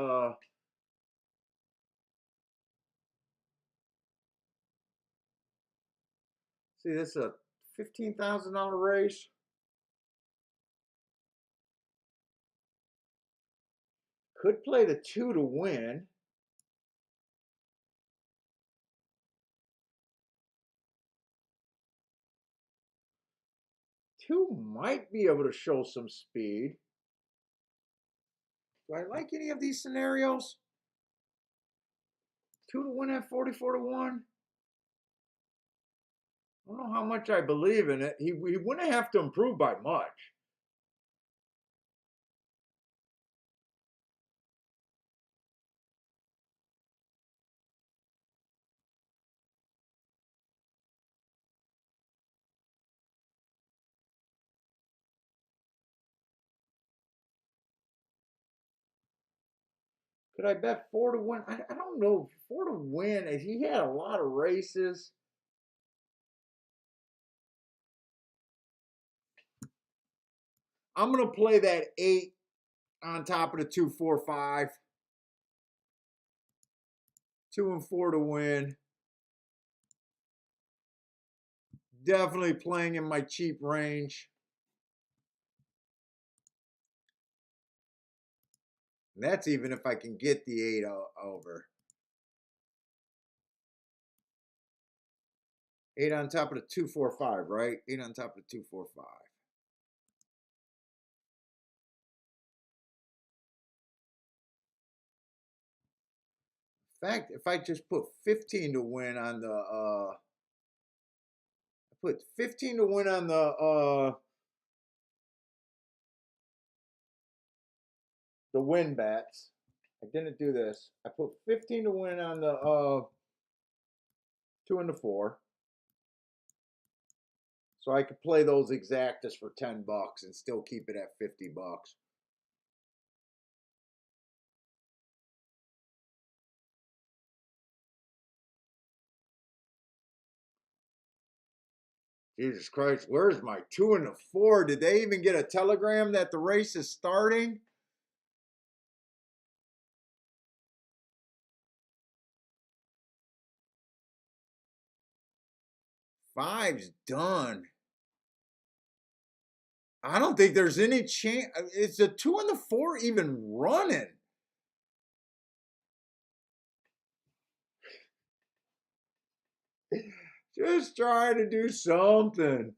Speaker 1: see, this is a $15,000 race. Could play the 2 to win. Two might be able to show some speed. Do I like any of these scenarios? 2 to win at 44 to 1. I don't know how much I believe in it. He wouldn't have to improve by much. Could I bet 4 to win? I don't know. 4 to win. He had a lot of races. I'm going to play that 8 on top of the 2, 4, 5. 2 and 4 to win. Definitely playing in my cheap range. And that's even if I can get the 8 over. 8 on top of the 2, 4, 5, right? 8 on top of the 2, 4, 5. In fact, if I just put 15 to win on the I put 15 to win on the win bets. I didn't do this. I put 15 to win on the 2 and the 4. So I could play those exactas for $10 and still keep it at $50. Jesus Christ, where's my 2 and the 4? Did they even get a telegram that the race is starting? Five's done. I don't think there's any chance. Is the 2 and the 4 even running? Just trying to do something.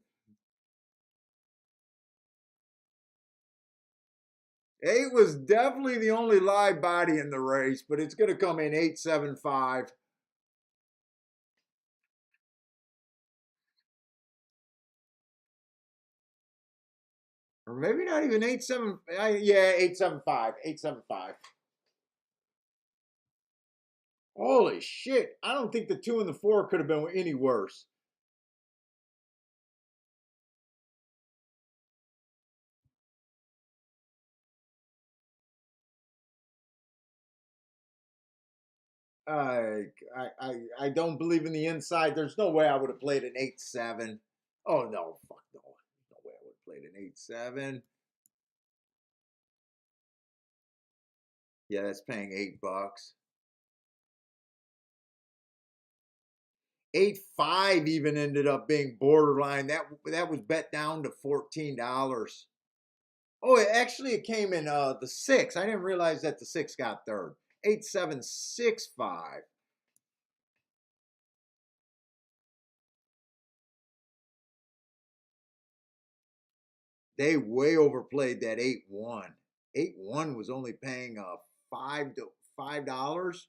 Speaker 1: 8 was definitely the only live body in the race, but it's going to come in 875. Or maybe not even 87. Yeah, 875. 875. Holy shit. I don't think the 2 and the 4 could have been any worse. I don't believe in the inside. There's no way I would have played an 8-7. Oh no, fuck no. There's no way I would have played an 8-7. Yeah, that's paying $8. 8-5 even ended up being borderline. That was bet down to $14. Oh, it came in the 6. I didn't realize that the 6 got third. 8-7-6-5. They way overplayed that 8-1. 8-1 was only paying $5.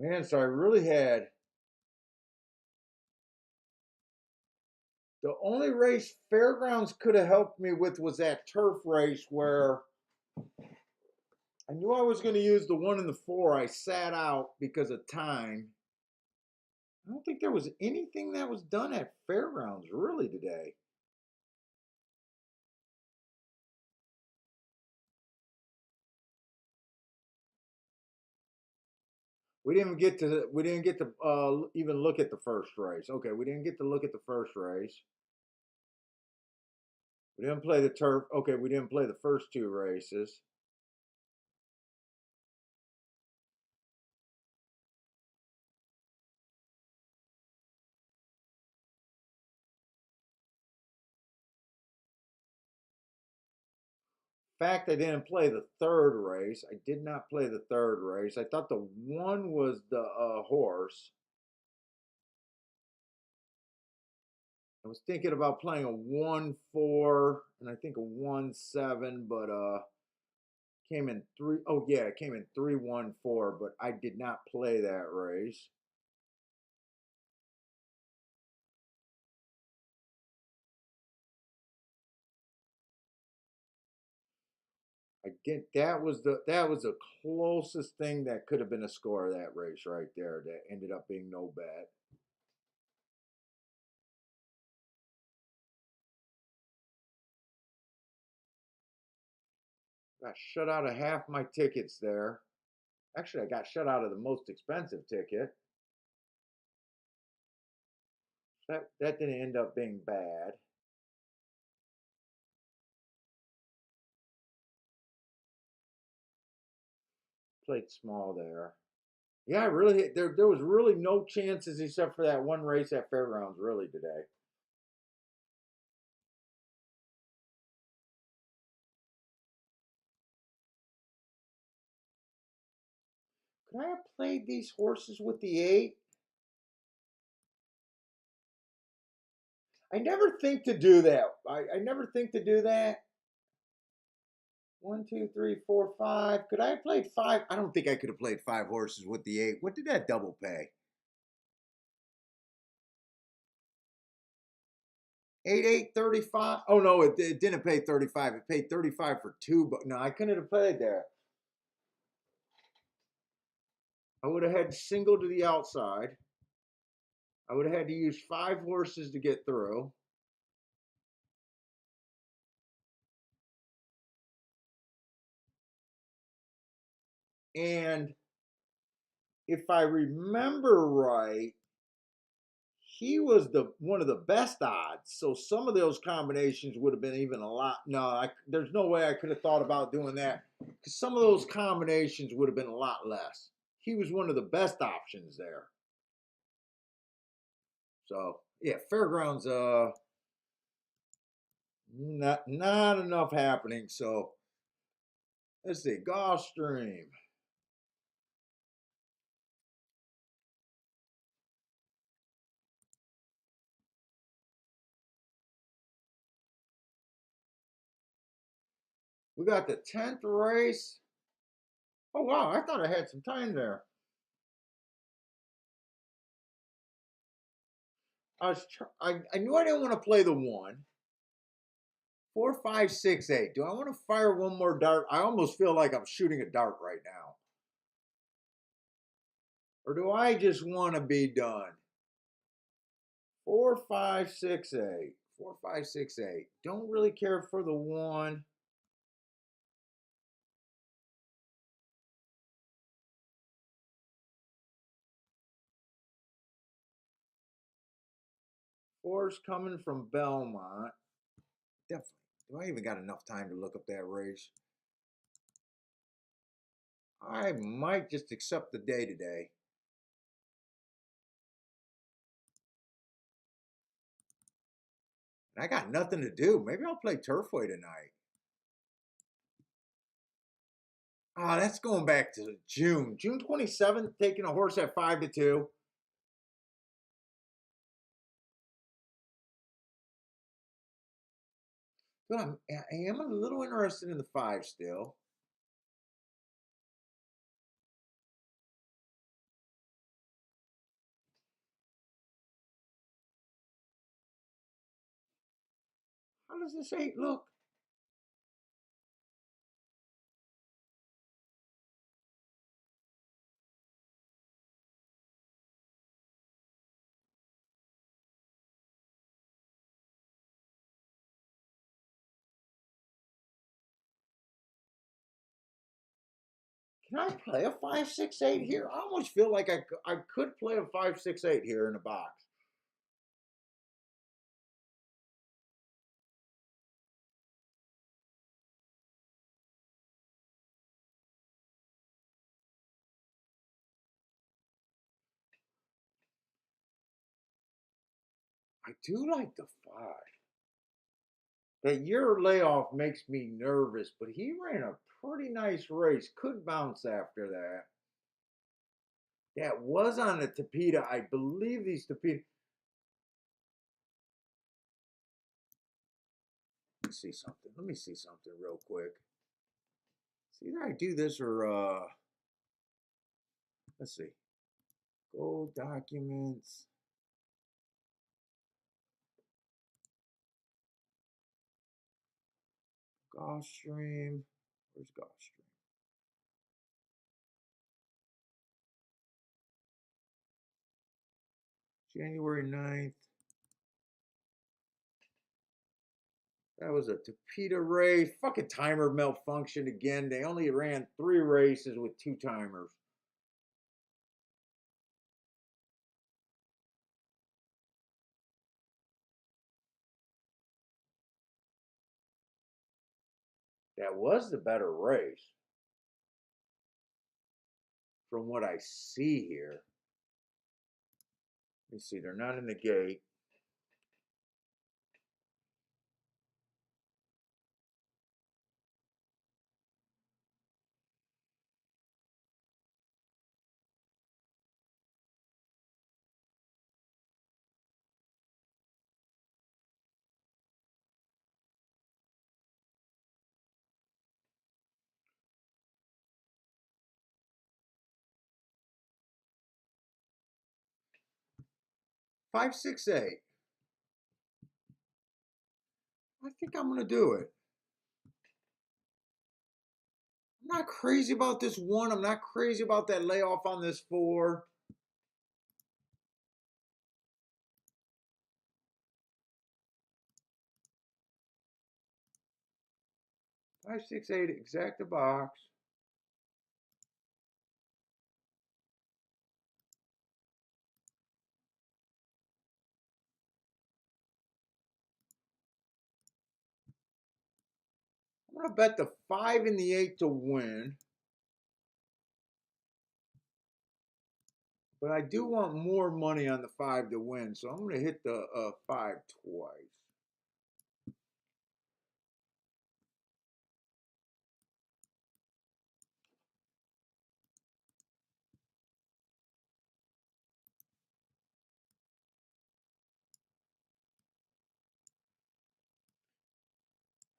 Speaker 1: Man, so I really had the only race Fairgrounds could have helped me with was that turf race where I knew I was going to use the 1 and the 4. I sat out because of time. I don't think there was anything that was done at Fairgrounds really today. we didn't get to even look at the first race. Okay, we didn't get to look at the first race. We didn't play the turf. Okay, we didn't play the first two races. Fact, I didn't play the third race. I did not play the third race. I thought the one was the horse. I was thinking about playing a 1-4 and I think a 1-7, but came in three. Oh yeah, it came in 3-1-4, but I did not play that race. I get that was the closest thing that could have been a score of that race right there. That ended up being no bet. Got shut out of half my tickets there. Actually, I got shut out of the most expensive ticket. That didn't end up being bad. Played small there. Yeah, I really there was really no chances except for that one race at Fairgrounds really today. Could I have played these horses with the 8? I never think to do that. I never think to do that. 1, 2, 3, 4, 5. Could I have played 5? I don't think I could have played 5 horses with the 8. What did that double pay? 8, 8, 35. Oh no, it didn't pay 35. It paid 35 for 2, but no, I couldn't have played there. I would have had single to the outside. I would have had to use 5 horses to get through. And if I remember right, he was the one of the best odds. So some of those combinations would have been even a lot. No, there's no way I could have thought about doing that because some of those combinations would have been a lot less. He was one of the best options there. So yeah, Fairgrounds, not enough happening. So let's see, Gulfstream. We got the 10th race. Oh wow, I thought I had some time there. I knew I didn't want to play the 1. 4, 5, 6, 8. Do I want to fire one more dart? I almost feel like I'm shooting a dart right now. Or do I just want to be done? 4, 5, 6, 8. 4, 5, 6, 8. Don't really care for the 1. Four's coming from Belmont. Definitely. Do I even got enough time to look up that race? I might just accept the day today. And I got nothing to do. Maybe I'll play Turfway tonight. Ah, that's going back to June. June 27th, taking a horse at 5-2. But I am a little interested in the 5 still. How does this 8 look? Can I play a 5-6-8 here? I almost feel like I could play a 5-6-8 here in the box. I do like the 5. That year layoff makes me nervous, but he ran a pretty nice race. Could bounce after that. That was on the Tapeta. I believe these Tapeta. Let me see something. Let me see something real quick. It's either I do this or let's see. Go documents. Golf stream. Where's golf stream? January 9th. That was a Tapeta race. Fucking timer malfunctioned again. They only ran 3 races with 2 timers. That was the better race from what I see here. Let me see. They're not in the gate. Five, six, eight. I think I'm gonna do it. I'm not crazy about this 1. I'm not crazy about that layoff on this 4. 5-6-8, exact the box. I'm gonna bet the 5 and the 8 to win. But I do want more money on the 5 to win, so I'm going to hit the 5 twice.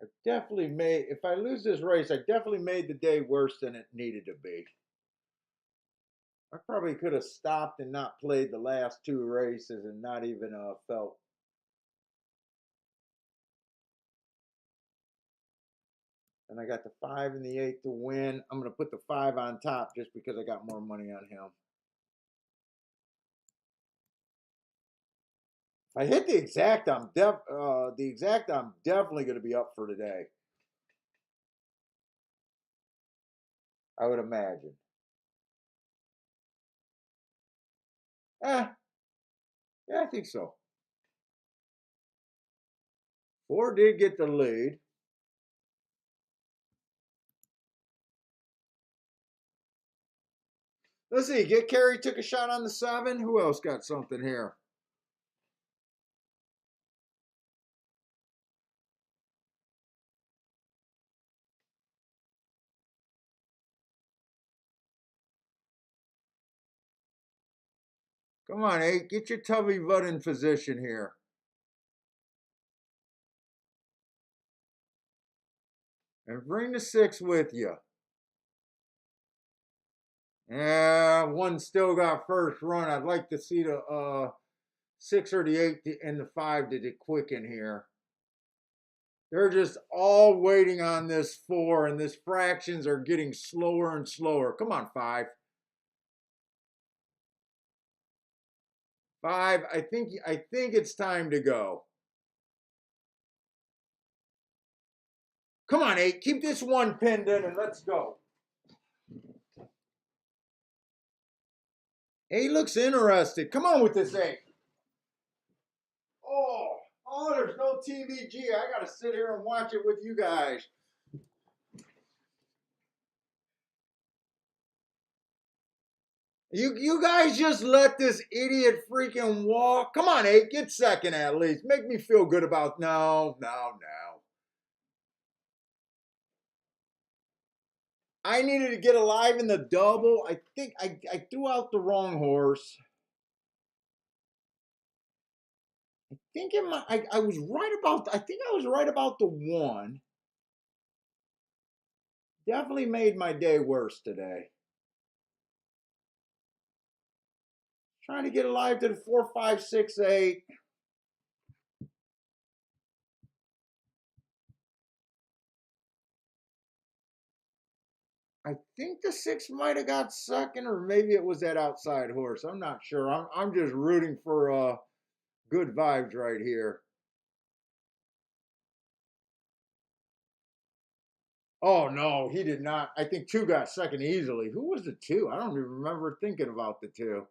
Speaker 1: I definitely made, if I lose this race, I definitely made the day worse than it needed to be. I probably could have stopped and not played the last 2 races and not even felt. And I got the 5 and the 8 to win. I'm going to put the 5 on top just because I got more money on him. If I hit the exact, I'm definitely going to be up for today. I would imagine. Yeah, I think so. 4 did get the lead. Let's see. Get Carey took a shot on the 7. Who else got something here? Come on, 8. Get your tubby butt in position here. And bring the 6 with you. Yeah, 1 still got first run. I'd like to see the 6 or the 8 and the 5 to the quicken here. They're just all waiting on this 4, and these fractions are getting slower and slower. Come on, 5. 5, I think it's time to go. Come on, 8. Keep this 1 pinned in and let's go. He looks interested. Come on with this eight. There's no TVG. I gotta sit here and watch it with you guys. You guys just let this idiot freaking walk. Come on, eight, get second at least. Make me feel good about no. I needed to get alive in the double. I think I threw out the wrong horse. I think I was right about I think I was right about the one. Definitely made my day worse today. Trying to get alive to the 4, 5, 6, 8. I think the 6 might have got second, or maybe it was that outside horse. I'm not sure. I'm just rooting for good vibes right here. Oh no, he did not. I think 2 got second easily. Who was the 2? I don't even remember thinking about the 2.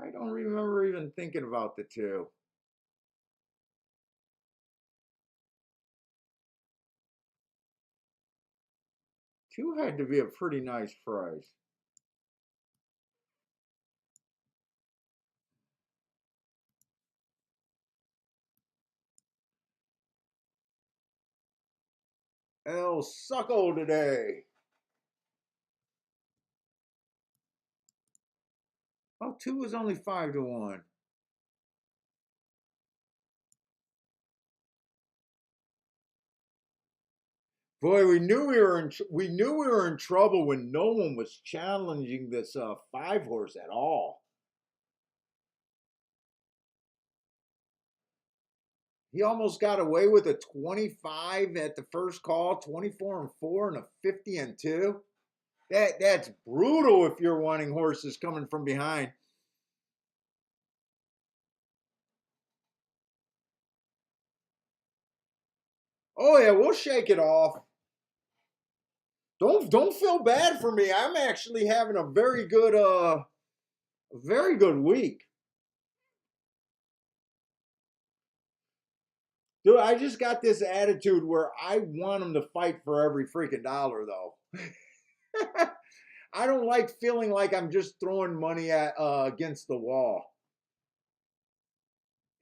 Speaker 1: I don't remember even thinking about the 2. 2 had to be a pretty nice price. El Succo today. Oh, 2 was only 5 to 1. Boy, we knew we were in trouble when no one was challenging this 5 horse at all. He almost got away with a 25 at the first call, 24 and 4, and a 50 and 2. That's brutal if you're wanting horses coming from behind. Oh yeah, we'll shake it off. Don't feel bad for me. I'm actually having a very good week. Dude, I just got this attitude where I want them to fight for every freaking dollar though. I don't like feeling like I'm just throwing money at against the wall.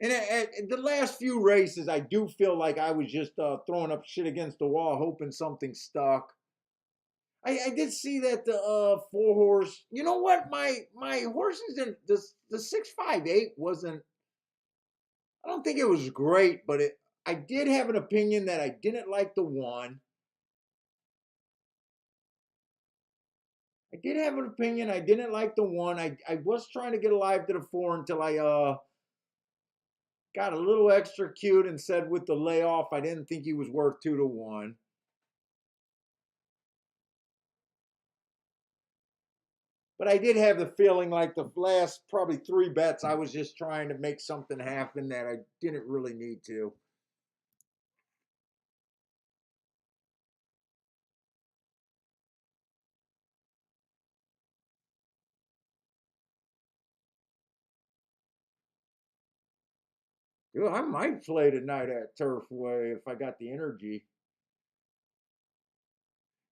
Speaker 1: And at the last few races, I do feel like I was just throwing up shit against the wall, hoping something stuck. I did see that the 4 horse. You know what? My horses in the 658 wasn't. I don't think it was great, but I did have an opinion that I didn't like the 1. I did have an opinion. I didn't like the 1. I was trying to get alive to the 4 until I got a little extra cute and said with the layoff, I didn't think he was worth 2 to 1. But I did have the feeling like the last probably 3 bets, I was just trying to make something happen that I didn't really need to. Dude, I might play tonight at Turfway if I got the energy.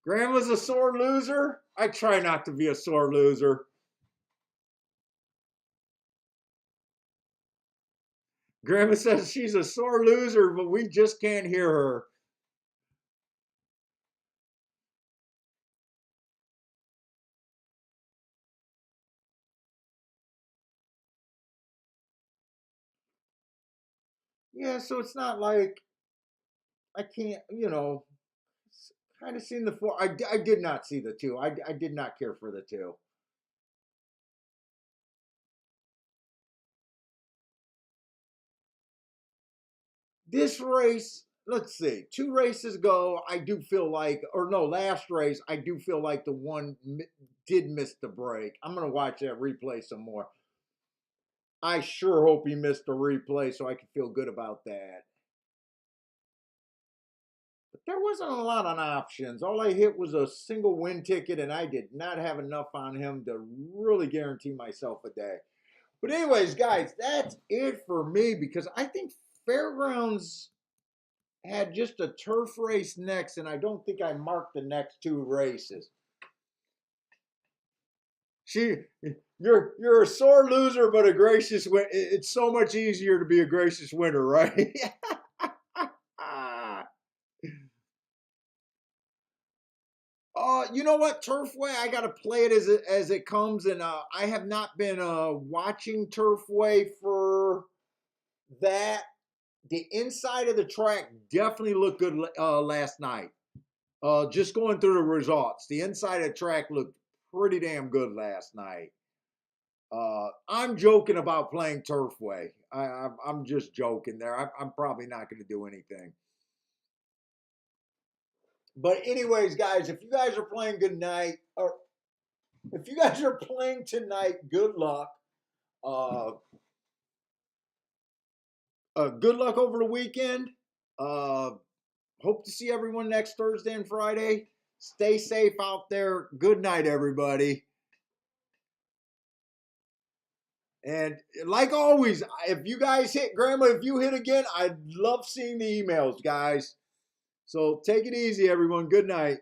Speaker 1: Grandma's a sore loser? I try not to be a sore loser. Grandma says she's a sore loser, but we just can't hear her. Yeah, so it's not like I can't, kind of seen the 4. I did not see the 2. I did not care for the 2. This race, let's see, 2 races ago, I do feel like, or no, last race, I do feel like the 1 did miss the break. I'm going to watch that replay some more. I sure hope he missed the replay so I can feel good about that. But there wasn't a lot of options. All I hit was a single win ticket, and I did not have enough on him to really guarantee myself a day. But anyways, guys, that's it for me because I think Fairgrounds had just a turf race next, and I don't think I marked the next two races. You're a sore loser, but a gracious win. It's so much easier to be a gracious winner, right? You know what, Turfway? I gotta play it as it comes, and I have not been watching Turfway for that. The inside of the track definitely looked good last night. Just going through the results, the inside of the track looked pretty damn good last night. I'm joking about playing Turfway. I'm just joking there. I'm probably not going to do anything. But anyways, guys, if you guys are playing good night, or if you guys are playing tonight, good luck. Uh, good luck over the weekend. Hope to see everyone next Thursday and Friday. Stay safe out there. Good night, everybody. And like always, if you guys hit, Grandma, if you hit again, I'd love seeing the emails, guys. So take it easy, everyone. Good night.